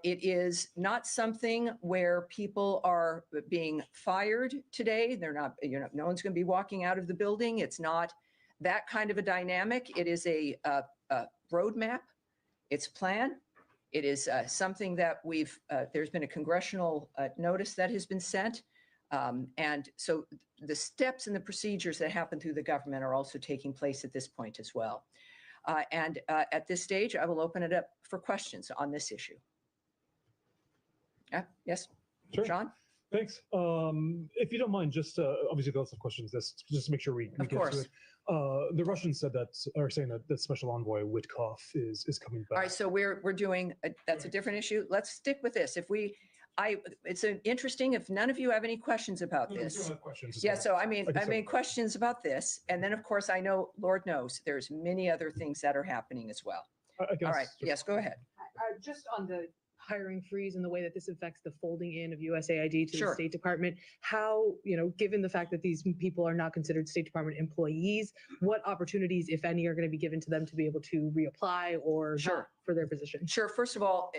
S10: It is not something where people are being fired today. They're not, no one's going to be walking out of the building. It's not that kind of a dynamic. It is a roadmap. It's a plan. It is something that there's been a congressional notice that has been sent. And so the steps and the procedures that happen through the government are also taking place at this point as well. And at this stage, I will open it up for questions on this issue. Yes,
S7: sure.
S10: Sean?
S7: Thanks. If you don't mind, just obviously lots of questions, just to make sure we get to it. The Russians said that, are saying that the Special Envoy Witkoff is coming back.
S10: All right, so we're doing, that's a different issue. Let's stick with this. It's interesting if none of you have any questions about this. Yeah, so I mean questions about this. And then of course, I know, Lord knows, there's many other things that are happening as well. All right, yes, go ahead.
S22: Just on the hiring freeze and the way that this affects the folding in of USAID to
S10: Sure.
S22: the State Department, how, given the fact that these people are not considered State Department employees, what opportunities, if any, are going to be given to them to be able to reapply or not for their position?
S10: Sure. First of all,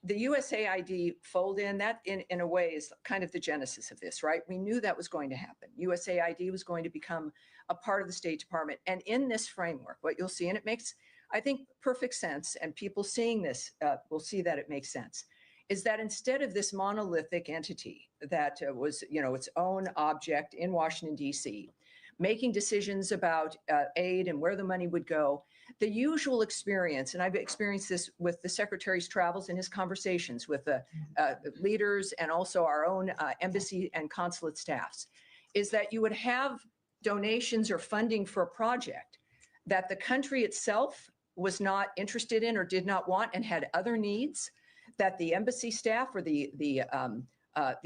S10: the USAID fold in, that in a way is kind of the genesis of this, right? We knew that was going to happen. USAID was going to become a part of the State Department. And in this framework, what you'll see, and it makes, I think, perfect sense, and people seeing this will see that it makes sense, is that instead of this monolithic entity that was, its own object in Washington, D.C., making decisions about aid and where the money would go, the usual experience, and I've experienced this with the Secretary's travels and his conversations with the leaders and also our own embassy and consulate staffs, is that you would have donations or funding for a project that the country itself was not interested in or did not want and had other needs, that the embassy staff or the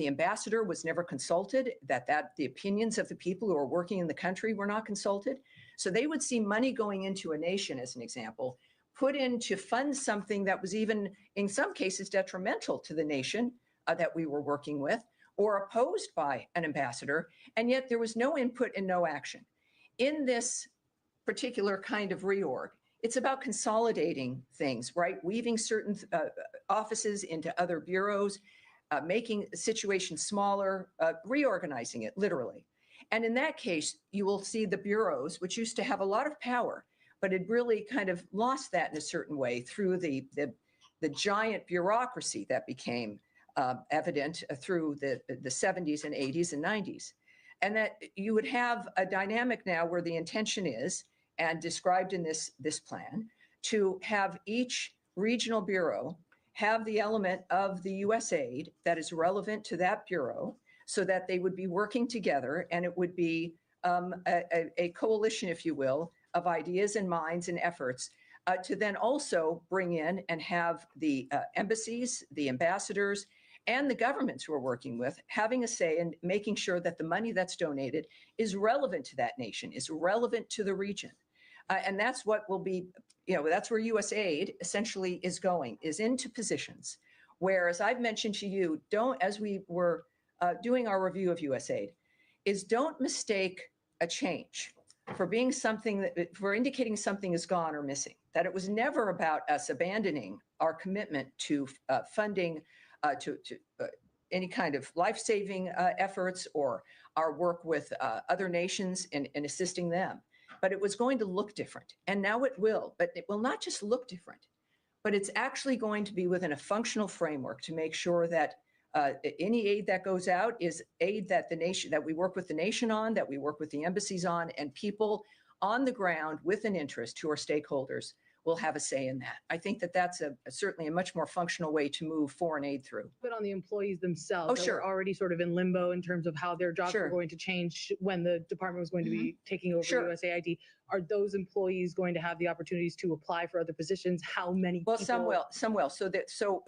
S10: ambassador was never consulted, that the opinions of the people who are working in the country were not consulted. So they would see money going into a nation, as an example, put in to fund something that was even, in some cases, detrimental to the nation that we were working with, or opposed by an ambassador, and yet there was no input and no action. In this particular kind of reorg, it's about consolidating things, right? Weaving certain offices into other bureaus, making the situation smaller, reorganizing it, literally. And in that case, you will see the bureaus, which used to have a lot of power, but had really kind of lost that in a certain way through the giant bureaucracy that became evident through the 70s and 80s and 90s. And that you would have a dynamic now where the intention is, and described in this plan, to have each regional bureau have the element of the USAID that is relevant to that bureau, so that they would be working together, and it would be a coalition, if you will, of ideas and minds and efforts to then also bring in and have the embassies, the ambassadors, and the governments who are working with having a say in making sure that the money that's donated is relevant to that nation, is relevant to the region. And that's what will be, that's where USAID essentially is going, is into positions where, as I've mentioned to you, as we were doing our review of USAID, is don't mistake a change for being something for indicating something is gone or missing, that it was never about us abandoning our commitment to funding to any kind of life-saving efforts or our work with other nations in assisting them. But it was going to look different. And now it will. But it will not just look different, but it's actually going to be within a functional framework to make sure that any aid that goes out is aid that that we work with the nation on, that we work with the embassies on, and people on the ground with an interest who are stakeholders will have a say in that. I think that that's certainly a much more functional way to move foreign aid through.
S22: But on the employees themselves,
S10: sure.
S22: That were already sort of in limbo in terms of how their jobs were going to change when the department was going to be taking over USAID. Are those employees going to have the opportunities to apply for other positions? How many people?
S10: Some will. So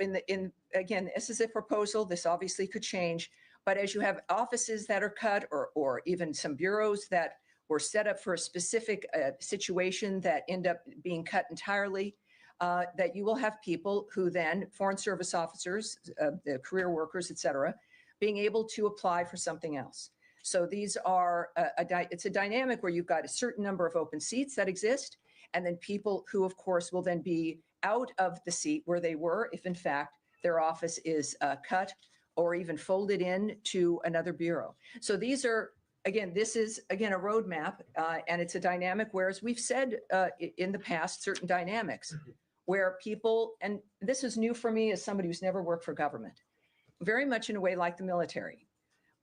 S10: again, this is a proposal. This obviously could change. But as you have offices that are cut, or even some bureaus that were set up for a specific situation that end up being cut entirely, that you will have people who then, Foreign Service officers, the career workers, et cetera, being able to apply for something else. So these are, it's a dynamic where you've got a certain number of open seats that exist, and then people who, of course, will then be out of the seat where they were if, in fact, their office is cut or even folded in to another bureau. So these are, again, this is, again, a roadmap, and it's a dynamic, whereas we've said in the past certain dynamics where people, and this is new for me as somebody who's never worked for government, very much in a way like the military,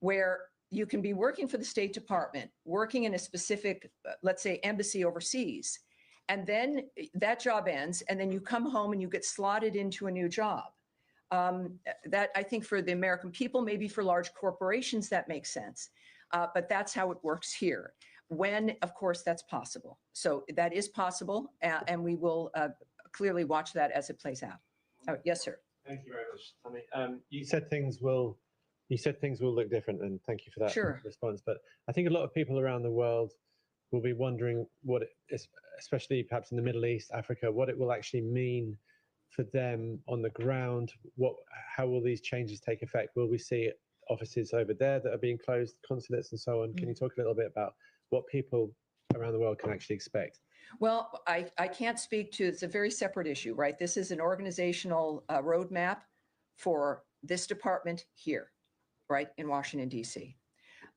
S10: where you can be working for the State Department, working in a specific, let's say, embassy overseas, and then that job ends, and then you come home and you get slotted into a new job. That, I think, for the American people, maybe for large corporations, that makes sense. But that's how it works here, when, of course, that's possible. So that is possible, and we will clearly watch that as it plays out. Oh, yes, sir.
S8: Thank you very much, Tommy. You said things will look different, and thank you for that response. But I think a lot of people around the world will be wondering what it is, especially perhaps in the Middle East, Africa, what it will actually mean for them on the ground. How will these changes take effect? Will we see offices over there that are being closed, consulates and so on? Can you talk a little bit about what people around the world can actually expect?
S10: Well, I can't speak to, it's a very separate issue, right? This is an organizational roadmap for this department here, right, in Washington, D.C.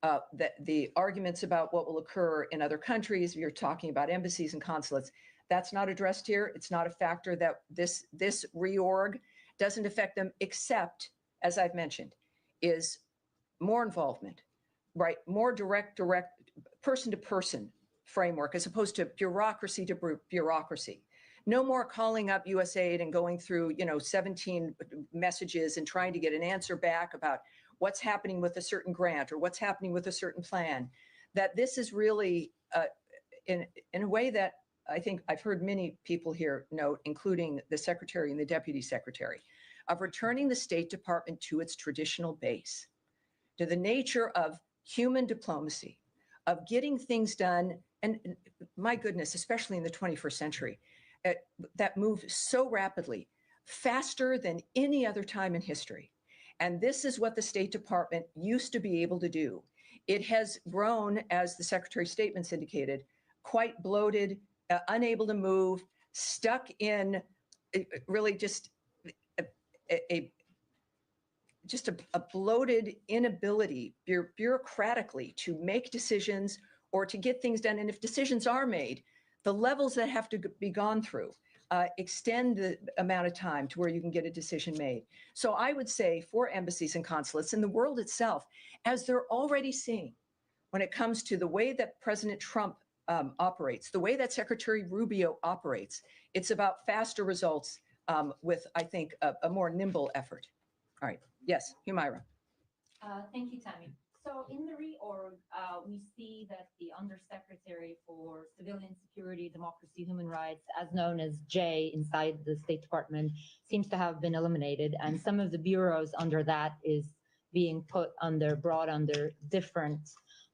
S10: The arguments about what will occur in other countries, you're talking about embassies and consulates, that's not addressed here. It's not a factor that this reorg doesn't affect them, except, as I've mentioned, is more involvement, right? More direct person-to-person framework, as opposed to bureaucracy to bureaucracy. No more calling up USAID and going through, 17 messages and trying to get an answer back about what's happening with a certain grant or what's happening with a certain plan. That this is really, in a way that I think I've heard many people here note, including the Secretary and the Deputy Secretary, of returning the State Department to its traditional base, to the nature of human diplomacy, of getting things done. And my goodness, especially in the 21st century, that move so rapidly, faster than any other time in history. And this is what the State Department used to be able to do. It has grown, as the Secretary's statements indicated, quite bloated, unable to move, stuck in really just a bloated inability bureaucratically to make decisions or to get things done. And if decisions are made, the levels that have to be gone through extend the amount of time to where you can get a decision made. So I would say for embassies and consulates in the world itself, as they're already seeing, when it comes to the way that President Trump operates, the way that Secretary Rubio operates, it's about faster results with, I think, a more nimble effort. All right. Yes, Humaira.
S1: Thank you, Tammy. So in the reorg, we see that the Undersecretary for Civilian Security, Democracy, Human Rights, as known as J inside the State Department, seems to have been eliminated. And some of the bureaus under that is being brought under different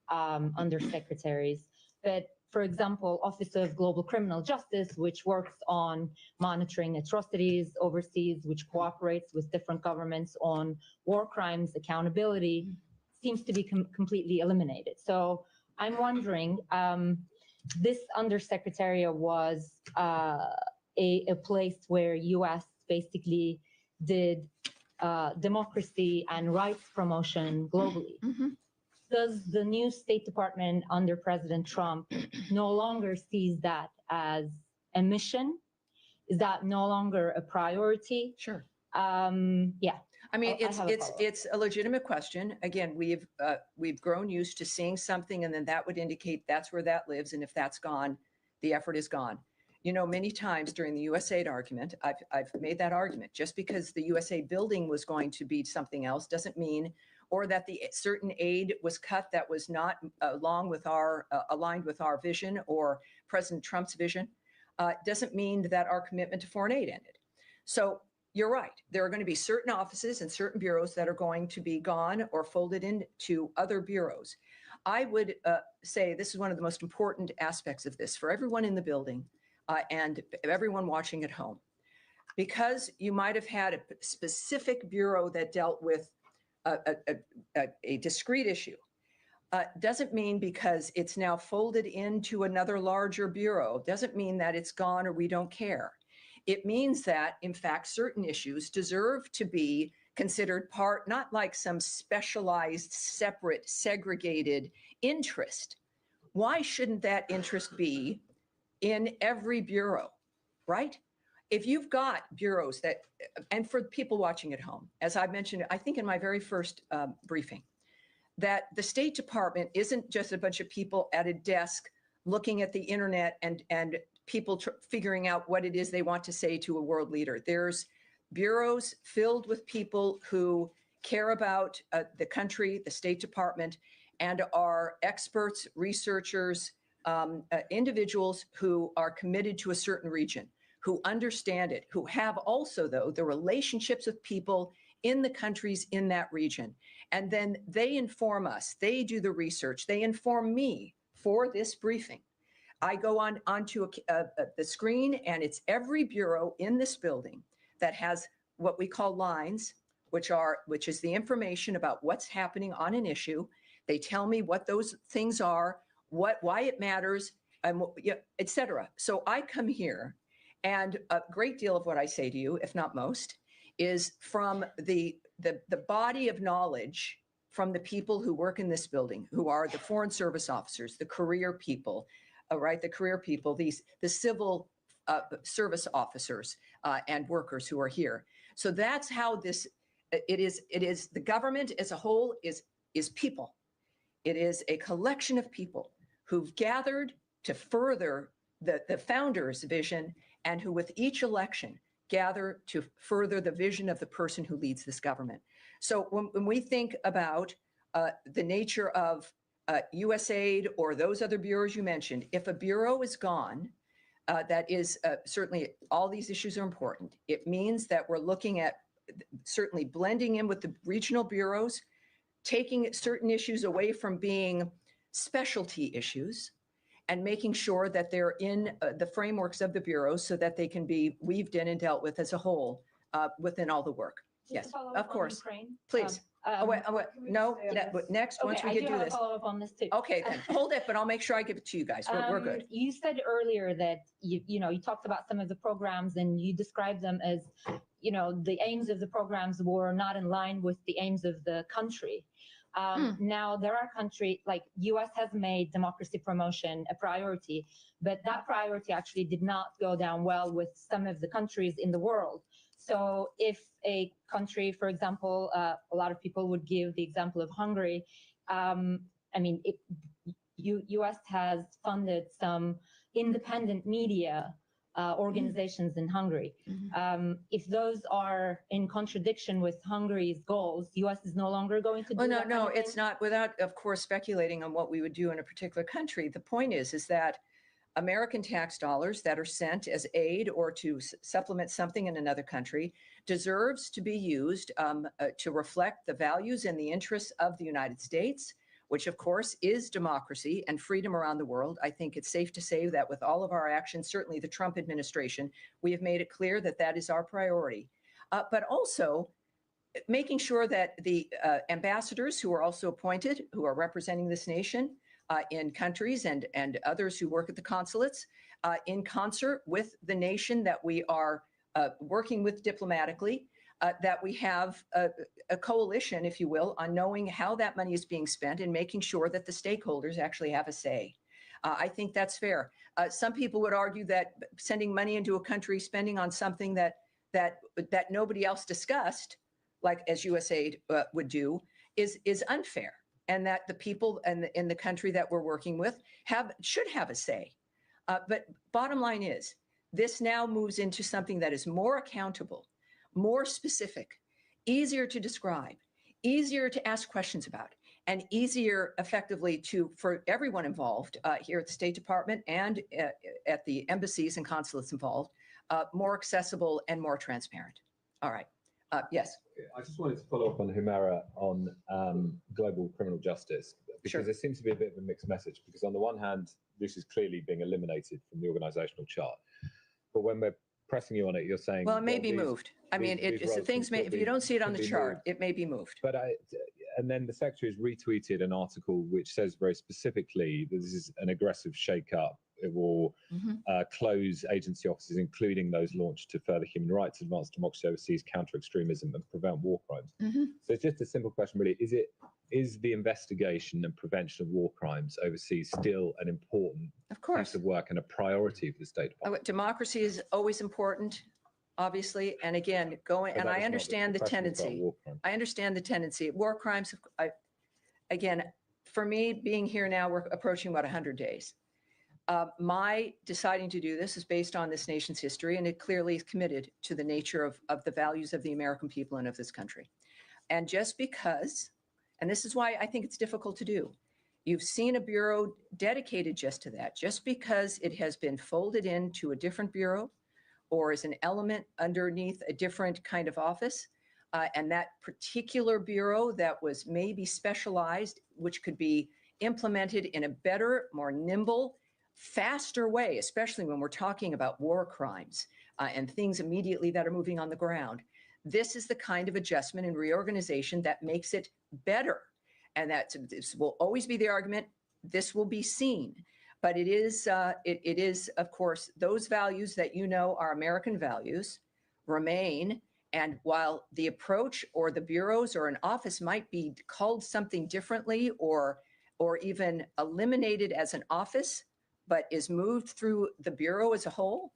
S1: undersecretaries. But for example, Office of Global Criminal Justice, which works on monitoring atrocities overseas, which cooperates with different governments on war crimes accountability, seems to be completely eliminated. So I'm wondering, this undersecretariat was a place where U.S. basically did democracy and rights promotion globally. Does the new State Department under President Trump no longer sees that as a mission? Is that no longer a priority?
S10: Sure.
S1: Yeah.
S10: I mean, it's a legitimate question. Again, we've grown used to seeing something, and then that would indicate that's where that lives, and if that's gone, the effort is gone. You know, many times during the USAID argument, I've made that argument. Just because the USAID building was going to be something else doesn't mean, or that the certain aid was cut that was not aligned with our vision or President Trump's vision, doesn't mean that our commitment to foreign aid ended. So you're right. There are going to be certain offices and certain bureaus that are going to be gone or folded into other bureaus. I would say this is one of the most important aspects of this for everyone in the building and everyone watching at home. Because you might have had a specific bureau that dealt with a discrete issue, doesn't mean because it's now folded into another larger bureau, doesn't mean that it's gone or we don't care. It means that, in fact, certain issues deserve to be considered part, not like some specialized, separate, segregated interest. Why shouldn't that interest be in every bureau, right? If you've got bureaus that, and for people watching at home, as I mentioned, I think in my very first briefing, that the State Department isn't just a bunch of people at a desk looking at the internet and people figuring out what it is they want to say to a world leader. There's bureaus filled with people who care about the country, the State Department, and are experts, researchers, individuals who are committed to a certain region, who understand it, who have also, though, the relationships with people in the countries in that region. And then they inform us, they do the research, they inform me for this briefing. I go onto the screen, and it's every bureau in this building that has what we call lines, which is the information about what's happening on an issue. They tell me what those things are, why it matters, and et cetera. So I come here, and a great deal of what I say to you, if not most, is from the body of knowledge from the people who work in this building, who are the Foreign Service officers, the career people, right? The career people, the civil service officers and workers who are here. So that's how it is the government as a whole is people. It is a collection of people who've gathered to further the founder's vision, and who with each election gather to further the vision of the person who leads this government. So when we think about the nature of USAID or those other bureaus you mentioned, if a bureau is gone, that is certainly all these issues are important. It means that we're looking at certainly blending in with the regional bureaus, taking certain issues away from being specialty issues, and making sure that they're in the frameworks of the bureaus so that they can be weaved in and dealt with as a whole within all the work. Yes, of course. Please. No, next, once we get through this.
S1: I do have a follow-up on this too.
S10: Okay, then hold it, but I'll make sure I give it to you guys. We're good.
S1: You said earlier that you talked about some of the programs and you described them as, the aims of the programs were not in line with the aims of the country. Now, there are countries, like U.S. has made democracy promotion a priority, but that priority actually did not go down well with some of the countries in the world. So if a country, for example, a lot of people would give the example of Hungary, I mean, U.S. has funded some independent media organizations in Hungary. If those are in contradiction with Hungary's goals, U.S. is no longer going to do
S10: Well, no,
S1: that
S10: no,
S1: kind of
S10: it's
S1: thing?
S10: not. Without, of course, speculating on what we would do in a particular country. The point is that American tax dollars that are sent as aid or to supplement something in another country deserves to be used to reflect the values and the interests of the United States, which of course is democracy and freedom around the world. I think it's safe to say that with all of our actions, certainly the Trump administration, we have made it clear that that is our priority. But also making sure that the ambassadors who are also appointed, who are representing this nation in countries and others who work at the consulates, in concert with the nation that we are working with diplomatically, that we have a coalition, if you will, on knowing how that money is being spent and making sure that the stakeholders actually have a say. I think that's fair. Some people would argue that sending money into a country, spending on something that nobody else discussed, like as USAID would do, is unfair, and that the people in the country that we're working with should have a say. But bottom line is, this now moves into something that is more accountable, more specific, easier to describe, easier to ask questions about, and easier effectively for everyone involved here at the State Department and at the embassies and consulates involved, more accessible and more transparent. All right. Yes.
S3: I just wanted to follow up on Humera on global criminal justice, because there seems to be a bit of a mixed message, because on the one hand, this is clearly being eliminated from the organizational chart. But when we're pressing you on it, you're saying,
S10: well, it may be moved. I mean, if you don't see it on the chart, it may be moved.
S3: But and then the secretary has retweeted an article which says very specifically that this is an aggressive shake-up. It will close agency offices, including those launched to further human rights, advance democracy overseas, counter extremism, and prevent war crimes. So it's just a simple question, really. Is the investigation and prevention of war crimes overseas still an important piece of work and a priority for the State Department?
S10: Democracy is always important, obviously. And again, and I understand the tendency. I understand the tendency. War crimes, again, for me, being here now, we're approaching about 100 days. My deciding to do this is based on this nation's history, and it clearly is committed to the nature of the values of the American people and of this country. And just because, and this is why I think it's difficult to do, you've seen a bureau dedicated just to that, just because it has been folded into a different bureau or is an element underneath a different kind of office, and that particular bureau that was maybe specialized, which could be implemented in a better, more nimble, faster way, especially when we're talking about war crimes and things immediately that are moving on the ground. This is the kind of adjustment and reorganization that makes it better. And this will always be the argument. This will be seen. But it is, of course, those values that you know are American values remain. And while the approach or the bureaus or an office might be called something differently or even eliminated as an office, but is moved through the bureau as a whole,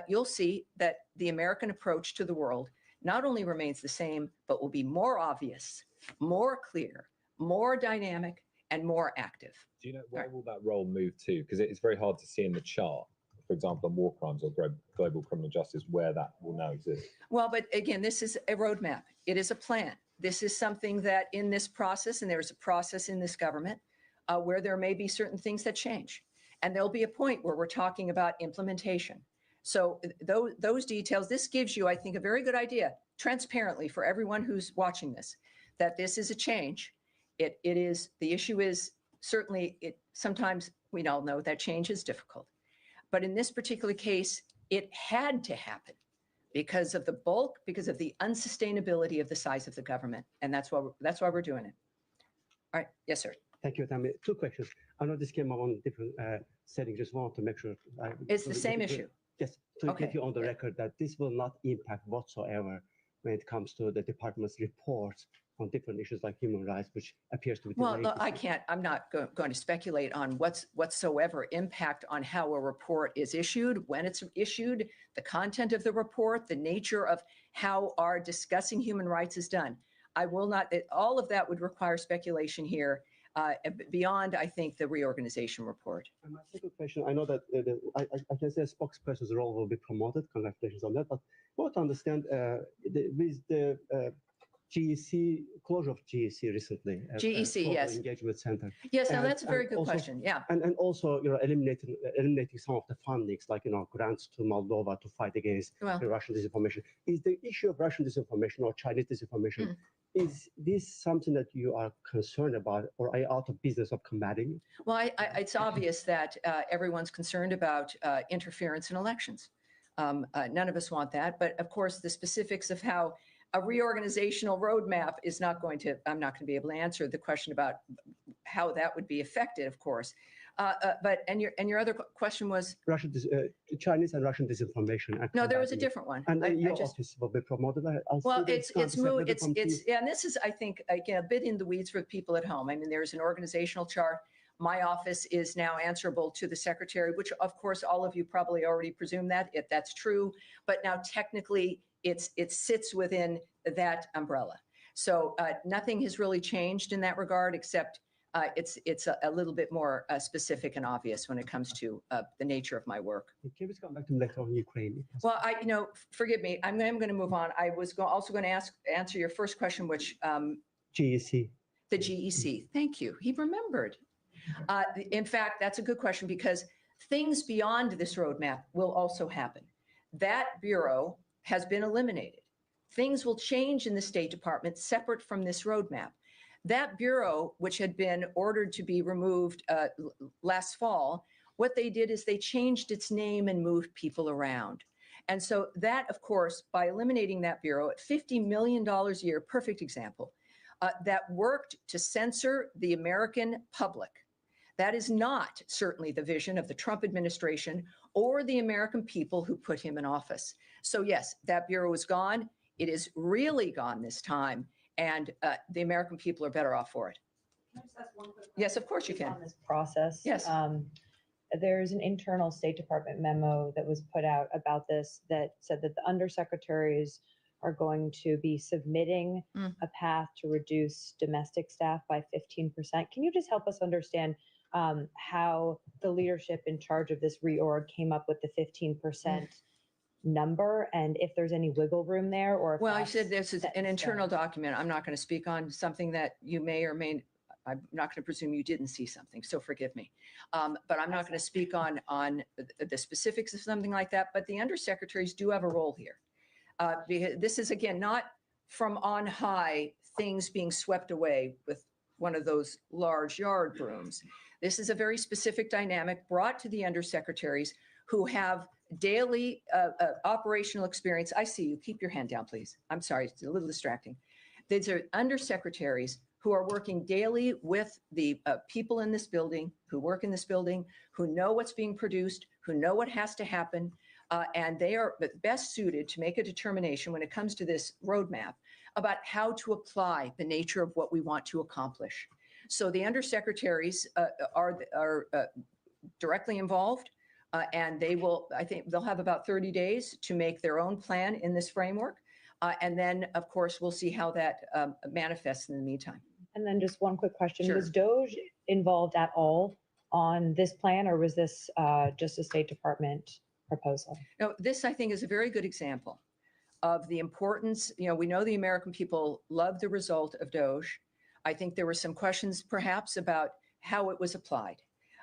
S10: you'll see that the American approach to the world not only remains the same, but will be more obvious, more clear, more dynamic, and more active.
S3: Do you know where will that role move to? Because it's very hard to see in the chart, for example, on war crimes or global criminal justice, where that will now exist.
S10: Well, but again, this is a roadmap. It is a plan. This is something that in this process, and there's a process in this government, where there may be certain things that change. And there'll be a point where we're talking about implementation. So those details, this gives you, I think, a very good idea, transparently for everyone who's watching this, that this is a change. It is, the issue is certainly, sometimes we all know that change is difficult. But in this particular case, it had to happen because of the bulk, because of the unsustainability of the size of the government. And that's why we're doing it. All right. Yes, sir.
S9: Thank you, Tammy. Two questions. I know this came up on different settings. Just want to make sure.
S10: It's the same issue.
S9: Yes, to get you on the record that this will not impact whatsoever when it comes to the department's reports on different issues like human rights, which appears to be.
S10: Well, no, I'm not going to speculate on whatsoever impact on how a report is issued, when it's issued, the content of the report, the nature of how our discussing human rights is done. I will not, all of that would require speculation here. beyond, I think, the reorganization report.
S9: And my second question, I know that I can say a spokesperson's role will be promoted. Congratulations on that. But I want to understand with the GEC, closure of GEC recently.
S10: GEC, yes.
S9: Engagement Center.
S10: Yes, now that's a very good question. Yeah.
S9: And also, eliminating some of the fundings, like, grants to Moldova to fight against the Russian disinformation. Is the issue of Russian disinformation or Chinese disinformation, is this something that you are concerned about, or are you out of business of combating it?
S10: Well, it's obvious that everyone's concerned about interference in elections. None of us want that. But of course, the specifics of how a reorganizational roadmap is not going to, I'm not going to be able to answer the question about how that would be affected, of course. And your other question was?
S9: Chinese and Russian disinformation.
S10: No, there was a different one.
S9: And your office will be promoted.
S10: Well, it's yeah, and this is, I think, again, a bit in the weeds for people at home. I mean, there's an organizational chart. My office is now answerable to the secretary, which of course, all of you probably already presume that if that's true, but now technically it sits within that umbrella. So nothing has really changed in that regard, except it's a little bit more specific and obvious when it comes to the nature of my work.
S9: Can we come back to later on Ukraine?
S10: Well, forgive me, I'm going to move on. I was also going to answer your first question, which
S9: GEC.
S10: The GEC. Thank you. He remembered. In fact, that's a good question because things beyond this roadmap will also happen. That bureau has been eliminated. Things will change in the State Department separate from this roadmap. That bureau, which had been ordered to be removed last fall, what they did is they changed its name and moved people around. And so that, of course, by eliminating that bureau at $50 million a year, perfect example, that worked to censor the American public. That is not certainly the vision of the Trump administration or the American people who put him in office. So yes, that bureau is gone. It is really gone this time. And the American people are better off for it.
S11: Can I just ask one quick question?
S10: Yes, of course you can.
S11: On this process.
S10: Yes.
S11: There's an internal State Department memo that was put out about this that said that the undersecretaries are going to be submitting a path to reduce domestic staff by 15%. Can you just help us understand how the leadership in charge of this reorg came up with the 15% number and if there's any wiggle room there? Or if
S10: well, I said this is an internal document. I'm not going to speak on something that you may or may, I'm not going to presume you didn't see something, so forgive me. But I'm not going to speak on the specifics of something like that, but the undersecretaries do have a role here. This is, again, not from on high things being swept away with one of those large yard brooms. This is a very specific dynamic brought to the undersecretaries who have daily operational experience. I see you. Keep your hand down, please. I'm sorry. It's a little distracting. These are undersecretaries who are working daily with the people in this building, who work in this building, who know what's being produced, who know what has to happen. And they are best suited to make a determination when it comes to this roadmap about how to apply the nature of what we want to accomplish. So the undersecretaries are directly involved, and they will, I think they'll have about 30 days to make their own plan in this framework. And then, of course, we'll see how that manifests in the meantime.
S11: And then just one quick question.
S10: Sure.
S11: Was DOJ involved at all on this plan, or was this just a State Department proposal?
S10: No, this, I think, is a very good example of the importance. We know the American people love the result of DOJ. I think there were some questions perhaps about how it was applied.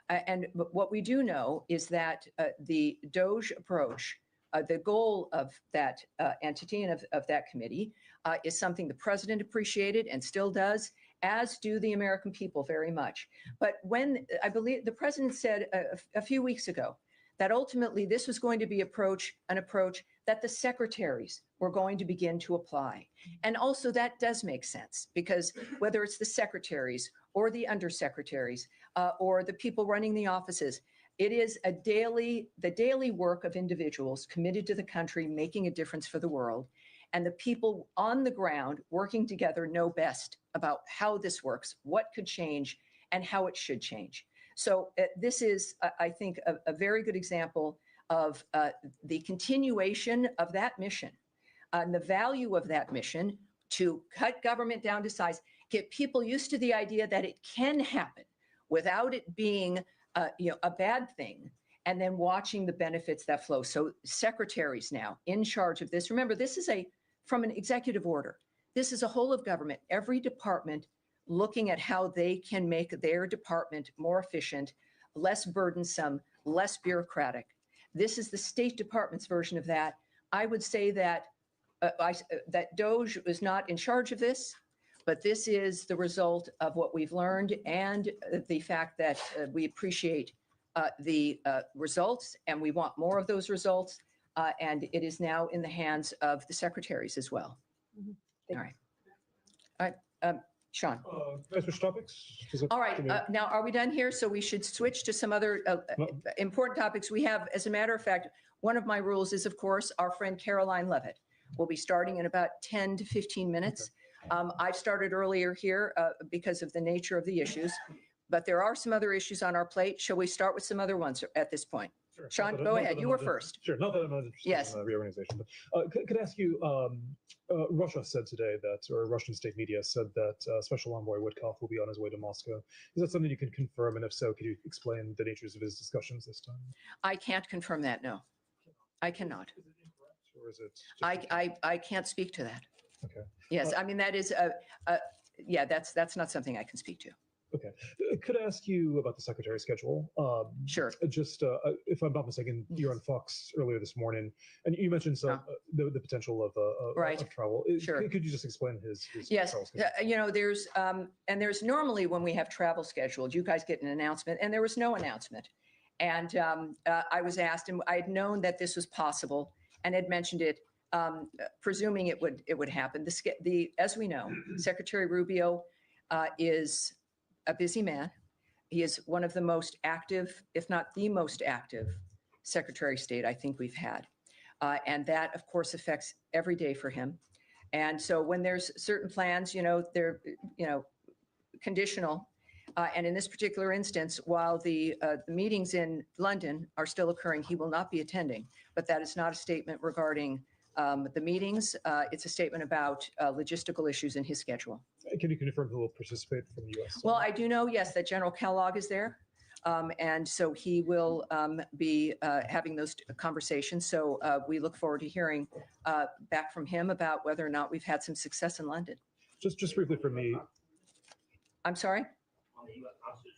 S10: And what we do know is that the DOJ approach, the goal of that entity and of that committee is something the president appreciated and still does, as do the American people very much. But when I believe the president said a few weeks ago that ultimately this was going to be an approach that the secretaries were going to begin to apply. And also that does make sense, because whether it's the secretaries or the undersecretaries or the people running the offices, it is the daily work of individuals committed to the country, making a difference for the world. And the people on the ground working together know best about how this works, what could change, and how it should change. So this is, I think, a very good example of the continuation of that mission and the value of that mission to cut government down to size
S12: get people used to the idea that it can happen without it being a bad thing, and then watching the benefits that flow. So secretaries now in charge of this. Remember, this is from an executive order. This is a whole of government, every department looking at how they can make their department more efficient, less burdensome, less bureaucratic. This is the State Department's version of that. I would say that that DOJ is not in charge of this, but this is the result of what we've learned and the fact that we appreciate the results, and we want more of those results. And it is now in the hands of the secretaries as well. All right. Sean.
S7: Can I switch topics?
S12: All right. Now, are we done here? So we should switch to some other important topics. We have, as a matter of fact, one of my rules is, of course, our friend Karoline Leavitt will be starting in about 10 to 15 minutes. Okay. I've started earlier here because of the nature of the issues, but there are some other issues on our plate. Shall we start with some other ones at this point? Sure. Sean, go ahead. You were first.
S7: Sure. Not that I'm not interested in reorganization, but could I ask you, Russia said today that, or Russian state media said that Special Envoy Witkoff will be on his way to Moscow. Is that something you can confirm? And if so, could you explain the natures of his discussions this time?
S12: I can't confirm that, no. I cannot.
S7: Is it incorrect, or is it?
S12: I can't speak to that.
S7: Okay.
S12: Yes, I mean, that is, yeah, that's not something I can speak to.
S7: Okay. Could I ask you about the secretary's schedule?
S12: Sure.
S7: Just, if I'm not mistaken, you're on Fox earlier this morning, and you mentioned some, the potential of travel.
S12: Sure.
S7: Could you just explain his
S12: yes.
S7: travel schedule?
S12: There's normally when we have travel scheduled, you guys get an announcement, and there was no announcement. And I was asked, and I had known that this was possible, and had mentioned it, presuming it would happen. As we know, Secretary Rubio is a busy man. He is one of the most active, if not the most active, Secretary of State I think we've had. And that, of course, affects every day for him. And so when there's certain plans, they're, conditional. And in this particular instance, while the meetings in London are still occurring, he will not be attending. But that is not a statement regarding the meetings. It's a statement about logistical issues in his schedule.
S7: Can you confirm who will participate from the U.S.?
S12: Well, I do know, yes, that General Kellogg is there. And so he will be having those conversations. So we look forward to hearing back from him about whether or not we've had some success in London.
S7: Just briefly for me.
S12: I'm sorry?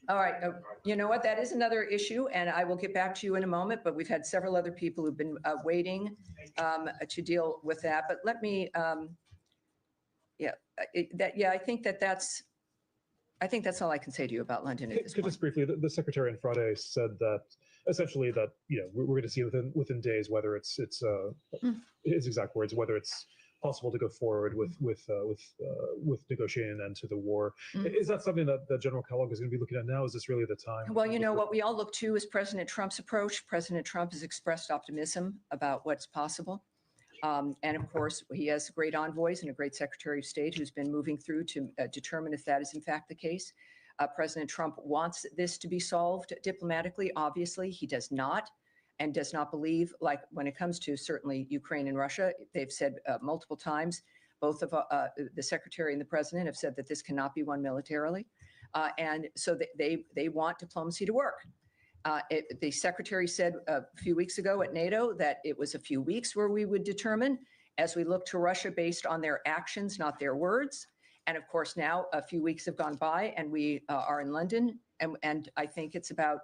S12: All right. You know what? That is another issue, and I will get back to you in a moment, but we've had several other people who've been waiting to deal with that. But let me, I think that's all I can say to you about London at this point.
S7: Just briefly, the Secretary on Friday said that essentially that, we're going to see within days whether it's his exact words, whether it's possible to go forward with negotiating an end to the war. Is that something that General Kellogg is going to be looking at now? Is this really the time?
S12: Well, what we all look to is President Trump's approach. President Trump has expressed optimism about what's possible. And of course, he has great envoys and a great Secretary of State who's been moving through to determine if that is in fact the case. President Trump wants this to be solved diplomatically. Obviously, he does not. And does not believe, like when it comes to certainly Ukraine and Russia, they've said multiple times, both of the Secretary and the President have said that this cannot be won militarily. And so they want diplomacy to work. The Secretary said a few weeks ago at NATO that it was a few weeks where we would determine as we look to Russia based on their actions, not their words. And of course, now a few weeks have gone by and we are in London. And I think it's about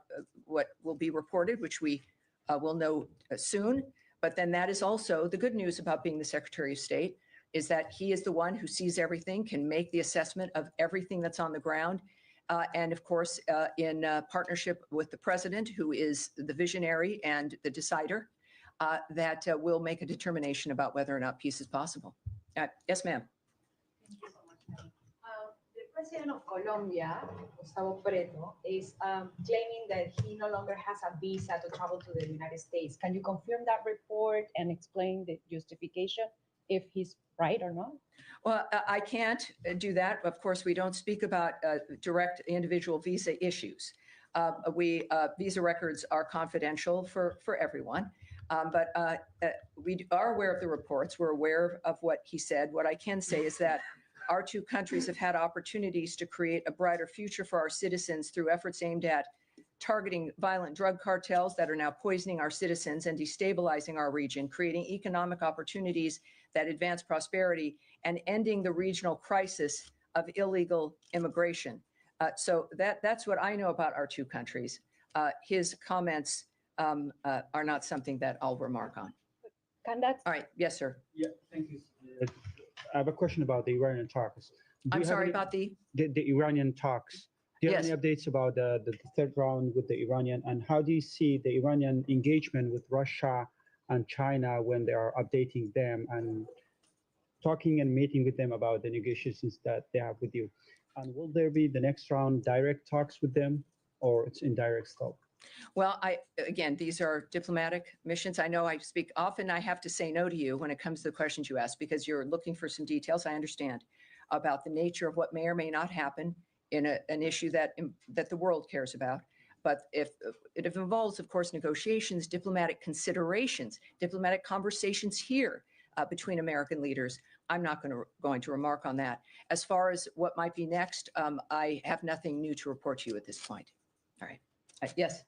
S12: what will be reported, which we we'll know soon. But then that is also the good news about being the Secretary of State is that he is the one who sees everything, can make the assessment of everything that's on the ground. And of course, in partnership with the President, who is the visionary and the decider, that will make a determination about whether or not peace is possible. Yes, ma'am.
S13: The President of Colombia, Gustavo Petro, is claiming that he no longer has a visa to travel to the United States. Can you confirm that report and explain the justification, if he's right or not?
S12: Well, I can't do that. Of course, we don't speak about direct individual visa issues. Visa records are confidential for everyone. But we are aware of the reports. We're aware of what he said. What I can say is that our two countries have had opportunities to create a brighter future for our citizens through efforts aimed at targeting violent drug cartels that are now poisoning our citizens and destabilizing our region, creating economic opportunities that advance prosperity, and ending the regional crisis of illegal immigration. So that's what I know about our two countries. His comments are not something that I'll remark on. All right. Yes, sir.
S4: Yeah, thank you. I have a question about the Iranian talks.
S12: I'm sorry about the
S4: Iranian talks. Do you have
S12: Yes.
S4: any updates about the third round with the Iranian, and how do you see the Iranian engagement with Russia and China when they are updating them and talking and meeting with them about the negotiations that they have with you? And will there be the next round direct talks with them, or it's indirect stuff?
S12: Well, again, these are diplomatic missions. I know I speak often. I have to say no to you when it comes to the questions you ask because you're looking for some details. I understand about the nature of what may or may not happen in an issue that the world cares about. But if it involves, of course, negotiations, diplomatic considerations, diplomatic conversations here between American leaders, I'm not going to remark on that. As far as what might be next, I have nothing new to report to you at this point. All right. Yes.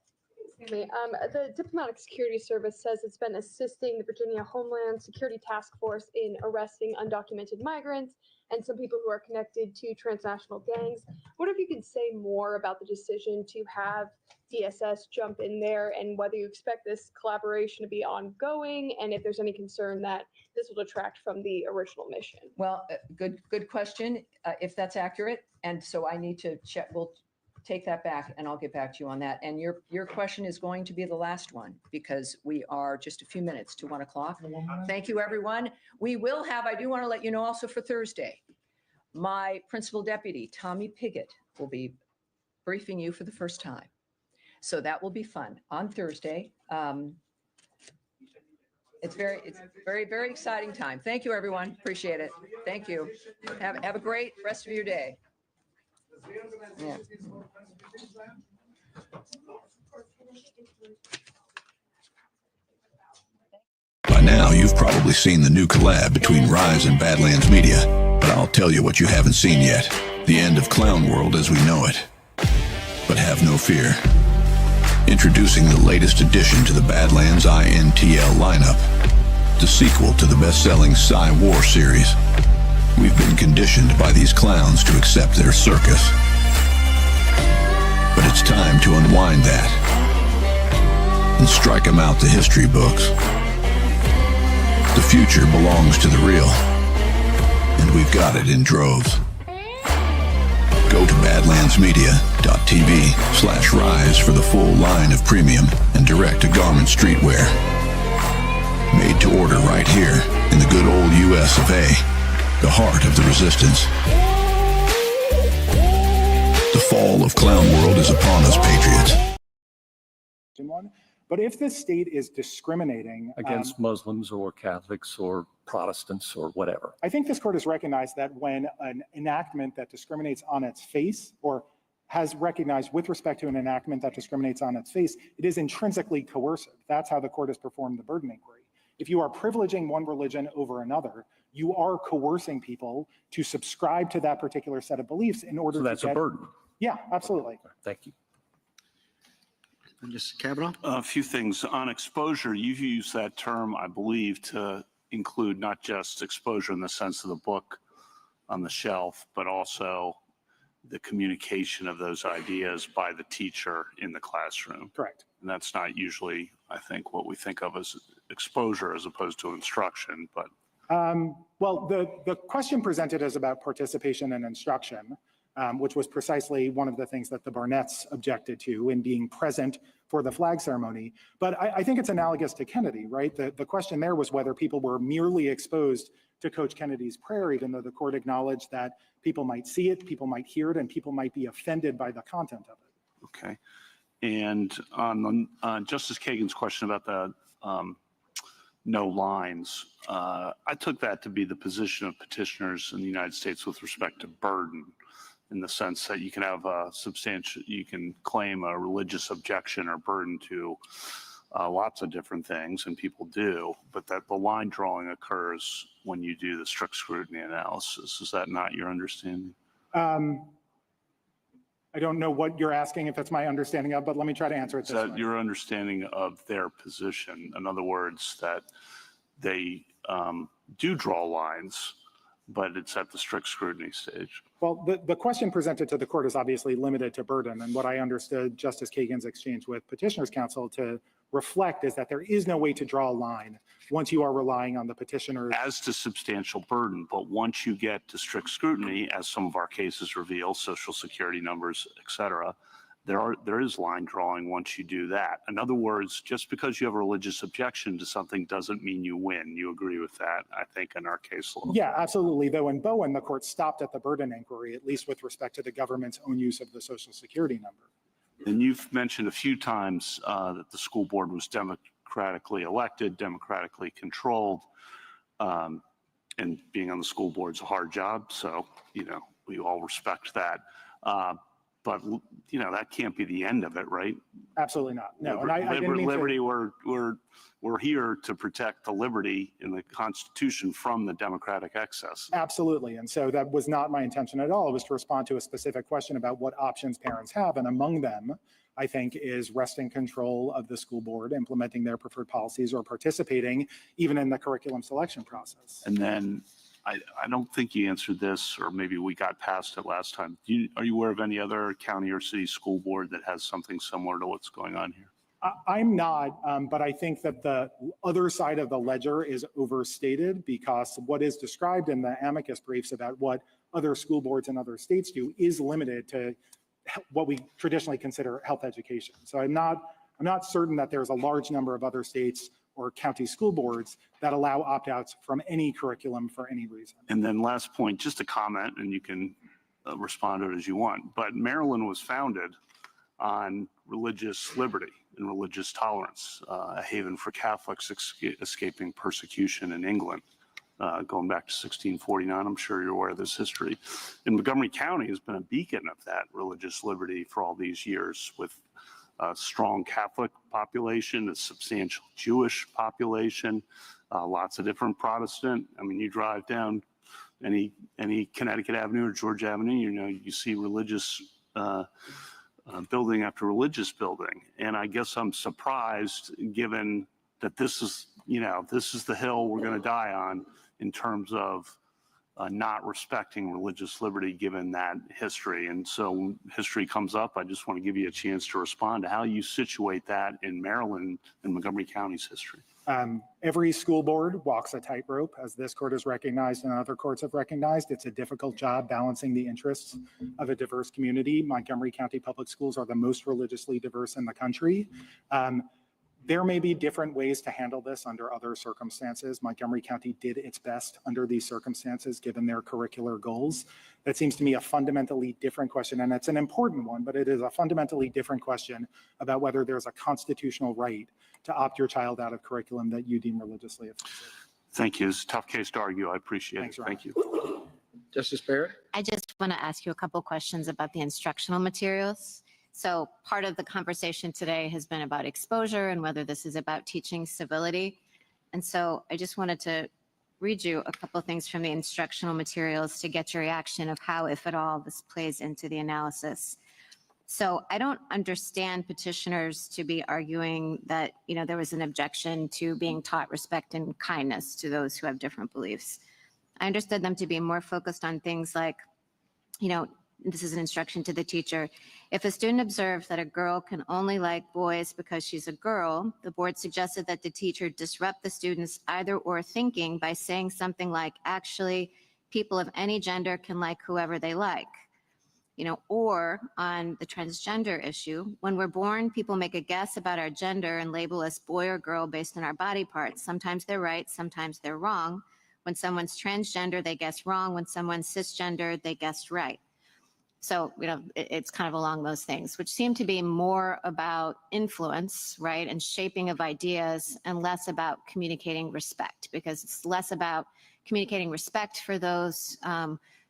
S5: The Diplomatic Security Service says it's been assisting the Virginia Homeland Security Task Force in arresting undocumented migrants and some people who are connected to transnational gangs. What if you could say more about the decision to have DSS jump in there and whether you expect this collaboration to be ongoing and if there's any concern that this will detract from the original mission?
S12: Well, good question, if that's accurate. And so I need to check. We'll take that back and I'll get back to you on that. And your question is going to be the last one because we are just a few minutes to 1 o'clock. Thank you, everyone. We will have, I do want to let you know also for Thursday, my principal deputy, Tommy Piggott, will be briefing you for the first time. So that will be fun on Thursday. It's very, very exciting time. Thank you, everyone. Appreciate it. Thank you. Have a great rest of your day. Yeah.
S23: By now, you've probably seen the new collab between Rise and Badlands Media, but I'll tell you what you haven't seen yet. The end of Clown World as we know it. But have no fear. Introducing the latest addition to the Badlands Int'l lineup, the sequel to the best-selling Sci-War series. We've been conditioned by these clowns to accept their circus. But it's time to unwind that and strike them out the history books. The future belongs to the real, and we've got it in droves. Go to badlandsmedia.tv/rise for the full line of premium and direct-to-garment streetwear. Made to order right here in the good old US of A. The heart of the resistance. The fall of Clown World is upon us, patriots.
S6: But if the state is discriminating
S19: against Muslims or Catholics or Protestants or whatever,
S6: I think this court has recognized that when an enactment that discriminates on its face, or has recognized with respect to an enactment that discriminates on its face, it is intrinsically coercive. That's how the court has performed the burden inquiry. If you are privileging one religion over another, you are coercing people to subscribe to that particular set of beliefs in order to get...
S19: So that's a burden.
S6: Yeah, absolutely.
S19: Thank you.
S15: Justice Kavanaugh?
S20: A few things. On exposure, you've used that term, I believe, to include not just exposure in the sense of the book on the shelf, but also the communication of those ideas by the teacher in the classroom.
S6: Correct.
S20: And that's not usually, I think, what we think of as exposure as opposed to instruction, but
S6: well, the question presented is about participation and instruction, which was precisely one of the things that the Barnetts objected to in being present for the flag ceremony. But I think it's analogous to Kennedy, right? The question there was whether people were merely exposed to Coach Kennedy's prayer, even though the court acknowledged that people might see it, people might hear it, and people might be offended by the content of it.
S20: okay. And on Justice Kagan's question about the no lines, I took that to be the position of petitioners in the United States with respect to burden, in the sense that you can have a substantial, you can claim a religious objection or burden to lots of different things, and people do, but that the line drawing occurs when you do the strict scrutiny analysis. Is that not your understanding?
S6: I don't know what you're asking, if that's my understanding of, but let me try to answer it
S20: Is
S6: this
S20: that
S6: way.
S20: your understanding of their position? In other words, that they do draw lines, but it's at the strict scrutiny stage.
S6: Well, the question presented to the court is obviously limited to burden, and what I understood Justice Kagan's exchange with Petitioner's Counsel to reflect is that there is no way to draw a line once you are relying on the petitioner.
S20: As to substantial burden, but once you get to strict scrutiny, as some of our cases reveal, social security numbers, et cetera, there is line drawing once you do that. In other words, just because you have a religious objection to something doesn't mean you win. You agree with that, I think, in our case law.
S6: Yeah, absolutely. Though in Bowen, the court stopped at the burden inquiry, at least with respect to the government's own use of the social security number.
S20: And you've mentioned a few times that the school board was democratically elected, democratically controlled, and being on the school board is a hard job. So, you know, we all respect that. But, you know, that can't be the end of it, right?
S6: Absolutely not. No, and I didn't mean
S20: liberty,
S6: to...
S20: we're here to protect the liberty in the Constitution from the democratic excess.
S6: Absolutely. And so that was not my intention at all. It was to respond to a specific question about what options parents have. And among them, I think, is wresting control of the school board, implementing their preferred policies, or participating even in the curriculum selection process.
S20: And then I don't think you answered this, or maybe we got past it last time. Are you aware of any other county or city school board that has something similar to what's going on here?
S6: I'm not, but I think that the other side of the ledger is overstated, because what is described in the amicus briefs about what other school boards in other states do is limited to what we traditionally consider health education. So I'm not certain that there's a large number of other states or county school boards that allow opt-outs from any curriculum for any reason.
S20: And then last point, just a comment, and you can respond to it as you want, but Maryland was founded on religious liberty and religious tolerance, a haven for Catholics escaping persecution in England, going back to 1649. I'm sure you're aware of this history. And Montgomery County has been a beacon of that religious liberty for all these years, with a strong Catholic population, a substantial Jewish population, lots of different Protestant. I mean, you drive down any Connecticut Avenue or George Avenue, you know, you see religious building after religious building. And I guess I'm surprised, given that this is, you know, this is the hill we're going to die on in terms of not respecting religious liberty, given that history. And so when history comes up, I just want to give you a chance to respond to how you situate that in Maryland and Montgomery County's history.
S6: Every school board walks a tightrope, as this court has recognized and other courts have recognized. It's a difficult job balancing the interests of a diverse community. Montgomery County Public Schools are the most religiously diverse in the country. There may be different ways to handle this under other circumstances. Montgomery County did its best under these circumstances, given their curricular goals. That seems to me a fundamentally different question, and it's an important one, but it is a fundamentally different question about whether there's a constitutional right to opt your child out of curriculum that you deem religiously offensive.
S20: Thank you. It's a tough case to argue. I appreciate it. Thank you.
S15: Justice Barrett?
S21: I just want to ask you a couple questions about the instructional materials. So part of the conversation today has been about exposure and whether this is about teaching civility. And so I just wanted to read you a couple things from the instructional materials to get your reaction of how, if at all, this plays into the analysis. So I don't understand petitioners to be arguing that, you know, there was an objection to being taught respect and kindness to those who have different beliefs. I understood them to be more focused on things like, you know, this is an instruction to the teacher. If a student observes that a girl can only like boys because she's a girl, the board suggested that the teacher disrupt the student's either or thinking by saying something like, actually, people of any gender can like whoever they like. You know, or on the transgender issue, when we're born, people make a guess about our gender and label us boy or girl based on our body parts. Sometimes they're right, sometimes they're wrong. When someone's transgender, they guess wrong. When someone's cisgender, they guess right. So, you know, it's kind of along those things, which seem to be more about influence, right, and shaping of ideas, and less about communicating respect, because it's less about communicating respect for those,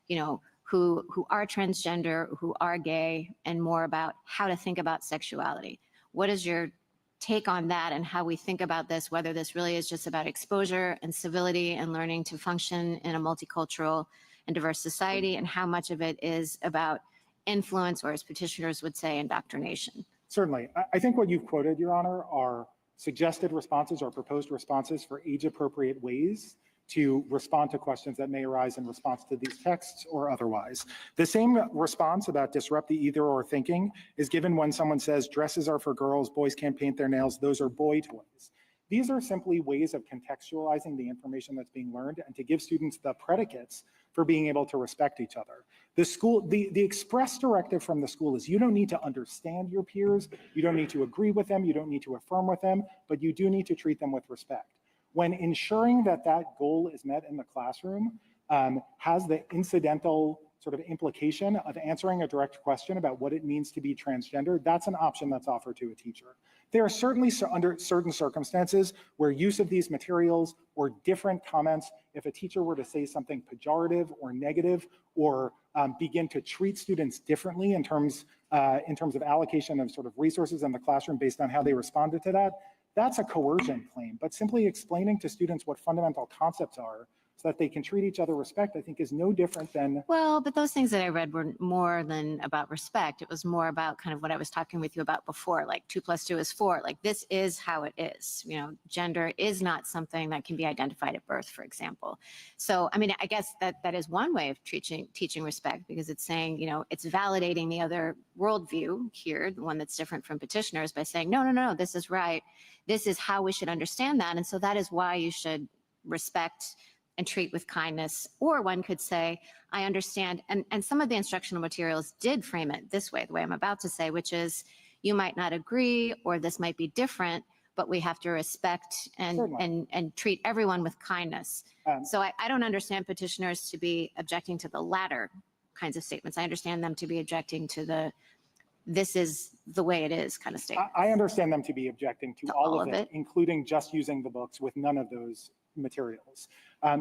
S21: you know, who are transgender, who are gay, and more about how to think about sexuality. What is your take on that and how we think about this, whether this really is just about exposure and civility and learning to function in a multicultural and diverse society, and how much of it is about influence, or as petitioners would say, indoctrination.
S6: Certainly. I think what you've quoted, Your Honor, are suggested responses or proposed responses for age-appropriate ways to respond to questions that may arise in response to these texts or otherwise. The same response about disrupt the either-or thinking is given when someone says dresses are for girls, boys can't paint their nails, those are boy toys. These are simply ways of contextualizing the information that's being learned and to give students the predicates for being able to respect each other. The express directive from the school is you don't need to understand your peers, you don't need to agree with them, you don't need to affirm with them, but you do need to treat them with respect. When ensuring that that goal is met in the classroom has the incidental sort of implication of answering a direct question about what it means to be transgender, that's an option that's offered to a teacher. There are certainly under certain circumstances where use of these materials or different comments, if a teacher were to say something pejorative or negative or begin to treat students differently in terms of allocation of sort of resources in the classroom based on how they responded to that, that's a coercion claim. But simply explaining to students what fundamental concepts are so that they can treat each other with respect, I think is no different than...
S21: Well, but those things that I read were more than about respect. It was more about kind of what I was talking with you about before, like 2 + 2 is 4. Like, this is how it is. You know, gender is not something that can be identified at birth, for example. So, I mean, I guess that is one way of teaching respect, because it's saying, you know, it's validating the other worldview here, the one that's different from petitioners, by saying, no, this is right. This is how we should understand that. And so that is why you should respect and treat with kindness. Or one could say, I understand, and some of the instructional materials did frame it this way, the way I'm about to say, which is, you might not agree, or this might be different, but we have to respect and treat everyone with kindness. So I don't understand petitioners to be objecting to the latter kinds of statements. I understand them to be objecting to the, this is the way it is kind of statement.
S6: I understand them to be objecting to all of it, including just using the books with none of those materials.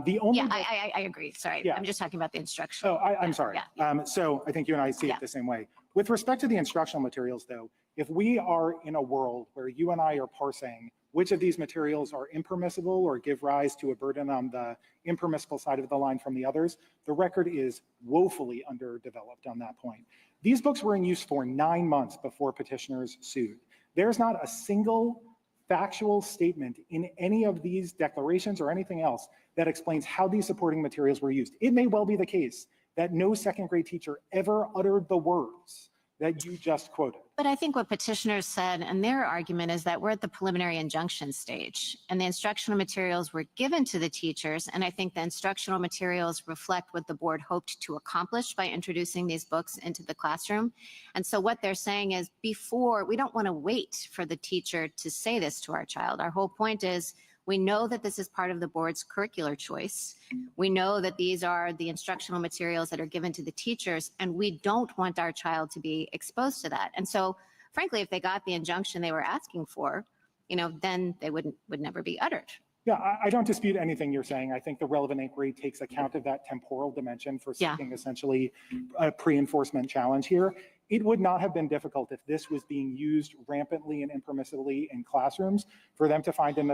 S6: The only
S21: I agree. Sorry, I'm just talking about the instructional.
S6: Oh, I'm sorry. So I think you and I see it the same way. With respect to the instructional materials, though, if we are in a world where you and I are parsing which of these materials are impermissible or give rise to a burden on the impermissible side of the line from the others, the record is woefully underdeveloped on that point. These books were in use for 9 months before petitioners sued. There's not a single factual statement in any of these declarations or anything else that explains how these supporting materials were used. It may well be the case that no second grade teacher ever uttered the words that you just quoted.
S21: But I think what petitioners said, and their argument is that we're at the preliminary injunction stage, and the instructional materials were given to the teachers, and I think the instructional materials reflect what the board hoped to accomplish by introducing these books into the classroom. And so what they're saying is, before, we don't want to wait for the teacher to say this to our child. Our whole point is, we know that this is part of the board's curricular choice. We know that these are the instructional materials that are given to the teachers, and we don't want our child to be exposed to that. And so, frankly, if they got the injunction they were asking for, you know, then they would never be uttered.
S6: Yeah, I don't dispute anything you're saying. I think the relevant inquiry takes account of that temporal dimension for seeking essentially a pre-enforcement challenge here. It would not have been difficult if this was being used rampantly and impermissibly in classrooms for them to find a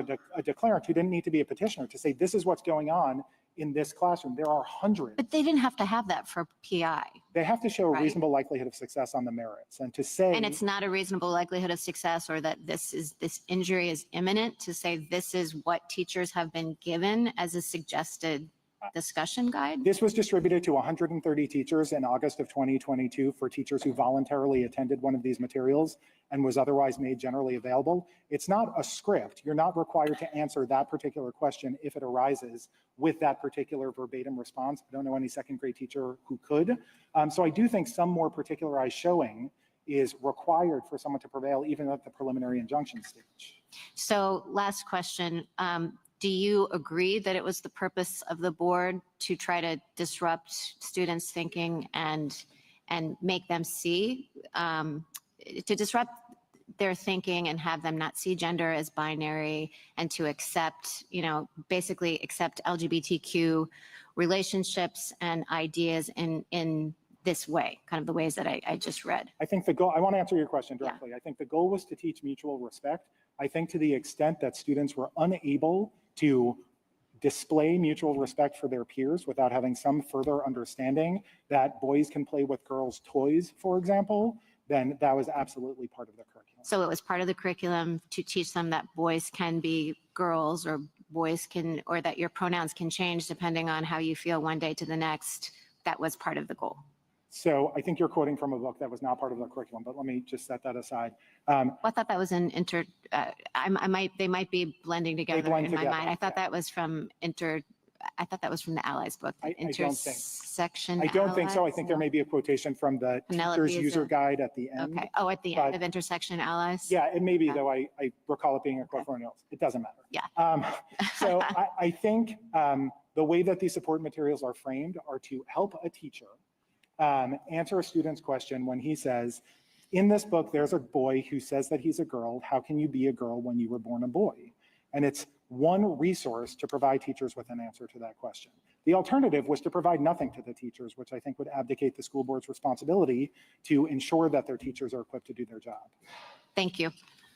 S6: declarant who didn't need to be a petitioner to say, this is what's going on in this classroom. There are hundreds.
S21: But they didn't have to have that for PI.
S6: They have to show a reasonable likelihood of success on the merits, and to say—
S21: And it's not a reasonable likelihood of success, or that this injury is imminent, to say this is what teachers have been given as a suggested discussion guide?
S6: This was distributed to 130 teachers in August of 2022 for teachers who voluntarily attended one of these materials and was otherwise made generally available. It's not a script. You're not required to answer that particular question if it arises with that particular verbatim response. I don't know any second grade teacher who could. So I do think some more particularized showing is required for someone to prevail even at the preliminary injunction stage.
S21: So last question. Do you agree that it was the purpose of the board to try to disrupt students' thinking and make them see, to disrupt their thinking and have them not see gender as binary, and to accept, you know, basically accept LGBTQ relationships and ideas in this way, kind of the ways that I just read?
S6: I think the goal— I want to answer your question directly. I think the goal was to teach mutual respect. I think to the extent that students were unable to display mutual respect for their peers without having some further understanding that boys can play with girls' toys, for example, then that was absolutely part of the curriculum.
S21: So it was part of the curriculum to teach them that boys can be girls, or boys can, or that your pronouns can change depending on how you feel one day to the next. That was part of the goal.
S6: So I think you're quoting from a book that was not part of the curriculum, but let me just set that aside.
S21: Well, I thought that was an they might be blending together
S6: blend
S21: in my
S6: together,
S21: mind. I thought that was from I thought that was from the Allies book, the
S6: I don't think.
S21: intersection.
S6: I don't think so. I
S21: Allies?
S6: think there may be a quotation from the
S21: Penelope
S6: teacher's
S21: is
S6: user
S21: a-
S6: guide at the end.
S21: Okay. Oh, at the end of Intersection Allies?
S6: Yeah, it may be, though I recall it being a quote from anyone else. It doesn't matter.
S21: Yeah.
S6: So I think the way that these support materials are framed are to help a teacher answer a student's question when he says, in this book, there's a boy who says that he's a girl. How can you be a girl when you were born a boy? And it's one resource to provide teachers with an answer to that question. The alternative was to provide nothing to the teachers, which I think would abdicate the school board's responsibility to ensure that their teachers are equipped to do their job.
S21: Thank you.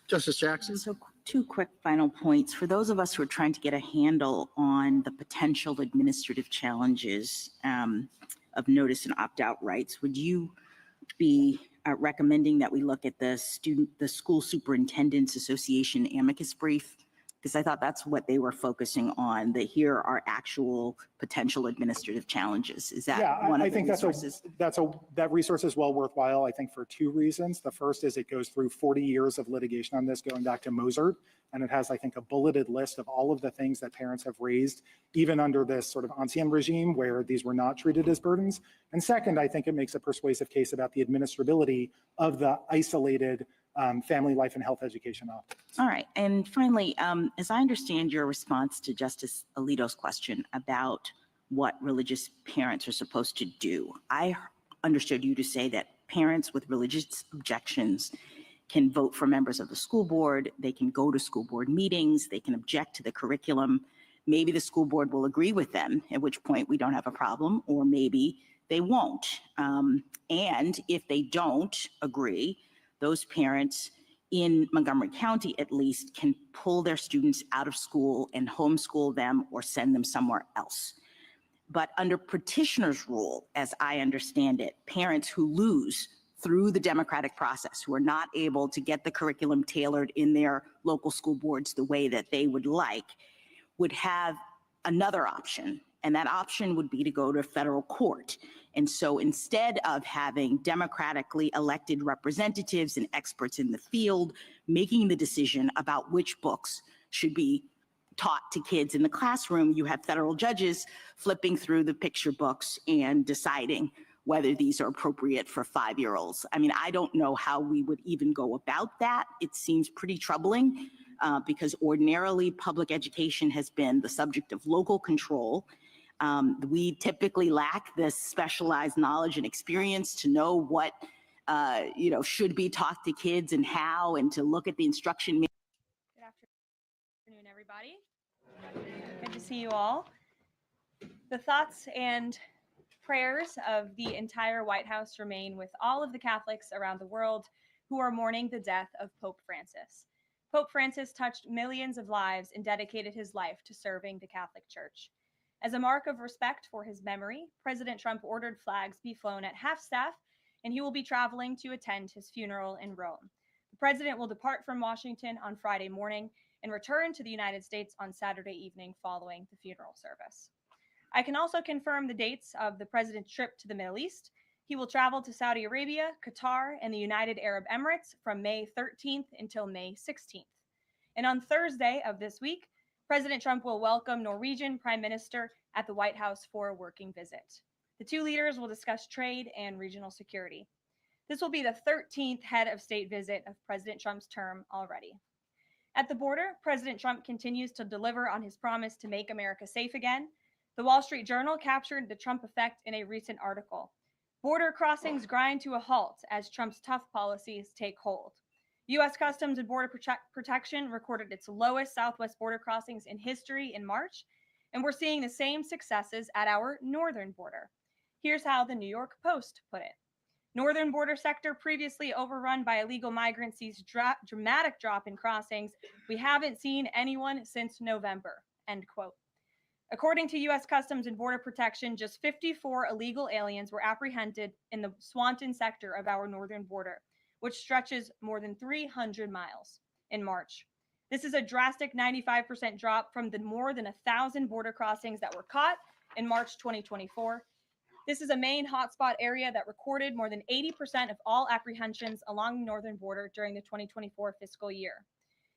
S15: Justice Jackson.
S2: So 2 quick final points. For those of us who are trying to get a handle on the potential administrative challenges of notice and opt-out rights, would you be recommending that we look at the School Superintendents Association amicus brief? Because I thought that's what they were focusing on, that here are actual potential administrative challenges. Is that one of the resources?
S6: That resource is well worthwhile, I think, for 2 reasons. The first is it goes through 40 years of litigation on this, going back to Mozart, and it has, I think, a bulleted list of all of the things that parents have raised, even under this sort of ancien regime where these were not treated as burdens. And second, I think it makes a persuasive case about the administrability of the isolated family life and health education options.
S2: All right. And finally, as I understand your response to Justice Alito's question about what religious parents are supposed to do, I understood you to say that parents with religious objections can vote for members of the school board, they can go to school board meetings, they can object to the curriculum. Maybe the school board will agree with them, at which point we don't have a problem, or maybe they won't. And if they don't agree, those parents in Montgomery County, at least, can pull their students out of school and homeschool them or send them somewhere else. But under petitioner's rule, as I understand it, parents who lose through the democratic process, who are not able to get the curriculum tailored in their local school boards the way that they would like, would have another option. And that option would be to go to federal court. And so instead of having democratically elected representatives and experts in the field making the decision about which books should be taught to kids in the classroom, you have federal judges flipping through the picture books and deciding whether these are appropriate for 5-year-olds. I mean, I don't know how we would even go about that. It seems pretty troubling because ordinarily public education has been the subject of local control. We typically lack this specialized knowledge and experience to know what should be taught to kids and how, and to look at the instruction.
S14: Good afternoon, everybody. Good to see you all. The thoughts and prayers of the entire White House remain with all of the Catholics around the world who are mourning the death of Pope Francis. Pope Francis touched millions of lives and dedicated his life to serving the Catholic Church. As a mark of respect for his memory, President Trump ordered flags be flown at half-staff, and he will be traveling to attend his funeral in Rome. The president will depart from Washington on Friday morning and return to the United States on Saturday evening following the funeral service. I can also confirm the dates of the president's trip to the Middle East. He will travel to Saudi Arabia, Qatar, and the United Arab Emirates from May 13th until May 16th. And on Thursday of this week, President Trump will welcome Norwegian Prime Minister at the White House for a working visit. The 2 leaders will discuss trade and regional security. This will be the 13th head of state visit of President Trump's term already. At the border, President Trump continues to deliver on his promise to make America safe again. The Wall Street Journal captured the Trump effect in a recent article. Border crossings grind to a halt as Trump's tough policies take hold. U.S. Customs and Border Protection recorded its lowest southwest border crossings in history in March, and we're seeing the same successes at our northern border. Here's how the New York Post put it. Northern border sector previously overrun by illegal migrants sees dramatic drop in crossings. We haven't seen anyone since November, end quote. According to U.S. Customs and Border Protection, just 54 illegal aliens were apprehended in the Swanton sector of our northern border, which stretches more than 300 miles in March. This is a drastic 95% drop from the more than 1,000 border crossings that were caught in March 2024. This is a main hotspot area that recorded more than 80% of all apprehensions along the northern border during the 2024 fiscal year.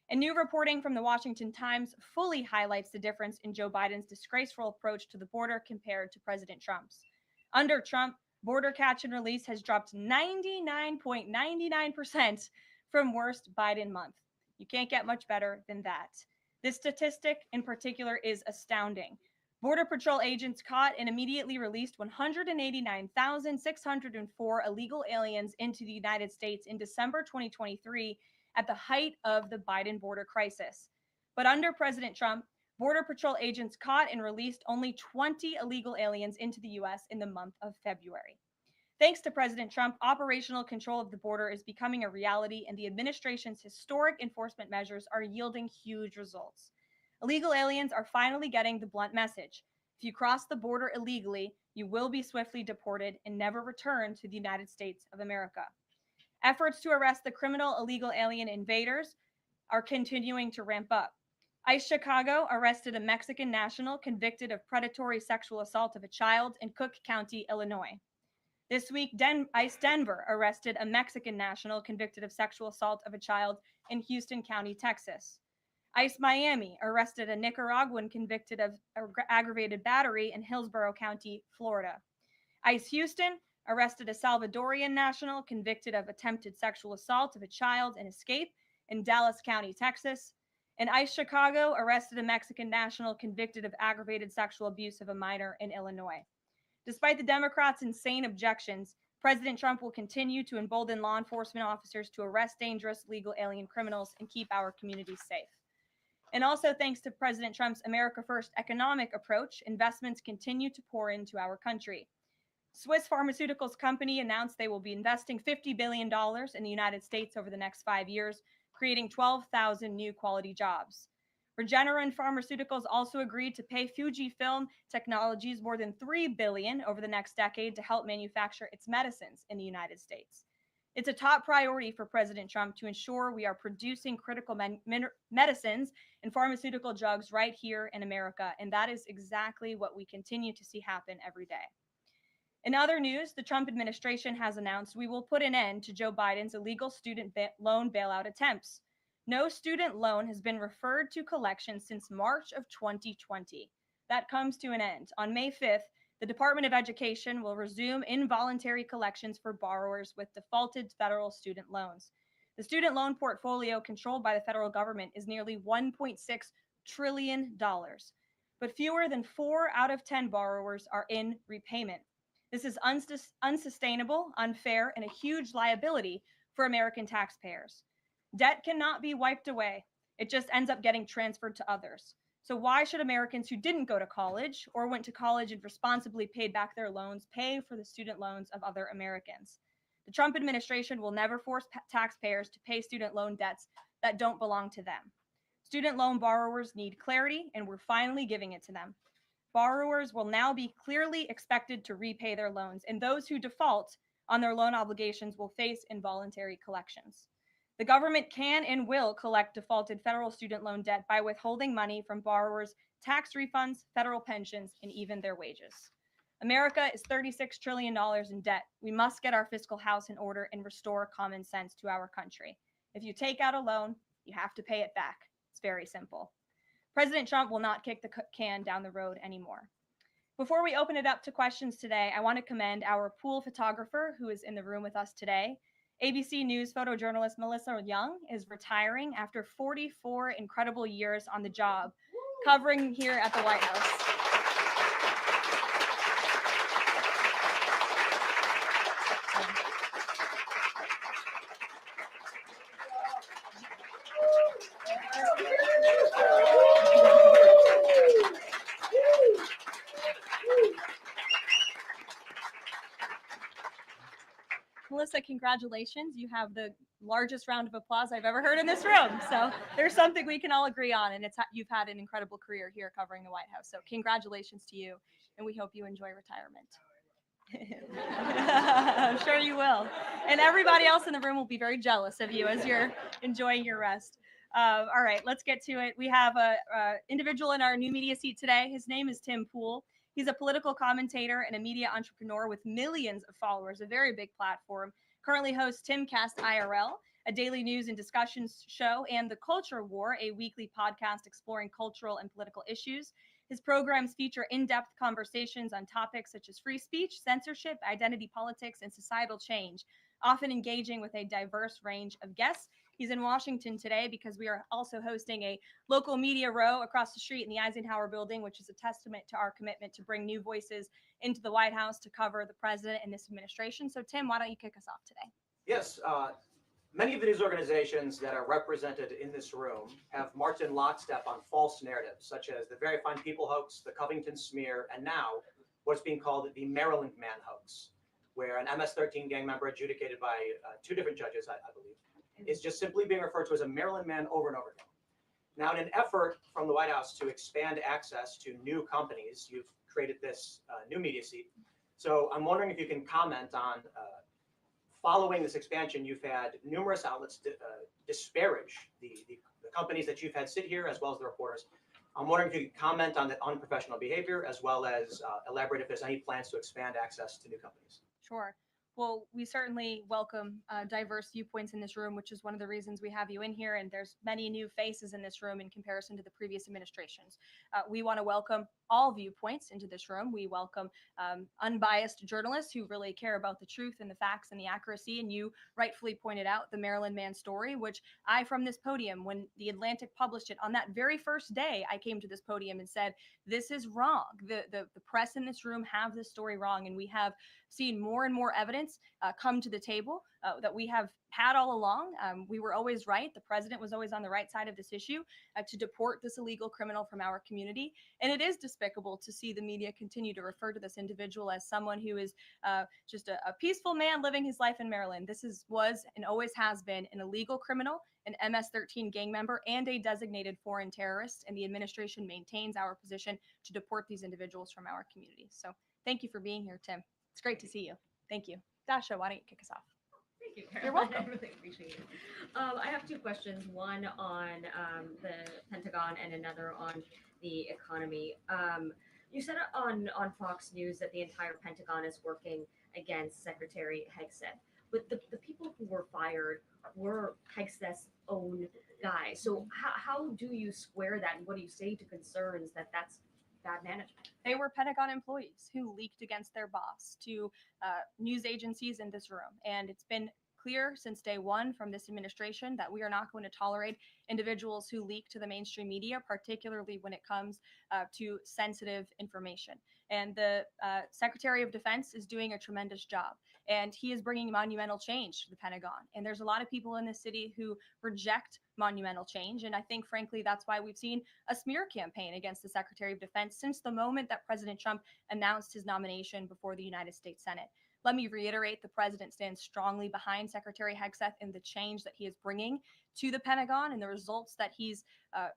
S14: And new reporting from the Washington Times fully highlights the difference in Joe Biden's disgraceful approach to the border compared to President Trump's. Under Trump, border catch and release has dropped 99.99% from worst Biden month. You can't get much better than that. This statistic in particular is astounding. Border Patrol agents caught and immediately released 189,604 illegal aliens into the United States in December 2023 at the height of the Biden border crisis. But under President Trump, Border Patrol agents caught and released only 20 illegal aliens into the U.S. in the month of February. Thanks to President Trump, operational control of the border is becoming a reality, and the administration's historic enforcement measures are yielding huge results. Illegal aliens are finally getting the blunt message. If you cross the border illegally, you will be swiftly deported and never return to the United States of America. Efforts to arrest the criminal illegal alien invaders are continuing to ramp up. ICE Chicago arrested a Mexican national convicted of predatory sexual assault of a child in Cook County, Illinois. This week, ICE Denver arrested a Mexican national convicted of sexual assault of a child in Houston County, Texas. ICE Miami arrested a Nicaraguan convicted of aggravated battery in Hillsborough County, Florida. ICE Houston arrested a Salvadorian national convicted of attempted sexual assault of a child and escape in Dallas County, Texas. And ICE Chicago arrested a Mexican national convicted of aggravated sexual abuse of a minor in Illinois. Despite the Democrats' insane objections, President Trump will continue to embolden law enforcement officers to arrest dangerous legal alien criminals and keep our communities safe. And also thanks to President Trump's America First economic approach, investments continue to pour into our country. Swiss pharmaceuticals company announced they will be investing $50 billion in the United States over the next 5 years, creating 12,000 new quality jobs. Regeneron Pharmaceuticals also agreed to pay Fujifilm Technologies more than $3 billion over the next decade to help manufacture its medicines in the United States. It's a top priority for President Trump to ensure we are producing critical medicines and pharmaceutical drugs right here in America, and that is exactly what we continue to see happen every day. In other news, the Trump administration has announced we will put an end to Joe Biden's illegal student loan bailout attempts. No student loan has been referred to collection since March of 2020. That comes to an end. On May 5th, the Department of Education will resume involuntary collections for borrowers with defaulted federal student loans. The student loan portfolio controlled by the federal government is nearly $1.6 trillion, but fewer than 4 out of 10 borrowers are in repayment. This is unsustainable, unfair, and a huge liability for American taxpayers. Debt cannot be wiped away. It just ends up getting transferred to others. So why should Americans who didn't go to college or went to college and responsibly paid back their loans pay for the student loans of other Americans? The Trump administration will never force taxpayers to pay student loan debts that don't belong to them. Student loan borrowers need clarity, and we're finally giving it to them. Borrowers will now be clearly expected to repay their loans, and those who default on their loan obligations will face involuntary collections. The government can and will collect defaulted federal student loan debt by withholding money from borrowers, tax refunds, federal pensions, and even their wages. America is $36 trillion in debt. We must get our fiscal house in order and restore common sense to our country. If you take out a loan, you have to pay it back. It's very simple. President Trump will not kick the can down the road anymore. Before we open it up to questions today, I want to commend our pool photographer who is in the room with us today. ABC News photojournalist Melissa Young is retiring after 44 incredible years on the job, covering here at the White House. Melissa, congratulations. You have the largest round of applause I've ever heard in this room. So there's something we can all agree on, and you've had an incredible career here covering the White House. So congratulations to you, and we hope you enjoy retirement. I'm sure you will. And everybody else in the room will be very jealous of you as you're enjoying your rest. All right, let's get to it. We have a individual in our new media seat today. His name is Tim Pool. He's a political commentator and a media entrepreneur with millions of followers, a very big platform. Currently hosts Timcast IRL, a daily news and discussions show, and The Culture War, a weekly podcast exploring cultural and political issues. His programs feature in-depth conversations on topics such as free speech, censorship, identity politics, and societal change, often engaging with a diverse range of guests. He's in Washington today because we are also hosting a local media row across the street in the Eisenhower building, which is a testament to our commitment to bring new voices into the White House to cover the president and this administration. So Tim, why don't you kick us off today?
S16: Yes, many of the news organizations that are represented in this room have marched in lockstep on false narratives, such as the Very Fine People hoax, the Covington smear, and now what's being called the Maryland Man hoax, where an MS-13 gang member adjudicated by 2 different judges, I believe, is just simply being referred to as a Maryland man over and over again. Now, in an effort from the White House to expand access to new companies, you've created this new media seat. So I'm wondering if you can comment on, following this expansion, you've had numerous outlets disparage the companies that you've had sit here, as well as the reporters. I'm wondering if you could comment on the unprofessional behavior, as well as elaborate if there's any plans to expand access to new companies.
S14: Sure. Well, we certainly welcome diverse viewpoints in this room, which is one of the reasons we have you in here. And there's many new faces in this room in comparison to the previous administrations. We want to welcome all viewpoints into this room. We welcome unbiased journalists who really care about the truth and the facts and the accuracy. And you rightfully pointed out the Maryland Man story, which I, from this podium, when The Atlantic published it on that very first day, I came to this podium and said, this is wrong. The press in this room have this story wrong. And we have seen more and more evidence come to the table that we have had all along. We were always right. The president was always on the right side of this issue to deport this illegal criminal from our community. And it is despicable to see the media continue to refer to this individual as someone who is just a peaceful man living his life in Maryland. This was and always has been an illegal criminal, an MS-13 gang member, and a designated foreign terrorist. And the administration maintains our position to deport these individuals from our community. So thank you for being here, Tim. It's great to see you. Thank you. Dasha, why don't you kick us off?
S17: Thank you, Karoline.
S14: You're welcome.
S17: I really appreciate it. I have 2 questions, one on the Pentagon and another on the economy. You said on Fox News that the entire Pentagon is working against Secretary Hegseth, but the people who were fired were Hegseth's own guys. So how do you square that, and what do you say to concerns that that's bad management?
S14: They were Pentagon employees who leaked against their boss to news agencies in this room. And it's been clear since day one from this administration that we are not going to tolerate individuals who leak to the mainstream media, particularly when it comes to sensitive information. And the Secretary of Defense is doing a tremendous job. And he is bringing monumental change to the Pentagon. And there's a lot of people in this city who reject monumental change. And I think, frankly, that's why we've seen a smear campaign against the Secretary of Defense since the moment that President Trump announced his nomination before the United States Senate. Let me reiterate, the president stands strongly behind Secretary Hegseth and the change that he is bringing to the Pentagon, and the results that he's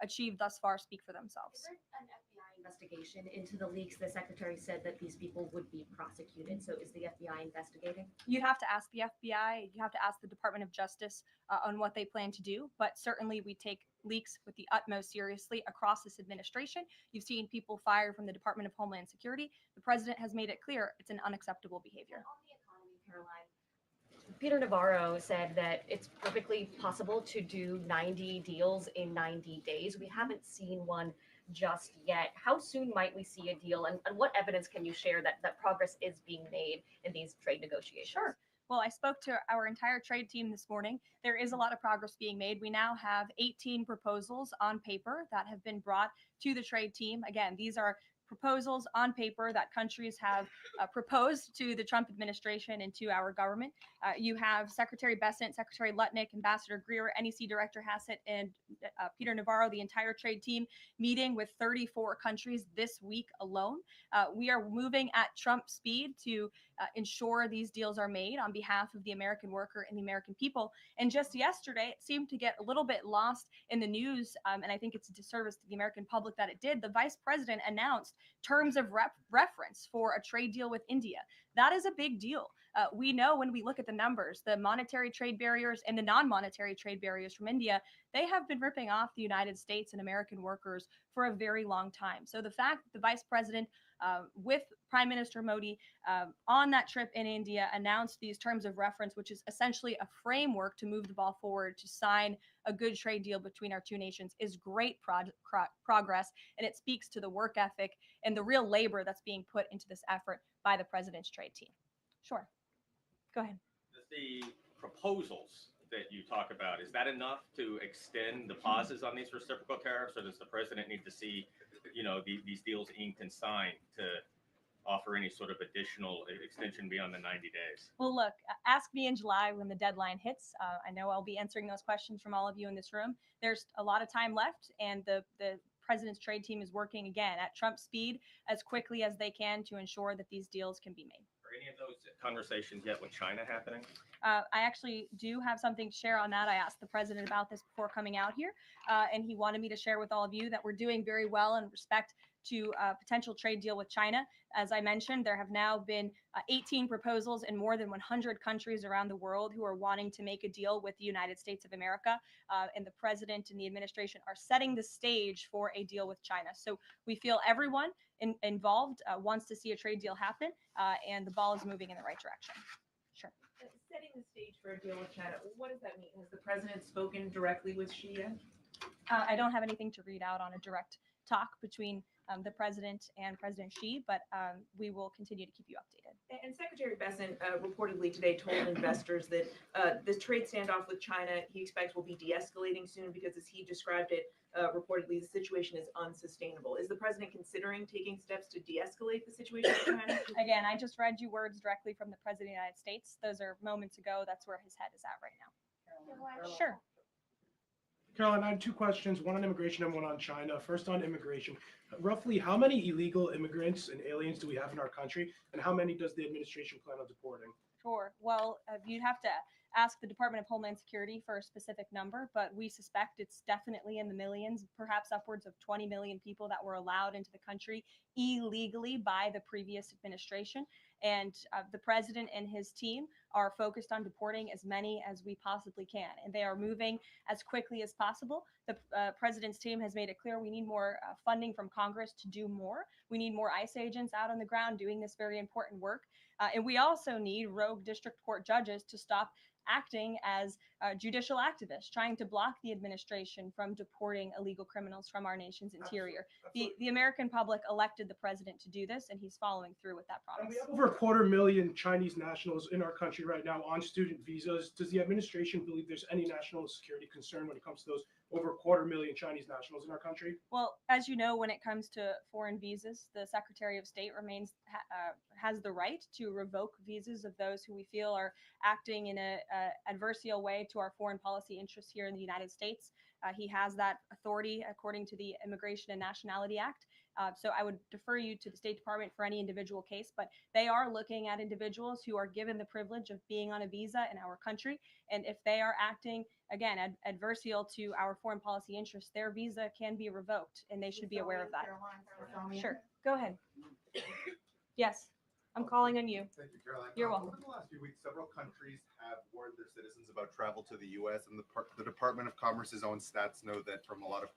S14: achieved thus far speak for themselves.
S17: Is there an FBI investigation into the leaks? The secretary said that these people would be prosecuted. So is the FBI investigating?
S14: You'd have to ask the FBI. You have to ask the Department of Justice on what they plan to do. But certainly we take leaks with the utmost seriously across this administration. You've seen people fired from the Department of Homeland Security. The president has made it clear it's an unacceptable behavior.
S17: On the economy, Karoline, Peter Navarro said that it's perfectly possible to do 90 deals in 90 days. We haven't seen one just yet. How soon might we see a deal, and what evidence can you share that progress is being made in these trade negotiations?
S14: Sure. Well, I spoke to our entire trade team this morning. There is a lot of progress being made. We now have 18 proposals on paper that have been brought to the trade team. Again, these are proposals on paper that countries have proposed to the Trump administration and to our government. You have Secretary Bessent, Secretary Lutnick, Ambassador Greer, NEC Director Hassett, and Peter Navarro, the entire trade team, meeting with 34 countries this week alone. We are moving at Trump speed to ensure these deals are made on behalf of the American worker and the American people. And just yesterday, it seemed to get a little bit lost in the news, and I think it's a disservice to the American public that it did. The vice president announced terms of reference for a trade deal with India. That is a big deal. We know when we look at the numbers, the monetary trade barriers and the non-monetary trade barriers from India, they have been ripping off the United States and American workers for a very long time. So the fact that the vice president with Prime Minister Modi on that trip in India announced these terms of reference, which is essentially a framework to move the ball forward to sign a good trade deal between our two nations, is great progress. And it speaks to the work ethic and the real labor that's being put into this effort by the president's trade team. Sure. Go ahead.
S8: The proposals that you talk about, is that enough to extend the pauses on these reciprocal tariffs, or does the president need to see, these deals inked and signed to offer any sort of additional extension beyond the 90 days?
S14: Well, look, ask me in July when the deadline hits. I know I'll be answering those questions from all of you in this room. There's a lot of time left, and the president's trade team is working again at Trump speed as quickly as they can to ensure that these deals can be made.
S8: Are any of those conversations yet with China happening?
S14: I actually do have something to share on that. I asked the president about this before coming out here, and he wanted me to share with all of you that we're doing very well in respect to a potential trade deal with China. As I mentioned, there have now been 18 proposals in more than 100 countries around the world who are wanting to make a deal with the United States of America. And the president and the administration are setting the stage for a deal with China. So we feel everyone involved wants to see a trade deal happen, and the ball is moving in the right direction. Sure.
S18: Setting the stage for a deal with China, what does that mean? Has the president spoken directly with Xi yet?
S14: I don't have anything to read out on a direct talk between the president and President Xi, but we will continue to keep you updated.
S18: And Secretary Bessent reportedly today told investors that the trade standoff with China he expects will be de-escalating soon because, as he described it, reportedly the situation is unsustainable. Is the president considering taking steps to de-escalate the situation with China?
S14: Again, I just read you words directly from the president of the United States. Those are moments ago. That's where his head is at right now. Sure.
S22: Caroline, I have two questions, one on immigration and one on China. First on immigration. Roughly how many illegal immigrants and aliens do we have in our country, and how many does the administration plan on deporting?
S14: Sure. Well, you'd have to ask the Department of Homeland Security for a specific number, but we suspect it's definitely in the millions, perhaps upwards of 20 million people that were allowed into the country illegally by the previous administration. And the president and his team are focused on deporting as many as we possibly can. And they are moving as quickly as possible. The president's team has made it clear we need more funding from Congress to do more. We need more ICE agents out on the ground doing this very important work. And we also need rogue district court judges to stop acting as judicial activists, trying to block the administration from deporting illegal criminals from our nation's interior. The American public elected the president to do this, and he's following through with that promise.
S22: And we have over 250,000 Chinese nationals in our country right now on student visas. Does the administration believe there's any national security concern when it comes to those over 250,000 Chinese nationals in our country?
S14: Well, as you know, when it comes to foreign visas, the Secretary of State has the right to revoke visas of those who we feel are acting in a adversarial way to our foreign policy interests here in the United States. He has that authority according to the Immigration and Nationality Act. So I would defer you to the State Department for any individual case, but they are looking at individuals who are given the privilege of being on a visa in our country. And if they are acting, again, adversarial to our foreign policy interests, their visa can be revoked, and they should be aware of that. Sure. Go ahead. Yes. I'm calling on you.
S24: Thank you, Caroline.
S14: You're welcome.
S24: Over the last few weeks, several countries have warned their citizens about travel to the U.S. and the Department of Commerce's own stats know that from a lot of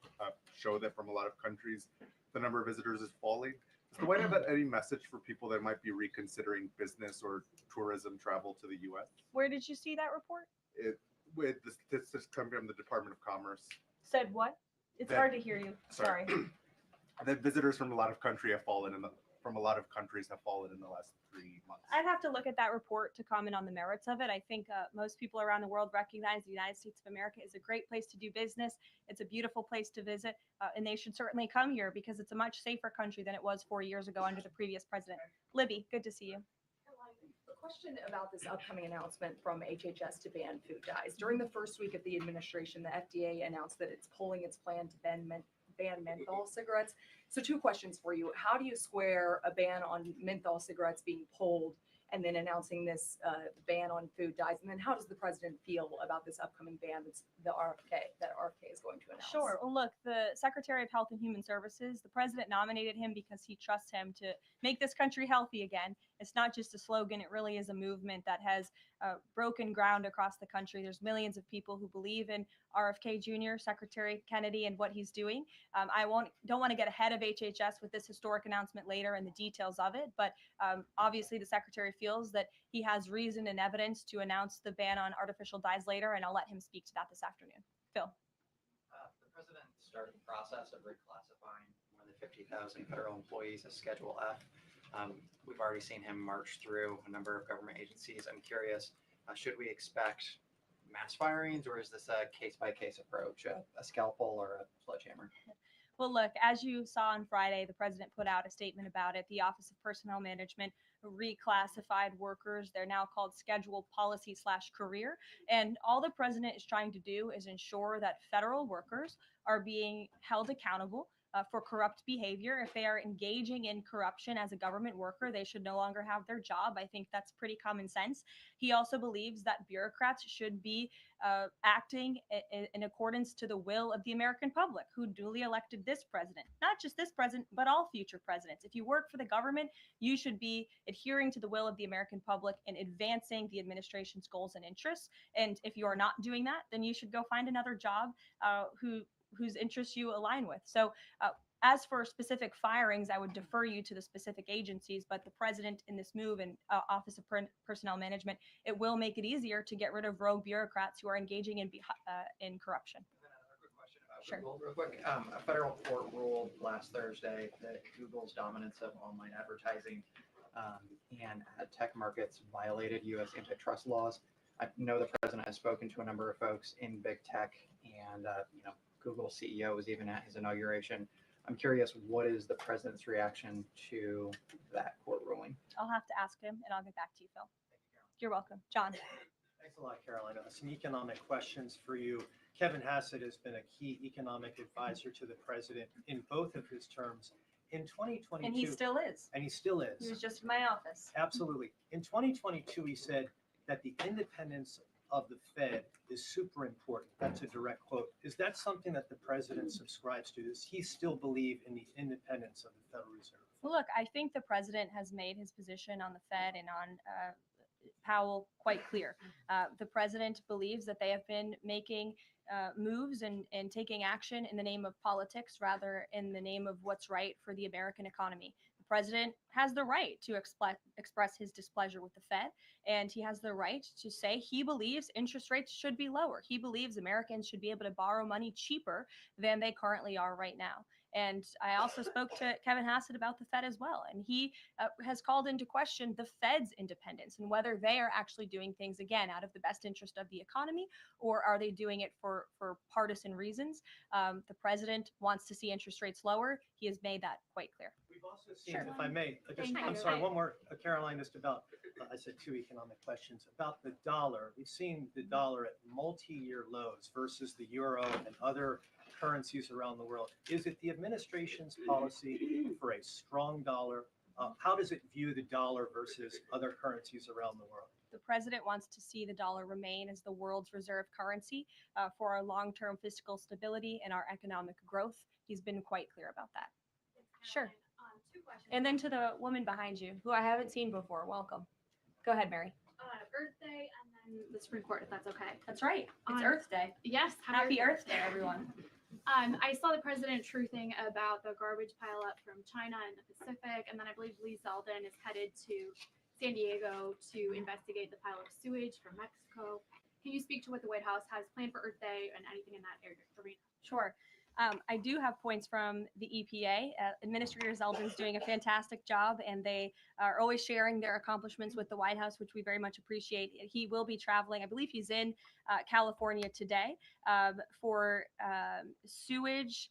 S24: countries, the number of visitors is falling. Does the White House have any message for people that might be reconsidering business or tourism travel to the U.S.?
S14: Where did you see that report?
S24: With the statistics coming from the Department of Commerce.
S14: Said what? It's hard to hear you. Sorry.
S24: That visitors from a lot of countries have fallen in the last 3
S1: months?
S14: I'd have to look at that report to comment on the merits of it. I think most people around the world recognize the United States of America is a great place to do business. It's a beautiful place to visit, and they should certainly come here because it's a much safer country than it was 4 years ago under the previous president. Libby, good to see you.
S12: A question about this upcoming announcement from HHS to ban food dyes. During the first week of the administration, the FDA announced that it's pulling its plan to ban menthol cigarettes. So 2 questions for you. How do you square a ban on menthol cigarettes being pulled and then announcing this ban on food dyes? And then how does the president feel about this upcoming ban that's that RFK is going to announce?
S14: Sure. Well, look, the Secretary of Health and Human Services, the president nominated him because he trusts him to make this country healthy again. It's not just a slogan. It really is a movement that has broken ground across the country. There's millions of people who believe in RFK Jr., Secretary Kennedy, and what he's doing. I don't want to get ahead of HHS with this historic announcement later and the details of it, but obviously the secretary feels that he has reason and evidence to announce the ban on artificial dyes later, and I'll let him speak to that this afternoon. Phil.
S3: The president started the process of reclassifying more than 50,000 federal employees as Schedule F. We've already seen him march through a number of government agencies. I'm curious, should we expect mass firings, or is this a case-by-case approach, a scalpel or a sledgehammer?
S14: Well, look, as you saw on Friday, the president put out a statement about it. The Office of Personnel Management reclassified workers. They're now called scheduled policy/career. And all the president is trying to do is ensure that federal workers are being held accountable for corrupt behavior. If they are engaging in corruption as a government worker, they should no longer have their job. I think that's pretty common sense. He also believes that bureaucrats should be acting in accordance to the will of the American public who duly elected this president. Not just this president, but all future presidents. If you work for the government, you should be adhering to the will of the American public and advancing the administration's goals and interests. And if you are not doing that, then you should go find another job whose interests you align with. So as for specific firings, I would defer you to the specific agencies, but the president in this move and Office of Personnel Management, it will make it easier to get rid of rogue bureaucrats who are engaging in corruption. Sure.
S3: Google, real quick. A federal court ruled last Thursday that Google's dominance of online advertising and ad tech markets violated U.S. antitrust laws. I know the president has spoken to a number of folks in big tech, and Google CEO was even at his inauguration. I'm curious, what is the president's reaction to that court ruling?
S14: I'll have to ask him, and I'll get back to you, Phil. You're welcome. John.
S9: Thanks a lot, Caroline. Some economic questions for you. Kevin Hassett has been a key economic advisor to the president in both of his terms. In 2022,
S14: And he still is.
S9: And he still is.
S14: He was just in my office.
S9: Absolutely. In 2022, he said that the independence of the Fed is super important. That's a direct quote. Is that something that the president subscribes to? Does he still believe in the independence of the Federal Reserve?
S14: Well, look, I think the president has made his position on the Fed and on Powell quite clear. The president believes that they have been making moves and taking action in the name of politics rather in the name of what's right for the American economy. The president has the right to express his displeasure with the Fed, and he has the right to say he believes interest rates should be lower. He believes Americans should be able to borrow money cheaper than they currently are right now. And I also spoke to Kevin Hassett about the Fed as well. And he has called into question the Fed's independence and whether they are actually doing things, again, out of the best interest of the economy, or are they doing it for partisan reasons? The president wants to see interest rates lower. He has made that quite clear.
S9: We've also seen, if I may, I'm sorry, one more, Caroline, just about, I said 2 economic questions, about the dollar. We've seen the dollar at multi-year lows versus the euro and other currencies around the world. Is it the administration's policy for a strong dollar? How does it view the dollar versus other currencies around the world?
S14: The president wants to see the dollar remain as the world's reserve currency for our long-term fiscal stability and our economic growth. He's been quite clear about that. Sure.
S11: 2 questions.
S14: And then to the woman behind you, who I haven't seen before, welcome. Go ahead, Mary.
S11: Earth Day and then the Supreme Court, if that's okay.
S14: That's right. It's Earth Day.
S11: Yes.
S14: Happy Earth Day, everyone.
S11: I saw the president truthing about the garbage pileup from China and the Pacific, and then I believe Lee Zeldin is headed to San Diego to investigate the pile of sewage from Mexico. Can you speak to what the White House has planned for Earth Day and anything in that arena?
S14: Sure. I do have points from the EPA. Administrator Zeldin's doing a fantastic job, and they are always sharing their accomplishments with the White House, which we very much appreciate. He will be traveling. I believe he's in California today for sewage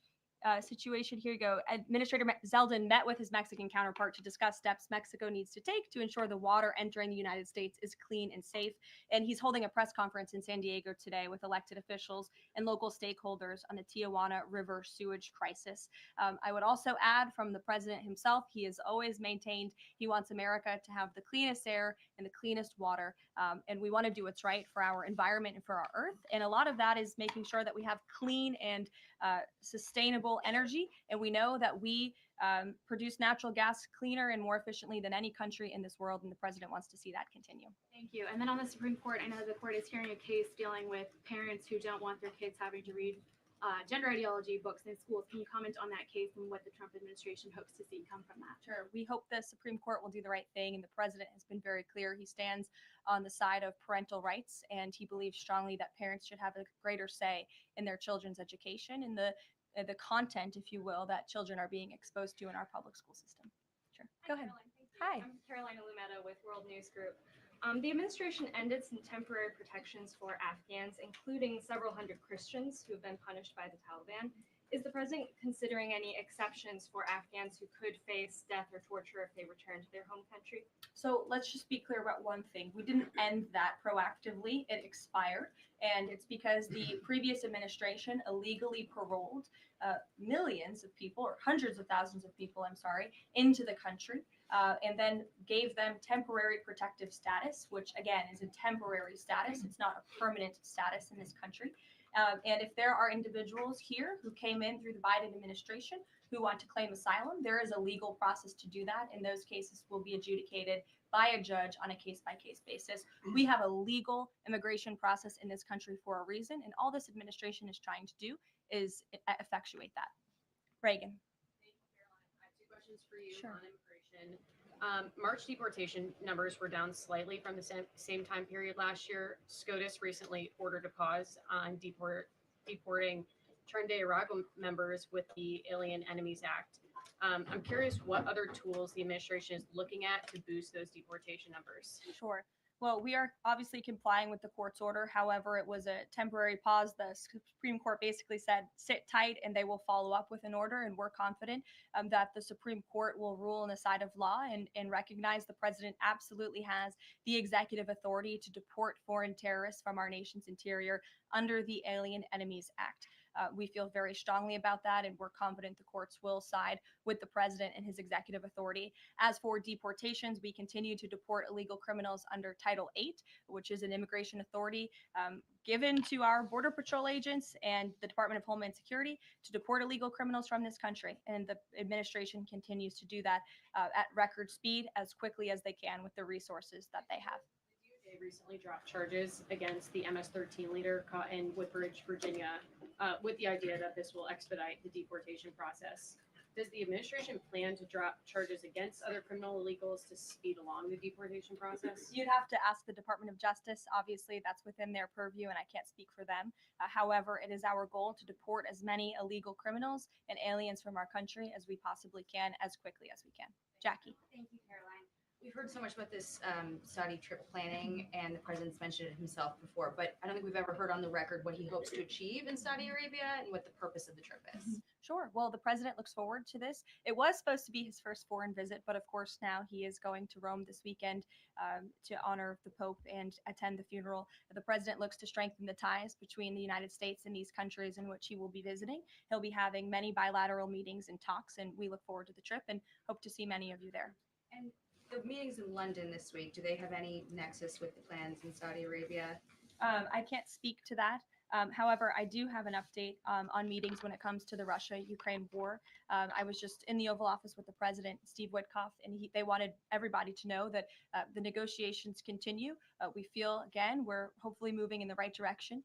S14: situation. Here you go. Administrator Zeldin met with his Mexican counterpart to discuss steps Mexico needs to take to ensure the water entering the United States is clean and safe. And he's holding a press conference in San Diego today with elected officials and local stakeholders on the Tijuana River sewage crisis. I would also add from the president himself, he has always maintained he wants America to have the cleanest air and the cleanest water. And we want to do what's right for our environment and for our earth. And a lot of that is making sure that we have clean and sustainable energy. And we know that we produce natural gas cleaner and more efficiently than any country in this world. And the president wants to see that continue.
S11: Thank you. And then on the Supreme Court, I know the court is hearing a case dealing with parents who don't want their kids having to read gender ideology books in schools. Can you comment on that case and what the Trump administration hopes to see come from that?
S14: Sure. We hope the Supreme Court will do the right thing. And the president has been very clear. He stands on the side of parental rights, and he believes strongly that parents should have a greater say in their children's education and the content, if you will, that children are being exposed to in our public school system. Sure. Go ahead.
S1: Hi. I'm Karoline with World News Group. The administration ended some temporary protections for Afghans, including several hundred Christians who have been punished by the Taliban. Is the president considering any exceptions for Afghans who could face death or torture if they return to their home country?
S14: So let's just be clear about one thing. We didn't end that proactively. It expired. And it's because the previous administration illegally paroled millions of people, or hundreds of thousands of people, into the country, and then gave them temporary protective status, which again is a temporary status. It's not a permanent status in this country. And if there are individuals here who came in through the Biden administration who want to claim asylum, there is a legal process to do that. And those cases will be adjudicated by a judge on a case-by-case basis. We have a legal immigration process in this country for a reason, and all this administration is trying to do is effectuate that. Reagan.
S7: Thank you, Caroline. I have two questions for you on immigration. March deportation numbers were down slightly from the same time period last year. SCOTUS recently ordered a pause on deporting Turned-Day Arrival members with the Alien Enemies Act. I'm curious what other tools the administration is looking at to boost those deportation numbers.
S14: Sure. Well, we are obviously complying with the court's order. However, it was a temporary pause. The Supreme Court basically said, sit tight, and they will follow up with an order. And we're confident that the Supreme Court will rule on the side of law and recognize the president absolutely has the executive authority to deport foreign terrorists from our nation's interior under the Alien Enemies Act. We feel very strongly about that, and we're confident the courts will side with the president and his executive authority. As for deportations, we continue to deport illegal criminals under Title VIII, which is an immigration authority given to our Border Patrol agents and the Department of Homeland Security to deport illegal criminals from this country. And the administration continues to do that at record speed as quickly as they can with the resources that they have.
S7: They recently dropped charges against the MS-13 leader caught in Woodbridge, Virginia, with the idea that this will expedite the deportation process. Does the administration plan to drop charges against other criminal illegals to speed along the deportation process?
S14: You'd have to ask the Department of Justice. Obviously, that's within their purview, and I can't speak for them. However, it is our goal to deport as many illegal criminals and aliens from our country as we possibly can, as quickly as we can. Jackie.
S10: Thank you, Caroline. We've heard so much about this Saudi trip planning, and the president's mentioned it himself before, but I don't think we've ever heard on the record what he hopes to achieve in Saudi Arabia and what the purpose of the trip is.
S14: Sure. Well, the president looks forward to this. It was supposed to be his first foreign visit, but of course now he is going to Rome this weekend to honor the Pope and attend the funeral. The president looks to strengthen the ties between the United States and these countries in which he will be visiting. He'll be having many bilateral meetings and talks, and we look forward to the trip and hope to see many of you there.
S10: And the meetings in London this week, do they have any nexus with the plans in Saudi Arabia?
S14: I can't speak to that. However, I do have an update on meetings when it comes to the Russia-Ukraine war. I was just in the Oval Office with the president, Steve Witkoff, and they wanted everybody to know that the negotiations continue. We feel, again, we're hopefully moving in the right direction.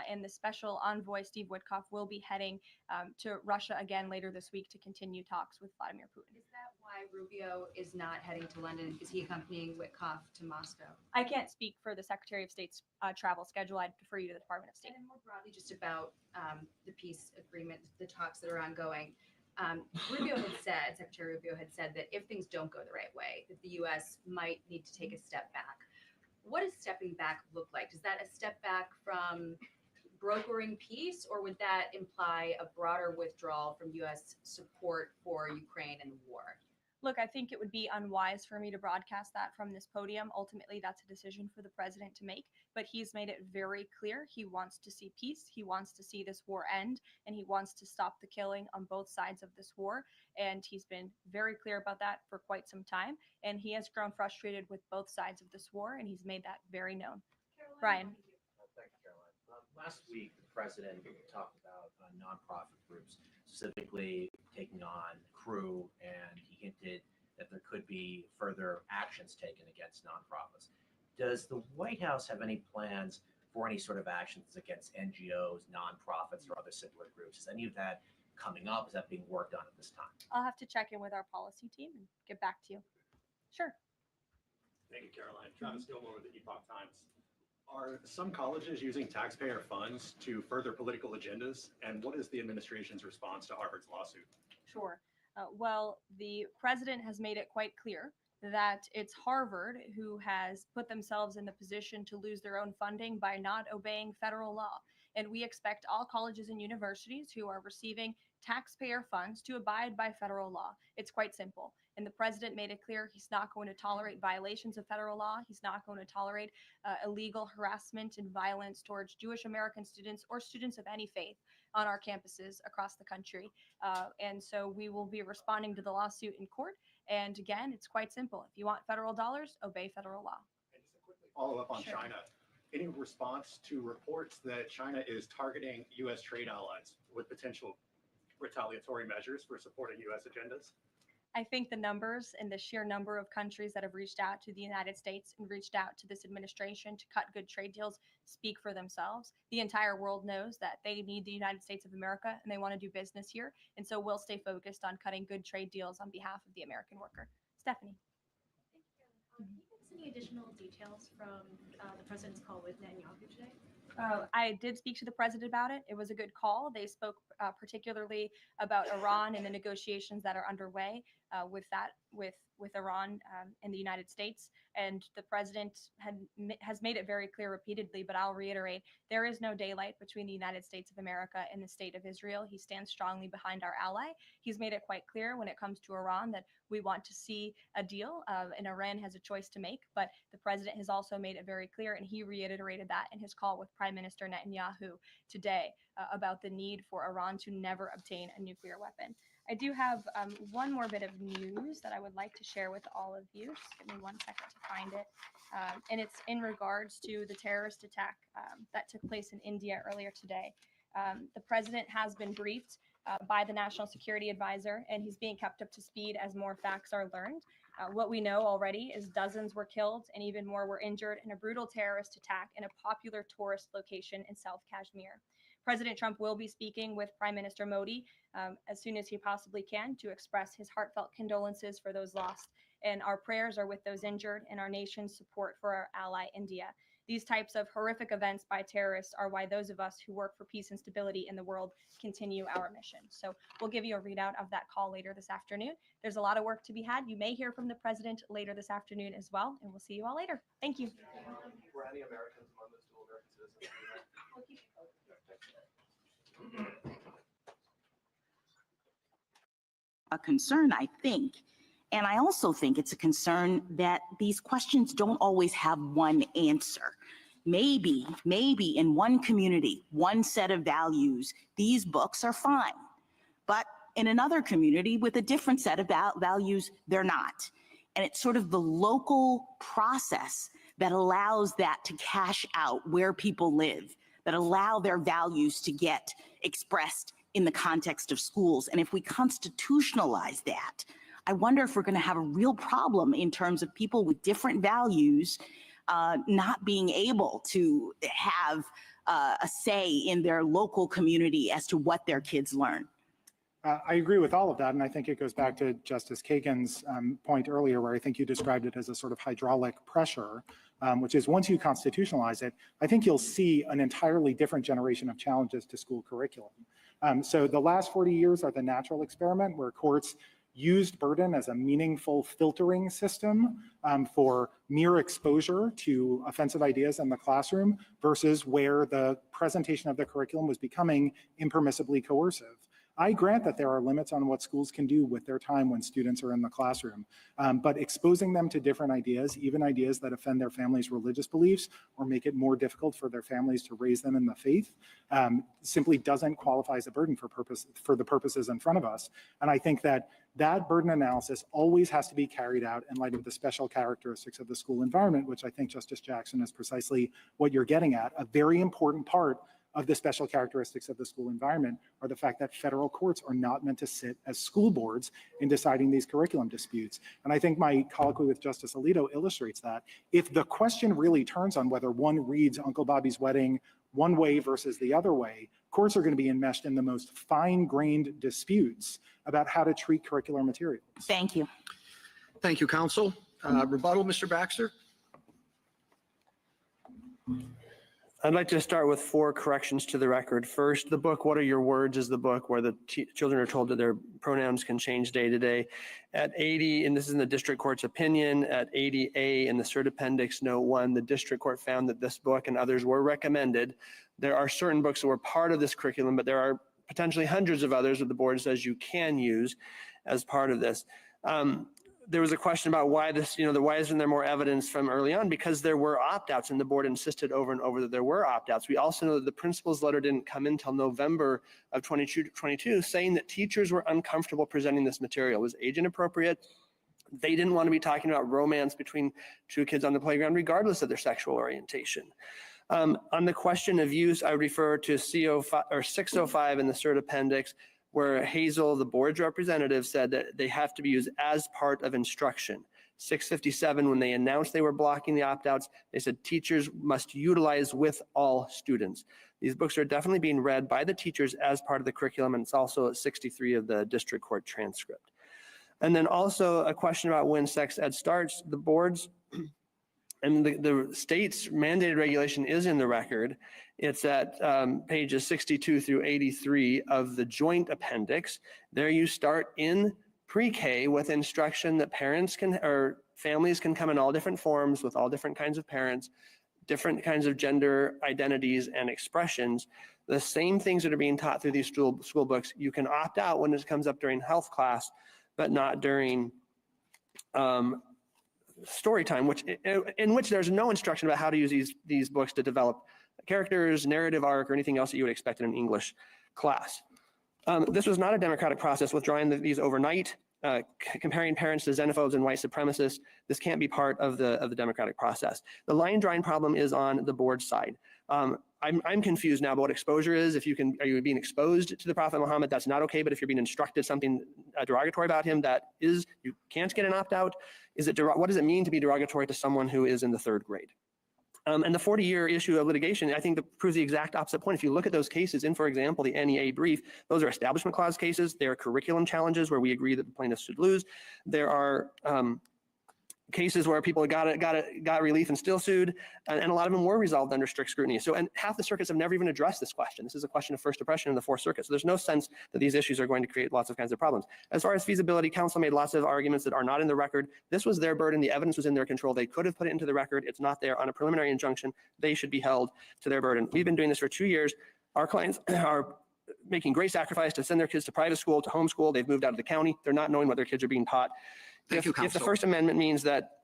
S14: And the special envoy, Steve Witkoff, will be heading to Russia again later this week to continue talks with Vladimir Putin.
S10: Is that why why Rubio is not heading to London? Is he accompanying Witkoff to Moscow?
S14: I can't speak for the Secretary of State's travel schedule. I'd defer you to the Department of State.
S10: And then more broadly, just about the peace agreement, the talks that are ongoing. Secretary Rubio had said that if things don't go the right way, that the U.S. might need to take a step back. What does stepping back look like? Does that a step back from brokering peace, or would that imply a broader withdrawal from U.S. support for Ukraine and the war?
S14: Look, I think it would be unwise for me to broadcast that from this podium. Ultimately, that's a decision for the president to make, but he's made it very clear he wants to see peace. He wants to see this war end, and he wants to stop the killing on both sides of this war. And he's been very clear about that for quite some time. And he has grown frustrated with both sides of this war, and he's made that very known. Brian.
S4: Thank you, Caroline. Last week, the president talked about nonprofit groups, specifically taking on crew, and he hinted that there could be further actions taken against nonprofits. Does the White House have any plans for any sort of actions against NGOs, nonprofits, or other similar groups? Is any of that coming up? Is that being worked on at this time?
S14: I'll have to check in with our policy team and get back to you. Sure.
S5: Thank you, Caroline. Travis Gilmore with the Epoch Times. Are some colleges using taxpayer funds to further political agendas? And what is the administration's response to Harvard's lawsuit?
S14: Sure. Well, the president has made it quite clear that it's Harvard who has put themselves in the position to lose their own funding by not obeying federal law. And we expect all colleges and universities who are receiving taxpayer funds to abide by federal law. It's quite simple. And the president made it clear he's not going to tolerate violations of federal law. He's not going to tolerate illegal harassment and violence towards Jewish American students or students of any faith on our campuses across the country. And so we will be responding to the lawsuit in court. And again, it's quite simple. If you want federal dollars, obey federal law.
S5: And just a quick follow-up on
S14: Sure.
S5: China. Any response to reports that China is targeting U.S. trade allies with potential retaliatory measures for supporting U.S. agendas?
S14: I think the numbers and the sheer number of countries that have reached out to the United States and reached out to this administration to cut good trade deals speak for themselves. The entire world knows that they need the United States of America and they want to do business here. And so we'll stay focused on cutting good trade deals on behalf of the American worker. Stephanie.
S13: Can you give us any additional details from the president's call with Netanyahu today?
S14: I did speak to the president about it. It was a good call. They spoke particularly about Iran and the negotiations that are underway with Iran and the United States. And the president has made it very clear repeatedly, but I'll reiterate, there is no daylight between the United States of America and the state of Israel. He stands strongly behind our ally. He's made it quite clear when it comes to Iran that we want to see a deal, and Iran has a choice to make. But the president has also made it very clear, and he reiterated that in his call with Prime Minister Netanyahu today about the need for Iran to never obtain a nuclear weapon. I do have one more bit of news that I would like to share with all of you. Just give me 1 second to find it. And it's in regards to the terrorist attack that took place in India earlier today. The president has been briefed by the National Security Advisor, and he's being kept up to speed as more facts are learned. What we know already is dozens were killed and even more were injured in a brutal terrorist attack in a popular tourist location in South Kashmir. President Trump will be speaking with Prime Minister Modi as soon as he possibly can to express his heartfelt condolences for those lost. And our prayers are with those injured and our nation's support for our ally, India. These types of horrific events by terrorists are why those of us who work for peace and stability in the world continue our mission. So we'll give you a readout of that call later this afternoon. There's a lot of work to be had. You may hear from the president later this afternoon as well, and we'll see you all later. Thank you.
S4: Were any Americans among those dual American citizens?
S2: A concern, I think. And I also think it's a concern that these questions don't always have one answer. Maybe in one community, one set of values, these books are fine. But in another community with a different set of values, they're not. And it's sort of the local process that allows that to cash out where people live, that allow their values to get expressed in the context of schools. And if we constitutionalize that, I wonder if we're going to have a real problem in terms of people with different values not being able to have a say in their local community as to what their kids learn.
S6: I agree with all of that, and I think it goes back to Justice Kagan's point earlier, where I think you described it as a sort of hydraulic pressure, which is once you constitutionalize it, I think you'll see an entirely different generation of challenges to school curriculum. So the last 40 years are the natural experiment where courts used burden as a meaningful filtering system for mere exposure to offensive ideas in the classroom versus where the presentation of the curriculum was becoming impermissibly coercive. I grant that there are limits on what schools can do with their time when students are in the classroom, but exposing them to different ideas, even ideas that offend their families' religious beliefs or make it more difficult for their families to raise them in the faith, simply doesn't qualify as a burden for the purposes in front of us. And I think that that burden analysis always has to be carried out in light of the special characteristics of the school environment, which I think, Justice Jackson, is precisely what you're getting at. A very important part of the special characteristics of the school environment are the fact that federal courts are not meant to sit as school boards in deciding these curriculum disputes. And I think my colloquy with Justice Alito illustrates that. If the question really turns on whether one reads Uncle Bobby's Wedding one way versus the other way, courts are going to be enmeshed in the most fine-grained disputes about how to treat curricular materials.
S2: Thank you.
S15: Thank you, counsel. Rebuttal, Mr. Baxter?
S19: I'd like to start with 4 corrections to the record. First, the book, What Are Your Words, is the book where the children are told that their pronouns can change day to day. At 80, and this is in the district court's opinion, at 80A in the cert appendix note 1, the district court found that this book and others were recommended. There are certain books that were part of this curriculum, but there are potentially hundreds of others that the board says you can use as part of this. There was a question about why this, why isn't there more evidence from early on? Because there were opt-outs, and the board insisted over and over that there were opt-outs. We also know that the principal's letter didn't come in until November of 2022, saying that teachers were uncomfortable presenting this material. It was age inappropriate. They didn't want to be talking about romance between 2 kids on the playground, regardless of their sexual orientation. On the question of use, I would refer to 605 in the cert appendix, where Hazel, the board's representative, said that they have to be used as part of instruction. 657, when they announced they were blocking the opt-outs, they said teachers must utilize with all students. These books are definitely being read by the teachers as part of the curriculum, and it's also at 63 of the district court transcript. And then also a question about when sex ed starts. The boards and the state's mandated regulation is in the record. It's at pages 62 through 83 of the joint appendix. There you start in pre-K with instruction that parents can, or families can come in all different forms with all different kinds of parents, different kinds of gender identities and expressions. The same things that are being taught through these school books, you can opt out when it comes up during health class, but not during story time, in which there's no instruction about how to use these books to develop characters, narrative arc, or anything else that you would expect in an English class. This was not a democratic process, withdrawing these overnight, comparing parents to xenophobes and white supremacists. This can't be part of the democratic process. The line drawing problem is on the board side. I'm confused now about what exposure is. Are you being exposed to the Prophet Muhammad? That's not okay. But if you're being instructed something derogatory about him, you can't get an opt-out. What does it mean to be derogatory to someone who is in the 3rd grade? And the 40-year issue of litigation, I think, that proves the exact opposite point. If you look at those cases in, for example, the NEA brief, those are Establishment Clause cases. They are curriculum challenges where we agree that the plaintiffs should lose. There are cases where people got relief and still sued, and a lot of them were resolved under strict scrutiny. And half the circuits have never even addressed this question. This is a question of first impression in the 4th Circuit. So there's no sense that these issues are going to create lots of kinds of problems. As far as feasibility, counsel made lots of arguments that are not in the record. This was their burden. The evidence was in their control. They could have put it into the record. It's not there. On a preliminary injunction, they should be held to their burden. We've been doing this for 2 years. Our clients are making great sacrifice to send their kids to private school, to homeschool. They've moved out of the county. They're not knowing what their kids are being taught. If the First Amendment means that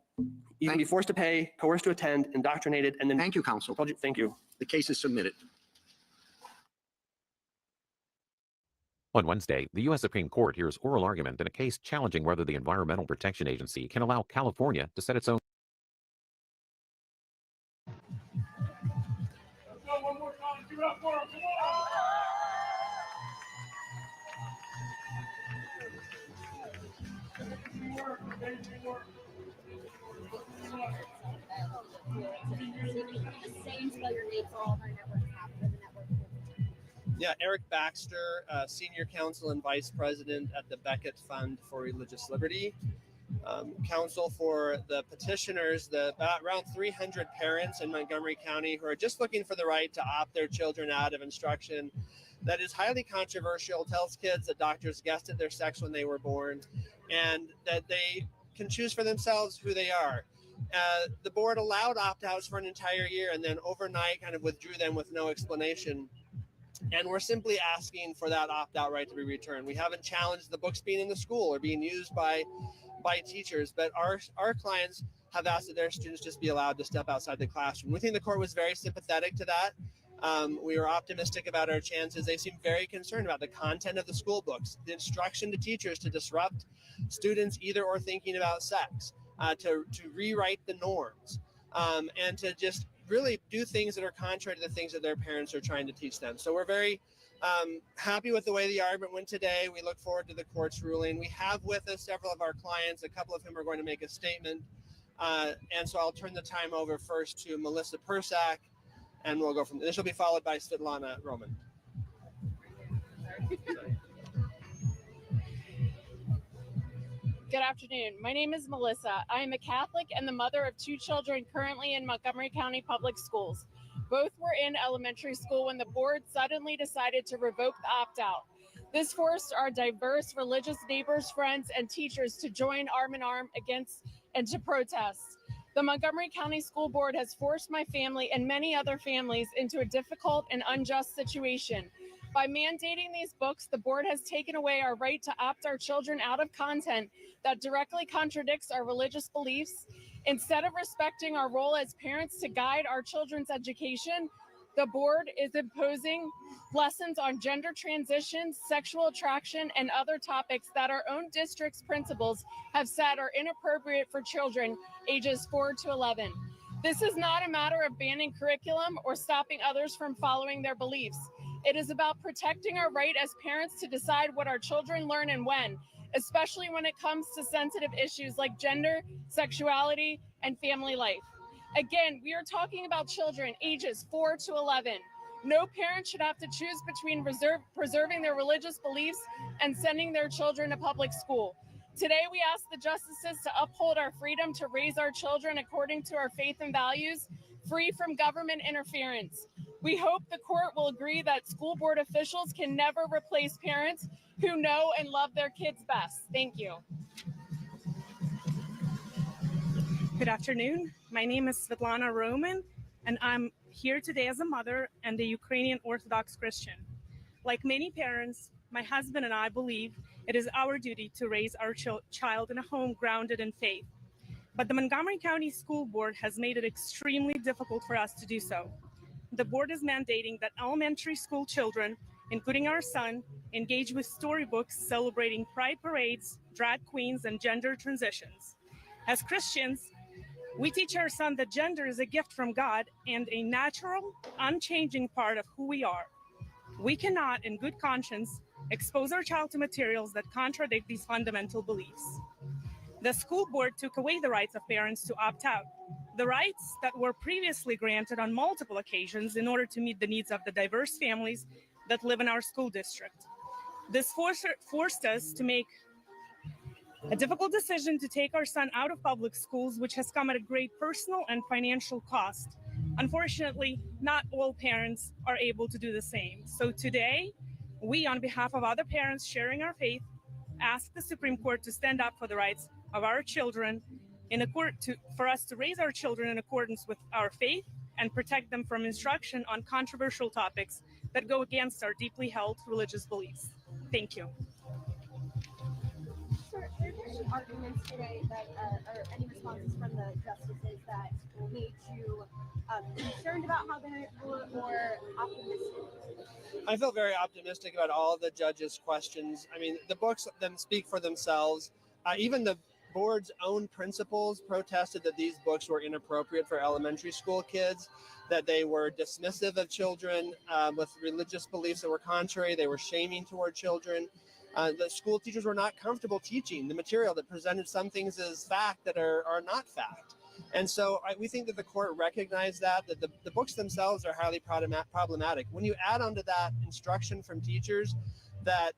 S19: you can be forced to pay, coerced to attend, indoctrinated, and then—
S15: Thank you, counsel.
S19: Thank you.
S15: The case is submitted.
S20: On Wednesday, the U.S. Supreme Court hears oral argument in a case challenging whether the Environmental Protection Agency can allow California to set its own.
S21: One more time, give it up for him. Come on.
S23: The same spell your names all of our networks have for the network.
S19: Yeah, Eric Baxter, Senior Counsel and Vice President at the Beckett Fund for Religious Liberty. Counsel for the petitioners, around 300 parents in Montgomery County who are just looking for the right to opt their children out of instruction that is highly controversial, tells kids that doctors guessed at their sex when they were born, and that they can choose for themselves who they are. The board allowed opt-outs for an entire year and then overnight kind of withdrew them with no explanation. And we're simply asking for that opt-out right to be returned. We haven't challenged the books being in the school or being used by teachers, but our clients have asked that their students just be allowed to step outside the classroom. We think the court was very sympathetic to that. We were optimistic about our chances. They seem very concerned about the content of the school books, the instruction to teachers to disrupt students either or thinking about sex, to rewrite the norms, and to just really do things that are contrary to the things that their parents are trying to teach them. So we're very happy with the way the argument went today. We look forward to the court's ruling. We have with us several of our clients, a couple of whom are going to make a statement. And so I'll turn the time over first to Melissa Persak, and we'll go from there. This will be followed by Svetlana Roman.
S8: Good afternoon. My name is Melissa. I am a Catholic and the mother of 2 children currently in Montgomery County Public Schools. Both were in elementary school when the board suddenly decided to revoke the opt-out. This forced our diverse religious neighbors, friends, and teachers to join arm in arm against and to protest. The Montgomery County School Board has forced my family and many other families into a difficult and unjust situation. By mandating these books, the board has taken away our right to opt our children out of content that directly contradicts our religious beliefs. Instead of respecting our role as parents to guide our children's education, the board is imposing lessons on gender transition, sexual attraction, and other topics that our own district's principals have said are inappropriate for children ages 4 to 11. This is not a matter of banning curriculum or stopping others from following their beliefs. It is about protecting our right as parents to decide what our children learn and when, especially when it comes to sensitive issues like gender, sexuality, and family life. Again, we are talking about children ages 4 to 11. No parent should have to choose between preserving their religious beliefs and sending their children to public school. Today, we ask the justices to uphold our freedom to raise our children according to our faith and values, free from government interference. We hope the court will agree that school board officials can never replace parents who know and love their kids best. Thank you.
S16: Good afternoon. My name is Svetlana Roman, and I'm here today as a mother and a Ukrainian Orthodox Christian. Like many parents, my husband and I believe it is our duty to raise our child in a home grounded in faith. But the Montgomery County School Board has made it extremely difficult for us to do so. The board is mandating that elementary school children, including our son, engage with storybooks celebrating pride parades, drag queens, and gender transitions. As Christians, we teach our son that gender is a gift from God and a natural, unchanging part of who we are. We cannot, in good conscience, expose our child to materials that contradict these fundamental beliefs. The school board took away the rights of parents to opt out, the rights that were previously granted on multiple occasions in order to meet the needs of the diverse families that live in our school district. This forced us to make a difficult decision to take our son out of public schools, which has come at a great personal and financial cost. Unfortunately, not all parents are able to do the same. So today, we, on behalf of other parents sharing our faith, ask the Supreme Court to stand up for the rights of our children for us to raise our children in accordance with our faith and protect them from instruction on controversial topics that go against our deeply held religious beliefs. Thank you.
S17: Sir, there were some arguments today that, or any responses from the justices that made you concerned about how they were or optimistic?
S19: I feel very optimistic about all of the judges' questions. I mean, the books then speak for themselves. Even the board's own principals protested that these books were inappropriate for elementary school kids, that they were dismissive of children with religious beliefs that were contrary. They were shaming toward children. The school teachers were not comfortable teaching the material that presented some things as fact that are not fact. And so we think that the court recognized that the books themselves are highly problematic. When you add onto that instruction from teachers that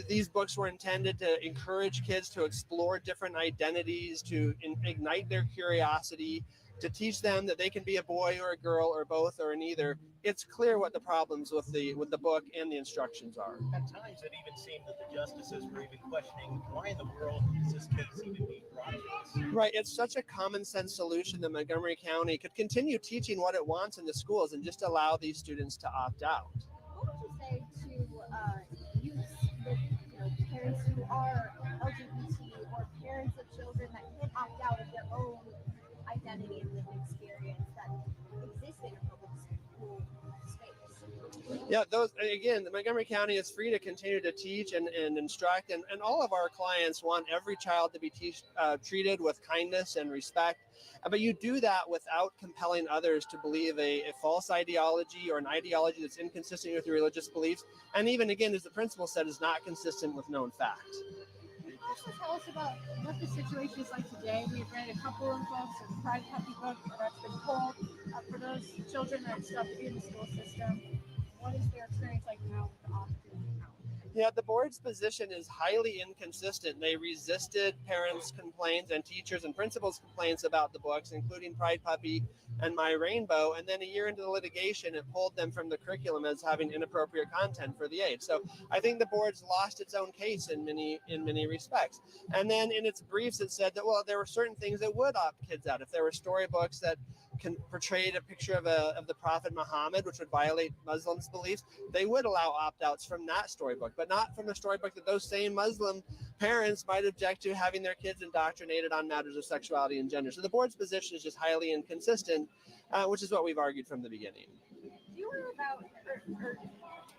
S19: these books were intended to encourage kids to explore different identities, to ignite their curiosity, to teach them that they can be a boy or a girl or both or neither, it's clear what the problems with the book and the instructions are.
S18: At times, it even seemed that the justices were even questioning why in the world is this case even being brought to us?
S19: Right. It's such a common sense solution that Montgomery County could continue teaching what it wants in the schools and just allow these students to opt out.
S17: What would you say to youths, parents who are LGBT or parents of children that can't opt out of their own identity and lived experience that exist in a public school space?
S19: Yeah, the Montgomery County is free to continue to teach and instruct, and all of our clients want every child to be treated with kindness and respect. But you do that without compelling others to believe a false ideology or an ideology that's inconsistent with your religious beliefs. And even, again, as the principal said, is not consistent with known fact.
S17: Can you also tell us about what the situation is like today? We've read a couple of books, a Pride Puppy book that's been pulled for those children that are stuck in the school system. What is their experience like now with the opting out?
S19: Yeah, the board's position is highly inconsistent. They resisted parents' complaints and teachers and principals' complaints about the books, including Pride Puppy and My Rainbow. And then a year into the litigation, it pulled them from the curriculum as having inappropriate content for the age. So I think the board's lost its own case in many respects. And then in its briefs, it said that, well, there were certain things that would opt kids out. If there were storybooks that portrayed a picture of the Prophet Muhammad, which would violate Muslims' beliefs, they would allow opt-outs from that storybook, but not from the storybook that those same Muslim parents might object to having their kids indoctrinated on matters of sexuality and gender. So the board's position is just highly inconsistent, which is what we've argued from the beginning.
S17: Do you worry about, or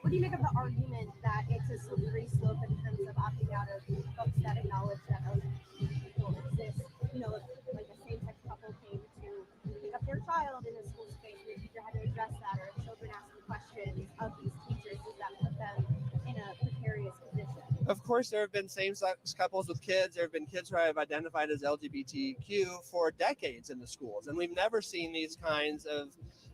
S17: what do you make of the argument that it's a slippery slope in terms of opting out of books that acknowledge that LGBT people exist? Like a same-sex couple came to pick up their child in a school space, and the teacher had to address that, or children asking questions of these teachers, does that put them in a precarious position?
S19: Of course, there have been same-sex couples with kids. There have been kids who have identified as LGBTQ for decades in the schools, and we've never seen these kinds of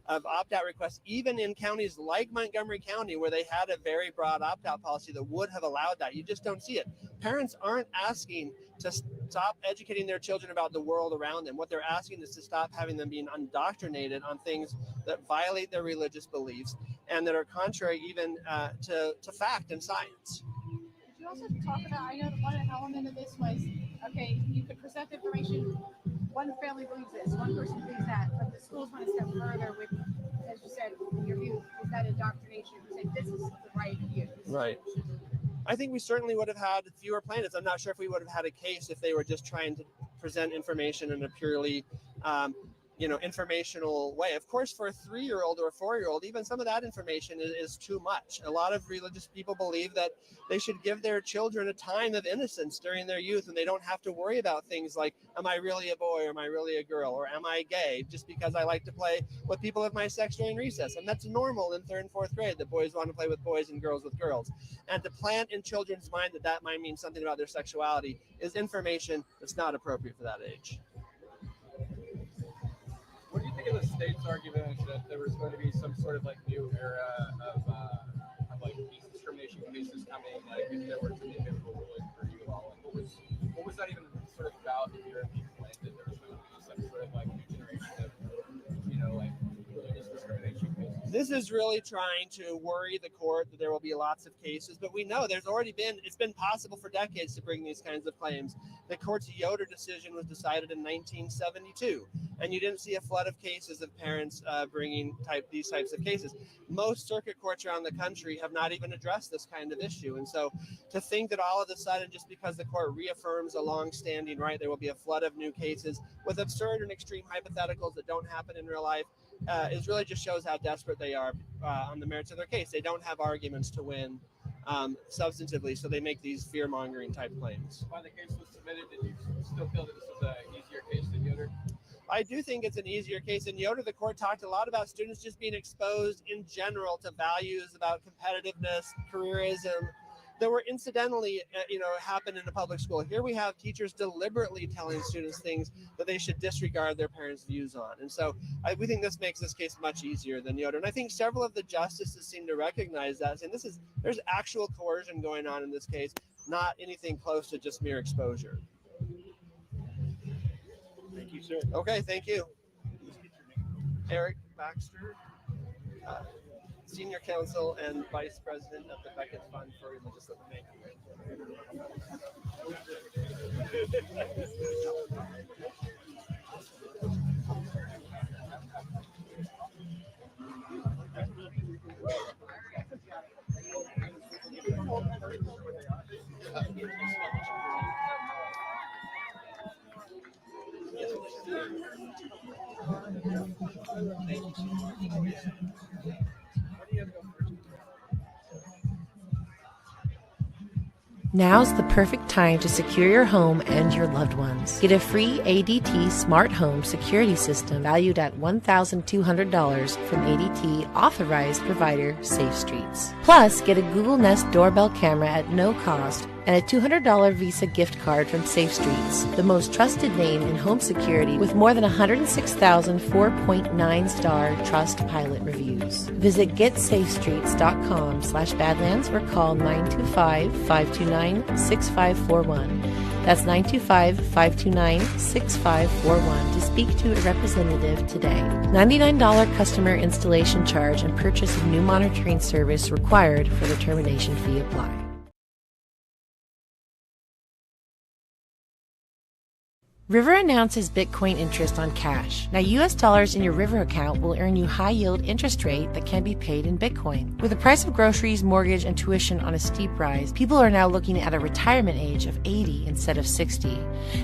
S19: opt-out requests, even in counties like Montgomery County, where they had a very broad opt-out policy that would have allowed that. You just don't see it. Parents aren't asking to stop educating their children about the world around them. What they're asking is to stop having them being indoctrinated on things that violate their religious beliefs and that are contrary even to fact and science.
S17: Did you also talk about, I know that one element of this was, okay, you could present information, one family believes this, one person believes that, but the schools went a step further with, as you said, your view, is that indoctrination, saying this is the right view.
S19: Right. I think we certainly would have had fewer plaintiffs. I'm not sure if we would have had a case if they were just trying to present information in a purely informational way. Of course, for a 3-year-old or a 4-year-old, even some of that information is too much. A lot of religious people believe that they should give their children a time of innocence during their youth, and they don't have to worry about things like, am I really a boy or am I really a girl, or am I gay, just because I like to play with people of my sex during recess. And that's normal in 3rd and 4th grade, that boys want to play with boys and girls with girls. And to plant in children's mind that might mean something about their sexuality is information that's not appropriate for that age.
S22: What do you think of the state's argument that there was going to be some sort of new era of these discrimination cases coming, if there were to be a favorable ruling for you all? What was that even sort of about if you're that there was going to be some sort of new generation of religious discrimination cases?
S19: This is really trying to worry the court that there will be lots of cases, but we know it's been possible for decades to bring these kinds of claims. The court's Yoder decision was decided in 1972, and you didn't see a flood of cases of parents bringing these types of cases. Most circuit courts around the country have not even addressed this kind of issue, and so to think that all of a sudden, just because the court reaffirms a long-standing right, there will be a flood of new cases with absurd and extreme hypotheticals that don't happen in real life, is really just shows how desperate they are on the merits of their case. They don't have arguments to win substantively, so they make these fear-mongering type claims.
S22: When the case was submitted, did you still feel that this was an easier case than Yoder?
S19: I do think it's an easier case. In Yoder, the court talked a lot about students just being exposed in general to values about competitiveness, careerism, that were incidentally, happen in a public school. Here we have teachers deliberately telling students things that they should disregard their parents' views on. And so we think this makes this case much easier than the other. And I think several of the justices seem to recognize that. And there's actual coercion going on in this case, not anything close to just mere exposure.
S5: Thank you, sir.
S19: Okay, thank you. Eric Baxter, Senior Counsel and Vice President of the Beckett Fund for Religious Liberty.
S3: Now's the perfect time to secure your home and your loved ones. Get a free ADT Smart Home Security System valued at $1,200 from ADT authorized provider Safe Streets. Plus, get a Google Nest doorbell camera at no cost and a $200 Visa gift card from Safe Streets, the most trusted name in home security with more than 106,000 4.9-star Trustpilot reviews. Visit getsafestreets.com/Badlands or call 925-529-6541. That's 925-529-6541 to speak to a representative today. $99 customer installation charge and purchase of new monitoring service required for the termination fee apply. River announces Bitcoin interest on cash. Now, US dollars in your River account will earn you high-yield interest rate that can be paid in Bitcoin. With the price of groceries, mortgage, and tuition on a steep rise, people are now looking at a retirement age of 80 instead of 60.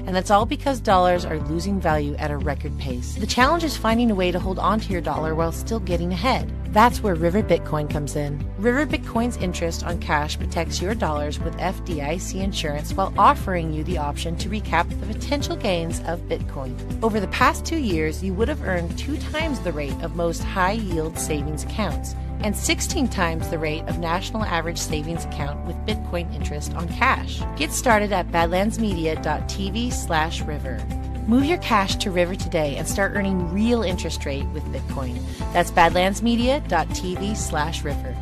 S3: And that's all because dollars are losing value at a record pace. The challenge is finding a way to hold on to your dollar while still getting ahead. That's where River Bitcoin comes in. River Bitcoin's interest on cash protects your dollars with FDIC insurance while offering you the option to recap the potential gains of Bitcoin. Over the past 2 years, you would have earned 2 times the rate of most high-yield savings accounts and 16 times the rate of national average savings account with Bitcoin interest on cash. Get started at badlandsmedia.tv/river. Move your cash to River today and start earning real interest rate with Bitcoin. That's badlandsmedia.tv/river.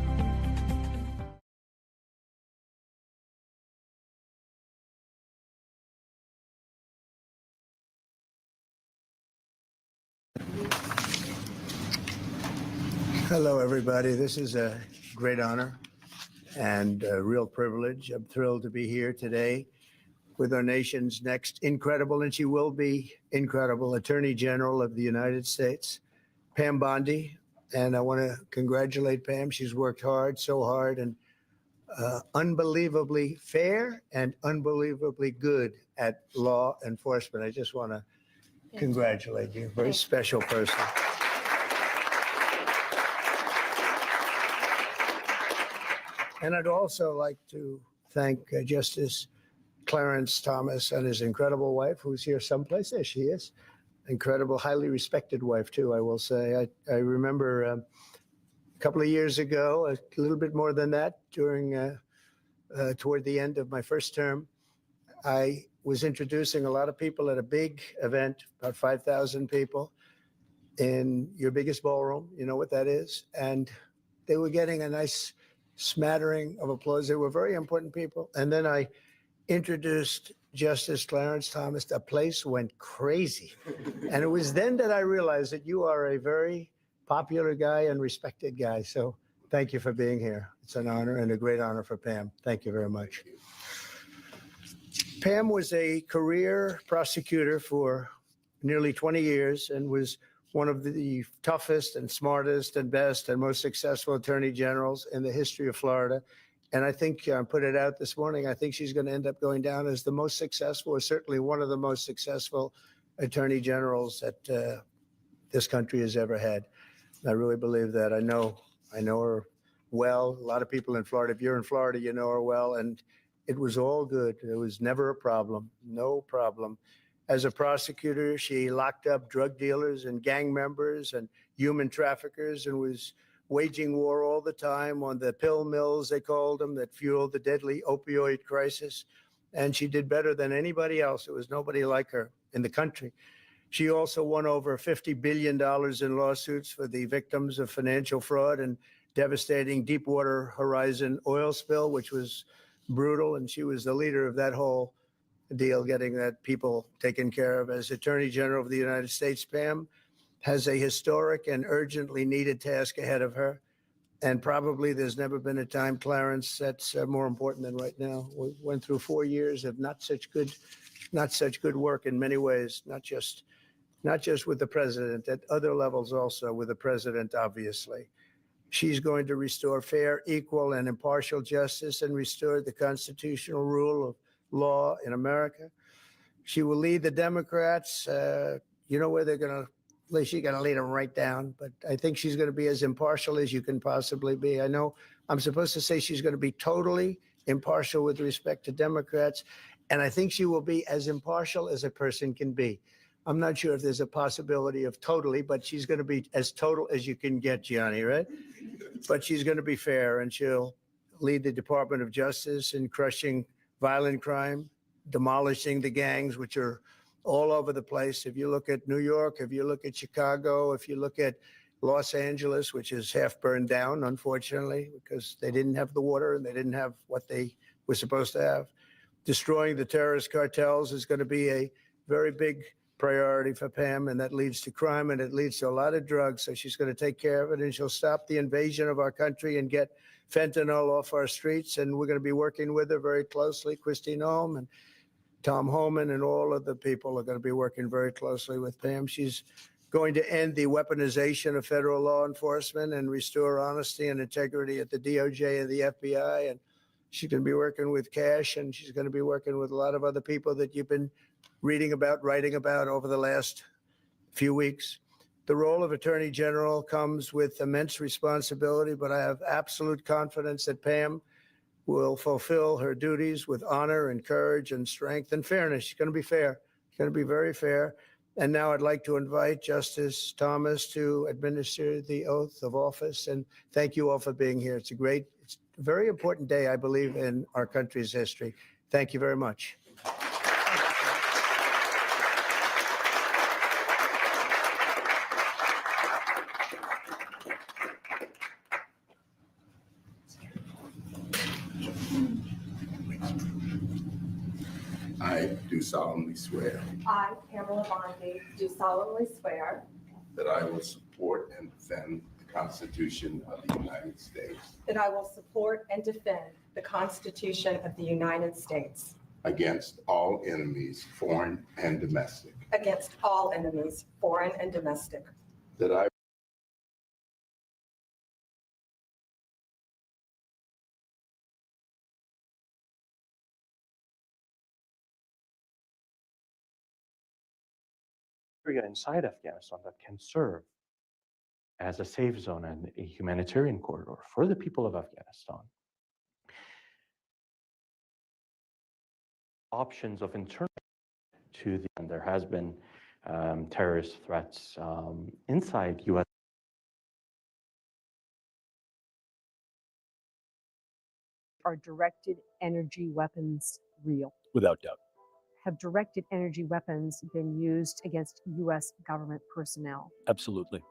S12: Hello, everybody. This is a great honor and a real privilege. I'm thrilled to be here today with our nation's next incredible, and she will be incredible, Attorney General of the United States, Pam Bondi. And I want to congratulate Pam. She's worked hard, so hard, and unbelievably fair and unbelievably good at law enforcement. I just want to congratulate you. Very special person. And I'd also like to thank Justice Clarence Thomas and his incredible wife, who's here someplace. There she is. Incredible, highly respected wife, too, I will say. I remember a couple of years ago, a little bit more than that, toward the end of my first term, I was introducing a lot of people at a big event, about 5,000 people, in your biggest ballroom. You know what that is? And they were getting a nice smattering of applause. They were very important people. And then I introduced Justice Clarence Thomas. The place went crazy. And it was then that I realized that you are a very popular guy and respected guy. So thank you for being here. It's an honor and a great honor for Pam. Thank you very much. Pam was a career prosecutor for nearly 20 years and was one of the toughest and smartest and best and most successful attorney generals in the history of Florida. And I think, I put it out this morning, I think she's going to end up going down as the most successful, or certainly one of the most successful attorney generals that this country has ever had. I really believe that. I know her well. A lot of people in Florida, if you're in Florida, you know her well. And it was all good. It was never a problem, no problem. As a prosecutor, she locked up drug dealers and gang members and human traffickers and was waging war all the time on the pill mills, they called them, that fueled the deadly opioid crisis. And she did better than anybody else. There was nobody like her in the country. She also won over $50 billion in lawsuits for the victims of financial fraud and devastating Deepwater Horizon oil spill, which was brutal. And she was the leader of that whole deal, getting that people taken care of. As Attorney General of the United States, Pam has a historic and urgently needed task ahead of her. And probably there's never been a time, Clarence, that's more important than right now. We went through 4 years of not such good work in many ways, not just with the president, at other levels also with the president, obviously. She's going to restore fair, equal, and impartial justice and restore the constitutional rule of law in America. She will lead the Democrats. You know where they're going to, at least she's going to lead them right down. But I think she's going to be as impartial as you can possibly be. I know I'm supposed to say she's going to be totally impartial with respect to Democrats. And I think she will be as impartial as a person can be. I'm not sure if there's a possibility of totally, but she's going to be as total as you can get, Gianni, right? But she's going to be fair, and she'll lead the Department of Justice in crushing violent crime, demolishing the gangs, which are all over the place. If you look at New York, if you look at Chicago, if you look at Los Angeles, which is half burned down, unfortunately, because they didn't have the water and they didn't have what they were supposed to have. Destroying the terrorist cartels is going to be a very big priority for Pam, and that leads to crime and it leads to a lot of drugs. So she's going to take care of it, and she'll stop the invasion of our country and get fentanyl off our streets. And we're going to be working with her very closely. Christine Holm and Tom Homan and all of the people are going to be working very closely with Pam. She's going to end the weaponization of federal law enforcement and restore honesty and integrity at the DOJ and the FBI. And she's going to be working with Cash, and she's going to be working with a lot of other people that you've been reading about, writing about over the last few weeks. The role of Attorney General comes with immense responsibility, but I have absolute confidence that Pam will fulfill her duties with honor and courage and strength and fairness. She's going to be fair. She's going to be very fair. And now I'd like to invite Justice Thomas to administer the oath of office. And thank you all for being here. It's a very important day, I believe, in our country's history. Thank you very much.
S9: I do solemnly swear
S11: I, Pamela Bondi, do solemnly swear
S9: that I will support and defend the Constitution of the United States
S11: that I will support and defend the Constitution of the United States
S9: against all enemies, foreign and domestic,
S11: against all enemies, foreign and domestic,
S9: that I
S23: inside Afghanistan that can serve as a safe zone and a humanitarian corridor for the people of Afghanistan. Options of internal to the, and there has been terrorist threats inside U.S.
S24: Are directed energy weapons real?
S23: Without doubt.
S24: Have directed energy weapons been used against U.S. government personnel?
S23: Absolutely.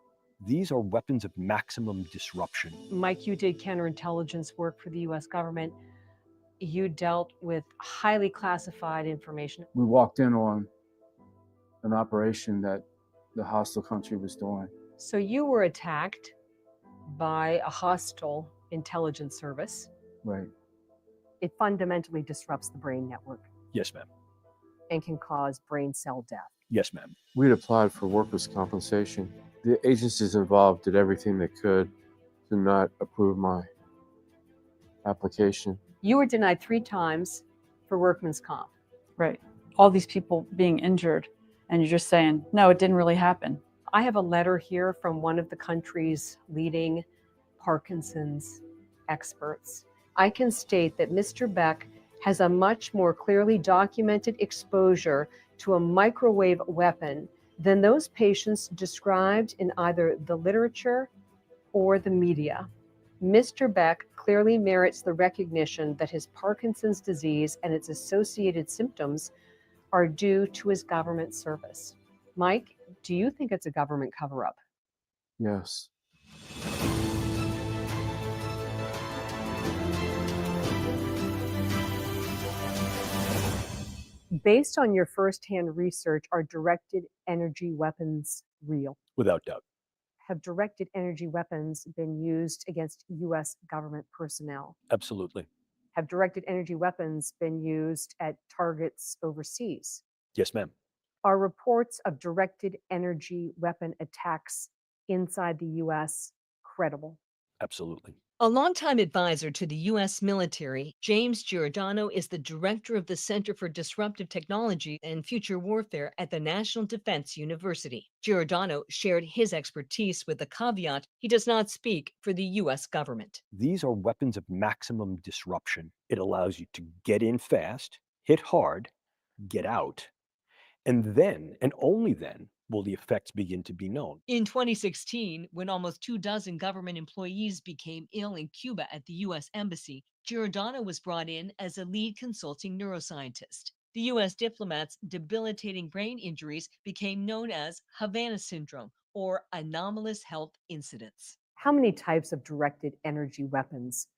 S23: These are weapons of maximum disruption.
S24: Mike, you did counterintelligence work for the U.S. government. You dealt with highly classified information.
S25: We walked in on an operation that the hostile country was doing.
S24: So you were attacked by a hostile intelligence service.
S25: Right.
S24: It fundamentally disrupts the brain network
S23: Yes, ma'am.
S24: and can cause brain cell death.
S23: Yes, ma'am.
S25: We'd applied for workers' compensation. The agencies involved did everything they could to not approve my application.
S24: You were denied 3 times for workman's comp.
S26: Right. All these people being injured, and you're just saying, no, it didn't really happen.
S24: I have a letter here from one of the country's leading Parkinson's experts. I can state that Mr. Beck has a much more clearly documented exposure to a microwave weapon than those patients described in either the literature or the media. Mr. Beck clearly merits the recognition that his Parkinson's disease and its associated symptoms are due to his government service. Mike, do you think it's a government cover-up?
S25: Yes.
S24: Based on your firsthand research, are directed energy weapons real?
S1: Without doubt.
S24: Have directed energy weapons been used against U.S. government personnel?
S1: Absolutely.
S24: Have directed energy weapons been used at targets overseas?
S1: Yes, ma'am.
S24: Are reports of directed energy weapon attacks inside the U.S. credible?
S1: Absolutely.
S4: A longtime advisor to the U.S. military, James Giordano is the director of the Center for Disruptive Technology and Future Warfare at the National Defense University. Giordano shared his expertise with the caveat he does not speak for the U.S. government.
S1: These are weapons of maximum disruption. It allows you to get in fast, hit hard, get out, and then, and only then, will the effects begin to be known.
S4: In 2016, when almost 24 government employees became ill in Cuba at the U.S. Embassy, Giordano was brought in as a lead consulting neuroscientist. The U.S. diplomat's debilitating brain injuries became known as Havana syndrome, or anomalous health incidents.
S24: How many types of directed energy weapons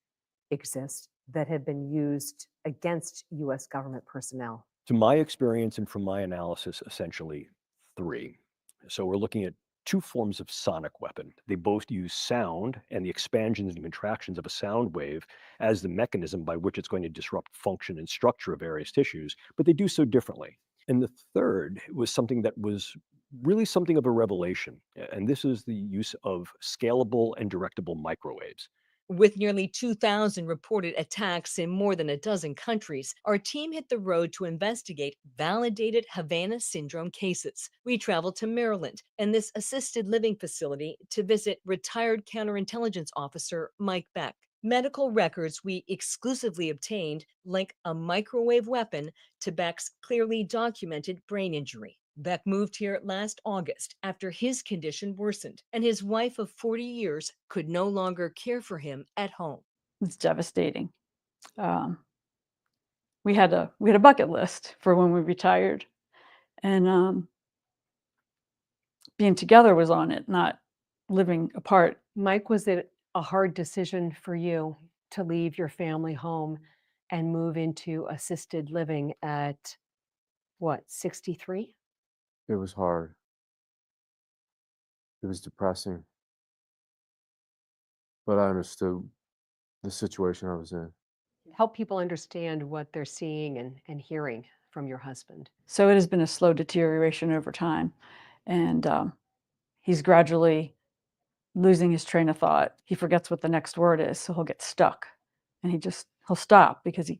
S24: exist that have been used against U.S. government personnel?
S1: To my experience and from my analysis, essentially 3. So we're looking at 2 forms of sonic weapon. They both use sound and the expansions and contractions of a sound wave as the mechanism by which it's going to disrupt function and structure of various tissues, but they do so differently. And the third was something that was really something of a revelation, and this is the use of scalable and directable microwaves.
S4: With nearly 2,000 reported attacks in more than a dozen countries, our team hit the road to investigate validated Havana syndrome cases. We traveled to Maryland and this assisted living facility to visit retired counterintelligence officer Mike Beck. Medical records we exclusively obtained link a microwave weapon to Beck's clearly documented brain injury. Beck moved here last August after his condition worsened and his wife of 40 years could no longer care for him at home.
S26: It's devastating. We had a bucket list for when we retired, and being together was on it, not living apart.
S24: Mike, was it a hard decision for you to leave your family home and move into assisted living at what, 63?
S25: It was hard. It was depressing. But I understood the situation I was in.
S24: Help people understand what they're seeing and hearing from your husband.
S26: So it has been a slow deterioration over time, and he's gradually losing his train of thought. He forgets what the next word is, so he'll get stuck, and he'll stop because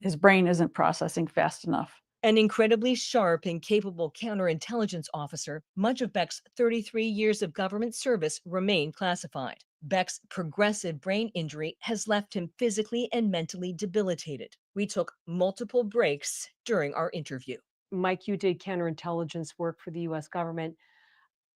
S26: his brain isn't processing fast enough.
S4: An incredibly sharp and capable counterintelligence officer, much of Beck's 33 years of government service remain classified. Beck's progressive brain injury has left him physically and mentally debilitated. We took multiple breaks during our interview.
S24: Mike, you did counterintelligence work for the U.S. government.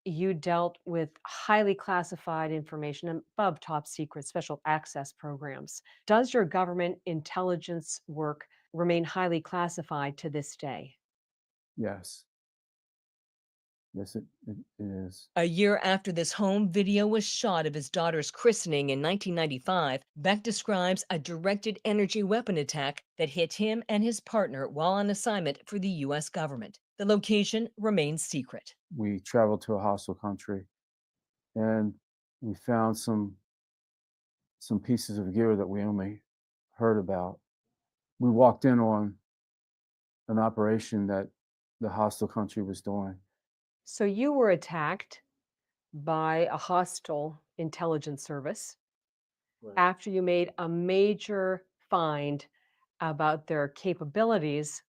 S24: You dealt with highly classified information above top secret special access programs. Does your government intelligence work remain highly classified to this day?
S25: Yes. Yes, it is.
S4: A year after this home video was shot of his daughter's christening in 1995, Beck describes a directed energy weapon attack that hit him and his partner while on assignment for the U.S. government. The location remains secret.
S25: We traveled to a hostile country and we found some pieces of gear that we only heard about. We walked in on an operation that the hostile country was doing.
S24: So you were attacked by a hostile intelligence service after you made a major find about their capabilities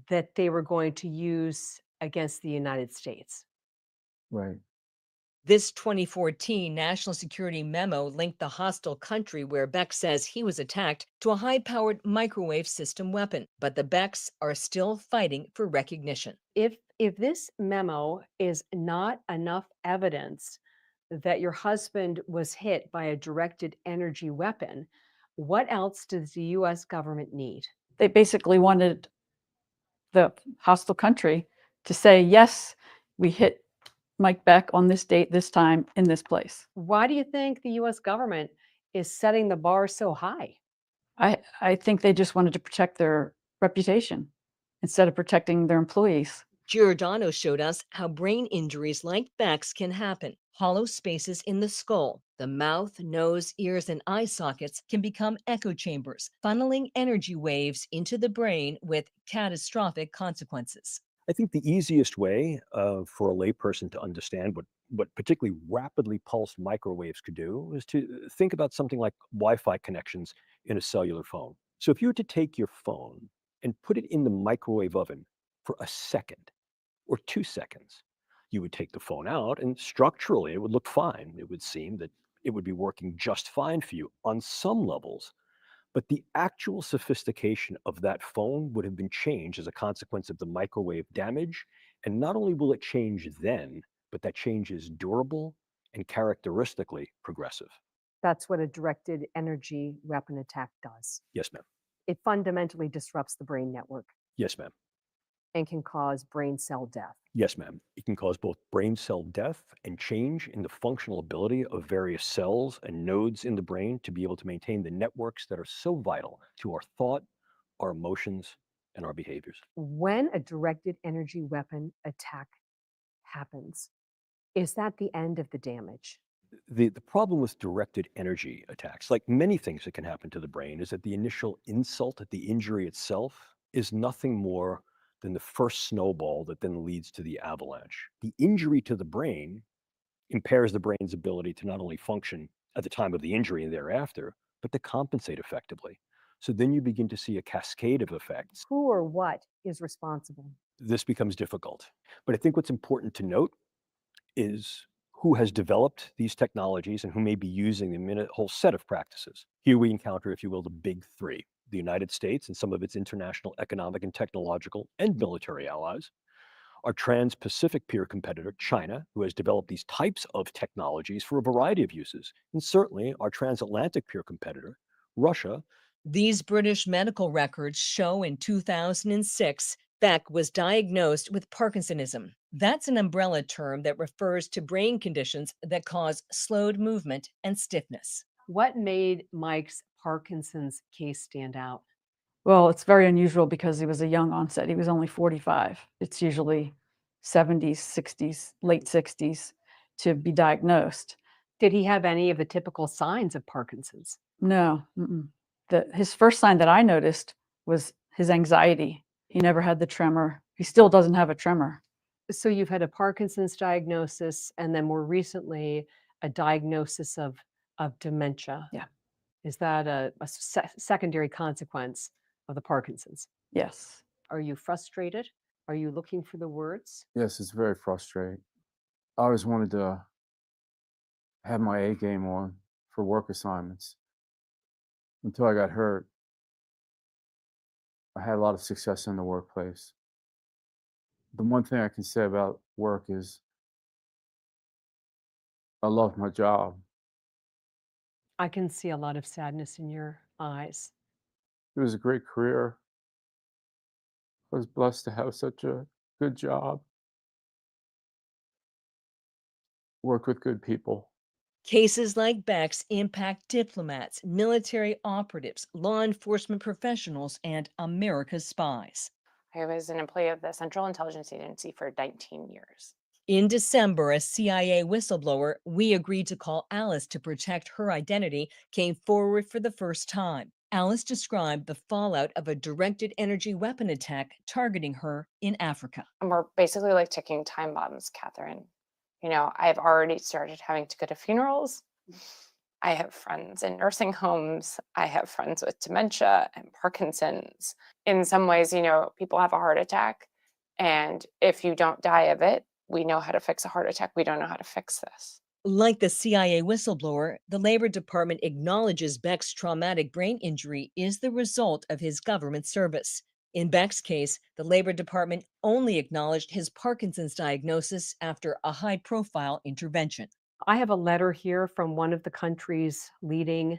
S24: that they were going to use against the United States.
S25: Right.
S4: This 2014 national security memo linked the hostile country where Beck says he was attacked to a high-powered microwave system weapon, but the Becks are still fighting for recognition.
S24: If this memo is not enough evidence that your husband was hit by a directed energy weapon. What else does the US government need?
S26: They basically wanted the hostile country to say, yes, we hit Mike Beck on this date, this time, in this place.
S24: Why do you think the US government is setting the bar so high?
S26: I think they just wanted to protect their reputation instead of protecting their employees.
S4: Giordano showed us how brain injuries like Beck's can happen. Hollow spaces in the skull, the mouth, nose, ears, and eye sockets can become echo chambers, funneling energy waves into the brain with catastrophic consequences.
S1: I think the easiest way for a layperson to understand what particularly rapidly pulsed microwaves could do is to think about something like Wi-Fi connections in a cellular phone. So if you were to take your phone and put it in the microwave oven for a second or 2 seconds, you would take the phone out and structurally it would look fine. It would seem that it would be working just fine for you on some levels. But the actual sophistication of that phone would have been changed as a consequence of the microwave damage. And not only will it change then, but that change is durable and characteristically progressive.
S24: That's what a directed energy weapon attack does.
S1: Yes, ma'am.
S24: It fundamentally disrupts the brain network
S1: Yes, ma'am.
S24: and can cause brain cell death.
S1: Yes, ma'am. It can cause both brain cell death and change in the functional ability of various cells and nodes in the brain to be able to maintain the networks that are so vital to our thought, our emotions, and our behaviors.
S24: When a directed energy weapon attack happens, is that the end of the damage?
S1: The problem with directed energy attacks, like many things that can happen to the brain, is that the initial insult, the injury itself, is nothing more than the first snowball that then leads to the avalanche. The injury to the brain impairs the brain's ability to not only function at the time of the injury and thereafter, but to compensate effectively. So then you begin to see a cascade of effects.
S24: Who or what is responsible?
S1: This becomes difficult. But I think what's important to note is who has developed these technologies and who may be using them in a whole set of practices. Here we encounter, if you will, the big three: the United States and some of its international economic and technological and military allies, our trans-Pacific peer competitor, China, who has developed these types of technologies for a variety of uses, and certainly our transatlantic peer competitor, Russia.
S4: These British medical records show in 2006, Beck was diagnosed with Parkinsonism. That's an umbrella term that refers to brain conditions that cause slowed movement and stiffness.
S24: What made Mike's Parkinson's case stand out?
S26: Well, it's very unusual because he was a young onset. He was only 45. It's usually 70s, 60s, late 60s to be diagnosed.
S24: Did he have any of the typical signs of Parkinson's?
S26: No. His first sign that I noticed was his anxiety. He never had the tremor. He still doesn't have a tremor.
S24: So you've had a Parkinson's diagnosis and then more recently a diagnosis of dementia.
S26: Yeah.
S24: Is that a secondary consequence of the Parkinson's?
S26: Yes.
S24: Are you frustrated? Are you looking for the words?
S25: Yes, it's very frustrating. I always wanted to have my A game on for work assignments until I got hurt. I had a lot of success in the workplace. The one thing I can say about work is I love my job.
S24: I can see a lot of sadness in your eyes.
S25: It was a great career. I was blessed to have such a good job. Work with good people.
S4: Cases like Beck's impact diplomats, military operatives, law enforcement professionals, and America's spies.
S2: I was an employee of the Central Intelligence Agency for 19 years.
S4: In December, a CIA whistleblower we agreed to call Alice to protect her identity came forward for the first time. Alice described the fallout of a directed energy weapon attack targeting her in Africa.
S2: And we're basically like ticking time bombs, Catherine. You know, I've already started having to go to funerals. I have friends in nursing homes. I have friends with dementia and Parkinson's. In some ways, you know, people have a heart attack. And if you don't die of it, we know how to fix a heart attack. We don't know how to fix this.
S4: Like the CIA whistleblower, the Labor Department acknowledges Beck's traumatic brain injury is the result of his government service. In Beck's case, the Labor Department only acknowledged his Parkinson's diagnosis after a high-profile intervention.
S24: I have a letter here from one of the country's leading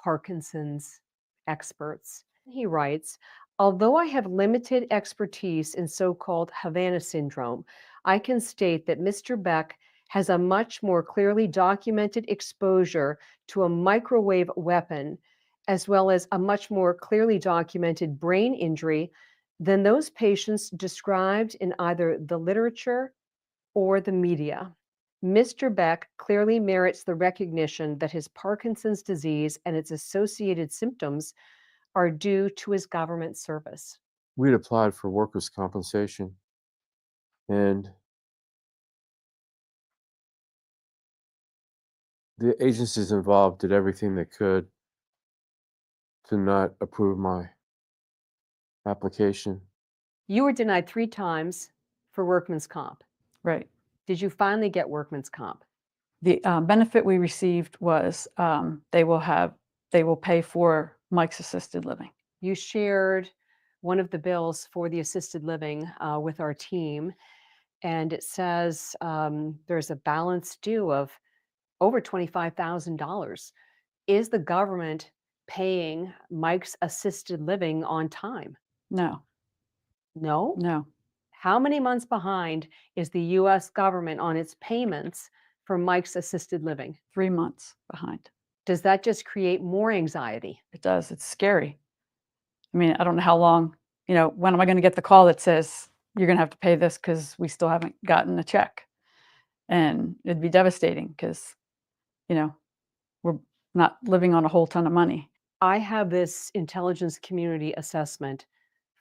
S24: Parkinson's experts. He writes, although I have limited expertise in so-called Havana syndrome, I can state that Mr. Beck has a much more clearly documented exposure to a microwave weapon, as well as a much more clearly documented brain injury than those patients described in either the literature or the media. Mr. Beck clearly merits the recognition that his Parkinson's disease and its associated symptoms are due to his government service.
S25: We'd applied for workers' compensation, and the agencies involved did everything they could to not approve my application.
S24: You were denied 3 times for workman's comp.
S26: Right.
S24: Did you finally get workman's comp?
S26: The benefit we received was they will pay for Mike's assisted living.
S24: You shared one of the bills for the assisted living with our team, and it says there's a balance due of over $25,000. Is the government paying Mike's assisted living on time?
S26: No.
S24: No?
S26: No.
S24: How many months behind is the US government on its payments for Mike's assisted living?
S26: 3 months behind.
S24: Does that just create more anxiety?
S26: It does. It's scary. I mean, I don't know how long, when am I going to get the call that says you're going to have to pay this because we still haven't gotten a check? And it'd be devastating because, we're not living on a whole ton of money.
S24: I have this intelligence community assessment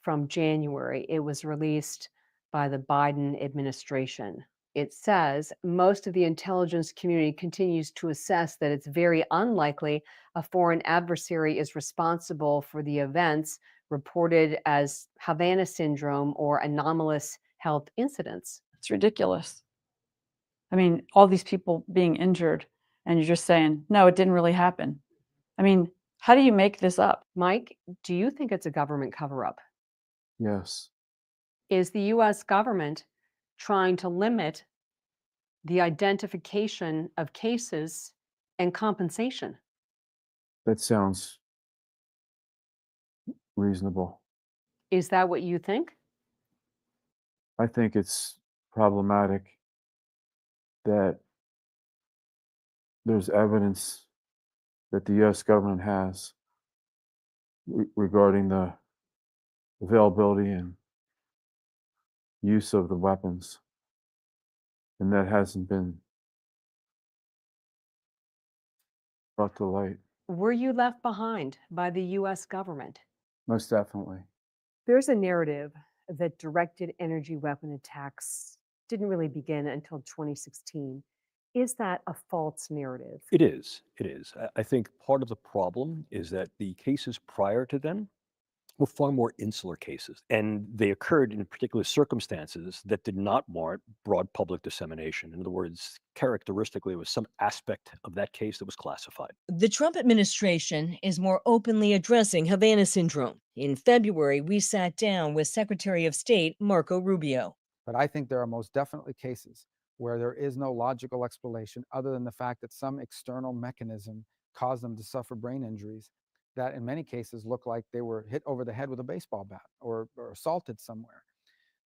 S24: from January. It was released by the Biden administration. It says most of the intelligence community continues to assess that it's very unlikely a foreign adversary is responsible for the events reported as Havana syndrome or anomalous health incidents.
S26: It's ridiculous. I mean, all these people being injured, and you're just saying, no, it didn't really happen. I mean, how do you make this up?
S24: Mike, do you think it's a government cover-up?
S25: Yes.
S24: Is the US government trying to limit the identification of cases and compensation?
S25: That sounds reasonable.
S24: Is that what you think?
S25: I think it's problematic that there's evidence that the US government has regarding the availability and use of the weapons, and that hasn't been brought to light.
S24: Were you left behind by the US government?
S25: Most definitely.
S24: There's a narrative that directed energy weapon attacks didn't really begin until 2016. Is that a false narrative?
S1: It is. It is. I think part of the problem is that the cases prior to then were far more insular cases, and they occurred in particular circumstances that did not warrant broad public dissemination. In other words, characteristically, it was some aspect of that case that was classified.
S4: The Trump administration is more openly addressing Havana syndrome. In February, we sat down with Secretary of State Marco Rubio.
S6: But I think there are most definitely cases where there is no logical explanation other than the fact that some external mechanism caused them to suffer brain injuries that in many cases look like they were hit over the head with a baseball bat or assaulted somewhere.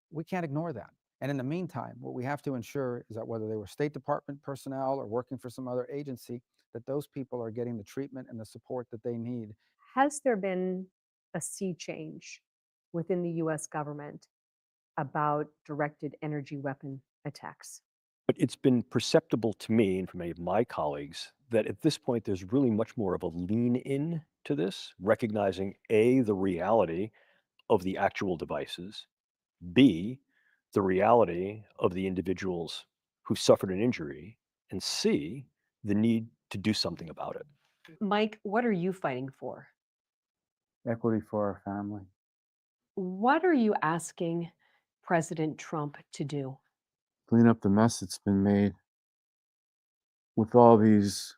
S6: We can't ignore that. And in the meantime, what we have to ensure is that whether they were State Department personnel or working for some other agency, that those people are getting the treatment and the support that they need.
S24: Has there been a sea change within the US government about directed energy weapon attacks?
S1: But it's been perceptible to me and from many of my colleagues that at this point there's really much more of a lean in to this, recognizing A, the reality of the actual devices, B, the reality of the individuals who suffered an injury, and C, the need to do something about it.
S24: Mike, what are you fighting for?
S25: Equity for our family.
S24: What are you asking President Trump to do?
S25: Clean up the mess that's been made with all these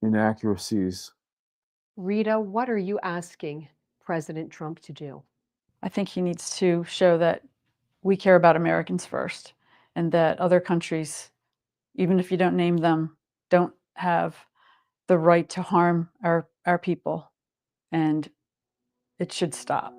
S25: inaccuracies.
S24: Rita, what are you asking President Trump to do?
S26: I think he needs to show that we care about Americans first, and that other countries, even if you don't name them, don't have the right to harm our people, and it should stop.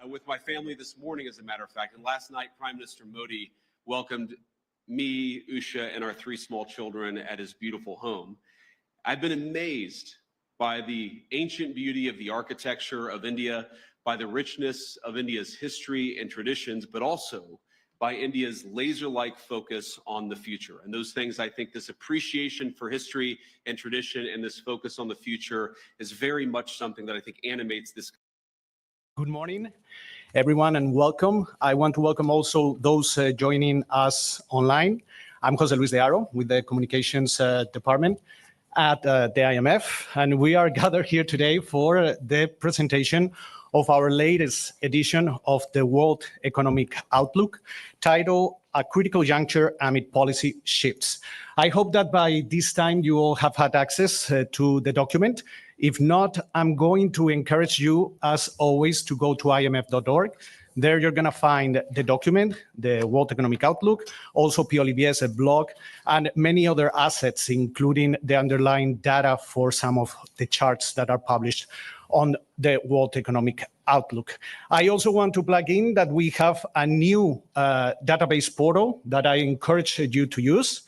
S7: With my family this morning, as a matter of fact. And last night, Prime Minister Modi welcomed me, Usha, and our 3 small children at his beautiful home. I've been amazed by the ancient beauty of the architecture of India, by the richness of India's history and traditions, but also by India's laser-like focus on the future. And those things, I think this appreciation for history and tradition and this focus on the future is very much something that I think animates this.
S5: Good morning, everyone, and welcome. I want to welcome also those joining us online. I'm Jose Luis de Aro with the Communications Department at the IMF, and we are gathered here today for the presentation of our latest edition of the World Economic Outlook, titled A Critical Juncture Amid Policy Shifts. I hope that by this time you all have had access to the document. If not, I'm going to encourage you, as always, to go to imf.org. There you're going to find the document, the World Economic Outlook, also P. Olivier's blog, and many other assets, including the underlying data for some of the charts that are published on the World Economic Outlook. I also want to plug in that we have a new database portal that I encourage you to use.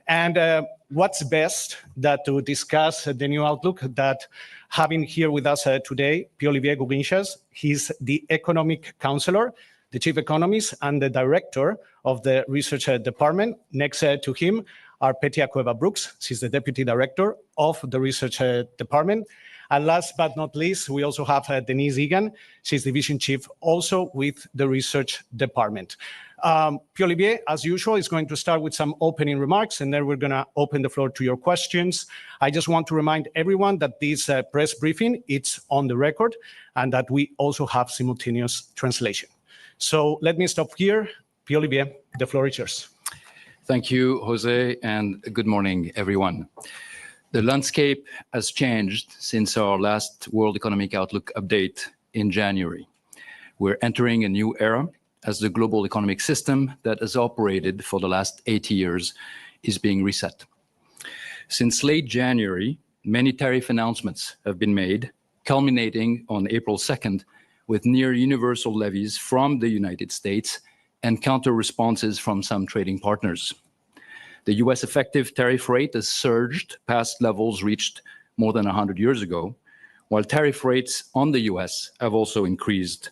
S5: And what's best that to discuss the new outlook that having here with us today, Pierre-Olivier Gourinchas. He's the economic counselor, the chief economist, and the director of the research department. Next to him are Petia Cueva-Brooks. She's the deputy director of the research department. And last but not least, we also have Denise Egan. She's division chief also with the research department. Pierre-Olivier, as usual, is going to start with some opening remarks, and then we're going to open the floor to your questions. I just want to remind everyone that this press briefing, it's on the record, and that we also have simultaneous translation. So let me stop here. Pierre-Olivier, the floor is yours.
S10: Thank you, Jose, and good morning, everyone. The landscape has changed since our last World Economic Outlook update in January. We're entering a new era as the global economic system that has operated for the last 80 years is being reset. Since late January, many tariff announcements have been made, culminating on April 2nd with near universal levies from the United States and counter responses from some trading partners. The US effective tariff rate has surged past levels reached more than 100 years ago, while tariff rates on the US have also increased.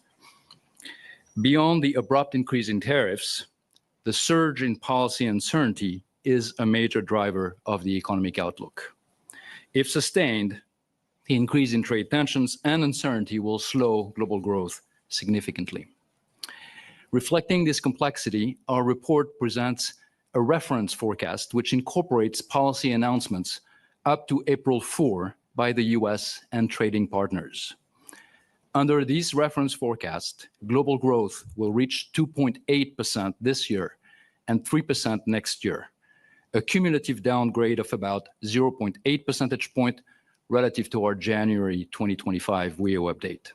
S10: Beyond the abrupt increase in tariffs, the surge in policy uncertainty is a major driver of the economic outlook. If sustained, the increase in trade tensions and uncertainty will slow global growth significantly. Reflecting this complexity, our report presents a reference forecast which incorporates policy announcements up to April 4 by the US and trading partners. Under these reference forecasts, global growth will reach 2.8% this year and 3% next year, a cumulative downgrade of about 0.8 percentage point relative to our January 2025 WEO update.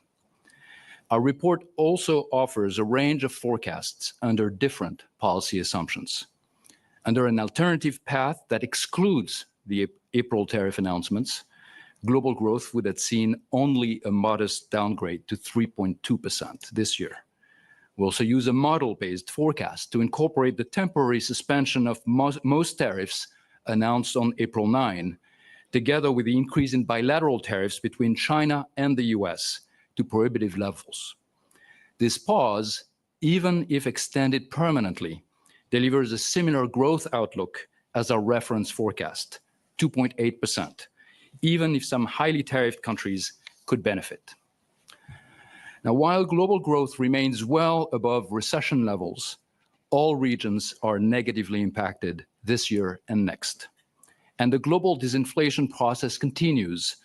S10: Our report also offers a range of forecasts under different policy assumptions. Under an alternative path that excludes the April tariff announcements, global growth would have seen only a modest downgrade to 3.2% this year. We also use a model-based forecast to incorporate the temporary suspension of most tariffs announced on April 9, together with the increase in bilateral tariffs between China and the US to prohibitive levels. This pause, even if extended permanently, delivers a similar growth outlook as our reference forecast, 2.8%, even if some highly tariffed countries could benefit. Now, while global growth remains well above recession levels, all regions are negatively impacted this year and next. And the global disinflation process continues,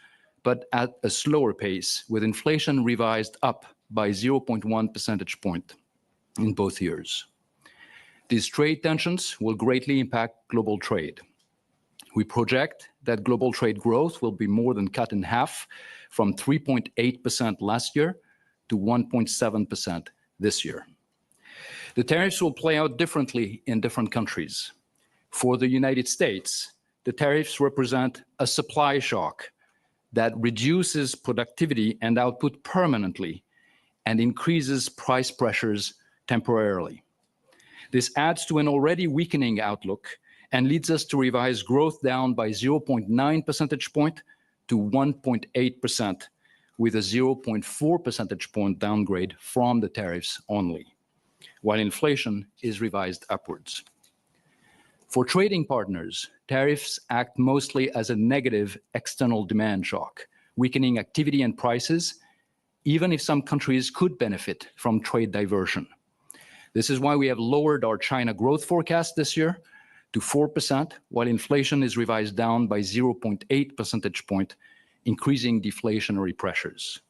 S10: but at a slower pace, with inflation revised up by 0.1 percentage point in both years. These trade tensions will greatly impact global trade. We project that global trade growth will be more than cut in half from 3.8% last year to 1.7% this year. The tariffs will play out differently in different countries. For the United States, the tariffs represent a supply shock that reduces productivity and output permanently and increases price pressures temporarily. This adds to an already weakening outlook and leads us to revise growth down by 0.9 percentage point to 1.8%, with a 0.4 percentage point downgrade from the tariffs only, while inflation is revised upwards. For trading partners, tariffs act mostly as a negative external demand shock, weakening activity and prices, even if some countries could benefit from trade diversion. This is why we have lowered our China growth forecast this year to 4%, while inflation is revised down by 0.8 percentage point, increasing deflationary pressures.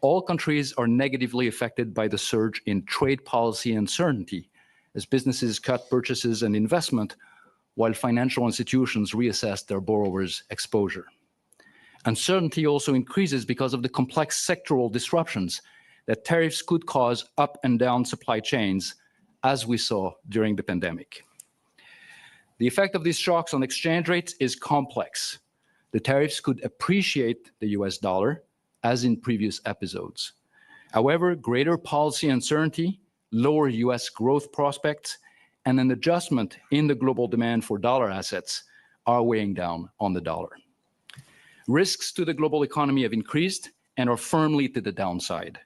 S10: All countries are negatively affected by the surge in trade policy uncertainty as businesses cut purchases and investment while financial institutions reassess their borrowers' exposure. Uncertainty also increases because of the complex sectoral disruptions that tariffs could cause up and down supply chains, as we saw during the pandemic. The effect of these shocks on exchange rates is complex. The tariffs could appreciate the US dollar, as in previous episodes. However, greater policy uncertainty, lower US growth prospects, and an adjustment in the global demand for dollar assets are weighing down on the dollar. Risks to the global economy have increased and are firmly to the downside.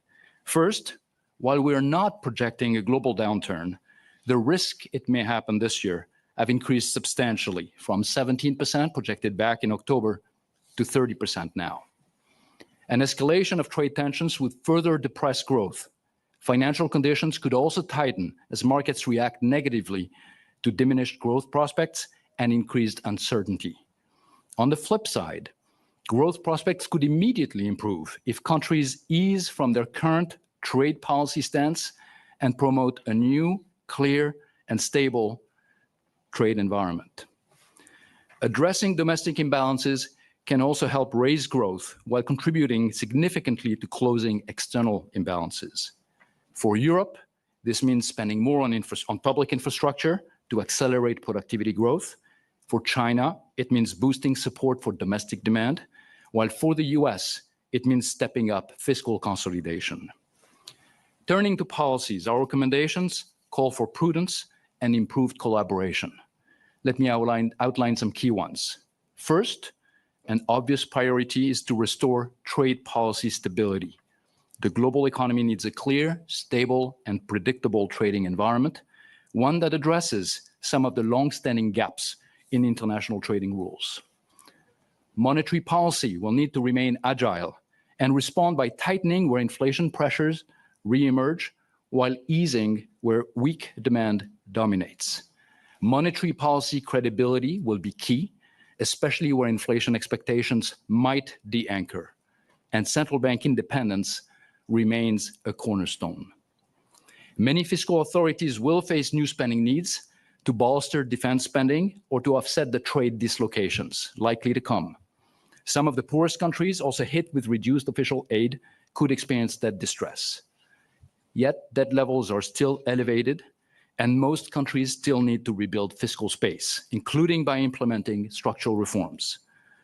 S10: First, while we are not projecting a global downturn, the risk it may happen this year have increased substantially from 17% projected back in October to 30% now. An escalation of trade tensions would further depress growth. Financial conditions could also tighten as markets react negatively to diminished growth prospects and increased uncertainty. On the flip side, growth prospects could immediately improve if countries ease from their current trade policy stance and promote a new, clear, and stable trade environment. Addressing domestic imbalances can also help raise growth while contributing significantly to closing external imbalances. For Europe, this means spending more on public infrastructure to accelerate productivity growth. For China, it means boosting support for domestic demand, while for the US, it means stepping up fiscal consolidation. Turning to policies, our recommendations call for prudence and improved collaboration. Let me outline some key ones. First, an obvious priority is to restore trade policy stability. The global economy needs a clear, stable, and predictable trading environment, one that addresses some of the long-standing gaps in international trading rules. Monetary policy will need to remain agile and respond by tightening where inflation pressures re-emerge while easing where weak demand dominates. Monetary policy credibility will be key, especially where inflation expectations might de-anchor, and central bank independence remains a cornerstone. Many fiscal authorities will face new spending needs to bolster defense spending or to offset the trade dislocations likely to come. Some of the poorest countries, also hit with reduced official aid, could experience that distress. Yet debt levels are still elevated, and most countries still need to rebuild fiscal space, including by implementing structural reforms.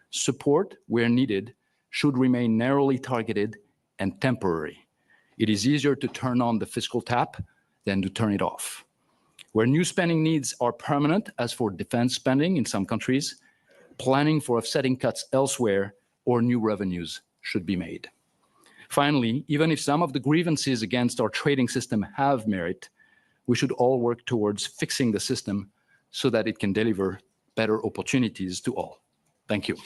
S10: Support, where needed, should remain narrowly targeted and temporary. It is easier to turn on the fiscal tap than to turn it off. Where new spending needs are permanent, as for defense spending in some countries, planning for offsetting cuts elsewhere or new revenues should be made. Finally, even if some of the grievances against our trading system have merit, we should all work towards fixing the system so that it can deliver better opportunities to all. Thank you.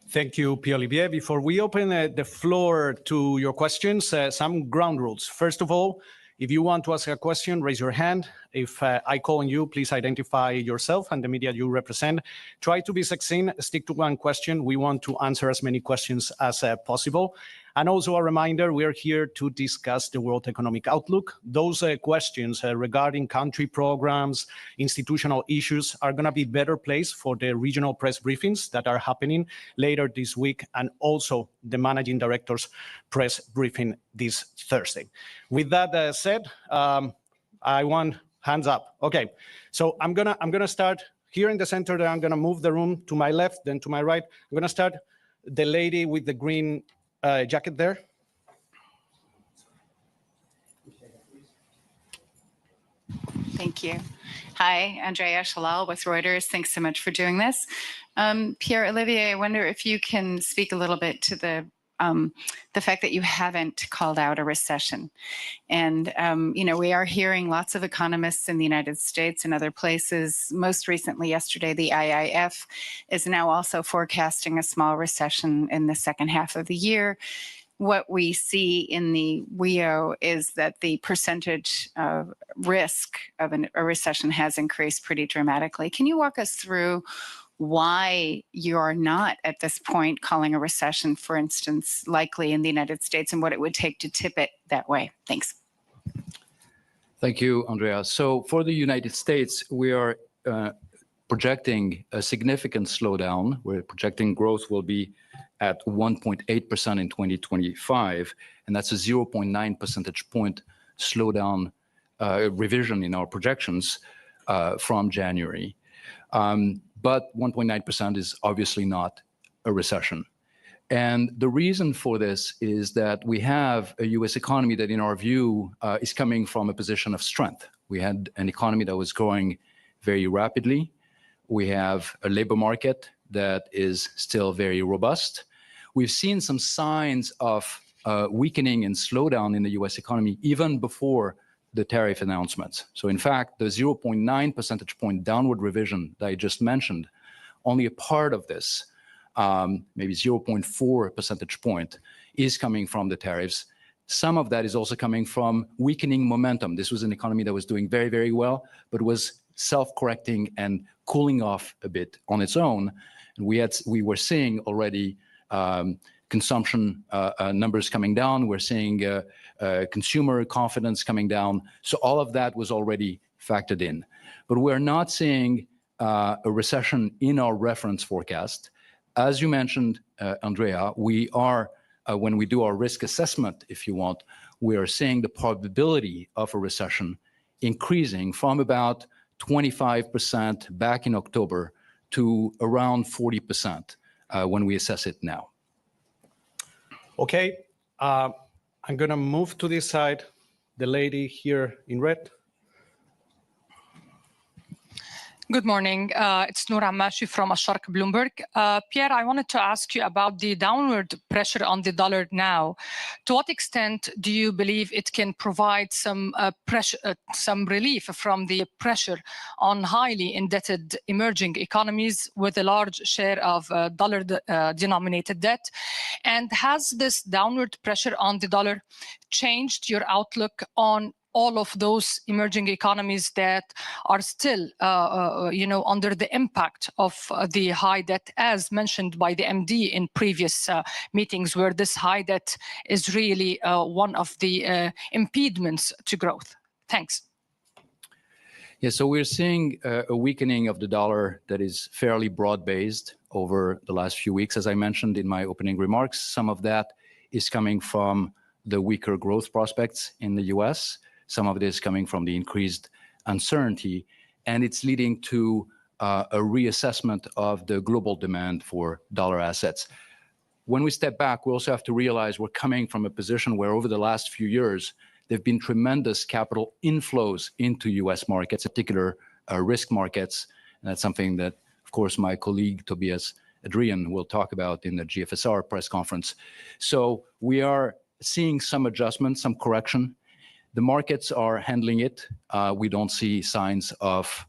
S5: Thank you, Pierre-Olivier. Before we open the floor to your questions, some ground rules. First of all, if you want to ask a question, raise your hand. If I call on you, please identify yourself and the media you represent. Try to be succinct, stick to one question. We want to answer as many questions as possible. And also a reminder, we are here to discuss the World Economic Outlook. Those questions regarding country programs, institutional issues are going to be better placed for the regional press briefings that are happening later this week, and also the managing director's press briefing this Thursday. With that said, I want hands up. Okay, so I'm gonna start here in the center. Then I'm gonna move the room to my left, then to my right. I'm gonna start the lady with the green jacket there.
S8: Thank you. Hi, Andrea Shalal with Reuters. Thanks so much for doing this. Pierre-Olivier, I wonder if you can speak a little bit to the fact that you haven't called out a recession. And, you know, we are hearing lots of economists in the United States and other places. Most recently, yesterday, the IIF is now also forecasting a small recession in the second half of the year. What we see in the WEO is that the percentage of risk of a recession has increased pretty dramatically. Can you walk us through why you are not at this point calling a recession, for instance, likely in the United States, and what it would take to tip it that way? Thanks.
S10: Thank you, Andrea. So for the United States, we are projecting a significant slowdown. We're projecting growth will be at 1.8% in 2025, and that's a 0.9 percentage point slowdown revision in our projections from January. But 1.9% is obviously not a recession. And the reason for this is that we have a US economy that, in our view, is coming from a position of strength. We had an economy that was growing very rapidly. We have a labor market that is still very robust. We've seen some signs of weakening and slowdown in the US economy even before the tariff announcements. So in fact, the 0.9 percentage point downward revision that I just mentioned, only a part of this, maybe 0.4 percentage point, is coming from the tariffs. Some of that is also coming from weakening momentum. This was an economy that was doing very, very well, but was self-correcting and cooling off a bit on its own. And we were seeing already consumption numbers coming down. We're seeing consumer confidence coming down. So all of that was already factored in. But we're not seeing a recession in our reference forecast. As you mentioned, Andrea, we are when we do our risk assessment, if you want, we are seeing the probability of a recession increasing from about 25% back in October to around 40% when we assess it now.
S5: Okay, I'm going to move to this side. The lady here in red.
S13: Good morning. It's Noor Amashi from Asharq Bloomberg. Pierre, I wanted to ask you about the downward pressure on the dollar now. To what extent do you believe it can provide some pressure, some relief from the pressure on highly indebted emerging economies with a large share of dollar-denominated debt? And has this downward pressure on the dollar changed your outlook on all of those emerging economies that are still, under the impact of the high debt, as mentioned by the MD in previous meetings, where this high debt is really one of the impediments to growth? Thanks.
S10: Yeah, so we're seeing a weakening of the dollar that is fairly broad-based over the last few weeks. As I mentioned in my opening remarks, some of that is coming from the weaker growth prospects in the US. Some of it is coming from the increased uncertainty, and it's leading to a reassessment of the global demand for dollar assets. When we step back, we also have to realize we're coming from a position where over the last few years, there have been tremendous capital inflows into US markets, particular risk markets. And that's something that, of course, my colleague Tobias Adrian will talk about in the GFSR press conference. So we are seeing some adjustment, some correction. The markets are handling it. We don't see signs of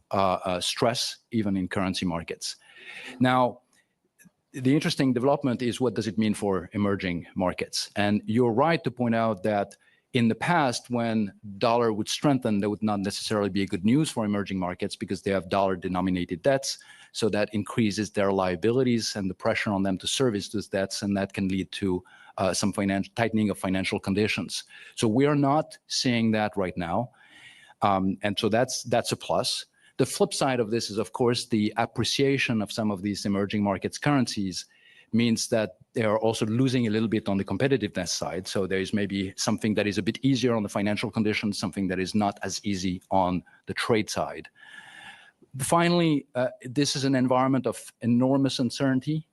S10: stress, even in currency markets. Now, the interesting development is, what does it mean for emerging markets? And you're right to point out that in the past, when dollar would strengthen, that would not necessarily be a good news for emerging markets because they have dollar-denominated debts. So that increases their liabilities and the pressure on them to service those debts, and that can lead to some tightening of financial conditions. So we are not seeing that right now. And so that's a plus. The flip side of this is, of course, the appreciation of some of these emerging markets currencies means that they are also losing a little bit on the competitiveness side. So there is maybe something that is a bit easier on the financial conditions, something that is not as easy on the trade side. Finally, this is an environment of enormous uncertainty,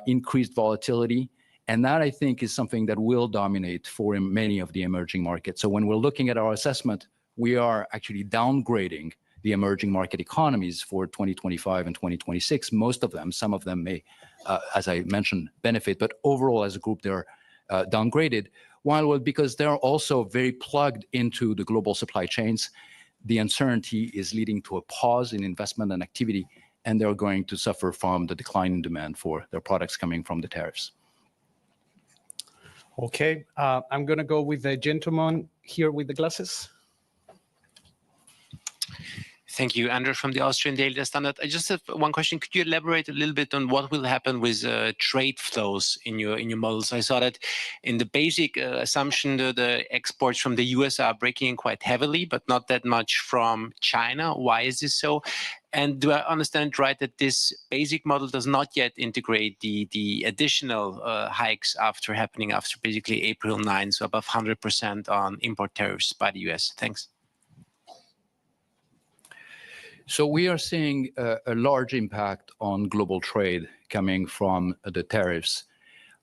S10: increased volatility, and that, I think, is something that will dominate for many of the emerging markets. So when we're looking at our assessment, we are actually downgrading the emerging market economies for 2025 and 2026. Most of them, some of them may, as I mentioned, benefit, but overall as a group, they're downgraded. Well, because they're also very plugged into the global supply chains, the uncertainty is leading to a pause in investment and activity, and they're going to suffer from the decline in demand for their products coming from the tariffs.
S5: Okay, I'm going to go with the gentleman here with the glasses.
S14: Thank you, Andrew from the Austrian Daily Standard. I just have one question. Could you elaborate a little bit on what will happen with trade flows in your models? I saw that in the basic assumption that the exports from the US are breaking in quite heavily, but not that much from China. Why is this so? And do I understand right that this basic model does not yet integrate the additional hikes after basically April 9, so above 100% on import tariffs by the US? Thanks.
S10: So we are seeing a large impact on global trade coming from the tariffs.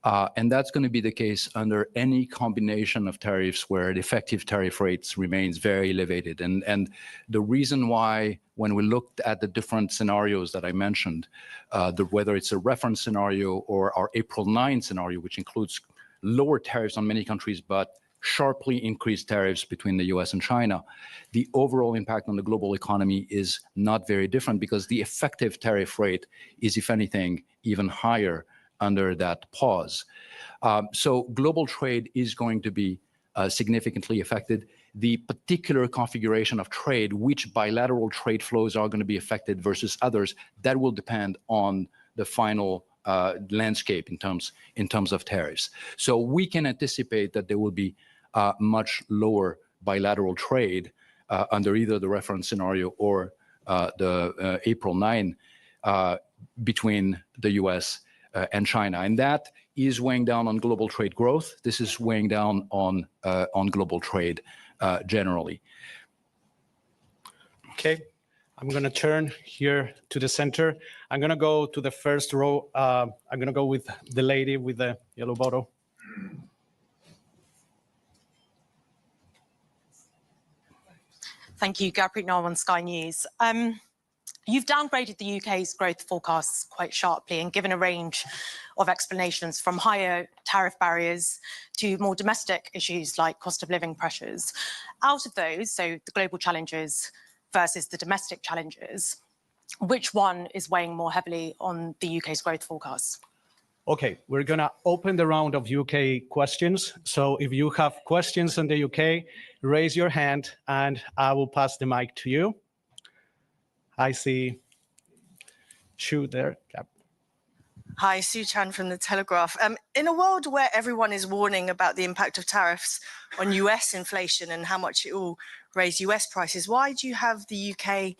S10: And that's going to be the case under any combination of tariffs where the effective tariff rates remains very elevated. And the reason why, when we looked at the different scenarios that I mentioned, whether it's a reference scenario or our April 9 scenario, which includes lower tariffs on many countries, but sharply increased tariffs between the US and China, the overall impact on the global economy is not very different because the effective tariff rate is, if anything, even higher under that pause. So global trade is going to be significantly affected. The particular configuration of trade, which bilateral trade flows are going to be affected versus others, that will depend on the final landscape in terms of tariffs. So we can anticipate that there will be much lower bilateral trade under either the reference scenario or the April 9 between the US and China. And that is weighing down on global trade growth. This is weighing down on global trade generally.
S5: Okay, I'm going to turn here to the center. I'm going to go to the first row. I'm going to go with the lady with the yellow bottle.
S15: Thank you, Gurpreet Narwan, Sky News. You've downgraded the UK's growth forecasts quite sharply and given a range of explanations from higher tariff barriers to more domestic issues like cost of living pressures. Out of those, so the global challenges versus the domestic challenges, which one is weighing more heavily on the UK's growth forecasts?
S5: Okay, we're going to open the round of UK questions. So if you have questions on the UK, raise your hand and I will pass the mic to you. I see Shu there. Yep.
S16: Hi, Sue Chan from The Telegraph. In a world where everyone is warning about the impact of tariffs on US inflation and how much it will raise US prices, why do you have the UK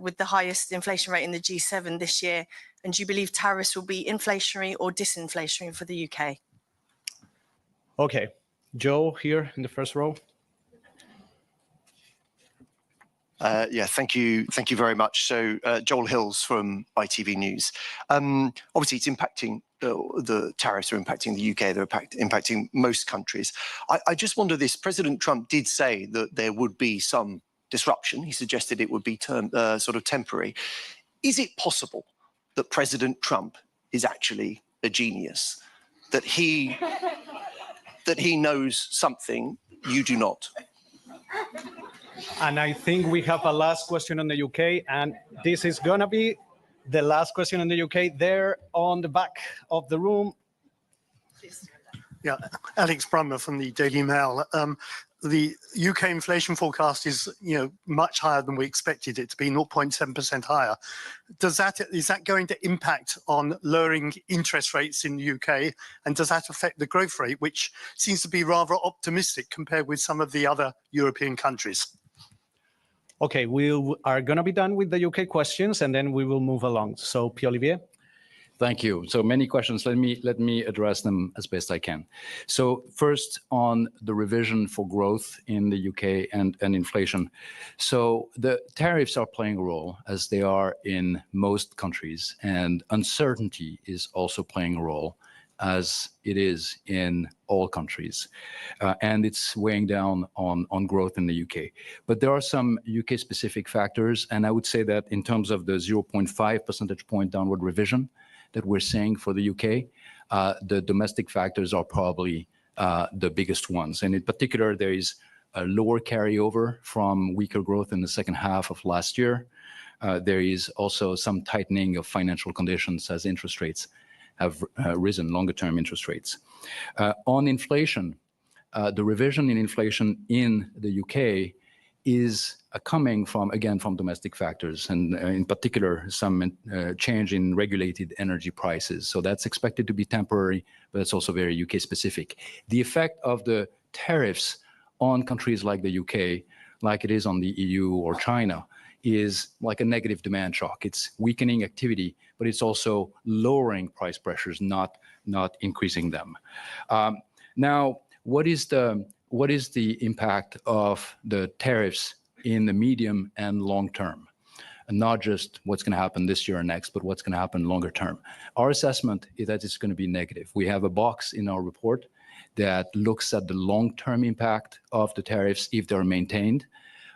S16: with the highest inflation rate in the G7 this year? And do you believe tariffs will be inflationary or disinflationary for the UK?
S5: Okay, Joe here in the first row.
S17: Yeah, thank you very much. So Joel Hills from ITV News. Obviously, it's impacting, the tariffs are impacting the UK, they're impacting most countries. I just wonder this, President Trump did say that there would be some disruption. He suggested it would be sort of temporary. Is it possible that President Trump is actually a genius? That he knows something you do not?
S5: And I think we have a last question on the UK, and this is going to be the last question on the UK. There on the back of the room.
S18: Yeah, Alex Brummer from the Daily Mail. The UK inflation forecast is, much higher than we expected it to be, 0.7% higher. Is that going to impact on lowering interest rates in the UK? And does that affect the growth rate, which seems to be rather optimistic compared with some of the other European countries?
S5: Okay, we are going to be done with the UK questions, and then we will move along. So, Pierre-Olivier.
S10: Thank you. So many questions. Let me address them as best I can. So first, on the revision for growth in the UK and inflation. So the tariffs are playing a role, as they are in most countries, and uncertainty is also playing a role, as it is in all countries. And it's weighing down on growth in the UK. But there are some UK-specific factors, and I would say that in terms of the 0.5 percentage point downward revision that we're seeing for the UK, the domestic factors are probably the biggest ones. And in particular, there is a lower carryover from weaker growth in the second half of last year. There is also some tightening of financial conditions as interest rates have risen, longer-term interest rates. On inflation, the revision in inflation in the UK is coming from domestic factors, and in particular, some change in regulated energy prices. So that's expected to be temporary, but it's also very UK specific. The effect of the tariffs on countries like the UK, like it is on the EU or China, is like a negative demand shock. It's weakening activity, but it's also lowering price pressures, not increasing them. Now, what is the impact of the tariffs in the medium and long term? And not just what's going to happen this year or next, but what's going to happen longer term. Our assessment is that it's going to be negative. We have a box in our report that looks at the long-term impact of the tariffs if they're maintained,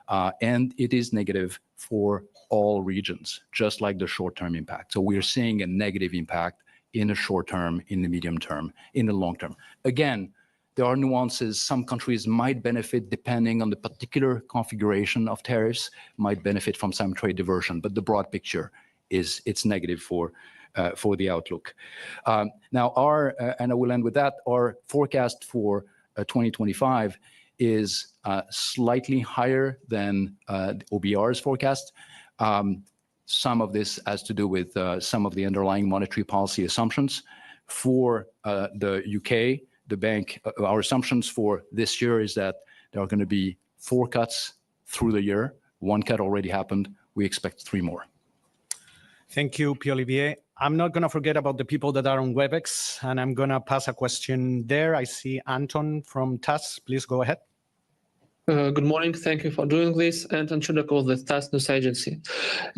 S10: and it is negative for all regions, just like the short-term impact. So we're seeing a negative impact in the short term, in the medium term, in the long term. Again, there are nuances. Some countries might benefit depending on the particular configuration of tariffs, might benefit from some trade diversion, but the broad picture is it's negative for the outlook. Now, and I will end with that, our forecast for 2025 is slightly higher than OBR's forecast. Some of this has to do with some of the underlying monetary policy assumptions. For the UK, the bank, our assumptions for this year is that there are going to be 4 cuts through the year. 1 cut already happened. We expect 3 more.
S5: Thank you, Pierre-Olivier. I'm not going to forget about the people that are on WebEx, and I'm going to pass a question there. I see Anton from TAS. Please go ahead.
S3: Good morning. Thank you for doing this. Anton Chudakov, the TASS News Agency.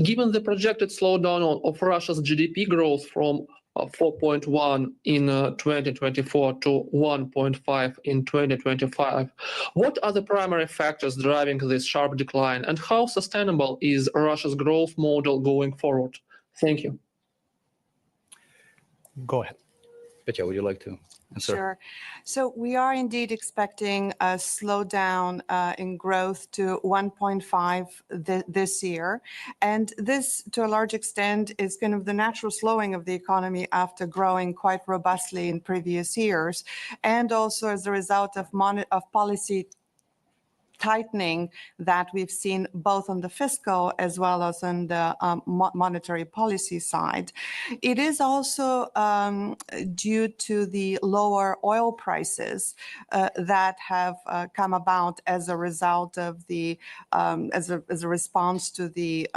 S3: Given the projected slowdown of Russia's GDP growth from 4.1 in 2024 to 1.5 in 2025, what are the primary factors driving this sharp decline, and how sustainable is Russia's growth model going forward? Thank you.
S5: Go ahead.
S10: Petya, would you like to answer?
S12: Sure. So we are indeed expecting a slowdown in growth to 1.5 this year. And this, to a large extent, is kind of the natural slowing of the economy after growing quite robustly in previous years, and also as a result of policy tightening that we've seen both on the fiscal as well as on the monetary policy side. It is also due to the lower oil prices that have come about as a result of the, as a response to the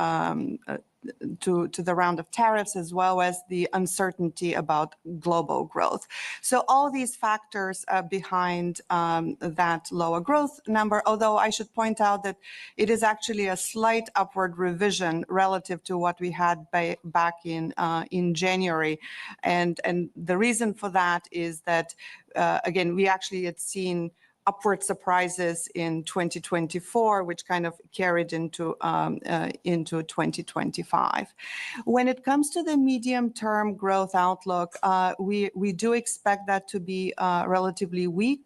S12: to the round of tariffs, as well as the uncertainty about global growth. So all these factors are behind that lower growth number, although I should point out that it is actually a slight upward revision relative to what we had back in January. And the reason for that is that, again, we actually had seen upward surprises in 2024, which kind of carried into 2025. When it comes to the medium-term growth outlook, we do expect that to be relatively weak.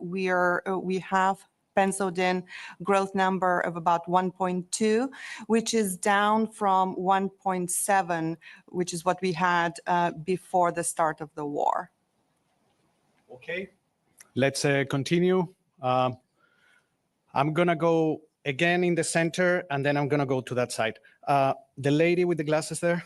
S12: We have penciled in growth number of about 1.2, which is down from 1.7, which is what we had before the start of the war.
S5: Okay. Let's continue. I'm going to go again in the center, and then I'm going to go to that side. The lady with the glasses there.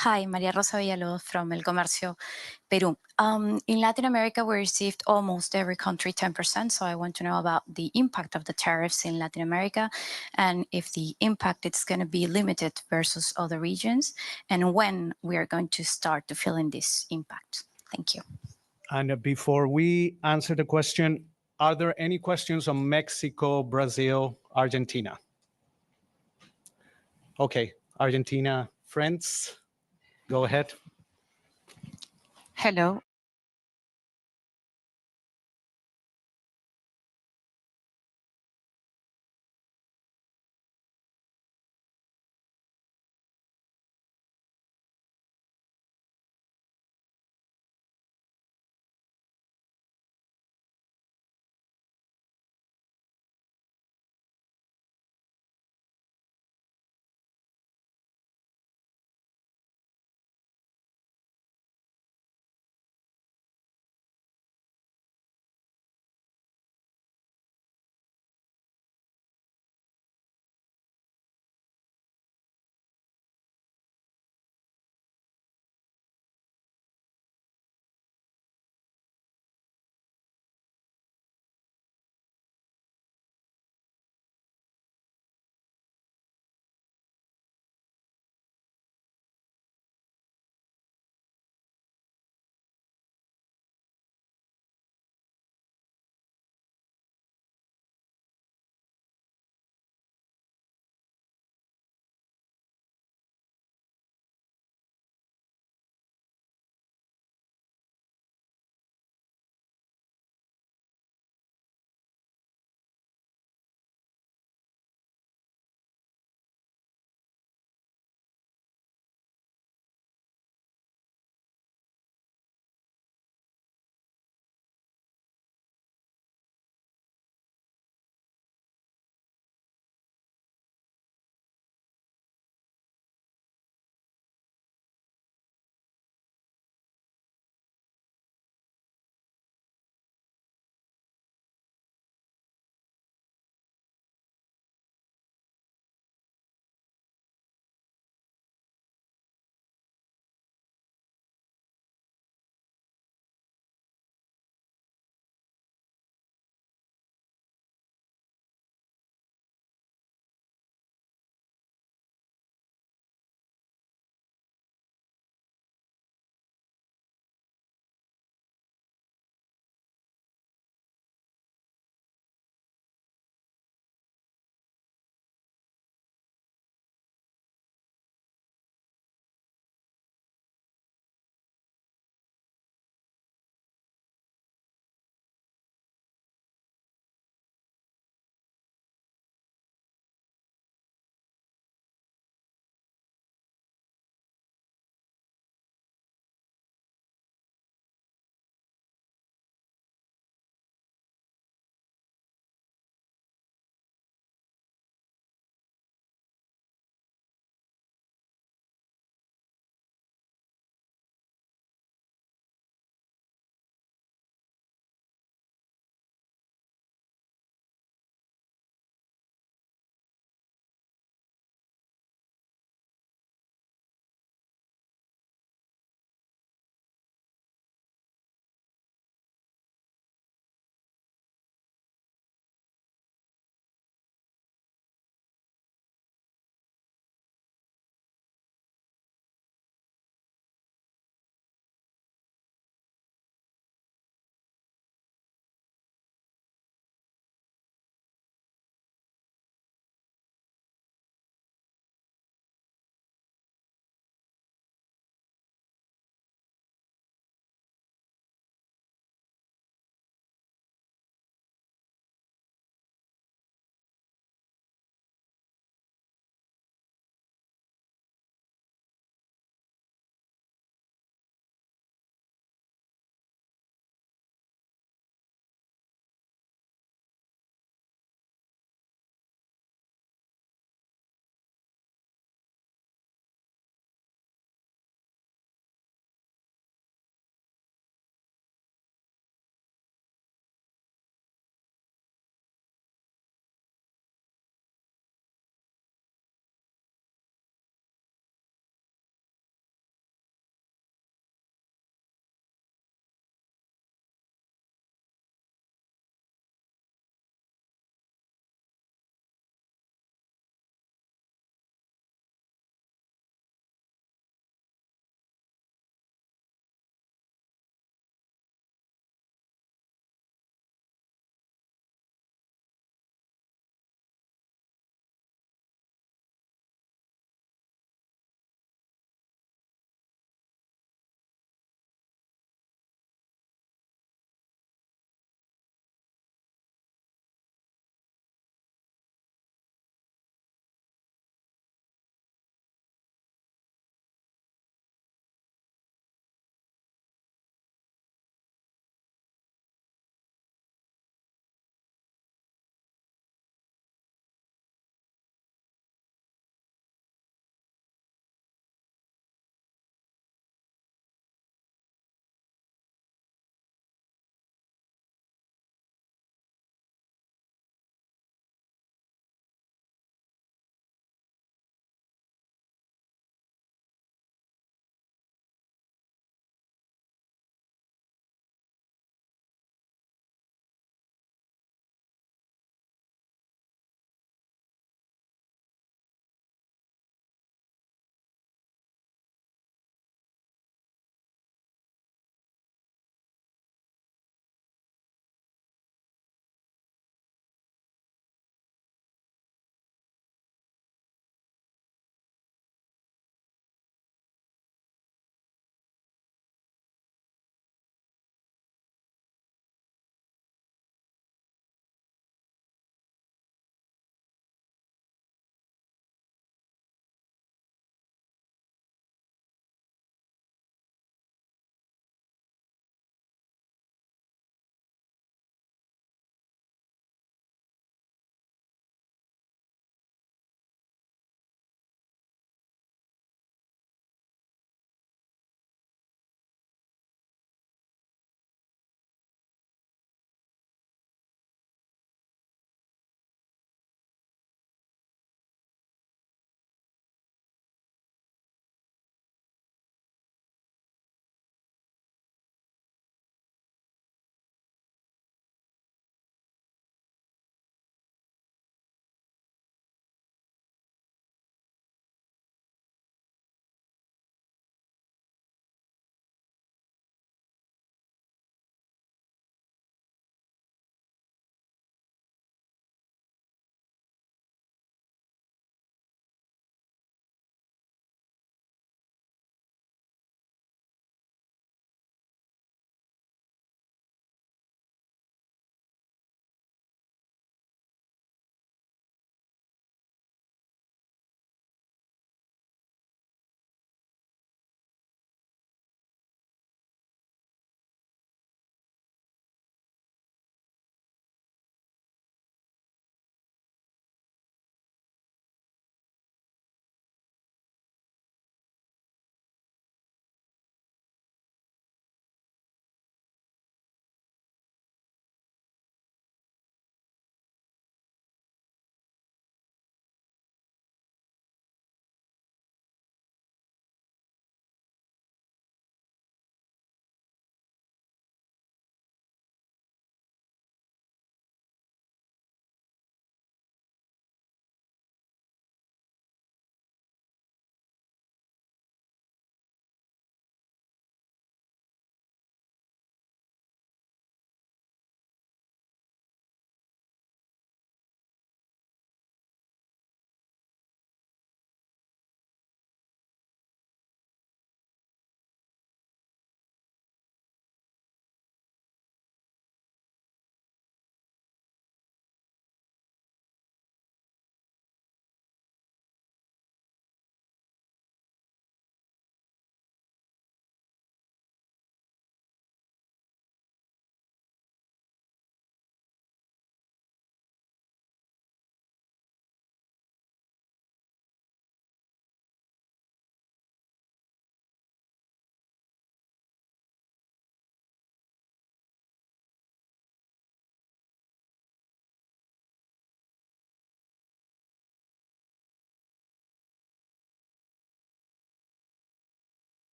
S19: Hi, Maria Rosa Villalobos from El Comercio, Peru. In Latin America, we received almost every country 10%. So I want to know about the impact of the tariffs in Latin America, and if the impact is going to be limited versus other regions, and when we are going to start to feel in this impact. Thank you.
S5: And before we answer the question, are there any questions on Mexico, Brazil, Argentina? Okay, Argentina, friends. Go ahead.
S20: Hello.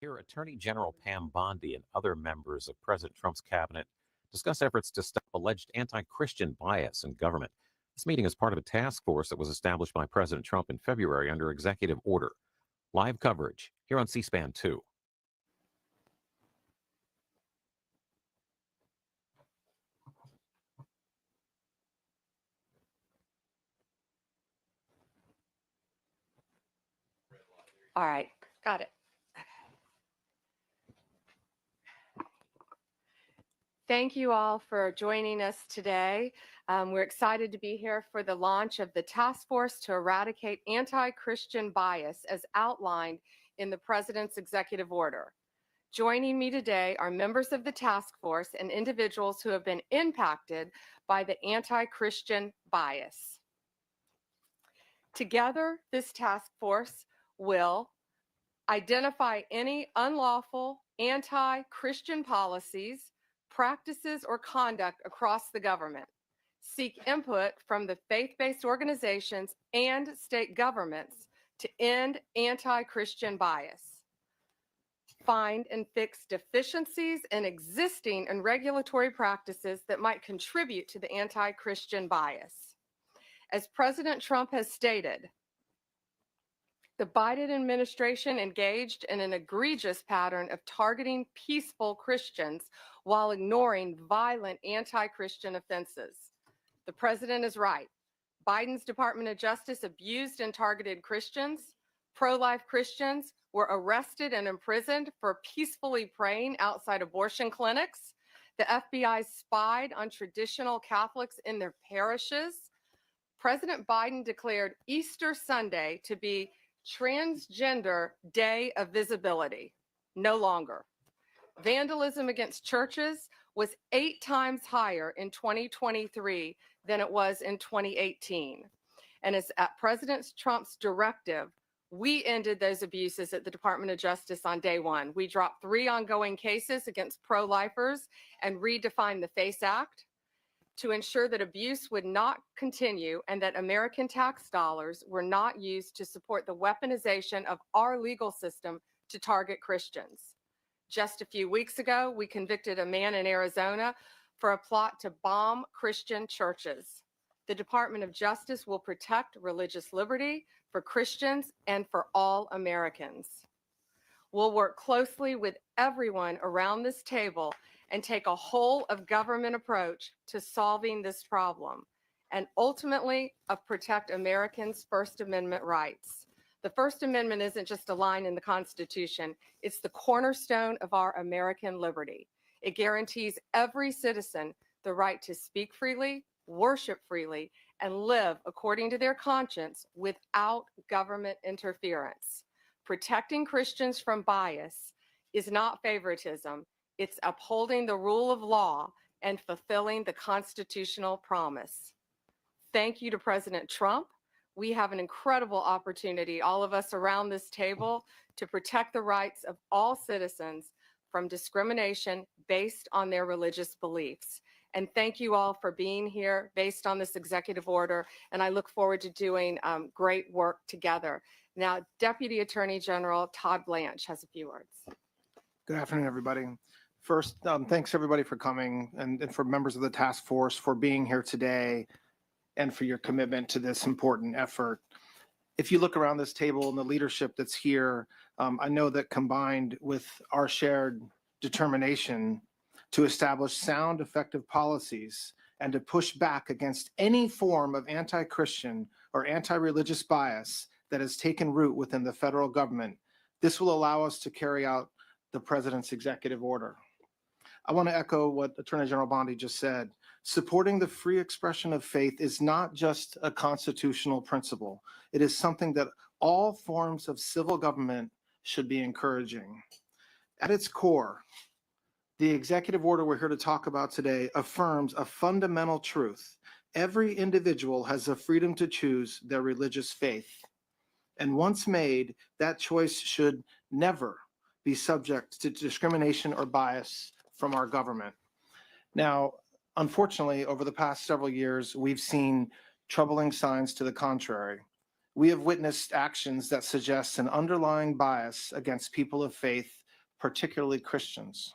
S9: Here, Attorney General Pam Bondi and other members of President Trump's cabinet discuss efforts to stop alleged anti-Christian bias in government. This meeting is part of a task force that was established by President Trump in February under executive order. Live coverage here on C-SPAN 2.
S11: All right, got it. Thank you all for joining us today. We're excited to be here for the launch of the Task Force to Eradicate Anti-Christian Bias as outlined in the President's executive order. Joining me today are members of the task force and individuals who have been impacted by the anti-Christian bias. Together, this task force will identify any unlawful anti-Christian policies, practices, or conduct across the government, seek input from the faith-based organizations and state governments to end anti-Christian bias, find and fix deficiencies in existing and regulatory practices that might contribute to the anti-Christian bias. As President Trump has stated, the Biden administration engaged in an egregious pattern of targeting peaceful Christians while ignoring violent anti-Christian offenses. The president is right. Biden's Department of Justice abused and targeted Christians. Pro-life Christians were arrested and imprisoned for peacefully praying outside abortion clinics. The FBI spied on traditional Catholics in their parishes. President Biden declared Easter Sunday to be Transgender Day of Visibility. No longer. Vandalism against churches was 8 times higher in 2023 than it was in 2018. And it's at President Trump's directive, we ended those abuses at the Department of Justice on day one. We dropped 3 ongoing cases against pro-lifers and redefined the FACE Act to ensure that abuse would not continue and that American tax dollars were not used to support the weaponization of our legal system to target Christians. Just a few weeks ago, we convicted a man in Arizona for a plot to bomb Christian churches. The Department of Justice will protect religious liberty for Christians and for all Americans. We'll work closely with everyone around this table and take a whole of government approach to solving this problem and ultimately protect Americans' First Amendment rights. The First Amendment isn't just a line in the Constitution, it's the cornerstone of our American liberty. It guarantees every citizen the right to speak freely, worship freely, and live according to their conscience without government interference. Protecting Christians from bias is not favoritism, it's upholding the rule of law and fulfilling the constitutional promise. Thank you to President Trump. We have an incredible opportunity, all of us around this table, to protect the rights of all citizens from discrimination based on their religious beliefs. And thank you all for being here based on this executive order. And I look forward to doing great work together. Now, Deputy Attorney General Todd Blanche has a few words.
S20: Good afternoon, everybody. First, thanks everybody for coming and for members of the task force for being here today and for your commitment to this important effort. If you look around this table and the leadership that's here, I know that combined with our shared determination to establish sound, effective policies and to push back against any form of anti-Christian or anti-religious bias that has taken root within the federal government, this will allow us to carry out the president's executive order. I want to echo what Attorney General Bondi just said. Supporting the free expression of faith is not just a constitutional principle. It is something that all forms of civil government should be encouraging. At its core, the executive order we're here to talk about today affirms a fundamental truth. Every individual has the freedom to choose their religious faith. And once made, that choice should never be subject to discrimination or bias from our government. Now, unfortunately, over the past several years, we've seen troubling signs to the contrary. We have witnessed actions that suggest an underlying bias against people of faith particularly Christians.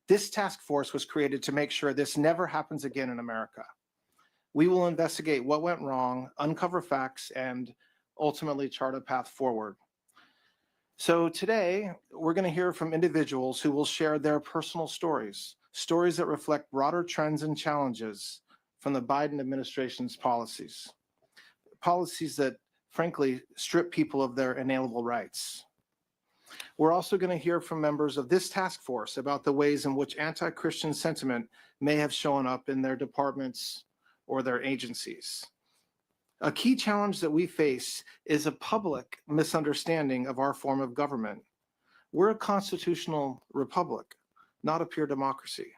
S20: This task force was created to make sure this never happens again in America. We will investigate what went wrong, uncover facts, and ultimately chart a path forward. So today, we're going to hear from individuals who will share their personal stories, stories that reflect broader trends and challenges from the Biden administration's policies. Policies that, frankly, strip people of their inalienable rights. We're also going to hear from members of this task force about the ways in which anti-Christian sentiment may have shown up in their departments or their agencies. A key challenge that we face is a public misunderstanding of our form of government. We're a constitutional republic, not a pure democracy.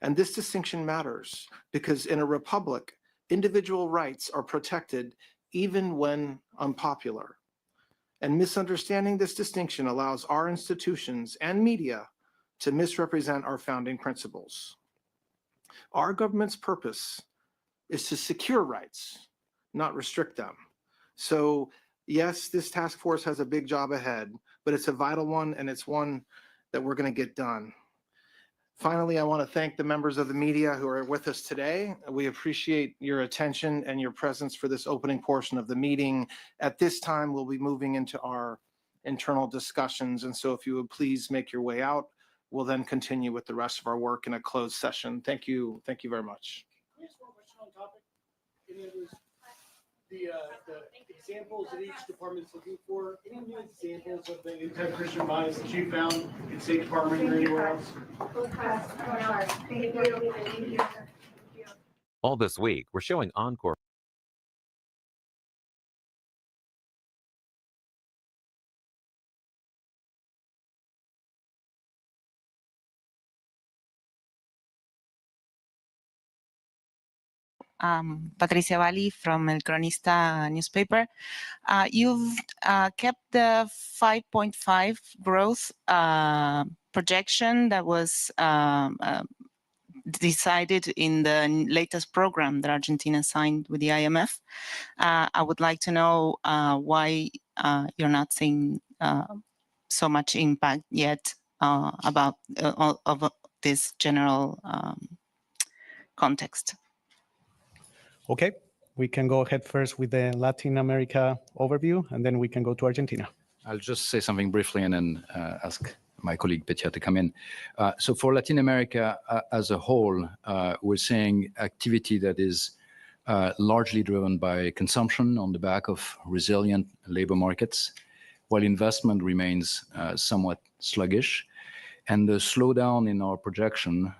S20: And this distinction matters because in a republic, individual rights are protected even when unpopular. And misunderstanding this distinction allows our institutions and media to misrepresent our founding principles. Our government's purpose is to secure rights, not restrict them. So yes, this task force has a big job ahead, but it's a vital one, and it's one that we're going to get done. Finally, I want to thank the members of the media who are with us today. We appreciate your attention and your presence for this opening portion of the meeting. At this time, we'll be moving into our internal discussions. And so if you would please make your way out, we'll then continue with the rest of our work in a closed session. Thank you. Thank you very much.
S5: The examples that each department's looking for, any new examples of the anti-Christian bias that you found in State Department or anywhere else?
S9: All this week, we're showing encore
S2: Patricia Valli from El Cronista newspaper. You've kept the 5.5 growth projection that was decided in the latest program that Argentina signed with the IMF. I would like to know why you're not seeing so much impact yet of this general context.
S5: Okay, we can go ahead first with the Latin America overview, and then we can go to Argentina.
S10: I'll just say something briefly and then ask my colleague Petia to come in. So for Latin America as a whole, we're seeing activity that is largely driven by consumption on the back of resilient labor markets, while investment remains somewhat sluggish. And the slowdown in our projection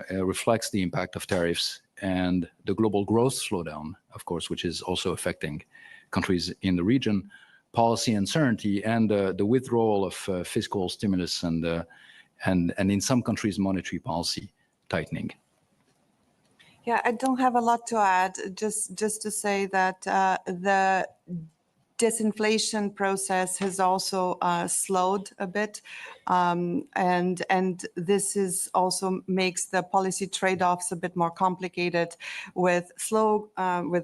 S10: reflects the impact of tariffs and the global growth slowdown, of course, which is also affecting countries in the region, policy uncertainty, and the withdrawal of fiscal stimulus and in some countries, monetary policy tightening.
S12: Yeah, I don't have a lot to add, just to say that the disinflation process has also slowed a bit, and this is also makes the policy trade-offs a bit more complicated with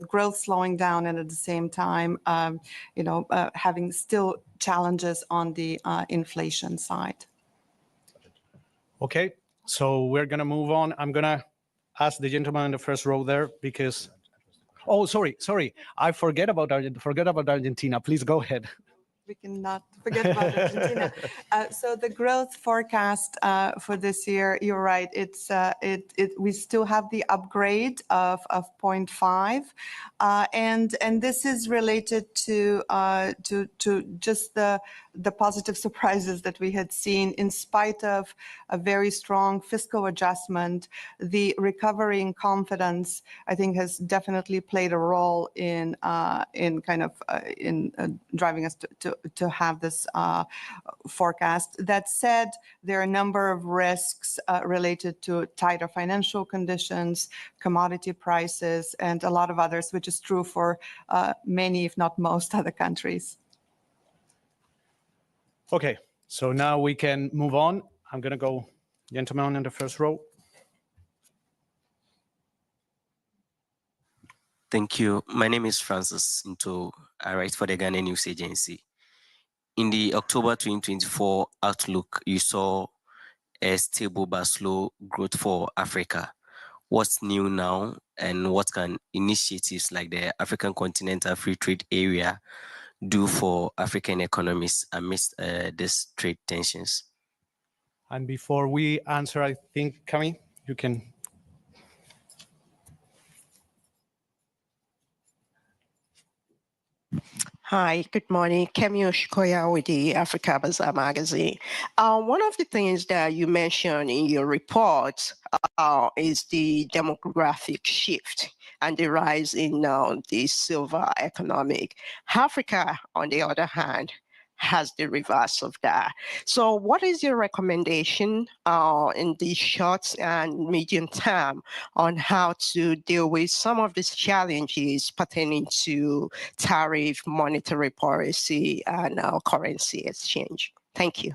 S12: growth slowing down, and at the same time, having still challenges on the inflation side.
S5: Okay, so we're gonna move on. I'm gonna ask the gentleman in the first row there because. Oh, sorry. I forget about Argentina. Please go ahead.
S12: We cannot forget about Argentina. So the growth forecast for this year, you're right. We still have the upgrade of 0.5, and this is related to just the positive surprises that we had seen in spite of a very strong fiscal adjustment. The recovery in confidence, I think, has definitely played a role in driving us to have this forecast. That said, there are a number of risks related to tighter financial conditions, commodity prices, and a lot of others, which is true for many, if not most, other countries.
S5: Okay, so now we can move on. I'm going to go gentleman in the first row.
S4: Thank you. My name is Francis Int'l. I write for the Ghana News Agency.
S1: in the October 2024 outlook, you saw a stable but slow growth for Africa. What's new now, and what can initiatives like the African Continental Free Trade Area do for African economies amidst these trade tensions?
S5: And before we answer, I think, Kami, you can.
S4: Hi, good morning. Kemi Oshikoya with the Africa Bazaar magazine. One of the things that you mentioned in your report is the demographic shift and the rise in the silver economic. Africa, on the other hand, has the reverse of that. So what is your recommendation in the short and medium term on how to deal with some of these challenges pertaining to tariff, monetary policy, and currency exchange? Thank you.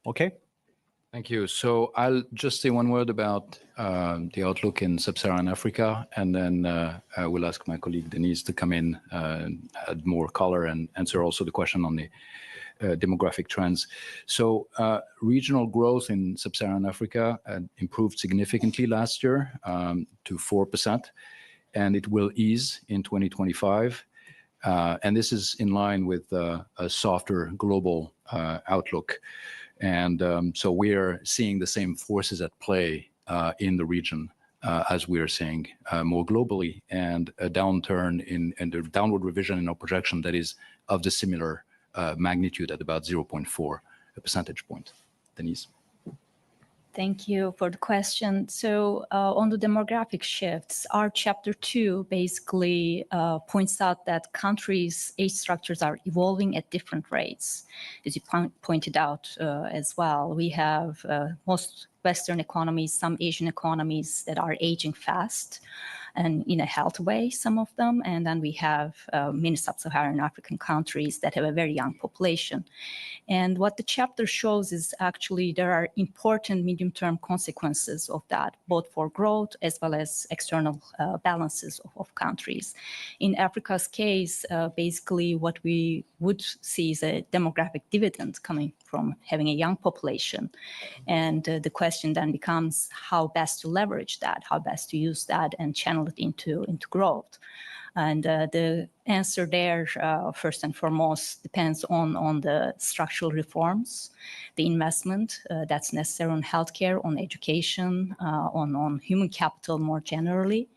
S5: Okay.
S10: Thank you. So I'll just say one word about the outlook in sub-Saharan Africa, and then I will ask my colleague Denise to come in and add more color and answer also the question on the demographic trends. So regional growth in sub-Saharan Africa improved significantly last year to 4%, and it will ease in 2025. And this is in line with a softer global outlook. And so we're seeing the same forces at play in the region as we are seeing more globally, and a downturn in the downward revision in our projection that is of the similar magnitude at about 0.4 percentage point. Denise.
S6: Thank you for the question. So on the demographic shifts, our chapter 2 basically points out that countries' age structures are evolving at different rates. As you pointed out as well, we have most Western economies, some Asian economies that are aging fast and in a healthy way, some of them. And then we have many sub-Saharan African countries that have a very young population. And what the chapter shows is actually there are important medium-term consequences of that, both for growth as well as external balances of countries. In Africa's case, basically what we would see is a demographic dividend coming from having a young population. And the question then becomes how best to leverage that, how best to use that and channel it into growth. And the answer there, first and foremost, depends on the structural reforms, the investment that's necessary on healthcare, on education, on human capital more generally,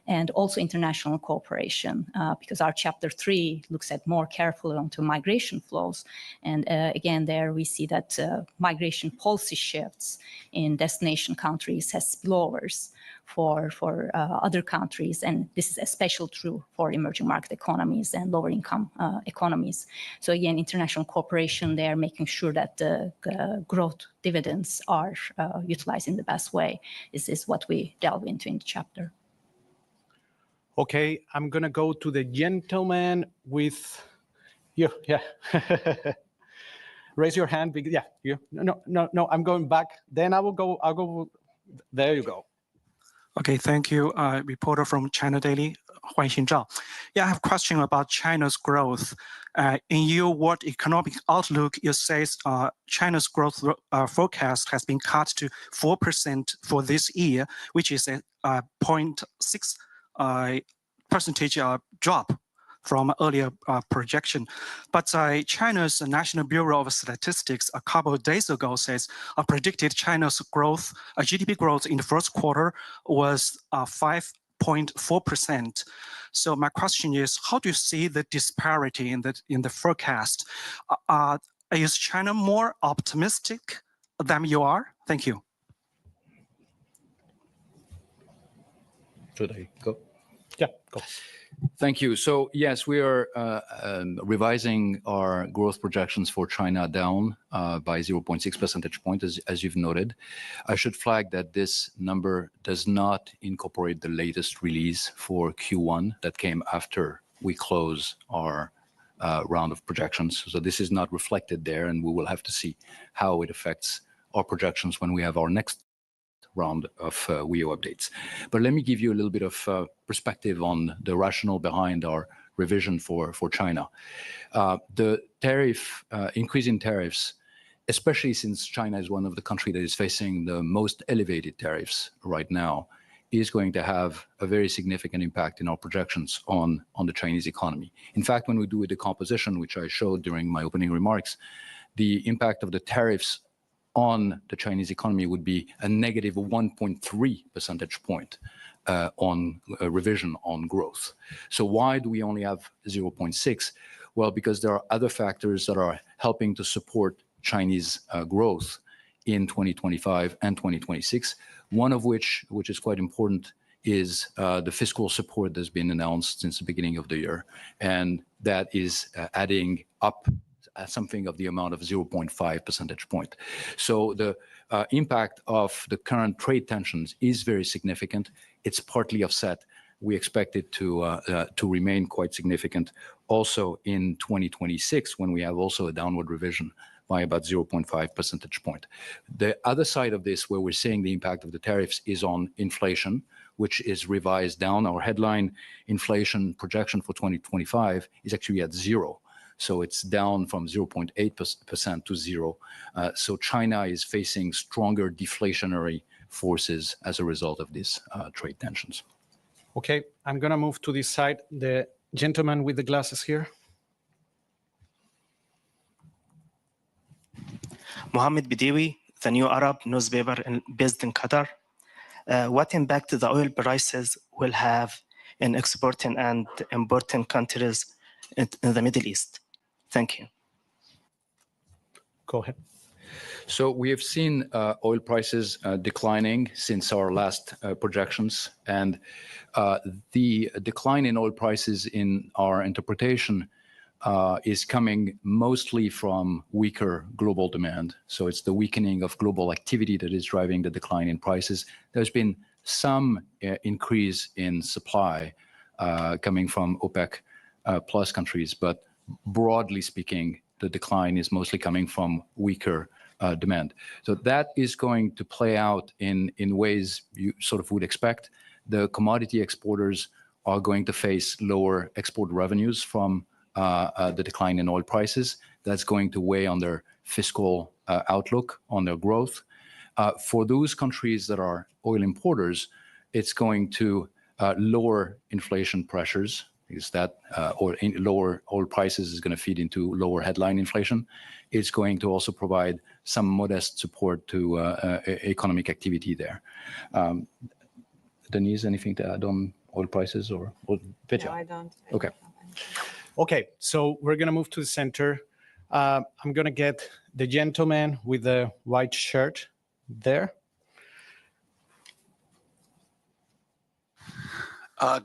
S6: and also international cooperation, because our chapter 3 looks at more carefully onto migration flows. And again, there we see that migration policy shifts in destination countries has spillovers for other countries, and this is especially true for emerging market economies and lower income economies. So again, international cooperation there, making sure that the growth dividends are utilized in the best way is what we delve into in the chapter.
S5: Okay, I'm gonna go to the gentleman with you. Yeah. Raise your hand. Yeah, you. No, I'm going back. Then I'll go. There you go.
S21: Okay, thank you. Reporter from China Daily, Huan Xinzhao. Yeah, I have a question about China's growth. In your World Economic Outlook, it says China's growth forecast has been cut to 4% for this year, which is a 0.6 percentage drop from earlier projection. But China's National Bureau of Statistics a couple of days ago says predicted China's growth, GDP growth in the first quarter was 5.4%. So my question is, how do you see the disparity in the forecast? Is China more optimistic than you are? Thank you.
S10: Should I go?
S5: Yeah, go.
S10: Thank you. So yes, we are revising our growth projections for China down by 0.6 percentage points, as you've noted. I should flag that this number does not incorporate the latest release for Q1 that came after we close our round of projections. So this is not reflected there, and we will have to see how it affects our projections when we have our next round of WEO updates. But let me give you a little bit of perspective on the rationale behind our revision for China. The increase in tariffs, especially since China is one of the countries that is facing the most elevated tariffs right now, is going to have a very significant impact in our projections on the Chinese economy. In fact, when we do a decomposition, which I showed during my opening remarks, the impact of the tariffs on the Chinese economy would be a negative 1.3 percentage point on a revision on growth. So why do we only have 0.6? Well, because there are other factors that are helping to support Chinese growth in 2025 and 2026, one of which is quite important, is the fiscal support that's been announced since the beginning of the year. And that is adding up something of the amount of 0.5 percentage point. So the impact of the current trade tensions is very significant. It's partly offset. We expect it to remain quite significant also in 2026, when we have also a downward revision by about 0.5 percentage point. The other side of this, where we're seeing the impact of the tariffs, is on inflation, which is revised down. Our headline inflation projection for 2025 is actually at 0. So it's down from 0.8% to 0. So China is facing stronger deflationary forces as a result of these trade tensions.
S5: Okay, I'm going to move to this side. The gentleman with the glasses here.
S7: Mohammed Bidewi, the New Arab newspaper based in Qatar. What impact the oil prices will have in exporting and importing countries in the Middle East? Thank you.
S5: Go ahead.
S10: So we have seen oil prices declining since our last projections, and the decline in oil prices in our interpretation is coming mostly from weaker global demand. So it's the weakening of global activity that is driving the decline in prices. There's been some increase in supply coming from OPEC plus countries, but broadly speaking, the decline is mostly coming from weaker demand. So that is going to play out in ways you sort of would expect. The commodity exporters are going to face lower export revenues from the decline in oil prices. That's going to weigh on their fiscal outlook, on their growth. For those countries that are oil importers, it's going to lower inflation pressures, because that lower oil prices is going to feed into lower headline inflation. It's going to also provide some modest support to economic activity there. Denise, anything to add on oil prices or Petya?
S12: No, I don't.
S10: Okay.
S5: Okay, so we're going to move to the center. I'm going to get the gentleman with the white shirt there.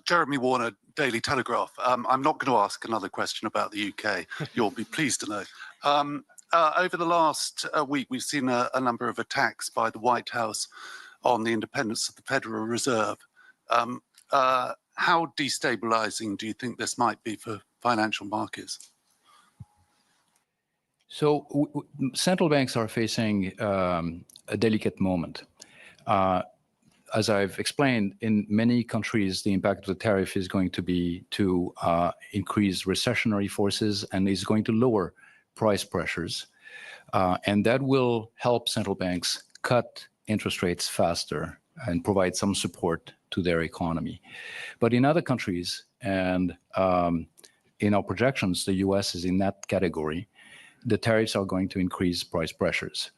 S22: Jeremy Warner, Daily Telegraph. I'm not going to ask another question about the UK. You'll be pleased to know. Over the last week, we've seen a number of attacks by the White House on the independence of the Federal Reserve. How destabilizing do you think this might be for financial markets?
S10: So central banks are facing a delicate moment. As I've explained, in many countries, the impact of the tariff is going to be to increase recessionary forces and is going to lower price pressures. And that will help central banks cut interest rates faster and provide some support to their economy. But in other countries, and in our projections, the US is in that category, the tariffs are going to increase price pressures.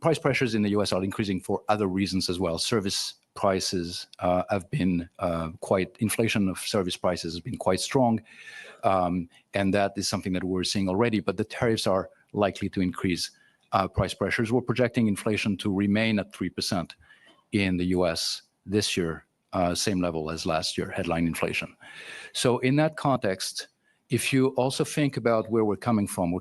S10: Price pressures in the US are increasing for other reasons as well. Service prices have been inflation of service prices has been quite strong. And that is something that we're seeing already, but the tariffs are likely to increase price pressures. We're projecting inflation to remain at 3% in the US this year, same level as last year, headline inflation. So in that context, if you also think about where we're coming from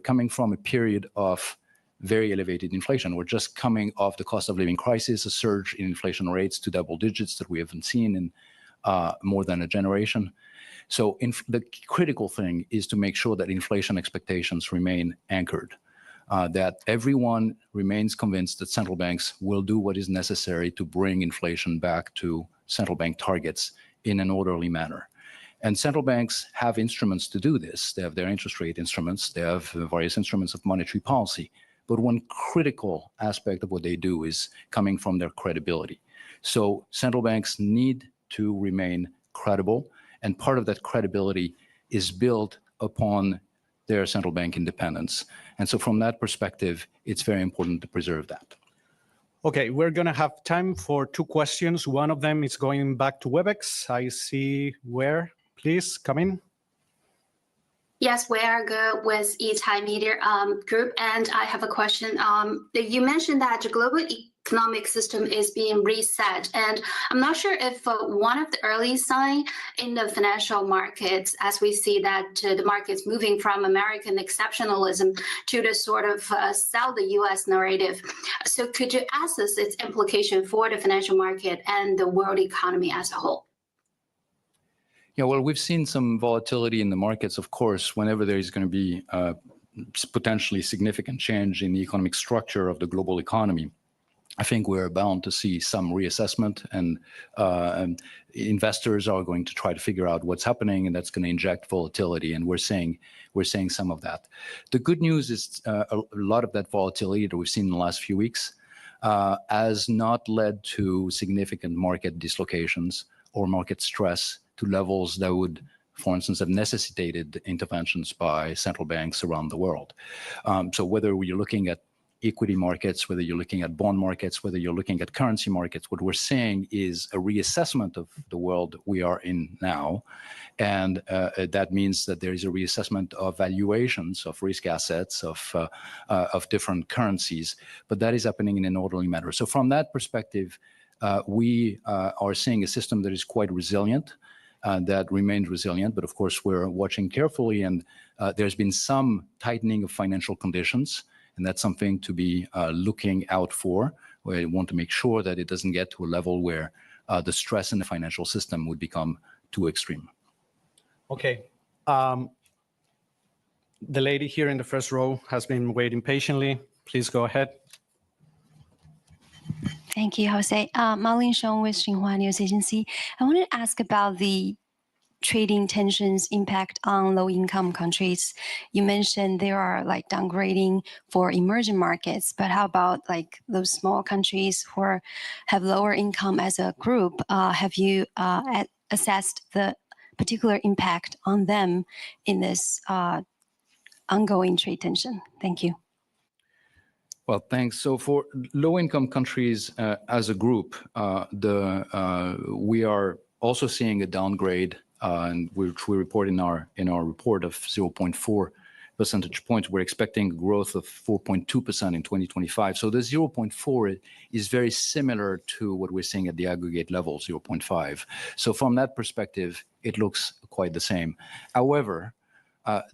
S10: a period of very elevated inflation. We're just coming off the cost of living crisis, a surge in inflation rates to double digits that we haven't seen in more than a generation. So the critical thing is to make sure that inflation expectations remain anchored, that everyone remains convinced that central banks will do what is necessary to bring inflation back to central bank targets in an orderly manner. And central banks have instruments to do this. They have their interest rate instruments. They have various instruments of monetary policy. But one critical aspect of what they do is coming from their credibility. So central banks need to remain credible, and part of that credibility is built upon their central bank independence. And so from that perspective, it's very important to preserve that.
S5: Okay, we're going to have time for 2 questions. One of them is going back to WebEx. I see where. Please come in.
S8: Yes, we are good with Thai Media Group, and I have a question. You mentioned that the global economic system is being reset, and I'm not sure if one of the early signs in the financial markets, as we see that the market's moving from American exceptionalism to the sort of sell the U.S. narrative. So could you assess its implication for the financial market and the world economy as a whole?
S10: Yeah, well, we've seen some volatility in the markets, of course, whenever there is going to be potentially significant change in the economic structure of the global economy. I think we're bound to see some reassessment, and investors are going to try to figure out what's happening, and that's going to inject volatility, and we're seeing some of that. The good news is a lot of that volatility that we've seen in the last few weeks has not led to significant market dislocations or market stress to levels that would, for instance, have necessitated interventions by central banks around the world. So whether you're looking at equity markets, whether you're looking at bond markets, whether you're looking at currency markets, what we're seeing is a reassessment of the world we are in now. And that means that there is a reassessment of valuations of risk assets, of different currencies, but that is happening in an orderly manner. So from that perspective, we are seeing a system that is quite resilient, that remains resilient, but of course we're watching carefully, and there's been some tightening of financial conditions, and that's something to be looking out for. We want to make sure that it doesn't get to a level where the stress in the financial system would become too extreme.
S5: Okay. The lady here in the first row has been waiting patiently. Please go ahead.
S13: Thank you, Jose. Marlene Shong with Xinhua News Agency. I wanted to ask about the trading tensions impact on low-income countries. You mentioned there are like downgrading for emerging markets, but how about like those small countries who have lower income as a group? Have you assessed the particular impact on them in this ongoing trade tension? Thank you.
S10: Well, thanks. So for low-income countries as a group, we are also seeing a downgrade, which we report in our report of 0.4 percentage points. We're expecting growth of 4.2% in 2025. So the 0.4 is very similar to what we're seeing at the aggregate level, 0.5. So from that perspective, it looks quite the same. However,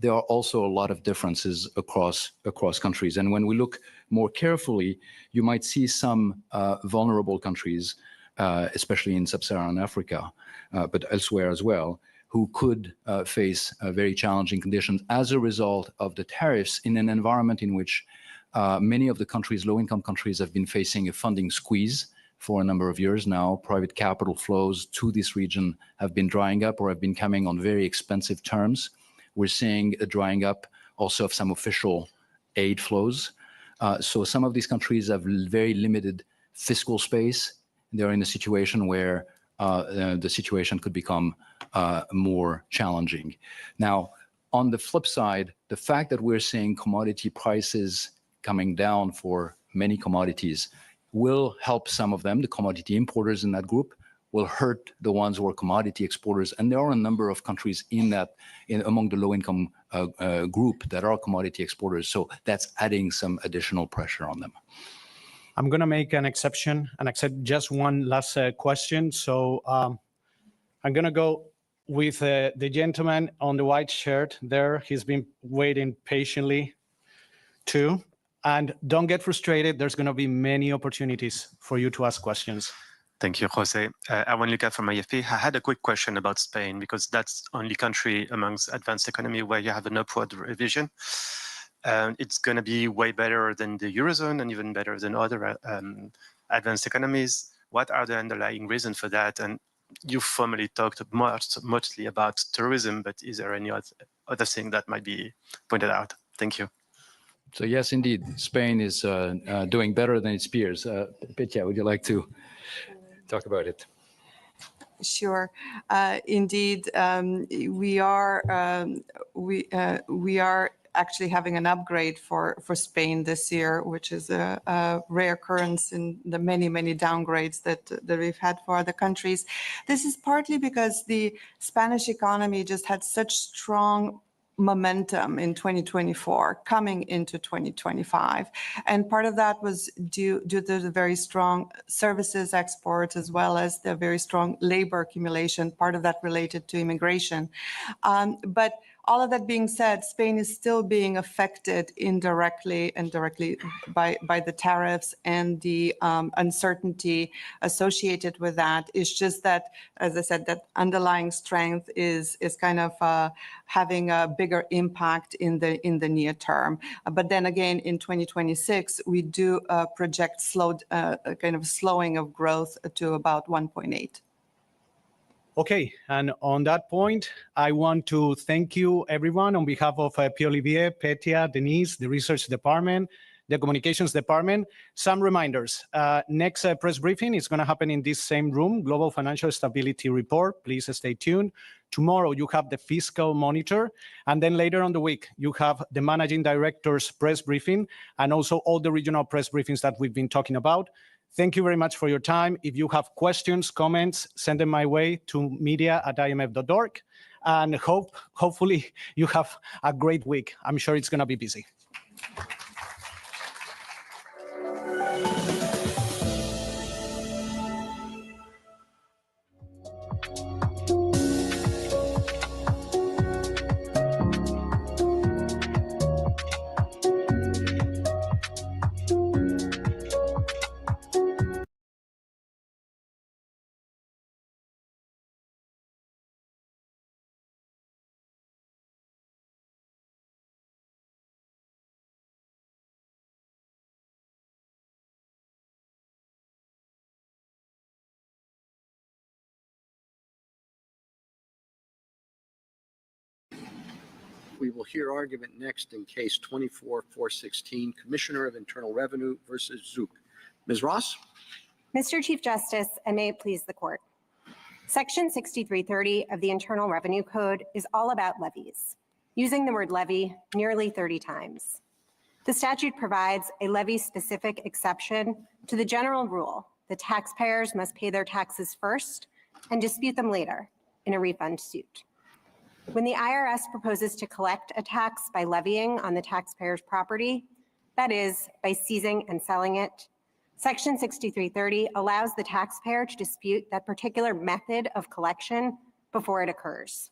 S10: there are also a lot of differences across countries. And when we look more carefully, you might see some vulnerable countries, especially in sub-Saharan Africa, but elsewhere as well, who could face very challenging conditions as a result of the tariffs in an environment in which many of the countries, low-income countries, have been facing a funding squeeze for a number of years now. Private capital flows to this region have been drying up or have been coming on very expensive terms. We're seeing a drying up also of some official aid flows. So some of these countries have very limited fiscal space. They're in a situation where the situation could become more challenging. Now, on the flip side, the fact that we're seeing commodity prices coming down for many commodities will help some of them. The commodity importers in that group will hurt the ones who are commodity exporters. And there are a number of countries among the low-income group that are commodity exporters. So that's adding some additional pressure on them.
S5: I'm going to make an exception and accept just one last question. So I'm going to go with the gentleman on the white shirt there. He's been waiting patiently too. And don't get frustrated. There's going to be many opportunities for you to ask questions.
S23: Thank you, Jose. Awan Luca from IFP. I had a quick question about Spain, because that's the only country amongst advanced economy where you have an upward revision. It's going to be way better than the Eurozone and even better than other advanced economies. What are the underlying reasons for that? And you formally talked mostly about tourism, but is there any other thing that might be pointed out? Thank you.
S10: So yes, indeed, Spain is doing better than its peers. Petya, would you like to talk about it?
S12: Sure. Indeed, we are actually having an upgrade for Spain this year, which is a rare occurrence in the many downgrades that we've had for other countries. This is partly because the Spanish economy just had such strong momentum in 2024 coming into 2025, and part of that was due to the very strong services exports as well as the very strong labor accumulation, part of that related to immigration. But all of that being said, Spain is still being affected indirectly and directly by the tariffs and the uncertainty associated with that. It's just that, as I said, that underlying strength is kind of having a bigger impact in the near term. But then again, in 2026, we do project kind of slowing of growth to about 1.8.
S5: Okay, and on that point, I want to thank you, everyone, on behalf of Pierre-Olivier, Petya, Denise, the Research Department, the Communications Department. Some reminders. Next press briefing is going to happen in this same room, Global Financial Stability Report. Please stay tuned. Tomorrow, you have the Fiscal Monitor. And then later on the week, you have the Managing Director's press briefing and also all the regional press briefings that we've been talking about. Thank you very much for your time. If you have questions, comments, send them my way to media@imf.org. And hopefully you have a great week. I'm sure it's going to be busy.
S14: We will hear argument next in case 24-416, Commissioner of Internal Revenue versus Zook. Ms. Ross?
S15: Mr. Chief Justice, and may it please the court. Section 6330 of the Internal Revenue Code is all about levies, using the word levy nearly 30 times. The statute provides a levy-specific exception to the general rule that taxpayers must pay their taxes first and dispute them later in a refund suit. When the IRS proposes to collect a tax by levying on the taxpayer's property, that is, by seizing and selling it, Section 6330 allows the taxpayer to dispute that particular method of collection before it occurs.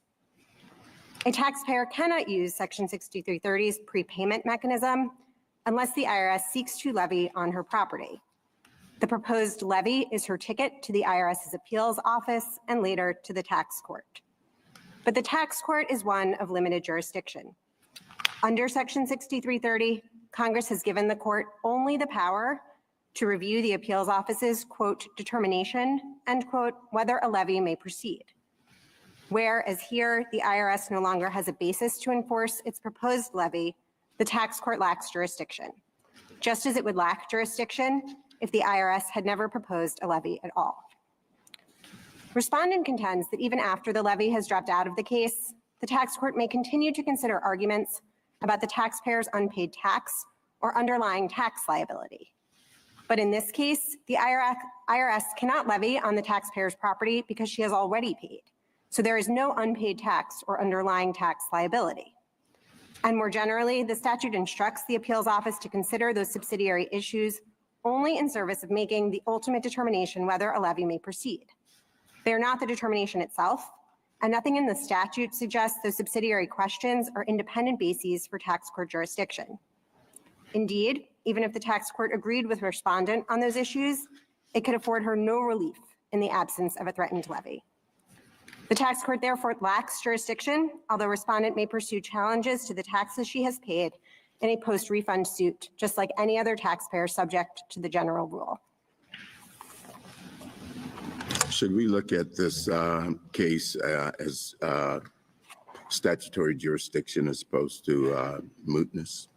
S15: A taxpayer cannot use Section 6330's prepayment mechanism unless the IRS seeks to levy on her property. The proposed levy is her ticket to the IRS's appeals office and later to the tax court. But the tax court is one of limited jurisdiction. Under Section 6330, Congress has given the court only the power to review the appeals office's, quote, determination, end quote, whether a levy may proceed. Whereas here, the IRS no longer has a basis to enforce its proposed levy, the tax court lacks jurisdiction, just as it would lack jurisdiction if the IRS had never proposed a levy at all. Respondent contends that even after the levy has dropped out of the case, the tax court may continue to consider arguments about the taxpayer's unpaid tax or underlying tax liability. But in this case, the IRS cannot levy on the taxpayer's property because she has already paid. So there is no unpaid tax or underlying tax liability. And more generally, the statute instructs the appeals office to consider those subsidiary issues only in service of making the ultimate determination whether a levy may proceed. They are not the determination itself, and nothing in the statute suggests those subsidiary questions are independent bases for tax court jurisdiction. Indeed, even if the tax court agreed with respondent on those issues, it could afford her no relief in the absence of a threatened levy. The tax court therefore lacks jurisdiction, although respondent may pursue challenges to the taxes she has paid in a post-refund suit, just like any other taxpayer subject to the general rule.
S16: Should we look at this case as statutory jurisdiction as opposed to mootness?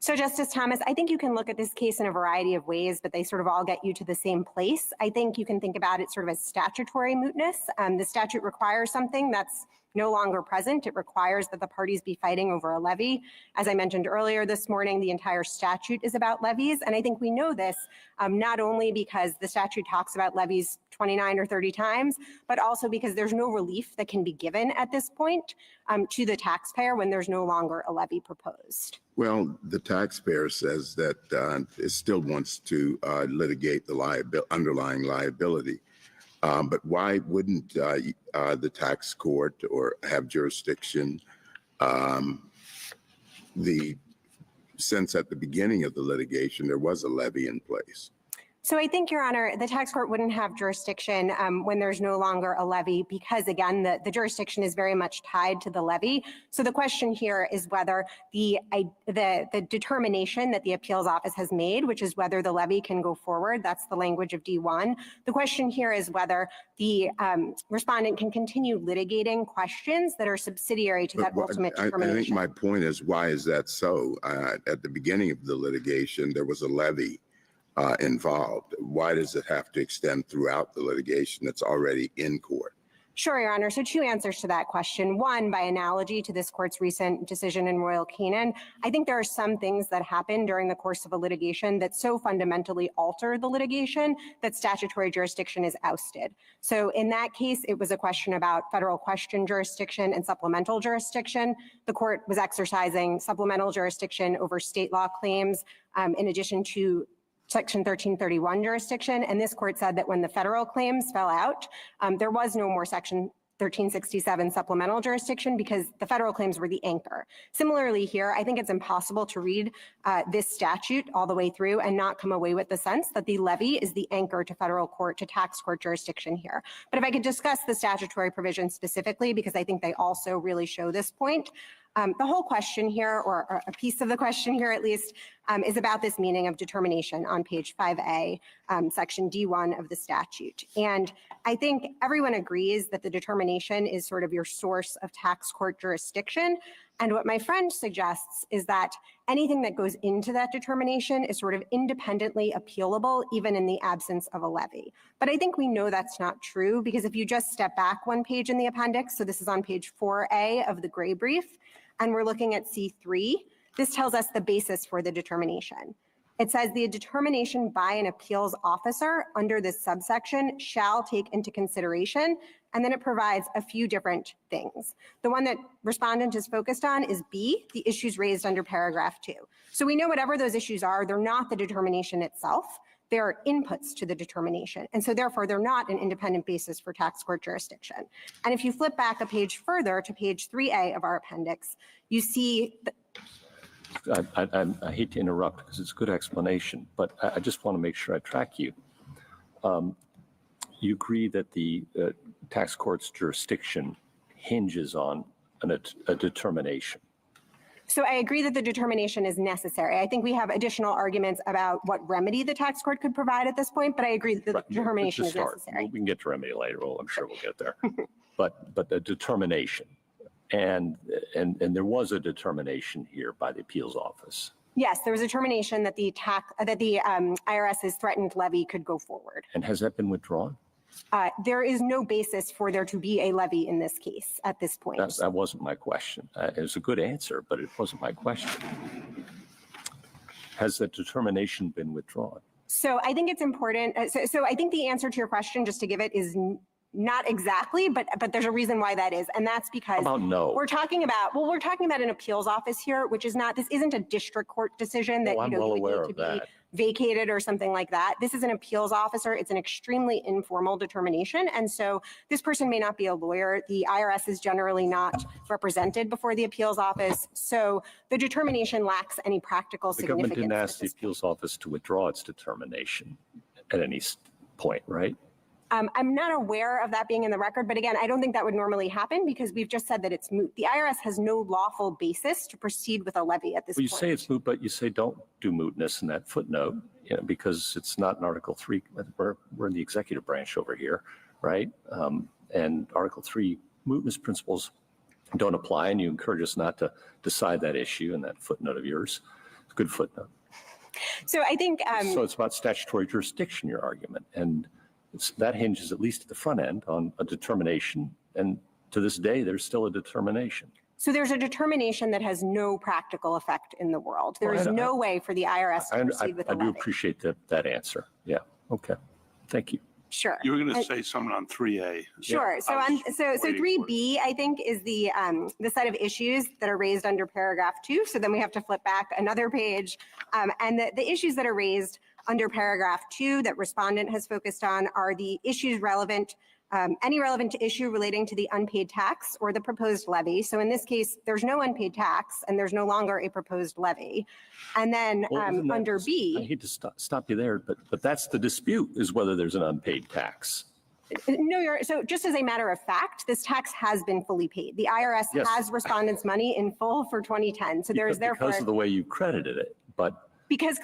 S15: So Justice Thomas, I think you can look at this case in a variety of ways, but they sort of all get you to the same place. I think you can think about it sort of as statutory mootness. The statute requires something that's no longer present. It requires that the parties be fighting over a levy. As I mentioned earlier this morning, the entire statute is about levies. And I think we know this not only because the statute talks about levies 29 or 30 times, but also because there's no relief that can be given at this point to the taxpayer when there's no longer a levy proposed.
S16: Well, the taxpayer says that it still wants to litigate the underlying liability. But why wouldn't the tax court or have jurisdiction since at the beginning of the litigation there was a levy in place?
S15: So I think, Your Honor, the tax court wouldn't have jurisdiction when there's no longer a levy because, again, the jurisdiction is very much tied to the levy. So the question here is whether the determination that the appeals office has made, which is whether the levy can go forward, that's the language of D1. The question here is whether the respondent can continue litigating questions that are subsidiary to that ultimate determination.
S16: I think my point is, why is that so? At the beginning of the litigation, there was a levy involved. Why does it have to extend throughout the litigation that's already in court?
S15: Sure, Your Honor. So two answers to that question. One, by analogy to this court's recent decision in Royal Canin, I think there are some things that happen during the course of a litigation that so fundamentally alter the litigation that statutory jurisdiction is ousted. So in that case, it was a question about federal question jurisdiction and supplemental jurisdiction. The court was exercising supplemental jurisdiction over state law claims in addition to Section 1331 jurisdiction, and this court said that when the federal claims fell out, there was no more Section 1367 supplemental jurisdiction because the federal claims were the anchor. Similarly here, I think it's impossible to read this statute all the way through and not come away with the sense that the levy is the anchor to federal court, to tax court jurisdiction here. But if I could discuss the statutory provisions specifically, because I think they also really show this point. The whole question here, or a piece of the question here at least, is about this meaning of determination on page 5A, section D1 of the statute. And I think everyone agrees that the determination is sort of your source of tax court jurisdiction. And what my friend suggests is that anything that goes into that determination is sort of independently appealable, even in the absence of a levy. But I think we know that's not true because if you just step back one page in the appendix, so this is on page 4A of the gray brief, and we're looking at C3, this tells us the basis for the determination. It says the determination by an appeals officer under this subsection shall take into consideration, and then it provides a few different things. The one that respondent is focused on is B, the issues raised under paragraph 2. So we know whatever those issues are, they're not the determination itself. They're inputs to the determination. And so therefore, they're not an independent basis for tax court jurisdiction. And if you flip back a page further to page 3A of our appendix, you see
S17: I hate to interrupt because it's a good explanation, but I just want to make sure I track you. You agree that the tax court's jurisdiction hinges on a determination.
S15: So I agree that the determination is necessary. I think we have additional arguments about what remedy the tax court could provide at this point, but I agree that the determination is necessary.
S17: We can get to remedy later. Well, I'm sure we'll get there. But the determination, and there was a determination here by the appeals office.
S15: Yes, there was a determination that the IRS's threatened levy could go forward.
S17: And has that been withdrawn?
S15: There is no basis for there to be a levy in this case at this point.
S17: That wasn't my question. It was a good answer, but it wasn't my question. Has the determination been withdrawn?
S15: So I think it's important. So I think the answer to your question, just to give it, is not exactly, but there's a reason why that is, and that's because we're talking about an appeals office here, which is not. This isn't a district court decision that would need to be vacated or something like that. This is an appeals officer. It's an extremely informal determination, and so this person may not be a lawyer. The IRS is generally not represented before the appeals office, so the determination lacks any practical significance.
S17: The government didn't ask the appeals office to withdraw its determination at any point, right?
S15: I'm not aware of that being in the record, but again, I don't think that would normally happen because we've just said that it's moot. The IRS has no lawful basis to proceed with a levy at this point.
S17: You say it's moot, but you say don't do mootness in that footnote, because it's not in Article 3. We're in the executive branch over here. right? And Article 3 mootness principles don't apply, and you encourage us not to decide that issue in that footnote of yours. It's a good footnote.
S15: So I think...
S17: so it's about statutory jurisdiction, your argument, and that hinges, at least at the front end, on a determination, and to this day, there's still a determination.
S15: So there's a determination that has no practical effect in the world. There is no way for the IRS to proceed with a levy.
S17: I do appreciate that answer. Yeah, okay, thank you.
S15: Sure.
S3: You were going to say something on 3A.
S15: Sure.
S3: Yeah,
S15: so 3B, I think, is the set of issues that are raised under paragraph 2. So then we have to flip back another page. And the issues that are raised under paragraph 2 that respondent has focused on are the issues relevant, any relevant issue relating to the unpaid tax or the proposed levy. So in this case, there's no unpaid tax and there's no longer a proposed levy. And then under B.
S17: I hate to stop you there, but that's the dispute, is whether there's an unpaid tax.
S15: No, so just as a matter of fact, this tax has been fully paid. The IRS has respondents' money in full for 2010. So there's therefore...
S17: Because of the way you credited it, but...
S15: Because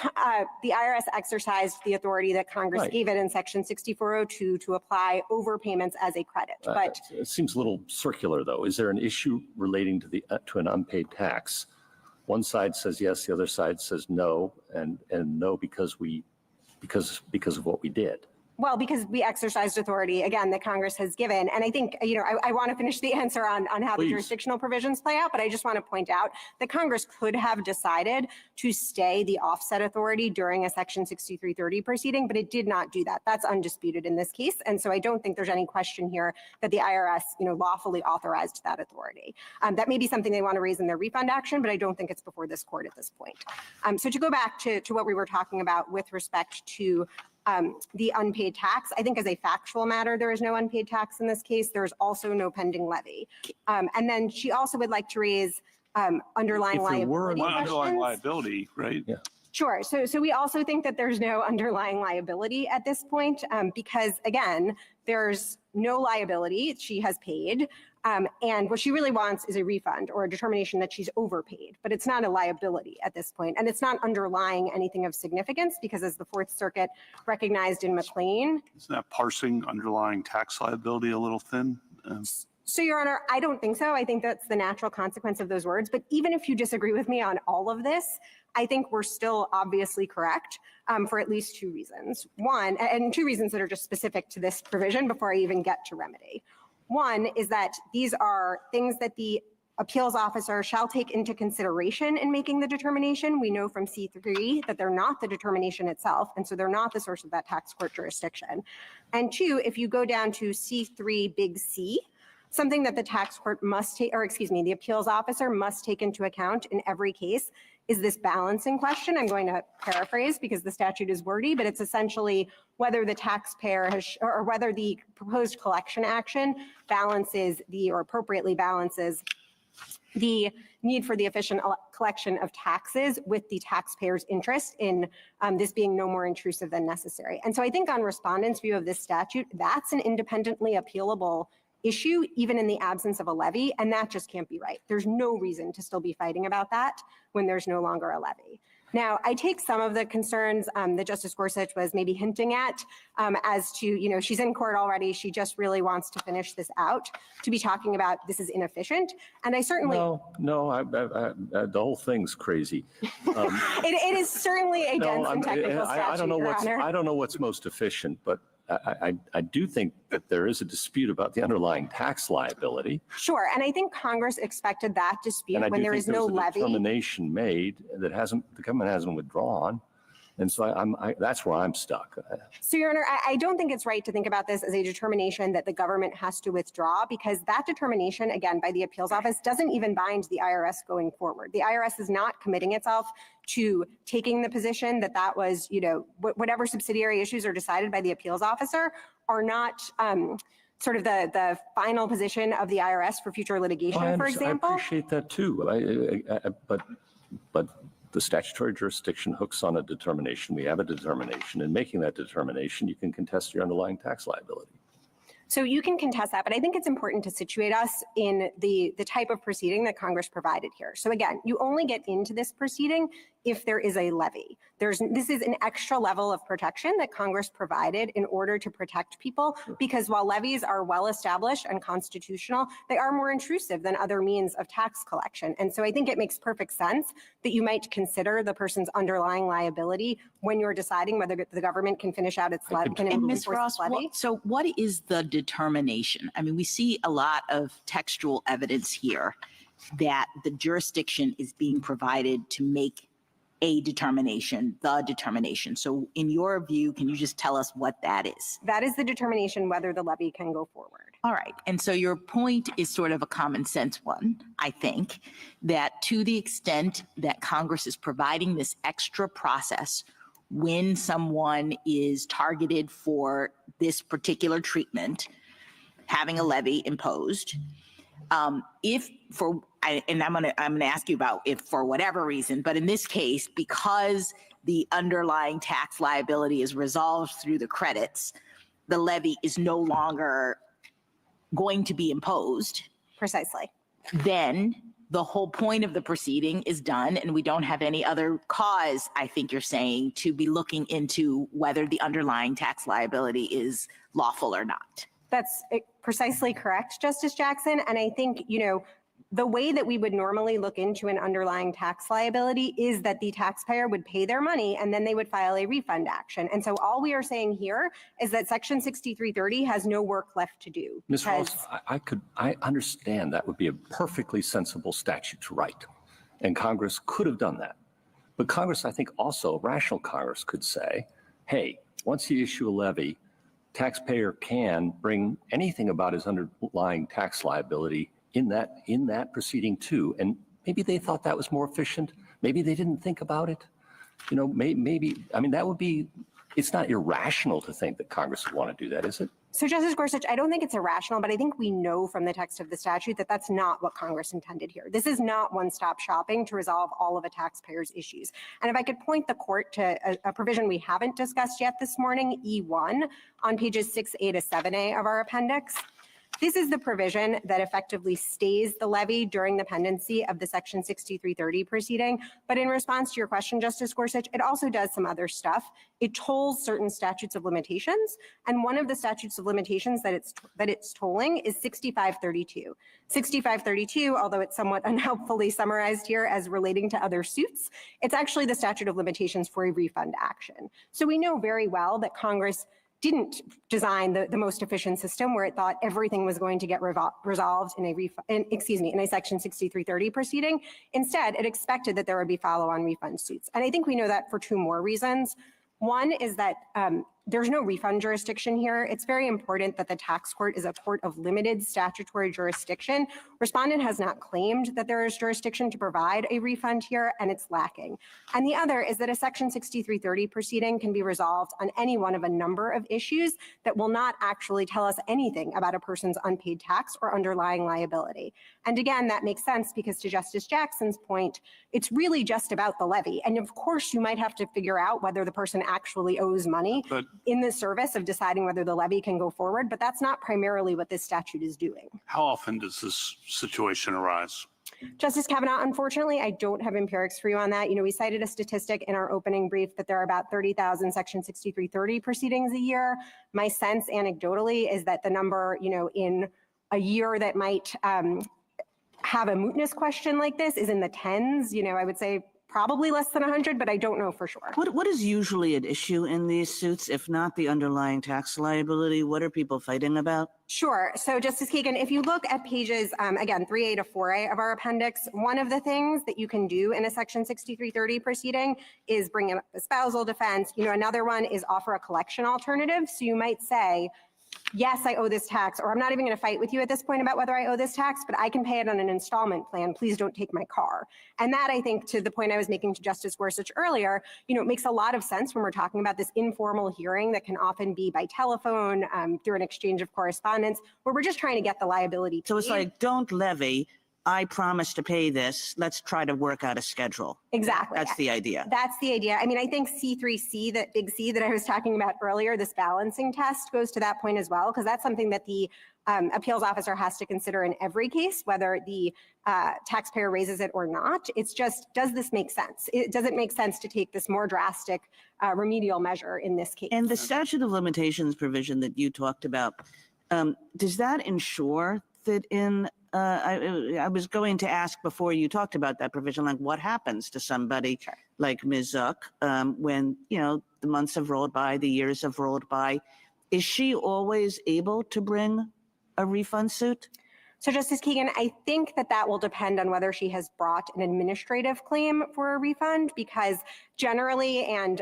S15: the IRS exercised the authority that Congress gave it in Section 6402 to apply overpayments as a credit. But
S17: it seems a little circular, though. Is there an issue relating to an unpaid tax? One side says yes, the other side says no, and no because of what we did.
S15: Well, because we exercised authority, again, that Congress has given. And I think, I want to finish the answer on how the jurisdictional provisions play out, but I just want to point out that Congress could have decided to stay the offset authority during a Section 6330 proceeding, but it did not do that. That's undisputed in this case. And so I don't think there's any question here that the IRS, lawfully authorized that authority. That may be something they want to raise in their refund action, but I don't think it's before this court at this point. So to go back to what we were talking about with respect to the unpaid tax, I think as a factual matter, there is no unpaid tax in this case. There is also no pending levy. And then she also would like to raise underlying liability questions.
S3: Underlying liability, right?
S17: Yeah.
S15: Sure. So we also think that there's no underlying liability at this point because, again, there's no liability. She has paid. And what she really wants is a refund or a determination that she's overpaid, but it's not a liability at this point. And it's not underlying anything of significance because, as the Fourth Circuit recognized in McLean.
S3: Isn't that parsing underlying tax liability a little thin?
S15: So, Your Honor, I don't think so. I think that's the natural consequence of those words. But even if you disagree with me on all of this, I think we're still obviously correct for at least two reasons. One, and two reasons that are just specific to this provision before I even get to remedy. One is that these are things that the appeals officer shall take into consideration in making the determination. We know from C3 that they're not the determination itself, and so they're not the source of that tax court jurisdiction. And two, if you go down to C3 big C, something that the tax court must take, or excuse me, the appeals officer must take into account in every case is this balancing question. I'm going to paraphrase because the statute is wordy, but it's essentially whether the taxpayer has, or whether the proposed collection action balances or appropriately balances the need for the efficient collection of taxes with the taxpayer's interest in this being no more intrusive than necessary. And so I think on respondents' view of this statute, that's an independently appealable issue, even in the absence of a levy, and that just can't be right. There's no reason to still be fighting about that when there's no longer a levy. Now, I take some of the concerns that Justice Gorsuch was maybe hinting at as to, she's in court already, she just really wants to finish this out, to be talking about this is inefficient. And I certainly...
S17: No, the whole thing's crazy.
S15: It is certainly a dense and technical statute,
S17: I don't know what's most efficient, but I do think that there is a dispute about the underlying tax liability.
S15: Sure, and I think Congress expected that dispute when there is no levy.
S17: Determination made that the government hasn't withdrawn, and so that's where I'm stuck.
S15: So, Your Honor, I don't think it's right to think about this as a determination that the government has to withdraw, because that determination, again, by the appeals office, doesn't even bind the IRS going forward. The IRS is not committing itself to taking the position that was, whatever subsidiary issues are decided by the appeals officer are not sort of the final position of the IRS for future litigation, for example.
S17: I appreciate that too, but the statutory jurisdiction hooks on a determination. We have a determination. In making that determination, you can contest your underlying tax liability.
S15: So you can contest that, but I think it's important to situate us in the type of proceeding that Congress provided here. So again, you only get into this proceeding if there is a levy. This is an extra level of protection that Congress provided in order to protect people, because while levies are well established and constitutional, they are more intrusive than other means of tax collection. And so I think it makes perfect sense that you might consider the person's underlying liability when you're deciding whether the government can finish out its levy.
S11: And Ms. Ross, so what is the determination? I mean, we see a lot of textual evidence here that the jurisdiction is being provided to make a determination, the determination. So in your view, can you just tell us what that is?
S15: That is the determination whether the levy can go forward.
S11: All right. And so your point is sort of a common sense one, I think, that to the extent that Congress is providing this extra process when someone is targeted for this particular treatment, having a levy imposed, if for, and I'm gonna ask you about if for whatever reason, but in this case, because the underlying tax liability is resolved through the credits, the levy is no longer going to be imposed.
S15: Precisely.
S11: Then the whole point of the proceeding is done, and we don't have any other cause, I think you're saying, to be looking into whether the underlying tax liability is lawful or not.
S15: That's precisely correct, Justice Jackson. And I think, the way that we would normally look into an underlying tax liability is that the taxpayer would pay their money and then they would file a refund action. And so all we are saying here is that Section 6330 has no work left to do.
S17: Ms. Ross, I understand that would be a perfectly sensible statute to write, and Congress could have done that. But Congress, I think also, rational Congress could say, hey, once you issue a levy, taxpayer can bring anything about his underlying tax liability in that proceeding too. And maybe they thought that was more efficient. Maybe they didn't think about it. Maybe, I mean, that would be, it's not irrational to think that Congress would want to do that, is it?
S15: So Justice Gorsuch, I don't think it's irrational, but I think we know from the text of the statute that that's not what Congress intended here. This is not one-stop shopping to resolve all of a taxpayer's issues. And if I could point the court to a provision we haven't discussed yet this morning, E1, on pages 6A to 7A of our appendix. This is the provision that effectively stays the levy during the pendency of the Section 6330 proceeding. But in response to your question, Justice Gorsuch, it also does some other stuff. It tolls certain statutes of limitations. And one of the statutes of limitations that it's tolling is 6532. 6532, although it's somewhat unhelpfully summarized here as relating to other suits, it's actually the statute of limitations for a refund action. So we know very well that Congress didn't design the most efficient system where it thought everything was going to get resolved in a Section 6330 proceeding. Instead, it expected that there would be follow-on refund suits. And I think we know that for two more reasons. One is that there's no refund jurisdiction here. It's very important that the tax court is a court of limited statutory jurisdiction. Respondent has not claimed that there is jurisdiction to provide a refund here, and it's lacking. And the other is that a Section 6330 proceeding can be resolved on any one of a number of issues that will not actually tell us anything about a person's unpaid tax or underlying liability. And again, that makes sense because to Justice Jackson's point, it's really just about the levy. And of course, you might have to figure out whether the person actually owes money in the service of deciding whether the levy can go forward, but that's not primarily what this statute is doing.
S3: How often does this situation arise?
S15: Justice Kavanaugh, unfortunately, I don't have empirics for you on that. We cited a statistic in our opening brief that there are about 30,000 Section 6330 proceedings a year. My sense anecdotally is that the number, in a year that might have a mootness question like this is in the tens. I would say probably less than 100, but I don't know for sure.
S18: What is usually at issue in these suits, if not the underlying tax liability? What are people fighting about?
S15: Sure. So Justice Kagan, if you look at pages, again, 3A to 4A of our appendix, one of the things that you can do in a Section 6330 proceeding is bring in a spousal defense. Another one is offer a collection alternative. So you might say, yes, I owe this tax, or I'm not even going to fight with you at this point about whether I owe this tax, but I can pay it on an installment plan. Please don't take my car. And that, I think, to the point I was making to Justice Gorsuch earlier, it makes a lot of sense when we're talking about this informal hearing that can often be by telephone, through an exchange of correspondence, where we're just trying to get the liability paid.
S18: So it's like, don't levy, I promise to pay this. Let's try to work out a schedule.
S15: Exactly.
S18: That's the idea.
S15: That's the idea. I mean, I think C3C, that big C that I was talking about earlier, this balancing test goes to that point as well, because that's something that the appeals officer has to consider in every case, whether the taxpayer raises it or not. It's just, does this make sense? Does it make sense to take this more drastic remedial measure in this case?
S18: And the statute of limitations provision that you talked about, does that ensure that in I was going to ask before you talked about that provision, like what happens to somebody like Ms. Zook when, you know, the months have rolled by, the years have rolled by. Is she always able to bring a refund suit?
S15: So Justice Kagan, I think that that will depend on whether she has brought an administrative claim for a refund, because generally, and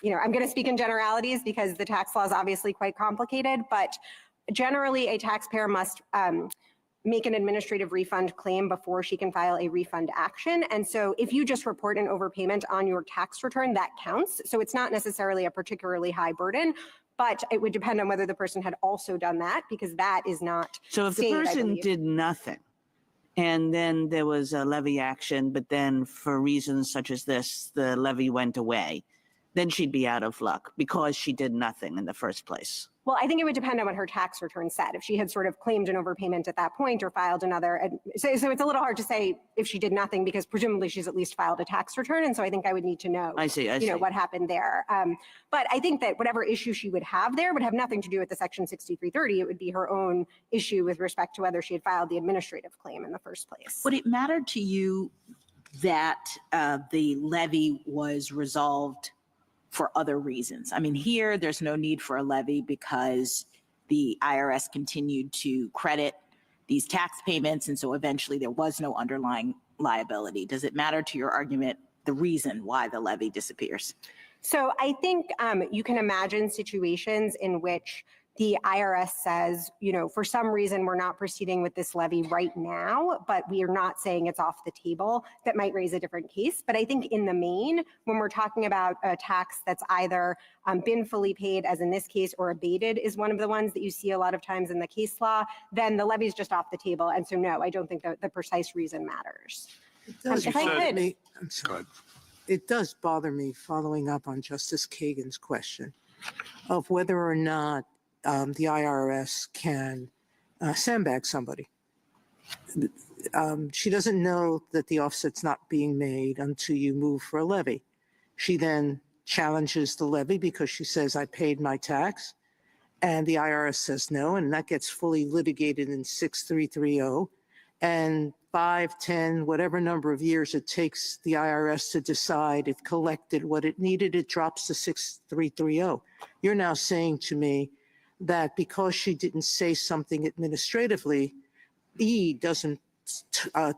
S15: you know, I'm going to speak in generalities because the tax law is obviously quite complicated, but generally a taxpayer must make an administrative refund claim before she can file a refund action. And so if you just report an overpayment on your tax return, that counts. So it's not necessarily a particularly high burden, but it would depend on whether the person had also done that, because that is not
S18: So if the
S15: stated, I
S18: person
S15: believe.
S18: did nothing and then there was a levy action, but then for reasons such as this, the levy went away, then she'd be out of luck because she did nothing in the first place.
S15: Well, I think it would depend on what her tax return said. If she had sort of claimed an overpayment at that point or filed another, so it's a little hard to say if she did nothing, because presumably she's at least filed a tax return. And so I think I would need to know,
S18: I see.
S15: you know, what happened there. But I think that whatever issue she would have there would have nothing to do with the Section 6330. It would be her own issue with respect to whether she had filed the administrative claim in the first place.
S11: Would it matter to you that the levy was resolved for other reasons? I mean, here, there's no need for a levy because the IRS continued to credit these tax payments, and so eventually there was no underlying liability. Does it matter to your argument the reason why the levy disappears?
S15: So I think you can imagine situations in which the IRS says, you know, for some reason, we're not proceeding with this levy right now, but we are not saying it's off the table. That might raise a different case. But I think in the main, when we're talking about a tax that's either been fully paid, as in this case, or abated is one of the ones that you see a lot of times in the case law, then the levy is just off the table. And so, no, I don't think that the precise reason matters. If I could.
S9: I'm sorry. It does bother me, following up on Justice Kagan's question, of whether or not the IRS can sandbag somebody. She doesn't know that the offset's not being made until you move for a levy. She then challenges the levy because she says, I paid my tax, and the IRS says no, and that gets fully litigated in 6330. And 5, 10, whatever number of years it takes the IRS to decide it collected what it needed, it drops to 6330. You're now saying to me that because she didn't say something administratively, E doesn't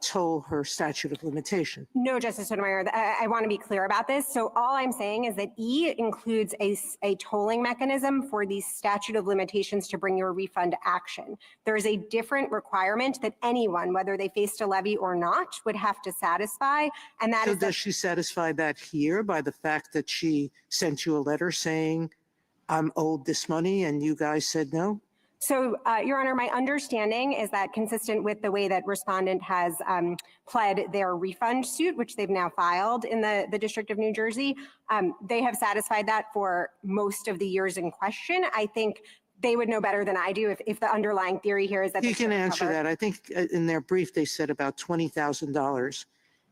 S9: toll her statute of limitation.
S15: No, Justice Sotomayor, I want to be clear about this. So all I'm saying is that E includes a tolling mechanism for the statute of limitations to bring your refund action. There is a different requirement that anyone, whether they faced a levy or not, would have to satisfy. And that is.
S9: So does she satisfy that here by the fact that she sent you a letter saying, I'm owed this money, and you guys said no?
S15: So, Your Honor, my understanding is that consistent with the way that respondent has pled their refund suit, which they've now filed in the District of New Jersey, they have satisfied that for most of the years in question. I think they would know better than I do if the underlying theory here is that
S9: You can answer that. I think in their brief, they said about $20,000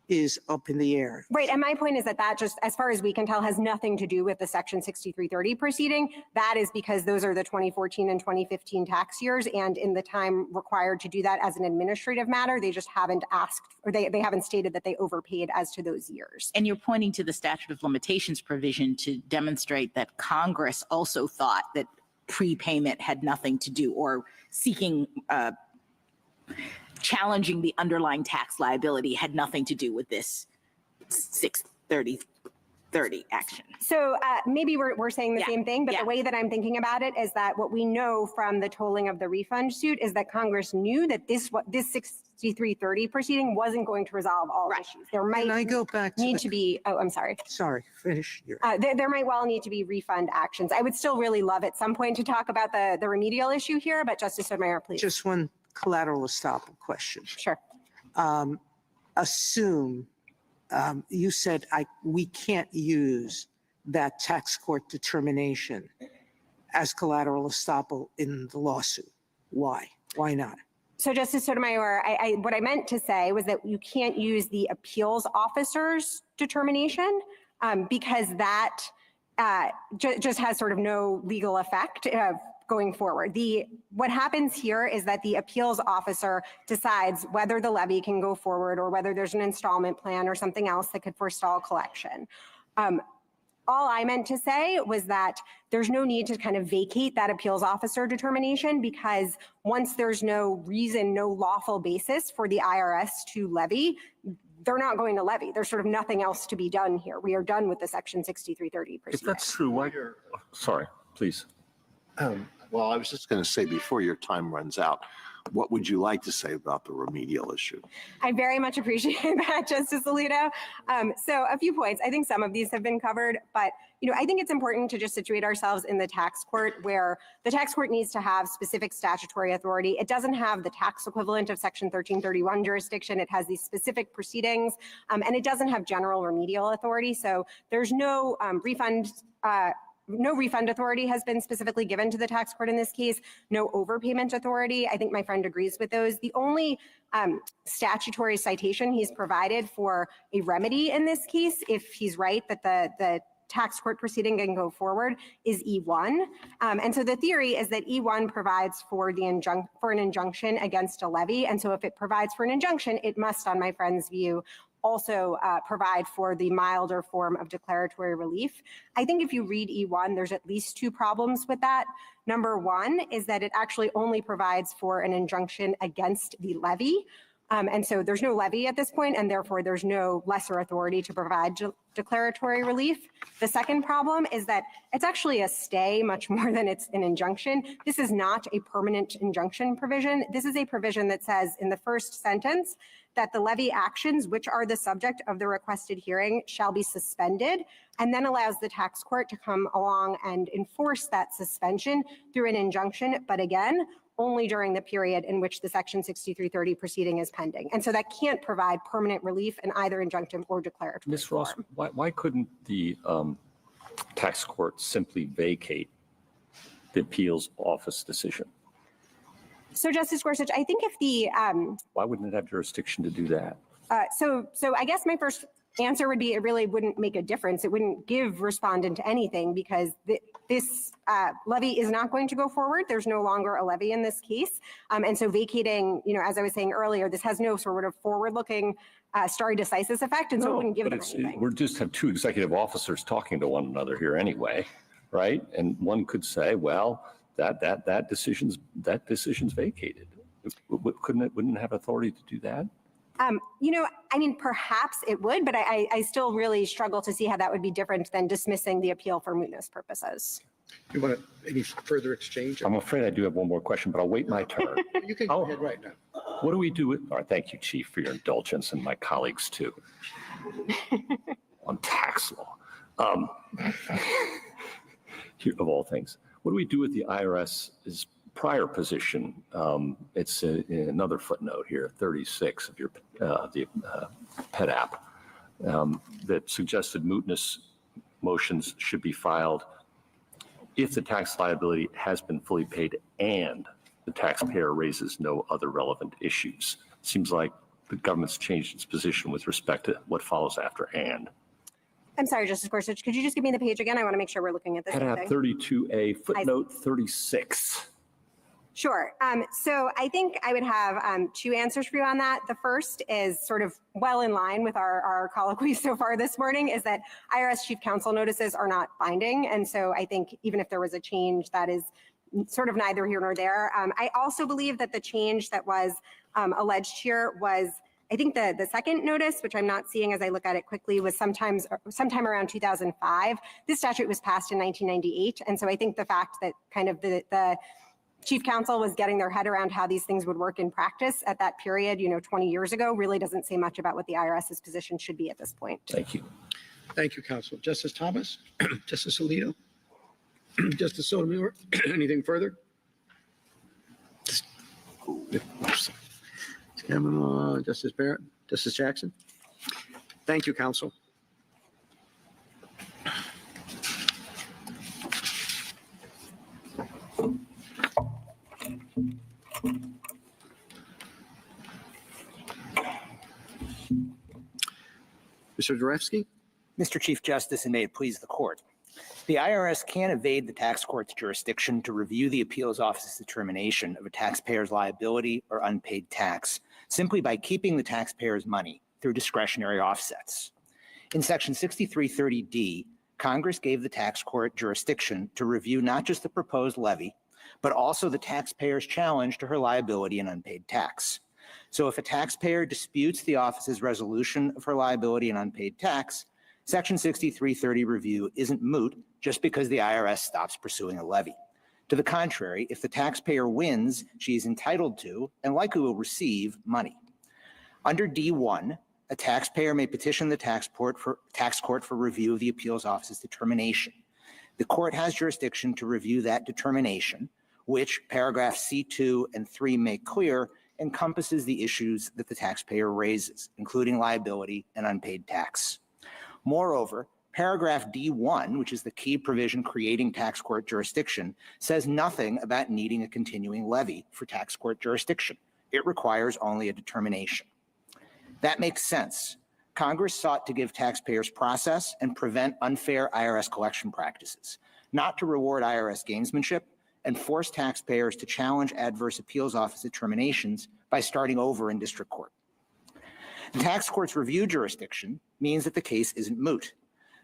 S9: is up in the air.
S15: Right. And my point is that that just, as far as we can tell, has nothing to do with the Section 6330 proceeding. That is because those are the 2014 and 2015 tax years. And in the time required to do that as an administrative matter, they just haven't asked, or they haven't stated that they overpaid as to those years.
S11: And you're pointing to the statute of limitations provision to demonstrate that Congress also thought that prepayment had nothing to do, or seeking challenging the underlying tax liability had nothing to do with this 630 action.
S15: So maybe we're saying the same thing, but the way that I'm thinking about it is that what we know from the tolling of the refund suit is that Congress knew that this 6330 proceeding wasn't going to resolve all issues. There might need to be, oh, I'm sorry.
S9: Sorry, finish your.
S15: There might well need to be refund actions. I would still really love at some point to talk about the remedial issue here, but Justice Sotomayor, please.
S9: Just one collateral estoppel question.
S15: Sure.
S9: assume, you said we can't use that tax court determination as collateral estoppel in the lawsuit. Why? Why not?
S15: So Justice Sotomayor, what I meant to say was that you can't use the appeals officer's determination because that just has sort of no legal effect going forward. What happens here is that the appeals officer decides whether the levy can go forward or whether there's an installment plan or something else that could forestall collection. All I meant to say was that there's no need to kind of vacate that appeals officer determination because once there's no reason, no lawful basis for the IRS to levy, they're not going to levy. There's sort of nothing else to be done here. We are done with the Section 6330 proceeding.
S17: If that's true, why? Sorry, please.
S14: Well, I was just going to say before your time runs out, what would you like to say about the remedial issue?
S15: I very much appreciate that, Justice Alito. So a few points. I think some of these have been covered, but I think it's important to just situate ourselves in the tax court where the tax court needs to have specific statutory authority. It doesn't have the tax equivalent of Section 1331 jurisdiction. It has these specific proceedings, and it doesn't have general remedial authority. So there's no no refund authority has been specifically given to the tax court in this case, no overpayment authority. I think my friend agrees with those. The only statutory citation he's provided for a remedy in this case, if he's right that the tax court proceeding can go forward, is E1. And so the theory is that E1 provides for an injunction against a levy. And so if it provides for an injunction, it must, on my friend's view, also provide for the milder form of declaratory relief. I think if you read E1, there's at least two problems with that. Number one is that it actually only provides for an injunction against the levy. And so there's no levy at this point, and therefore there's no lesser authority to provide declaratory relief. The second problem is that it's actually a stay much more than it's an injunction. This is not a permanent injunction provision. This is a provision that says in the first sentence that the levy actions, which are the subject of the requested hearing, shall be suspended, and then allows the tax court to come along and enforce that suspension through an injunction, but again, only during the period in which the Section 6330 proceeding is pending. And so that can't provide permanent relief in either injunctive or declaratory
S17: Ms. Ross, why couldn't the tax court simply vacate the appeals office decision?
S15: So Justice Gorsuch, I think if the...
S17: Why wouldn't it have jurisdiction to do that?
S15: So I guess my first answer would be it really wouldn't make a difference. It wouldn't give respondent anything because this levy is not going to go forward. There's no longer a levy in this case. And so vacating, as I was saying earlier, this has no sort of forward-looking stare decisis effect, and so it wouldn't give them anything.
S17: We just have two executive officers talking to one another here anyway, right? And one could say, well, that decision's vacated. Wouldn't it have authority to do that?
S15: I mean, perhaps it would, but I still really struggle to see how that would be different than dismissing the appeal for mootness purposes.
S14: You want any further exchange?
S17: I'm afraid I do have one more question, but I'll wait my turn.
S14: You can go ahead right now.
S17: What do we do with, all right, thank you, Chief, for your indulgence, and my colleagues too, on tax law. Here, of all things, what do we do with the IRS's prior position? It's in another footnote here, 36 of your the PET app, that suggested mootness motions should be filed if the tax liability has been fully paid and the taxpayer raises no other relevant issues. Seems like the government's changed its position with respect to what follows after and.
S15: I'm sorry, Justice Gorsuch, could you just give me the page again? I want to make sure we're looking at the same thing.
S17: 32A, footnote 36.
S15: Sure. So I think I would have two answers for you on that. The first is sort of well in line with our colloquy so far this morning, is that IRS Chief Counsel notices are not binding. And so I think even if there was a change, that is sort of neither here nor there. I also believe that the change that was alleged here was, I think the second notice, which I'm not seeing as I look at it quickly, was sometime around 2005. This statute was passed in 1998. And so I think the fact that kind of the Chief Counsel was getting their head around how these things would work in practice at that period, 20 years ago, really doesn't say much about what the IRS's position should be at this point.
S17: Thank you.
S14: Thank you, Counsel. Justice Thomas, Justice Alito, Justice Sotomayor, anything further? Justice Barrett, Justice Jackson. Thank you, counsel. Mr. Zarefsky.
S2: Mr. Chief Justice, and may it please the court. The IRS can evade the tax court's jurisdiction to review the appeals office's determination of a taxpayer's liability or unpaid tax simply by keeping the taxpayer's money through discretionary offsets. In Section 6330D, Congress gave the tax court jurisdiction to review not just the proposed levy, but also the taxpayer's challenge to her liability and unpaid tax. So if a taxpayer disputes the office's resolution of her liability and unpaid tax, Section 6330 review isn't moot just because the IRS stops pursuing a levy. To the contrary, if the taxpayer wins, she is entitled to and likely will receive money. Under D1, a taxpayer may petition the tax court for review of the appeals office's determination. The court has jurisdiction to review that determination, which paragraph C2 and 3 make clear encompasses the issues that the taxpayer raises, including liability and unpaid tax. Moreover, paragraph D1, which is the key provision creating tax court jurisdiction, says nothing about needing a continuing levy for tax court jurisdiction. It requires only a determination. That makes sense. Congress sought to give taxpayers process and prevent unfair IRS collection practices, not to reward IRS gamesmanship and force taxpayers to challenge adverse appeals office determinations by starting over in district court. The tax court's review jurisdiction means that the case isn't moot.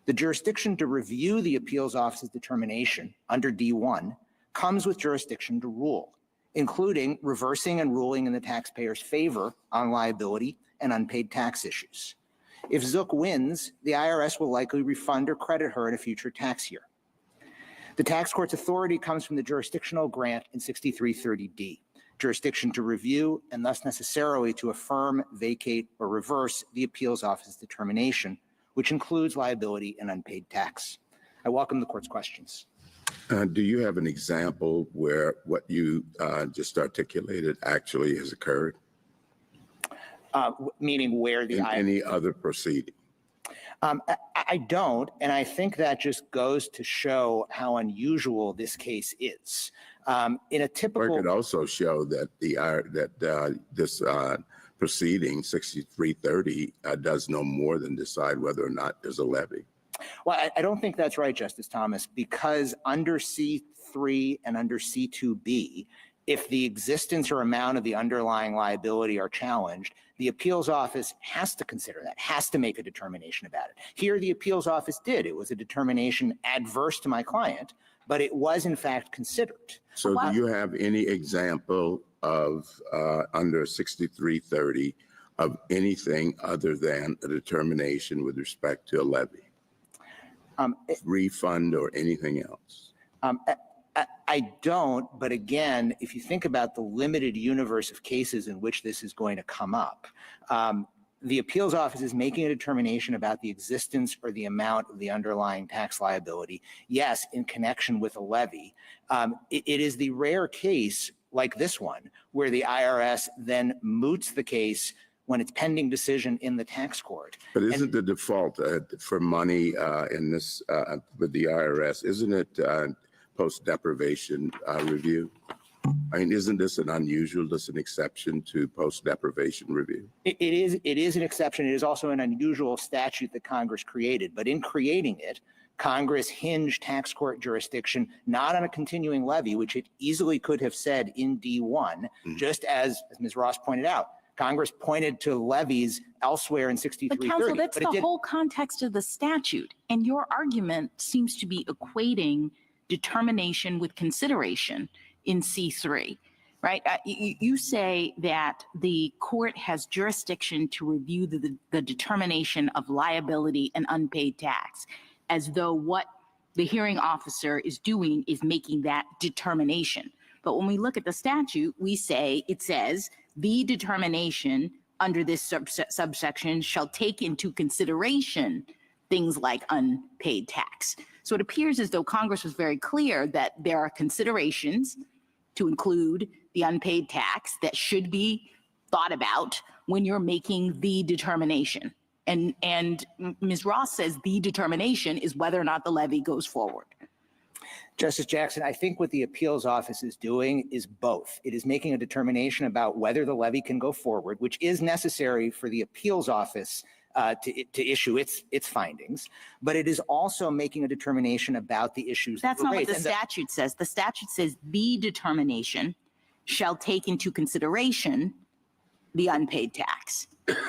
S2: The jurisdiction to review the appeals office's determination under D1 comes with jurisdiction to rule, including reversing and ruling in the taxpayer's favor on liability and unpaid tax issues. If Zook wins, the IRS will likely refund or credit her in a future tax year. The tax court's authority comes from the jurisdictional grant in 6330D, jurisdiction to review and thus necessarily to affirm, vacate, or reverse the appeals office's determination, which includes liability and unpaid tax. I welcome the court's questions.
S16: Do you have an example where what you just articulated actually has occurred?
S2: Meaning where the IRS...
S16: any other proceeding?
S2: I don't, and I think that just goes to show how unusual this case is. In a typical...
S16: Or it could also show that this proceeding, 6330, does no more than decide whether or not there's a levy.
S2: Well, I don't think that's right, Justice Thomas, because under C3 and under C2B, if the existence or amount of the underlying liability are challenged, the appeals office has to consider that, has to make a determination about it. Here, the appeals office did. It was a determination adverse to my client, but it was in fact considered.
S16: So do you have any example of under 6330 of anything other than a determination with respect to a levy? Refund or anything else?
S2: I don't, but again, if you think about the limited universe of cases in which this is going to come up, the appeals office is making a determination about the existence or the amount of the underlying tax liability. Yes, in connection with a levy. It is the rare case like this one where the IRS then moots the case when it's pending decision in the tax court.
S16: But isn't the default for money in this with the IRS, isn't it post-deprivation review? I mean, isn't this an unusual, just an exception to post-deprivation review?
S2: It is an exception. It is also an unusual statute that Congress created. But in creating it, Congress hinged tax court jurisdiction not on a continuing levy, which it easily could have said in D1, just as Ms. Ross pointed out. Congress pointed to levies elsewhere in 6330.
S11: But counsel, that's the whole context of the statute. And your argument seems to be equating determination with consideration in C3, right? You say that the court has jurisdiction to review the determination of liability and unpaid tax, as though what the hearing officer is doing is making that determination. But when we look at the statute, we say, it says, the determination under this subsection shall take into consideration things like unpaid tax. So it appears as though Congress was very clear that there are considerations to include the unpaid tax that should be thought about when you're making the determination. And Ms. Ross says the determination is whether or not the levy goes forward.
S2: Justice Jackson, I think what the appeals office is doing is both. It is making a determination about whether the levy can go forward, which is necessary for the appeals office to issue its findings, but it is also making a determination about the issues.
S11: That's not what the statute says. The statute says the determination shall take into consideration the unpaid tax.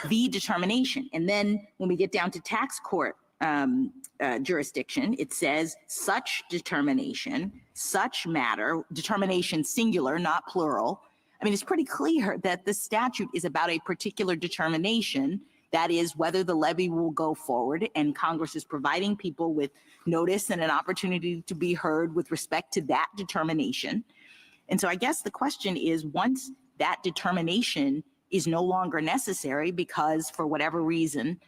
S11: The determination. And then when we get down to tax court jurisdiction, it says such determination, such matter, determination singular, not plural. I mean, it's pretty clear that the statute is about a particular determination, that is whether the levy will go forward, and Congress is providing people with notice and an opportunity to be heard with respect to that determination. And so I guess the question is, once that determination is no longer necessary because for whatever reason,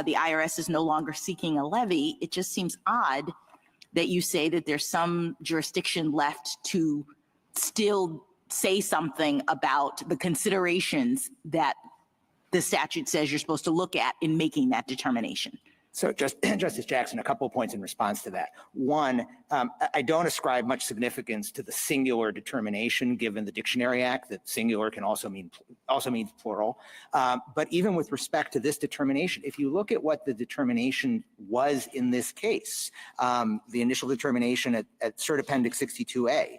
S11: the IRS is no longer seeking a levy, it just seems odd that you say that there's some jurisdiction left to still say something about the considerations that the statute says you're supposed to look at in making that determination.
S2: So Justice Jackson, a couple of points in response to that. One, I don't ascribe much significance to the singular determination given the Dictionary Act that singular can also means plural. But even with respect to this determination, if you look at what the determination was in this case, the initial determination at Cert Appendix 62A,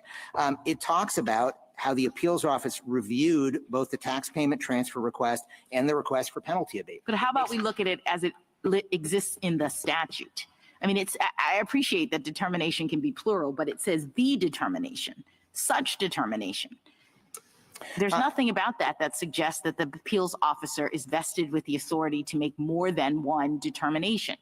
S2: it talks about how the appeals office reviewed both the tax payment transfer request and the request for penalty abatement.
S11: But how about we look at it as it exists in the statute? I mean, I appreciate that determination can be plural, but it says the determination, such determination. There's nothing about that suggests that the appeals officer is vested with the authority to make more than one determination.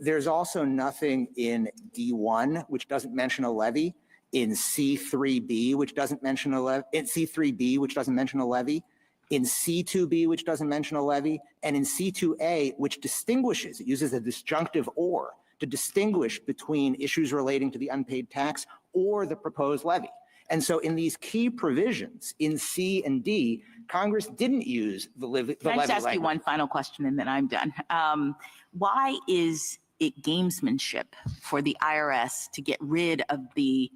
S2: There's also nothing in D1, which doesn't mention a levy, in C3B, which doesn't mention a levy, in C3B, which doesn't mention a levy, in C2B, which doesn't mention a levy, and in C2A, which distinguishes, it uses a disjunctive or to distinguish between issues relating to the unpaid tax or the proposed levy. And so in these key provisions in C and D, Congress didn't use the levy.
S11: Can I just ask you one final question and then I'm done? Why is it gamesmanship for the IRS to get rid of the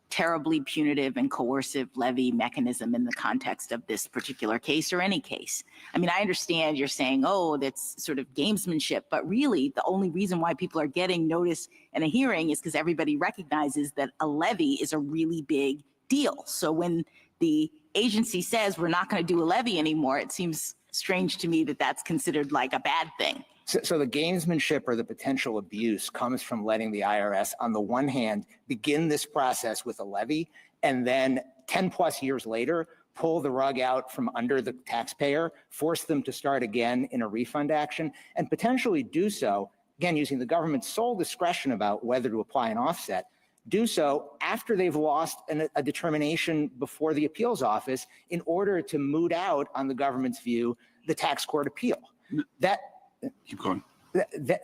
S11: terribly punitive and coercive levy mechanism in the context of this particular case or any case? I mean, I understand you're saying, oh, that's sort of gamesmanship, but really the only reason why people are getting notice and a hearing is because everybody recognizes that a levy is a really big deal. So when the agency says we're not going to do a levy anymore, it seems strange to me that that's considered like a bad thing.
S2: So the gamesmanship or the potential abuse comes from letting the IRS, on the one hand, begin this process with a levy, and then 10 plus years later, pull the rug out from under the taxpayer, force them to start again in a refund action, and potentially do so, again, using the government's sole discretion about whether to apply an offset, do so after they've lost a determination before the appeals office in order to moot out, on the government's view, the tax court appeal.
S3: Keep going.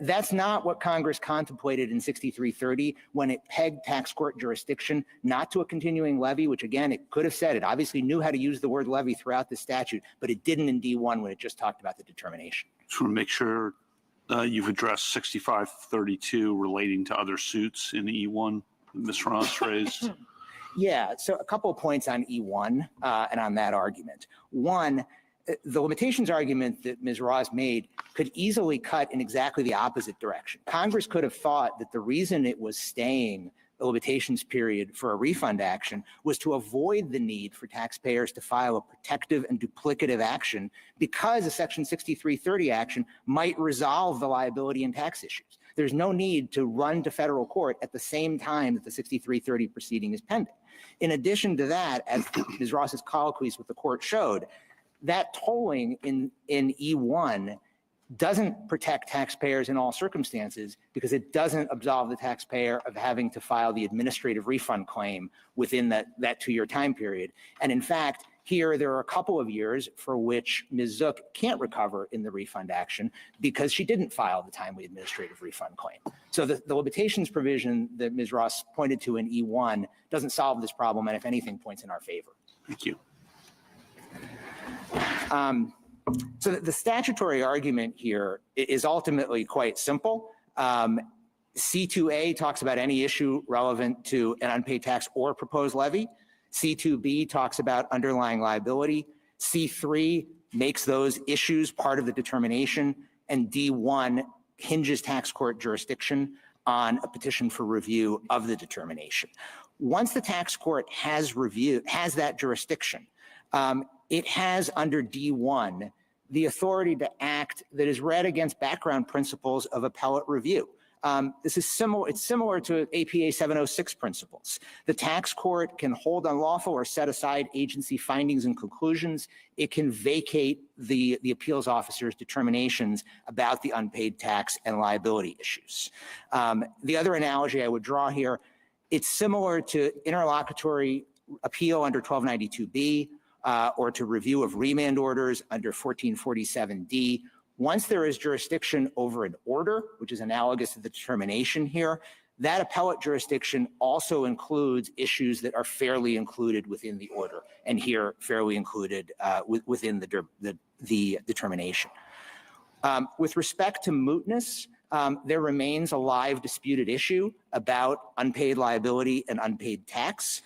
S2: That's not what Congress contemplated in 6330 when it pegged tax court jurisdiction not to a continuing levy, which again, it could have said, it obviously knew how to use the word levy throughout the statute, but it didn't in D1 when it just talked about the determination.
S3: Just want to make sure you've addressed 6532 relating to other suits in E1, Ms. Ross raised.
S2: Yeah, so a couple of points on E1 and on that argument. One, the limitations argument that Ms. Ross made could easily cut in exactly the opposite direction. Congress could have thought that the reason it was staying the limitations period for a refund action was to avoid the need for taxpayers to file a protective and duplicative action because a Section 6330 action might resolve the liability and tax issues. There's no need to run to federal court at the same time that the 6330 proceeding is pending. In addition to that, as Ms. Ross's colloquies with the court showed, that tolling in E1 doesn't protect taxpayers in all circumstances because it doesn't absolve the taxpayer of having to file the administrative refund claim within that 2-year time period. And in fact, here there are a couple of years for which Ms. Zook can't recover in the refund action because she didn't file the timely administrative refund claim. So the limitations provision that Ms. Ross pointed to in E1 doesn't solve this problem, and if anything, points in our favor.
S3: Thank you.
S2: So the statutory argument here is ultimately quite simple. C2A talks about any issue relevant to an unpaid tax or proposed levy. C2B talks about underlying liability. C3 makes those issues part of the determination, and D1 hinges tax court jurisdiction on a petition for review of the determination. Once the tax court has that jurisdiction, it has under D1 the authority to act that is read against background principles of appellate review. This is similar. It's similar to APA 706 principles. The tax court can hold unlawful or set aside agency findings and conclusions. It can vacate the appeals officer's determinations about the unpaid tax and liability issues. The other analogy I would draw here, it's similar to interlocutory appeal under 1292B or to review of remand orders under 1447D. Once there is jurisdiction over an order, which is analogous to the determination here, that appellate jurisdiction also includes issues that are fairly included within the order, and here fairly included within the determination. With respect to mootness, there remains a live disputed issue about unpaid liability and unpaid tax.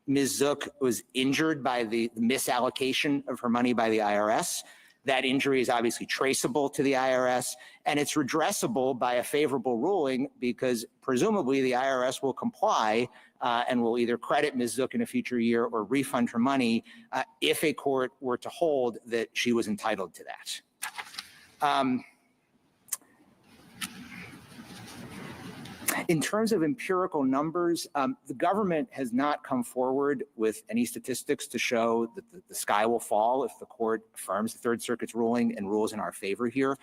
S2: Ms. Zook was injured by the misallocation of her money by the IRS. That injury is obviously traceable to the IRS, and it's redressable by a favorable ruling because presumably the IRS will comply and will either credit Ms. Zook in a future year or refund her money if a court were to hold that she was entitled to that. In terms of empirical numbers, the government has not come forward with any statistics to show that the sky will fall if the court affirms the Third Circuit's ruling and rules in our favor here.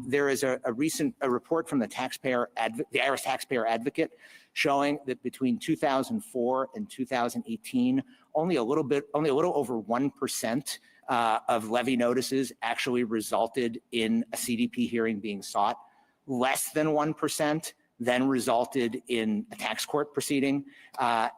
S2: There is a recent report from the IRS Taxpayer Advocate showing that between 2004 and 2018, only a little over 1% of levy notices actually resulted in a CDP hearing being sought. Less than 1% then resulted in a tax court proceeding,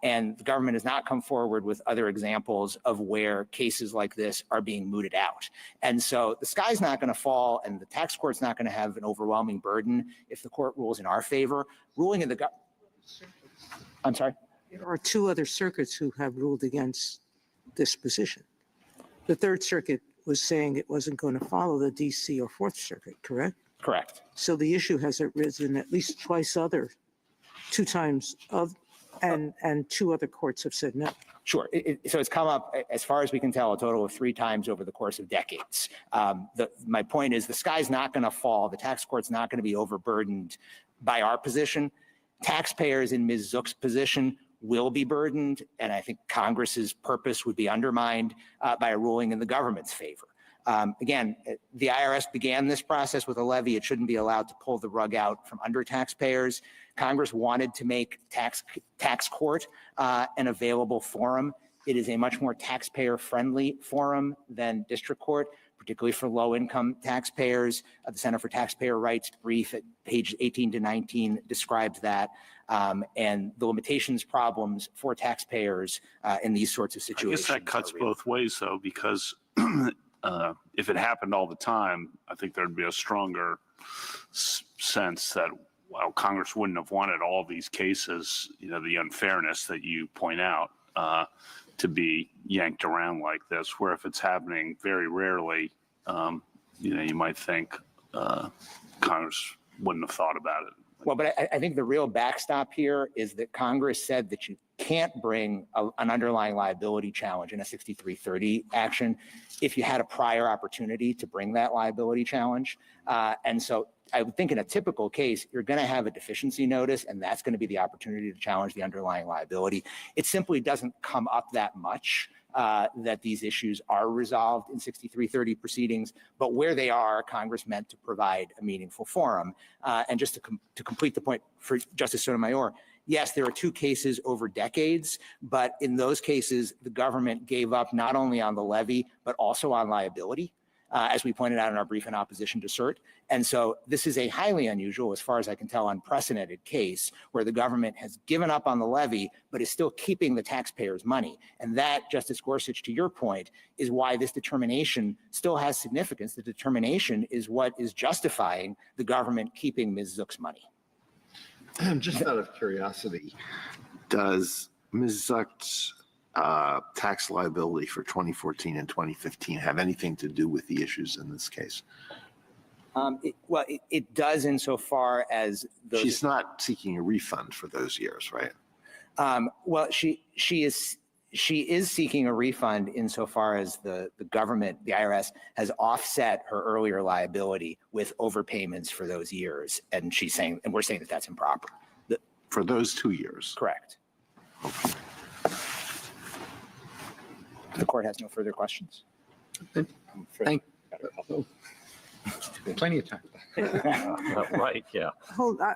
S2: and the government has not come forward with other examples of where cases like this are being mooted out. And so the sky's not going to fall, and the tax court's not going to have an overwhelming burden if the court rules in our favor. Ruling in the I'm sorry?
S9: There are two other circuits who have ruled against this position. The Third Circuit was saying it wasn't going to follow the DC or Fourth Circuit, correct?
S2: Correct.
S9: So the issue has arisen at least two times, and two other courts have said no.
S2: Sure. So it's come up, as far as we can tell, a total of 3 times over the course of decades. My point is the sky's not going to fall. The tax court's not going to be overburdened by our position. Taxpayers in Ms. Zook's position will be burdened, and I think Congress's purpose would be undermined by a ruling in the government's favor. Again, the IRS began this process with a levy. It shouldn't be allowed to pull the rug out from under taxpayers. Congress wanted to make tax court an available forum. It is a much more taxpayer-friendly forum than district court, particularly for low-income taxpayers. The Center for Taxpayer Rights brief at page 18 to 19 describes that, and the limitations problems for taxpayers in these sorts of situations.
S3: I guess that cuts both ways, though, because if it happened all the time, I think there'd be a stronger sense that, well, Congress wouldn't have wanted all these cases, the unfairness that you point out, to be yanked around like this, where if it's happening very rarely, you might think Congress wouldn't have thought about it.
S2: Well, but I think the real backstop here is that Congress said that you can't bring an underlying liability challenge in a 6330 action if you had a prior opportunity to bring that liability challenge. And so I would think in a typical case, you're going to have a deficiency notice, and that's going to be the opportunity to challenge the underlying liability. It simply doesn't come up that much that these issues are resolved in 6330 proceedings, but where they are, Congress meant to provide a meaningful forum. And just to complete the point for Justice Sotomayor, yes, there are 2 cases over decades, but in those cases, the government gave up not only on the levy, but also on liability. as we pointed out in our brief in opposition to cert. And so this is a highly unusual, as far as I can tell, unprecedented case where the government has given up on the levy, but is still keeping the taxpayers' money. And that, Justice Gorsuch, to your point, is why this determination still has significance. The determination is what is justifying the government keeping Ms. Zook's money.
S1: Just out of curiosity, does Ms. Zook's tax liability for 2014 and 2015 have anything to do with the issues in this case?
S2: It does insofar as those.
S1: She's not seeking a refund for those years, right?
S2: She is seeking a refund insofar as the government, the IRS, has offset her earlier liability with overpayments for those years, and she's saying, and we're saying that that's improper.
S1: For those 2 years?
S2: Correct. Okay. The court has no further questions.
S14: Thank you. Plenty of time.
S17: Right, yeah.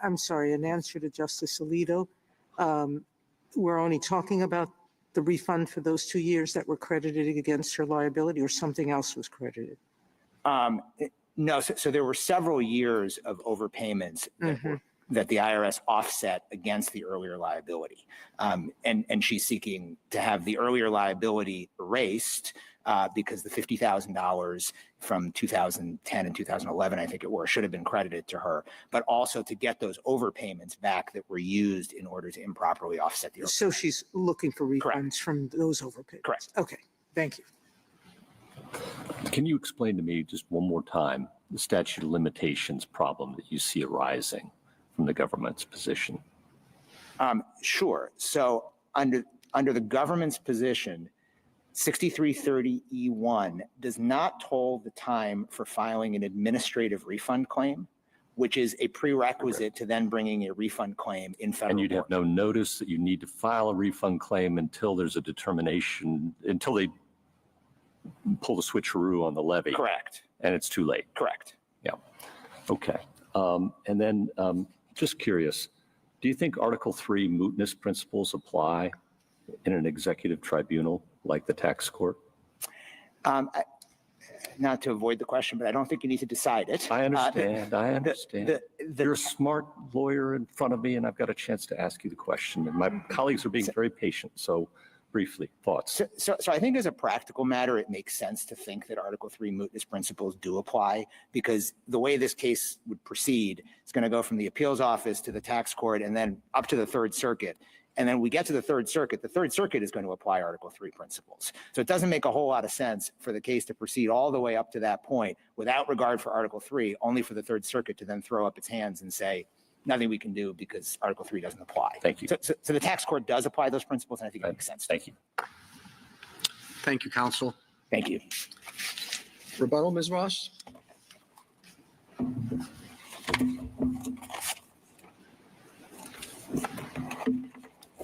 S9: I'm sorry, in answer to Justice Alito, we're only talking about the refund for those 2 years that were credited against her liability, or something else was credited?
S2: No, so there were several years of overpayments that the IRS offset against the earlier liability. And she's seeking to have the earlier liability erased because the $50,000 from 2010 and 2011, I think it was, should have been credited to her, but also to get those overpayments back that were used in order to improperly offset the overpayments.
S9: So she's looking for refunds from those overpayments?
S2: Correct.
S9: Okay, thank you.
S17: Can you explain to me just one more time the statute of limitations problem that you see arising from the government's position?
S2: Sure. So under the government's position, 6330E1 does not toll the time for filing an administrative refund claim, which is a prerequisite to then bringing a refund claim in federal
S17: And you'd
S2: court.
S17: have no notice that you need to file a refund claim until there's a determination, until they pull the switcheroo on the levy.
S2: Correct.
S17: And it's too late.
S2: Correct.
S17: Yeah. Okay. And then just curious, do you think Article 3 mootness principles apply in an executive tribunal like the tax court?
S2: Not to avoid the question, but I don't think you need to decide it.
S17: I understand. I understand. You're a smart lawyer in front of me, and I've got a chance to ask you the question. And my colleagues are being very patient. So briefly, thoughts?
S2: So I think as a practical matter, it makes sense to think that Article 3 mootness principles do apply, because the way this case would proceed is going to go from the appeals office to the tax court and then up to the Third Circuit. And then we get to the Third Circuit is going to apply Article 3 principles. So it doesn't make a whole lot of sense for the case to proceed all the way up to that point without regard for Article 3, only for the Third Circuit to then throw up its hands and say, nothing we can do because Article 3 doesn't apply.
S17: Thank you.
S2: So the tax court does apply those principles, and I think it makes sense.
S17: Thank you.
S14: Thank you, counsel.
S2: Thank you.
S14: Rebuttal, Ms. Ross?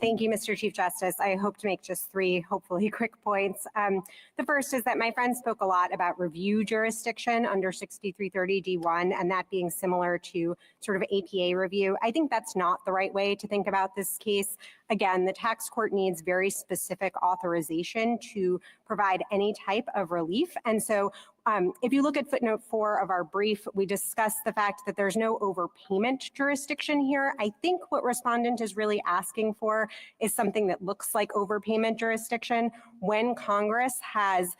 S15: Thank you, Mr. Chief Justice. I hope to make just three, hopefully quick points. The first is that my friend spoke a lot about review jurisdiction under 6330D1 and that being similar to sort of APA review. I think that's not the right way to think about this case. Again, the tax court needs very specific authorization to provide any type of relief. And so if you look at footnote 4 of our brief, we discussed the fact that there's no overpayment jurisdiction here. I think what respondent is really asking for is something that looks like overpayment jurisdiction when Congress has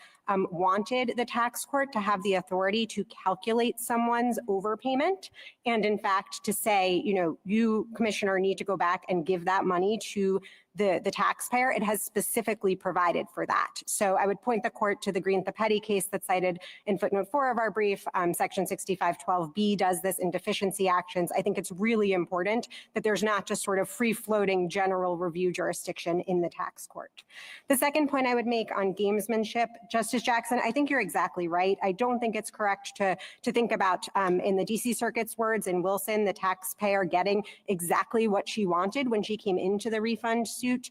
S15: wanted the tax court to have the authority to calculate someone's overpayment. And in fact, to say, you know, you, Commissioner, need to go back and give that money to the taxpayer, it has specifically provided for that. So I would point the court to the Green-Thappetti case that's cited in footnote 4 of our brief. Section 6512B does this in deficiency actions. I think it's really important that there's not just sort of free-floating general review jurisdiction in the tax court. The second point I would make on gamesmanship, Justice Jackson, I think you're exactly right. I don't think it's correct to think about, in the DC Circuit's words, in Wilson, the taxpayer getting exactly what she wanted when she came into the refund suit,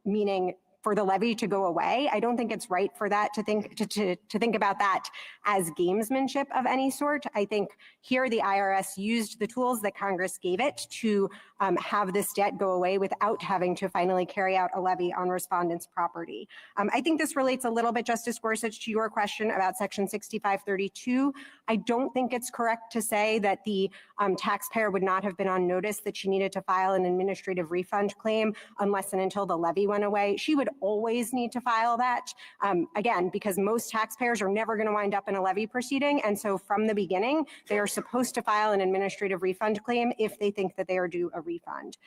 S15: meaning for the levy to go away. I don't think it's right for that to think about that as gamesmanship of any sort. I think here the IRS used the tools that Congress gave it to have this debt go away without having to finally carry out a levy on respondents' property. I think this relates a little bit, Justice Gorsuch, to your question about Section 6532. I don't think it's correct to say that the taxpayer would not have been on notice that she needed to file an administrative refund claim unless and until the levy went away. She would always need to file that, again, because most taxpayers are never going to wind up in a levy proceeding. And so from the beginning, they are supposed to file an administrative refund claim if they think that they are due a refund.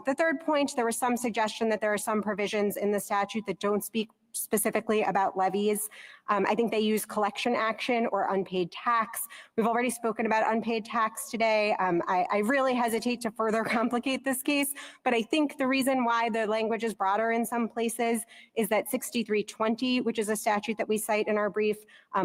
S15: The third point, there was some suggestion that there are some provisions in the statute that don't speak specifically about levies. I think they use collection action or unpaid tax. We've already spoken about unpaid tax today. I really hesitate to further complicate this case, but I think the reason why the language is broader in some places is that 6320, which is a statute that we cite in our brief,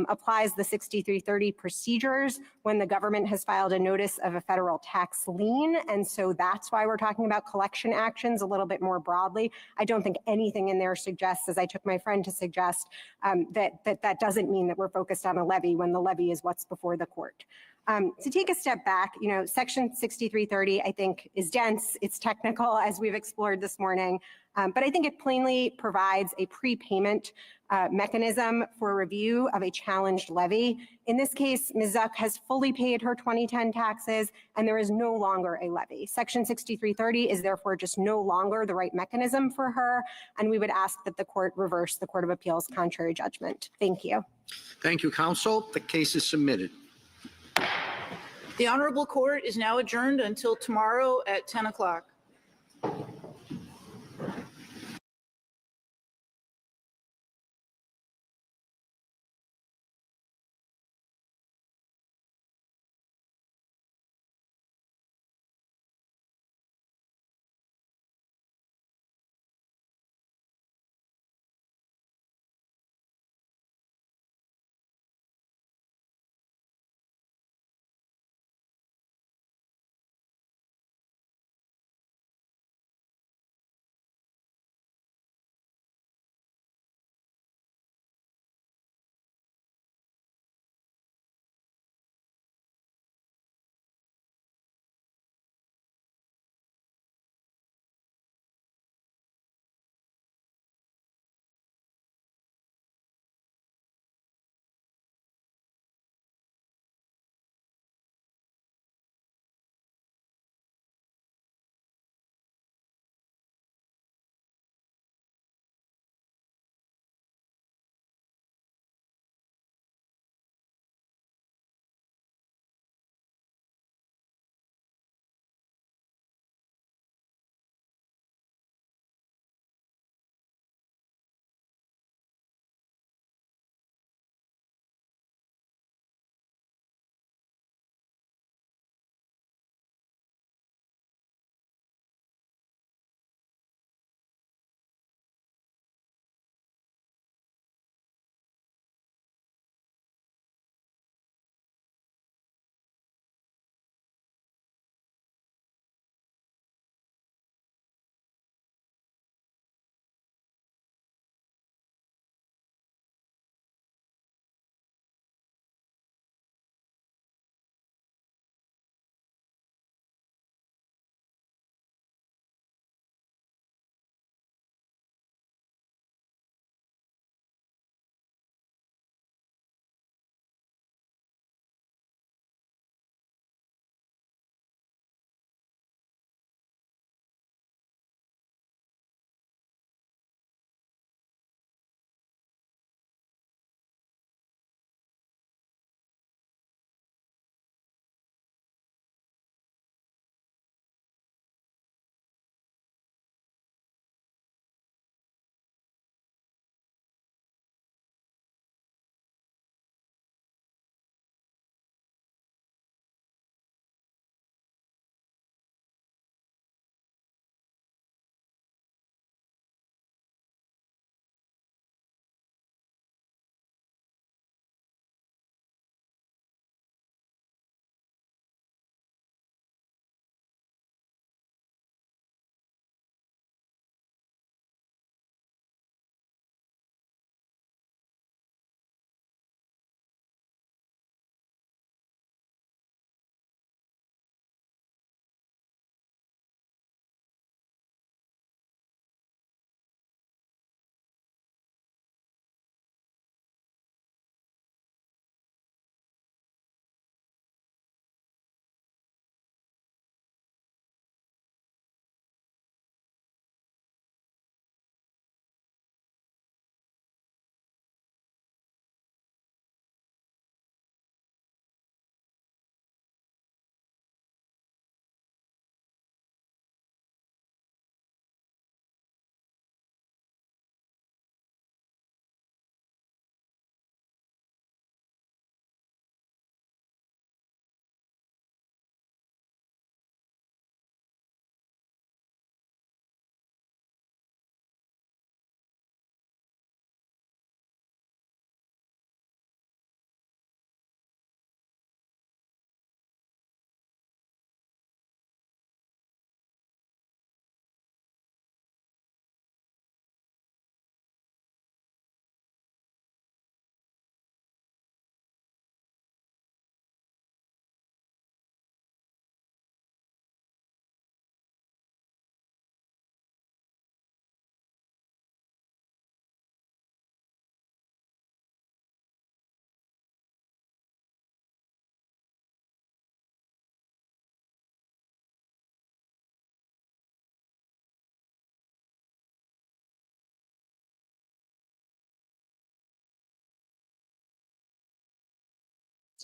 S15: applies the 6330 procedures when the government has filed a notice of a federal tax lien. And so that's why we're talking about collection actions a little bit more broadly. I don't think anything in there suggests, as I took my friend to suggest, that doesn't mean that we're focused on a levy when the levy is what's before the court. To take a step back, Section 6330, I think, is dense. It's technical, as we've explored this morning, but I think it plainly provides a prepayment mechanism for review of a challenged levy. In this case, Ms. Zuck has fully paid her 2010 taxes, and there is no longer a levy. Section 6330 is therefore just no longer the right mechanism for her, and we would ask that the court reverse the Court of Appeals' contrary judgment. Thank you.
S14: Thank you, counsel. The case is submitted.
S4: The Honorable Court is now adjourned until tomorrow at 10 o'clock.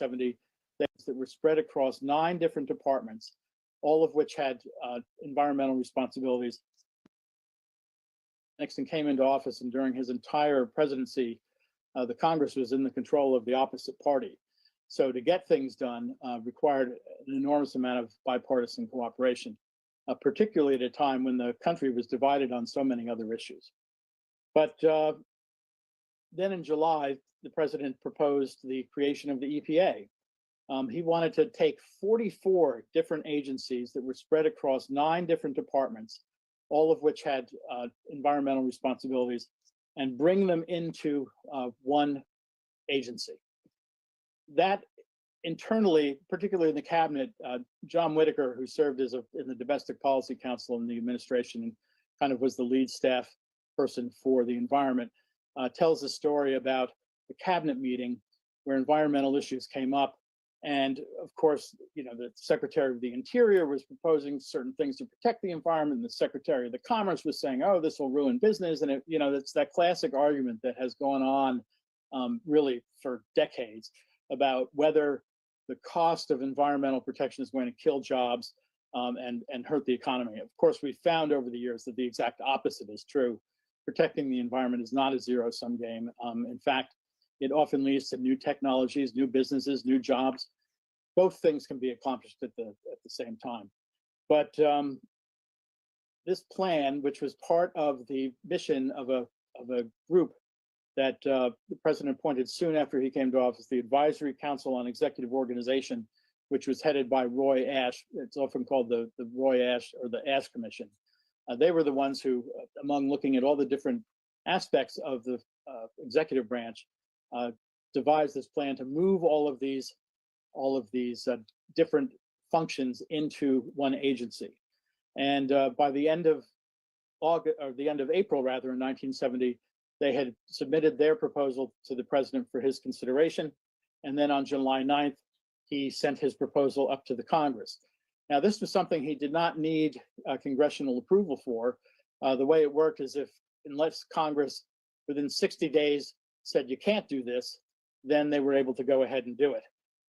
S6: 1970 that were spread across 9 different departments, all of which had environmental responsibilities. Nixon came into office, and during his entire presidency, the Congress was in the control of the opposite party. So to get things done required an enormous amount of bipartisan cooperation, particularly at a time when the country was divided on so many other issues. But then in July, the president proposed the creation of the EPA. He wanted to take 44 different agencies that were spread across 9 different departments, all of which had environmental responsibilities, and bring them into one agency. That internally, particularly in the cabinet, John Whitaker, who served as in the Domestic Policy Council in the administration and kind of was the lead staff person for the environment, tells a story about the cabinet meeting where environmental issues came up. And of course, you know, the Secretary of the Interior was proposing certain things to protect the environment, and the Secretary of the Commerce was saying, oh, this will ruin business. And it, you know, it's that classic argument that has gone on really for decades about whether the cost of environmental protection is going to kill jobs and hurt the economy. Of course, we've found over the years that the exact opposite is true. Protecting the environment is not a zero-sum game. In fact, it often leads to new technologies, new businesses, new jobs. Both things can be accomplished at the same time. But this plan, which was part of the mission of a group that the president appointed soon after he came to office, the Advisory Council on Executive Organization, which was headed by Roy Ash. It's often called the Roy Ash or the Ash Commission. They were the ones who, among looking at all the different aspects of the executive branch, devised this plan to move all of these different functions into one agency. And by the end of August, or the end of April, rather, in 1970, they had submitted their proposal to the president for his consideration. And then on July 9th, he sent his proposal up to the Congress. Now, this was something he did not need congressional approval for. The way it worked is unless Congress within 60 days said you can't do this, then they were able to go ahead and do it.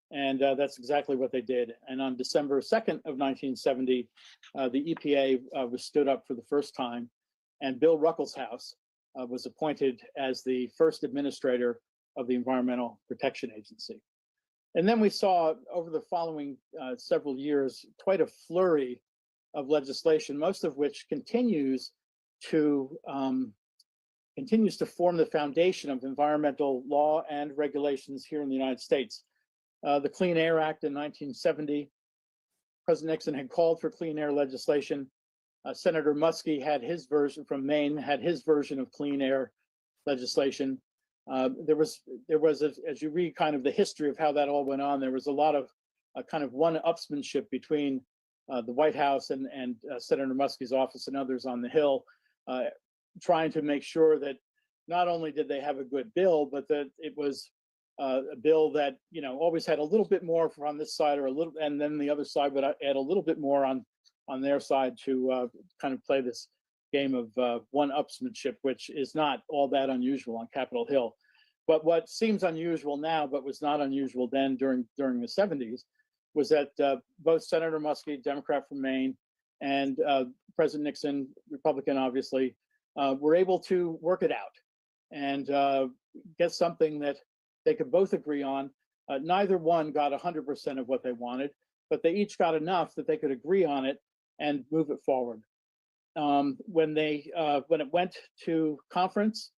S6: And that's exactly what they did. And on December 2nd of 1970, the EPA was stood up for the first time, and Bill Ruckelshaus was appointed as the first administrator of the Environmental Protection Agency. And then we saw over the following several years quite a flurry of legislation, most of which continues to form the foundation of environmental law and regulations here in the United States. The Clean Air Act in 1970, President Nixon had called for clean air legislation. Senator Muskie had his version from Maine, had his version of clean air legislation. There was, as you read kind of the history of how that all went on, there was a lot of kind of one-upsmanship between the White House and Senator Muskie's office and others on the Hill, trying to make sure that not only did they have a good bill, but that it was a bill that, you know, always had a little bit more from this side or a little, and then the other side would add a little bit more on their side to kind of play this game of one-upsmanship, which is not all that unusual on Capitol Hill. But what seems unusual now, but was not unusual then during the 70s, was that both Senator Muskie, Democrat from Maine, and President Nixon, Republican obviously, were able to work it out and get something that they could both agree on. Neither one got 100% of what they wanted, but they each got enough that they could agree on it and move it forward. When it went to conference,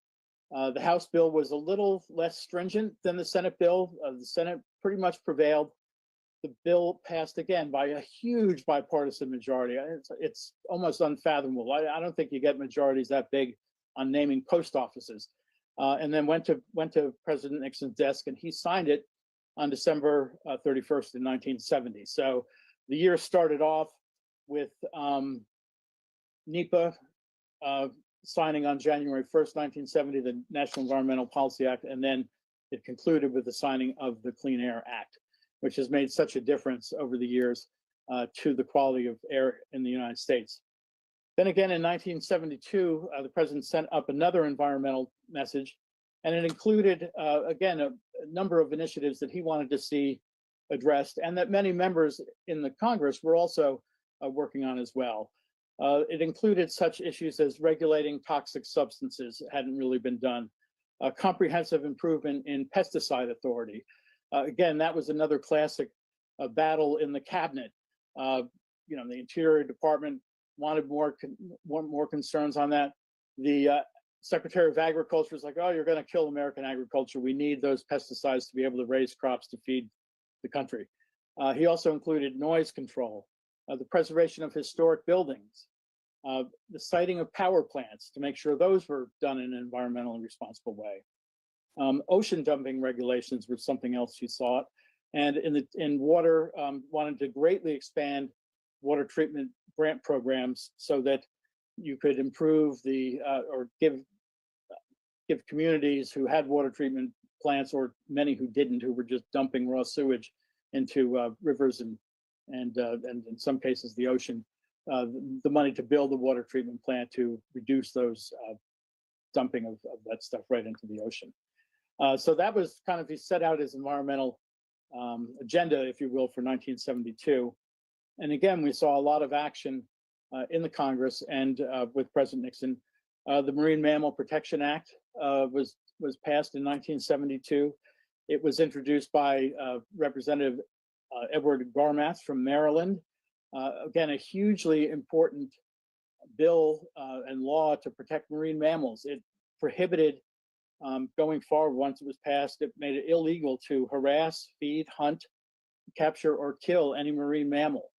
S6: the House bill was a little less stringent than the Senate bill. The Senate pretty much prevailed. The bill passed again by a huge bipartisan majority. It's almost unfathomable. I don't think you get majorities that big on naming post offices. And then went to President Nixon's desk, and he signed it on December 31st in 1970. So the year started off with NEPA signing on January 1st, 1970, the National Environmental Policy Act, and then it concluded with the signing of the Clean Air Act, which has made such a difference over the years to the quality of air in the United States. Then again in 1972, the president sent up another environmental message, And it included, again, a number of initiatives that he wanted to see addressed and that many members in the Congress were also working on as well. It included such issues as regulating toxic substances, hadn't really been done, a comprehensive improvement in pesticide authority. Again, that was another classic battle in the cabinet. You know, the Interior Department wanted more concerns on that. The Secretary of Agriculture was like, oh, you're going to kill American agriculture. We need those pesticides to be able to raise crops to feed the country. He also included noise control, the preservation of historic buildings, the siting of power plants to make sure those were done in an environmentally responsible way. Ocean dumping regulations were something else he sought. And in water, wanted to greatly expand water treatment grant programs so that you could improve the, or give communities who had water treatment plants, or many who didn't, who were just dumping raw sewage into rivers and in some cases the ocean, the money to build a water treatment plant to reduce those dumping of that stuff right into the ocean. So that was kind of, he set out his environmental agenda, if you will, for 1972. And again, we saw a lot of action in the Congress and with President Nixon. The Marine Mammal Protection Act was passed in 1972. It was introduced by Representative Edward Garmath from Maryland. Again, a hugely important bill and law to protect marine mammals. It prohibited, going forward, once it was passed, it made it illegal to harass, feed, hunt, capture, or kill any marine mammal.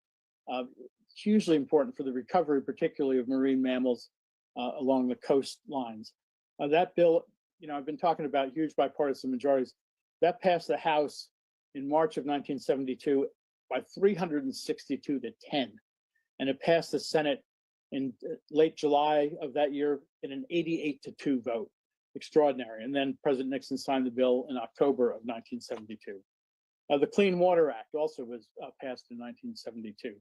S6: Hugely important for the recovery, particularly of marine mammals along the coastlines. That bill, you know, I've been talking about huge bipartisan majorities. That passed the House in March of 1972 by 362 to 10. And it passed the Senate in late July of that year in an 88 to 2 vote. Extraordinary. And then President Nixon signed the bill in October of 1972. The Clean Water Act also was passed in 1972.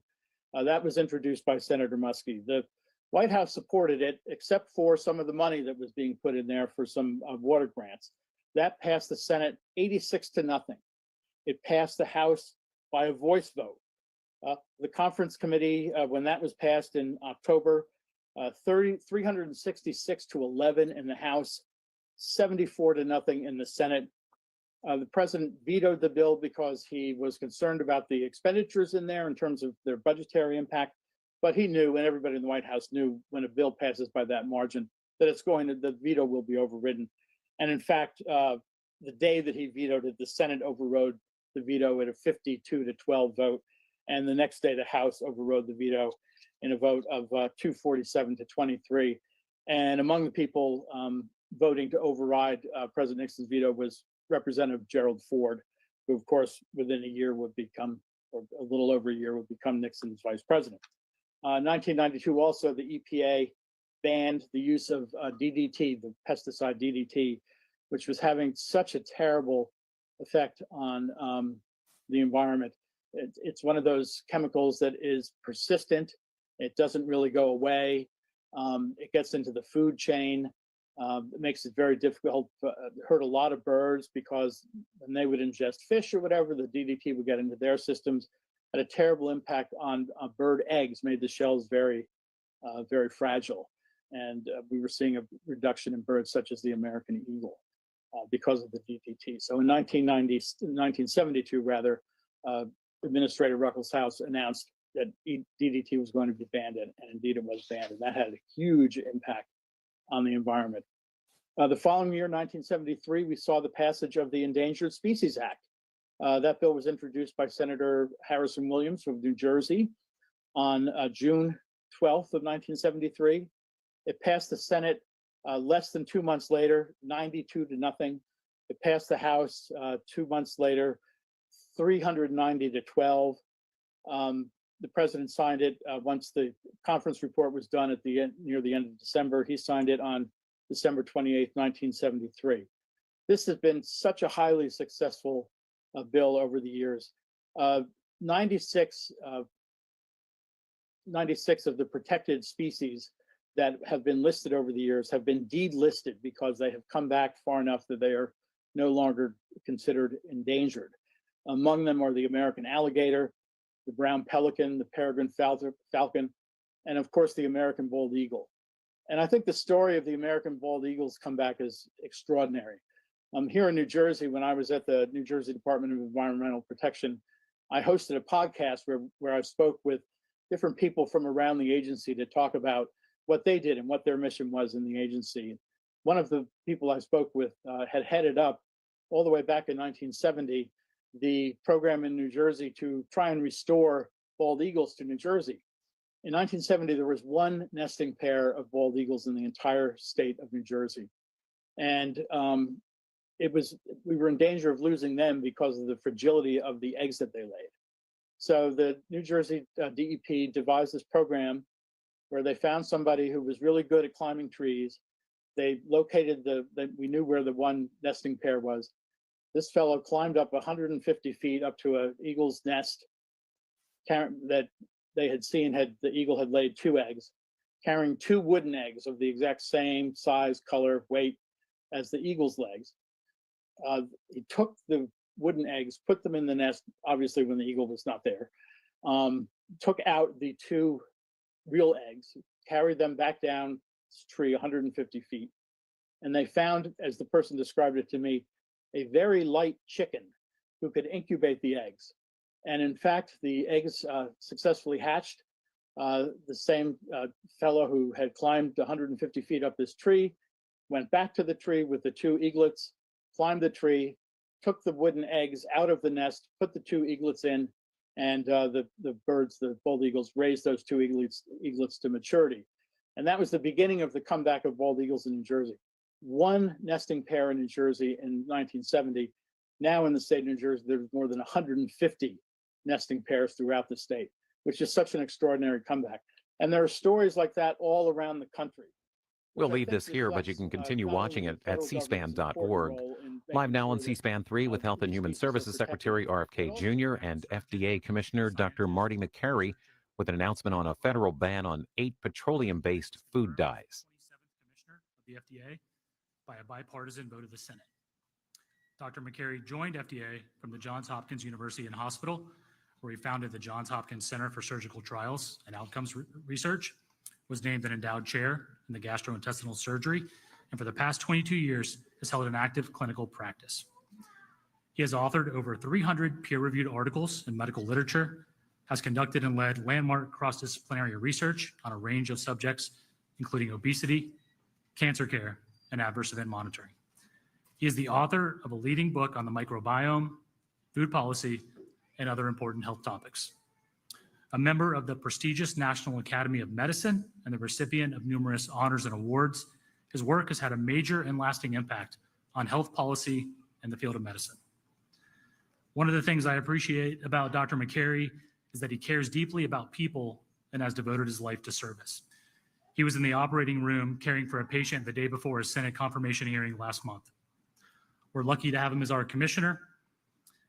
S6: That was introduced by Senator Muskie. The White House supported it, except for some of the money that was being put in there for some water grants. That passed the Senate 86 to nothing. It passed the House by a voice vote. The conference committee, when that was passed in October, 366 to 11 in the House, 74 to nothing in the Senate. The president vetoed the bill because he was concerned about the expenditures in there in terms of their budgetary impact. But he knew, and everybody in the White House knew, when a bill passes by that margin, that the veto will be overridden. And in fact, the day that he vetoed it, the Senate overrode the veto at a 52 to 12 vote. And the next day, the House overrode the veto in a vote of 247 to 23. And among the people voting to override President Nixon's veto was Representative Gerald Ford, who, of course, within a year would become, or a little over a year, would become Nixon's vice president. 1992, also, the EPA banned the use of DDT, the pesticide DDT, which was having such a terrible effect on the environment. It's one of those chemicals that is persistent. It doesn't really go away. It gets into the food chain. It makes it very difficult to hurt a lot of birds, because when they would ingest fish or whatever, the DDT would get into their systems. Had a terrible impact on bird eggs, made the shells very, very fragile. And we were seeing a reduction in birds such as the American eagle because of the DDT. So in 1972, rather, Administrator Ruckelshaus announced that DDT was going to be banned, and indeed it was banned. And that had a huge impact on the environment. The following year, 1973, we saw the passage of the Endangered Species Act. That bill was introduced by Senator Harrison Williams from New Jersey on June 12th of 1973. It passed the Senate less than 2 months later, 92 to nothing. It passed the House 2 months later, 390 to 12. The president signed it once the conference report was done at the end, near the end of December. He signed it on December 28th, 1973. This has been such a highly successful bill over the years. 96 of the protected species that have been listed over the years have been delisted because they have come back far enough that they are no longer considered endangered. Among them are the American alligator, the brown pelican, the peregrine falcon, and of course the American bald eagle. And I think the story of the American bald eagle's comeback is extraordinary. Here in New Jersey, when I was at the New Jersey Department of Environmental Protection, I hosted a podcast where I spoke with different people from around the agency to talk about what they did and what their mission was in the agency. One of the people I spoke with had headed up all the way back in 1970, the program in New Jersey to try and restore bald eagles to New Jersey. In 1970, there was one nesting pair of bald eagles in the entire state of New Jersey. And we were in danger of losing them because of the fragility of the eggs that they laid. So the New Jersey DEP devised this program where they found somebody who was really good at climbing trees. They located we knew where the one nesting pair was. This fellow climbed up 150 feet up to an eagle's nest that they had seen the eagle had laid 2 eggs, carrying 2 wooden eggs of the exact same size, color, weight as the eagle's legs. He took the wooden eggs, put them in the nest, obviously when the eagle was not there, took out the 2 real eggs, carried them back down this tree 150 feet. And they found, as the person described it to me, a very light chicken who could incubate the eggs. And in fact, the eggs successfully hatched. The same fellow who had climbed 150 feet up this tree went back to the tree with the 2 eaglets, climbed the tree, took the wooden eggs out of the nest, put the 2 eaglets in, and the birds, the bald eagles, raised those 2 eaglets to maturity. And that was the beginning of the comeback of bald eagles in New Jersey. One nesting pair in New Jersey in 1970. Now in the state of New Jersey, there's more than 150 nesting pairs throughout the state, which is such an extraordinary comeback. And there are stories like that all around the country.
S19: We'll leave this here, but you can continue watching it at cspan.org. Live now on C-SPAN 3 with Health and Human Services Secretary RFK Jr. and FDA Commissioner Dr. Marty Makary with an announcement on a federal ban on 8 petroleum-based food dyes.
S20: 27th Commissioner of the FDA by a bipartisan vote of the Senate. Dr. Makary joined FDA from the Johns Hopkins University and Hospital, where he founded the Johns Hopkins Center for Surgical Trials and Outcomes Research, was named an endowed chair in the gastrointestinal surgery, and for the past 22 years has held an active clinical practice. He has authored over 300 peer-reviewed articles in medical literature, has conducted and led landmark cross-disciplinary research on a range of subjects, including obesity, cancer care, and adverse event monitoring. He is the author of a leading book on the microbiome, food policy, and other important health topics. A member of the prestigious National Academy of Medicine and the recipient of numerous honors and awards, his work has had a major and lasting impact on health policy and the field of medicine. One of the things I appreciate about Dr. Makary is that he cares deeply about people and has devoted his life to service. He was in the operating room caring for a patient the day before his Senate confirmation hearing last month. We're lucky to have him as our commissioner.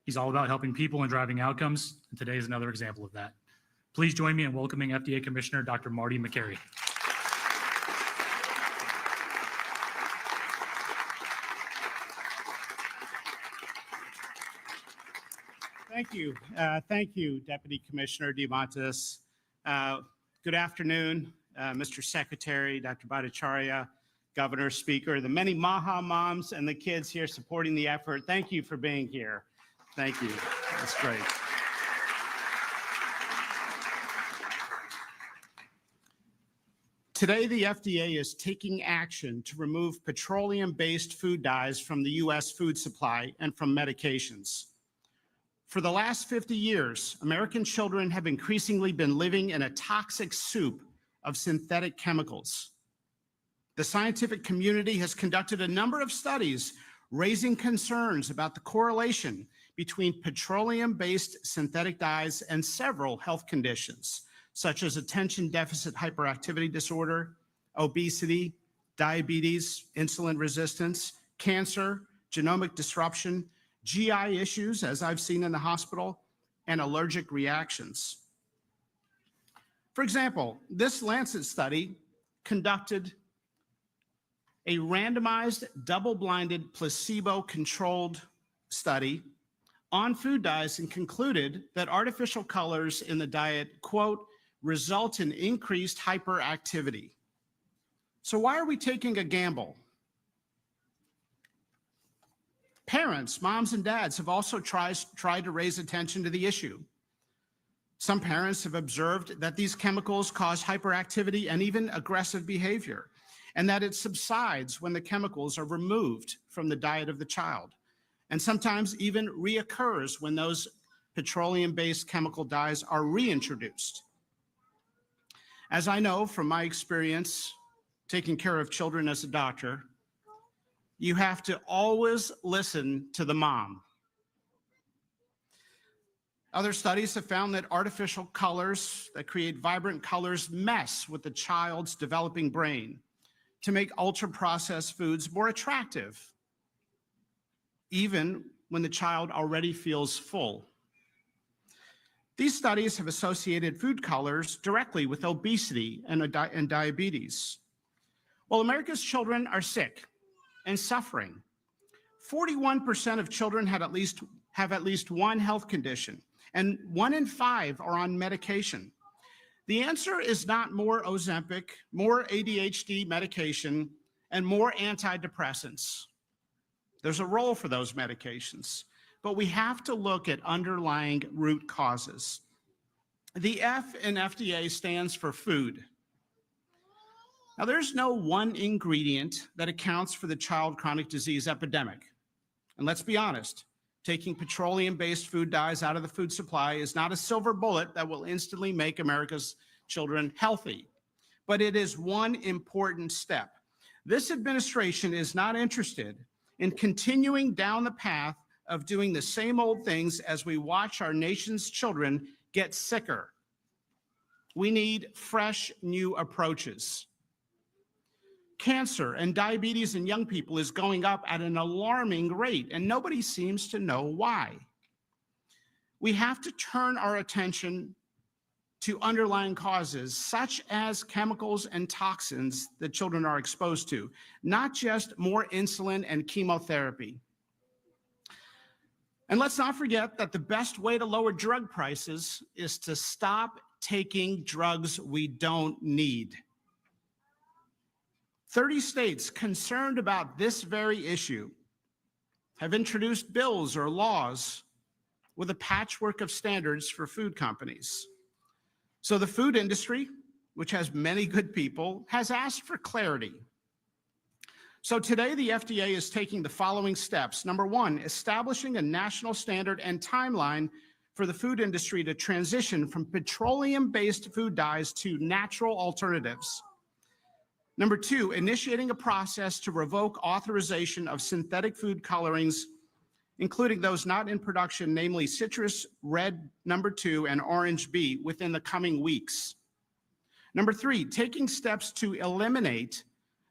S20: He's all about helping people and driving outcomes, and today is another example of that. Please join me in welcoming FDA Commissioner Dr. Marty Makary.
S21: Thank you. Thank you, Deputy Commissioner DeMontis. Good afternoon, Mr. Secretary, Dr. Bhattacharya, Governor, Speaker, the many Maha moms and the kids here supporting the effort. Thank you for being here. Thank you. That's great. Today, the FDA is taking action to remove petroleum-based food dyes from the U.S. food supply and from medications. For the last 50 years, American children have increasingly been living in a toxic soup of synthetic chemicals. The scientific community has conducted a number of studies raising concerns about the correlation between petroleum-based synthetic dyes and several health conditions, such as attention deficit hyperactivity disorder, obesity, diabetes, insulin resistance, cancer, genomic disruption, GI issues, as I've seen in the hospital, and allergic reactions. For example, this Lancet study conducted a randomized, double-blinded, placebo-controlled study on food dyes and concluded that artificial colors in the diet, quote, result in increased hyperactivity. So why are we taking a gamble? Parents, moms and dads, have also tried to raise attention to the issue. Some parents have observed that these chemicals cause hyperactivity and even aggressive behavior, and that it subsides when the chemicals are removed from the diet of the child, and sometimes even reoccurs when those petroleum-based chemical dyes are reintroduced. As I know from my experience taking care of children as a doctor, you have to always listen to the mom. Other studies have found that artificial colors that create vibrant colors mess with the child's developing brain to make ultra-processed foods more attractive, even when the child already feels full. These studies have associated food colors directly with obesity and diabetes. While America's children are sick and suffering, 41% of children have at least one health condition, and 1 in 5 are on medication. The answer is not more Ozempic, more ADHD medication, and more antidepressants. There's a role for those medications, but we have to look at underlying root causes. The F in FDA stands for food. Now, there's no one ingredient that accounts for the child chronic disease epidemic. And let's be honest, taking petroleum-based food dyes out of the food supply is not a silver bullet that will instantly make America's children healthy, but it is one important step. This administration is not interested in continuing down the path of doing the same old things as we watch our nation's children get sicker. We need fresh, new approaches. Cancer and diabetes in young people is going up at an alarming rate, and nobody seems to know why. We have to turn our attention to underlying causes, such as chemicals and toxins that children are exposed to, not just more insulin and chemotherapy. And let's not forget that the best way to lower drug prices is to stop taking drugs we don't need. 30 states concerned about this very issue have introduced bills or laws with a patchwork of standards for food companies. So the food industry, which has many good people, has asked for clarity. So today the FDA is taking the following steps. Number one, establishing a national standard and timeline for the food industry to transition from petroleum-based food dyes to natural alternatives. Number two, initiating a process to revoke authorization of synthetic food colorings, including those not in production, namely citrus red number 2 and orange B, within the coming weeks. Number three, taking steps to eliminate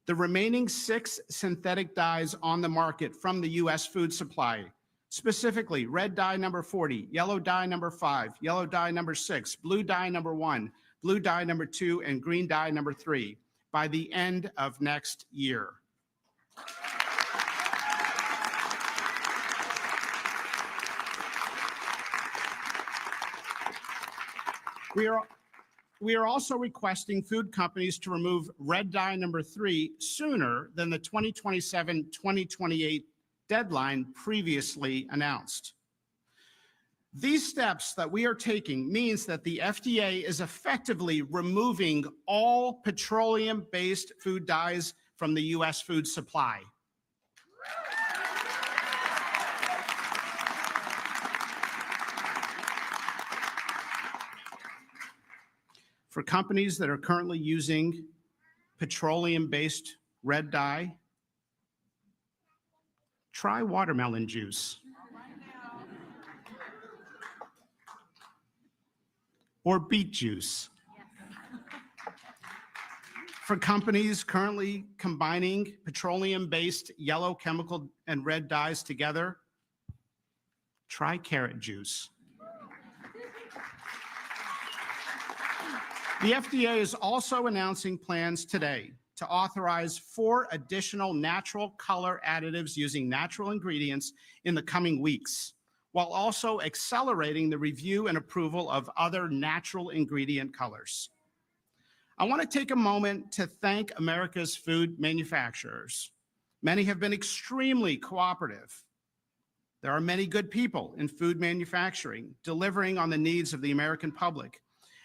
S21: the remaining 6 synthetic dyes on the market from the U.S. food supply, specifically red dye number 40, yellow dye number 5, yellow dye number 6, blue dye number 1, blue dye number 2, and green dye number 3 by the end of next year. We are also requesting food companies to remove red dye number 3 sooner than the 2027-2028 deadline previously announced. These steps that we are taking means that the FDA is effectively removing all petroleum-based food dyes from the U.S. food supply. For companies that are currently using petroleum-based red dye, try watermelon juice. Or beet juice. For companies currently combining petroleum-based yellow chemical and red dyes together, try carrot juice. The FDA is also announcing plans today to authorize 4 additional natural color additives using natural ingredients in the coming weeks, while also accelerating the review and approval of other natural ingredient colors. I want to take a moment to thank America's food manufacturers. Many have been extremely cooperative. There are many good people in food manufacturing delivering on the needs of the American public,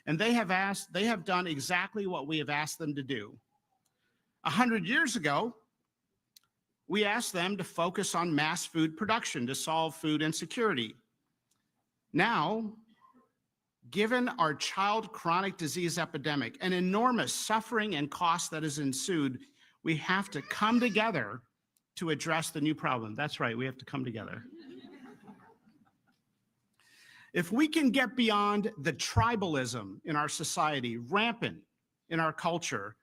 S21: and they have done exactly what we have asked them to do. 100 years ago, we asked them to focus on mass food production to solve food insecurity. Now, given our child chronic disease epidemic and enormous suffering and cost that has ensued, we have to come together to address the new problem. That's right, we have to come together. If we can get beyond the tribalism in our society, rampant in our culture,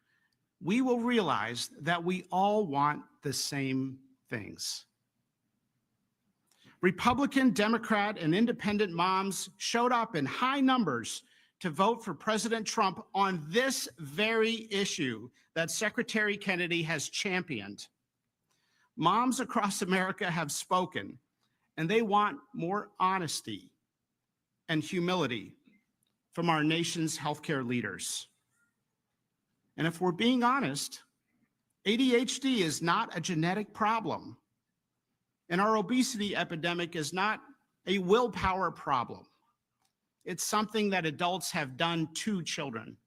S21: we will realize that we all want the same things. Republican, Democrat, and independent moms showed up in high numbers to vote for President Trump on this very issue that Secretary Kennedy has championed. Moms across America have spoken, and they want more honesty and humility from our nation's healthcare leaders. And if we're being honest, ADHD is not a genetic problem, and our obesity epidemic is not a willpower problem. It's something that adults have done to children.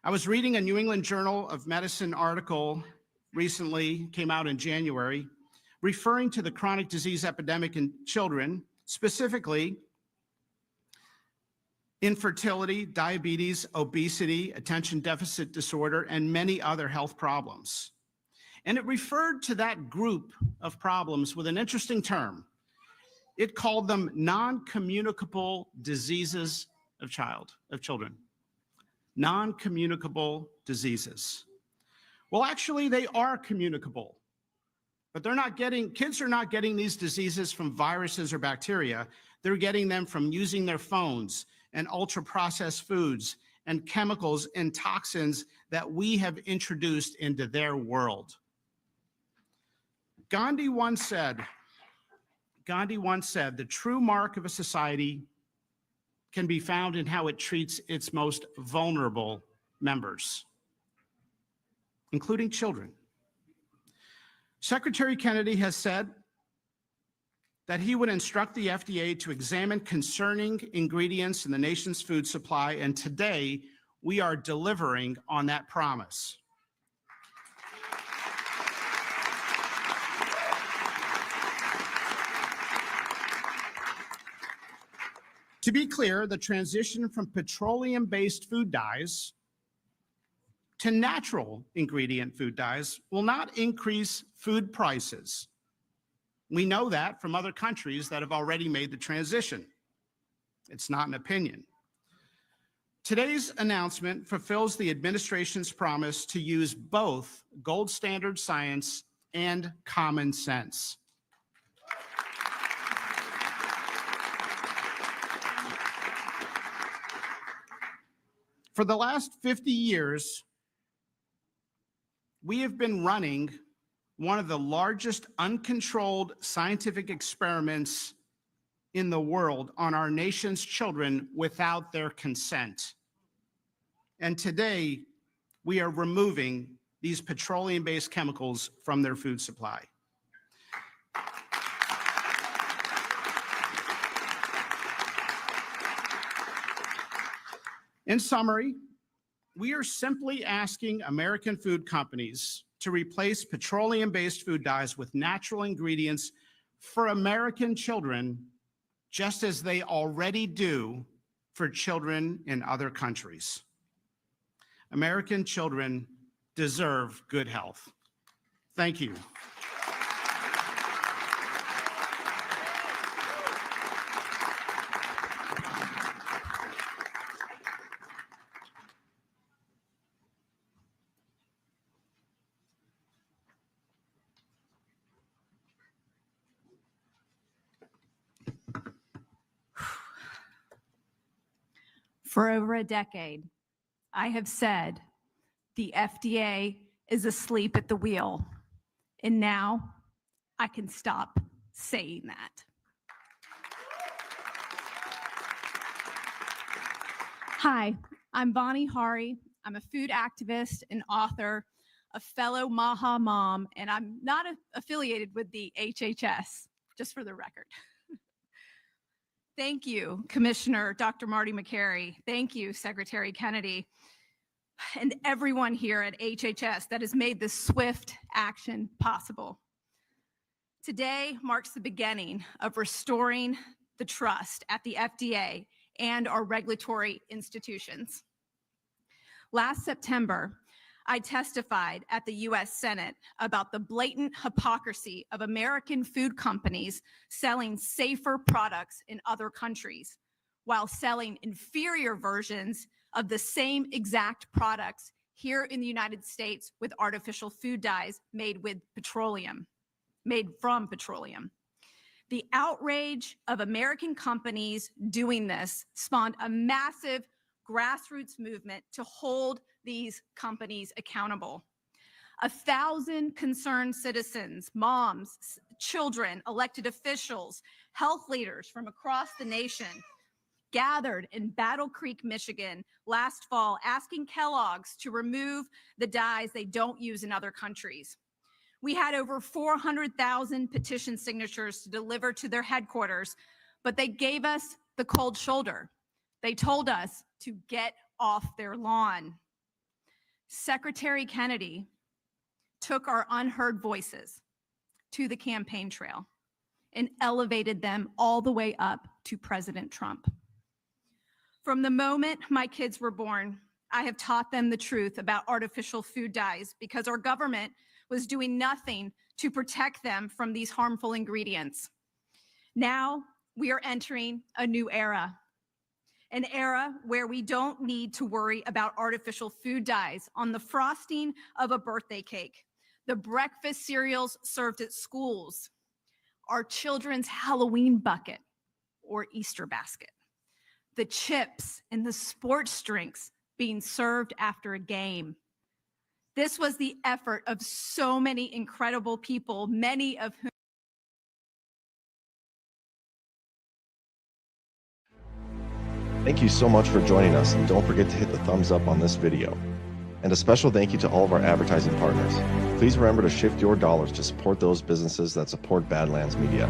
S21: I was reading a New England Journal of Medicine article recently, came out in January, referring to the chronic disease epidemic in children, specifically infertility, diabetes, obesity, attention deficit disorder, and many other health problems. And it referred to that group of problems with an interesting term. It called them non-communicable diseases of children. Non-communicable diseases. Well, actually, they are communicable, but kids are not getting these diseases from viruses or bacteria. They're getting them from using their phones and ultra-processed foods and chemicals and toxins that we have introduced into their world. Gandhi once said, the true mark of a society can be found in how it treats its most vulnerable members, including children. Secretary Kennedy has said that he would instruct the FDA to examine concerning ingredients in the nation's food supply, and today we are delivering on that promise. To be clear, the transition from petroleum-based food dyes to natural ingredient food dyes will not increase food prices. We know that from other countries that have already made the transition. It's not an opinion. Today's announcement fulfills the administration's promise to use both gold standard science and common sense. For the last 50 years, we have been running one of the largest uncontrolled scientific experiments in the world on our nation's children without their consent. And today, we are removing these petroleum-based chemicals from their food supply. In summary, we are simply asking American food companies to replace petroleum-based food dyes with natural ingredients for American children, just as they already do for children in other countries. American children deserve good health. Thank you.
S7: For over a decade, I have said the FDA is asleep at the wheel, and now I can stop saying that. Hi, I'm Bonnie Hari. I'm a food activist and author, a fellow MAHA mom, and I'm not affiliated with the HHS, just for the record. Thank you, Commissioner Dr. Marty McCary. Thank you, Secretary Kennedy, and everyone here at HHS that has made this swift action possible. Today marks the beginning of restoring the trust at the FDA and our regulatory institutions. Last September, I testified at the US Senate about the blatant hypocrisy of American food companies selling safer products in other countries while selling inferior versions of the same exact products here in the United States with artificial food dyes made from petroleum. The outrage of American companies doing this spawned a massive grassroots movement to hold these companies accountable. 1,000 concerned citizens, moms, children, elected officials, health leaders from across the nation gathered in Battle Creek, Michigan last fall, asking Kellogg's to remove the dyes they don't use in other countries. We had over 400,000 petition signatures to deliver to their headquarters, but they gave us the cold shoulder. They told us to get off their lawn. Secretary Kennedy took our unheard voices to the campaign trail and elevated them all the way up to President Trump. From the moment my kids were born, I have taught them the truth about artificial food dyes because our government was doing nothing to protect them from these harmful ingredients. Now we are entering a new era. An era where we don't need to worry about artificial food dyes on the frosting of a birthday cake, the breakfast cereals served at schools, our children's Halloween bucket or Easter basket, the chips and the sports drinks being served after a game. This was the effort of so many incredible people, many of whom
S8: Thank you so much for joining us, and don't forget to hit the thumbs up on this video. And a special thank you to all of our advertising partners. Please remember to shift your dollars to support those businesses that support Badlands Media.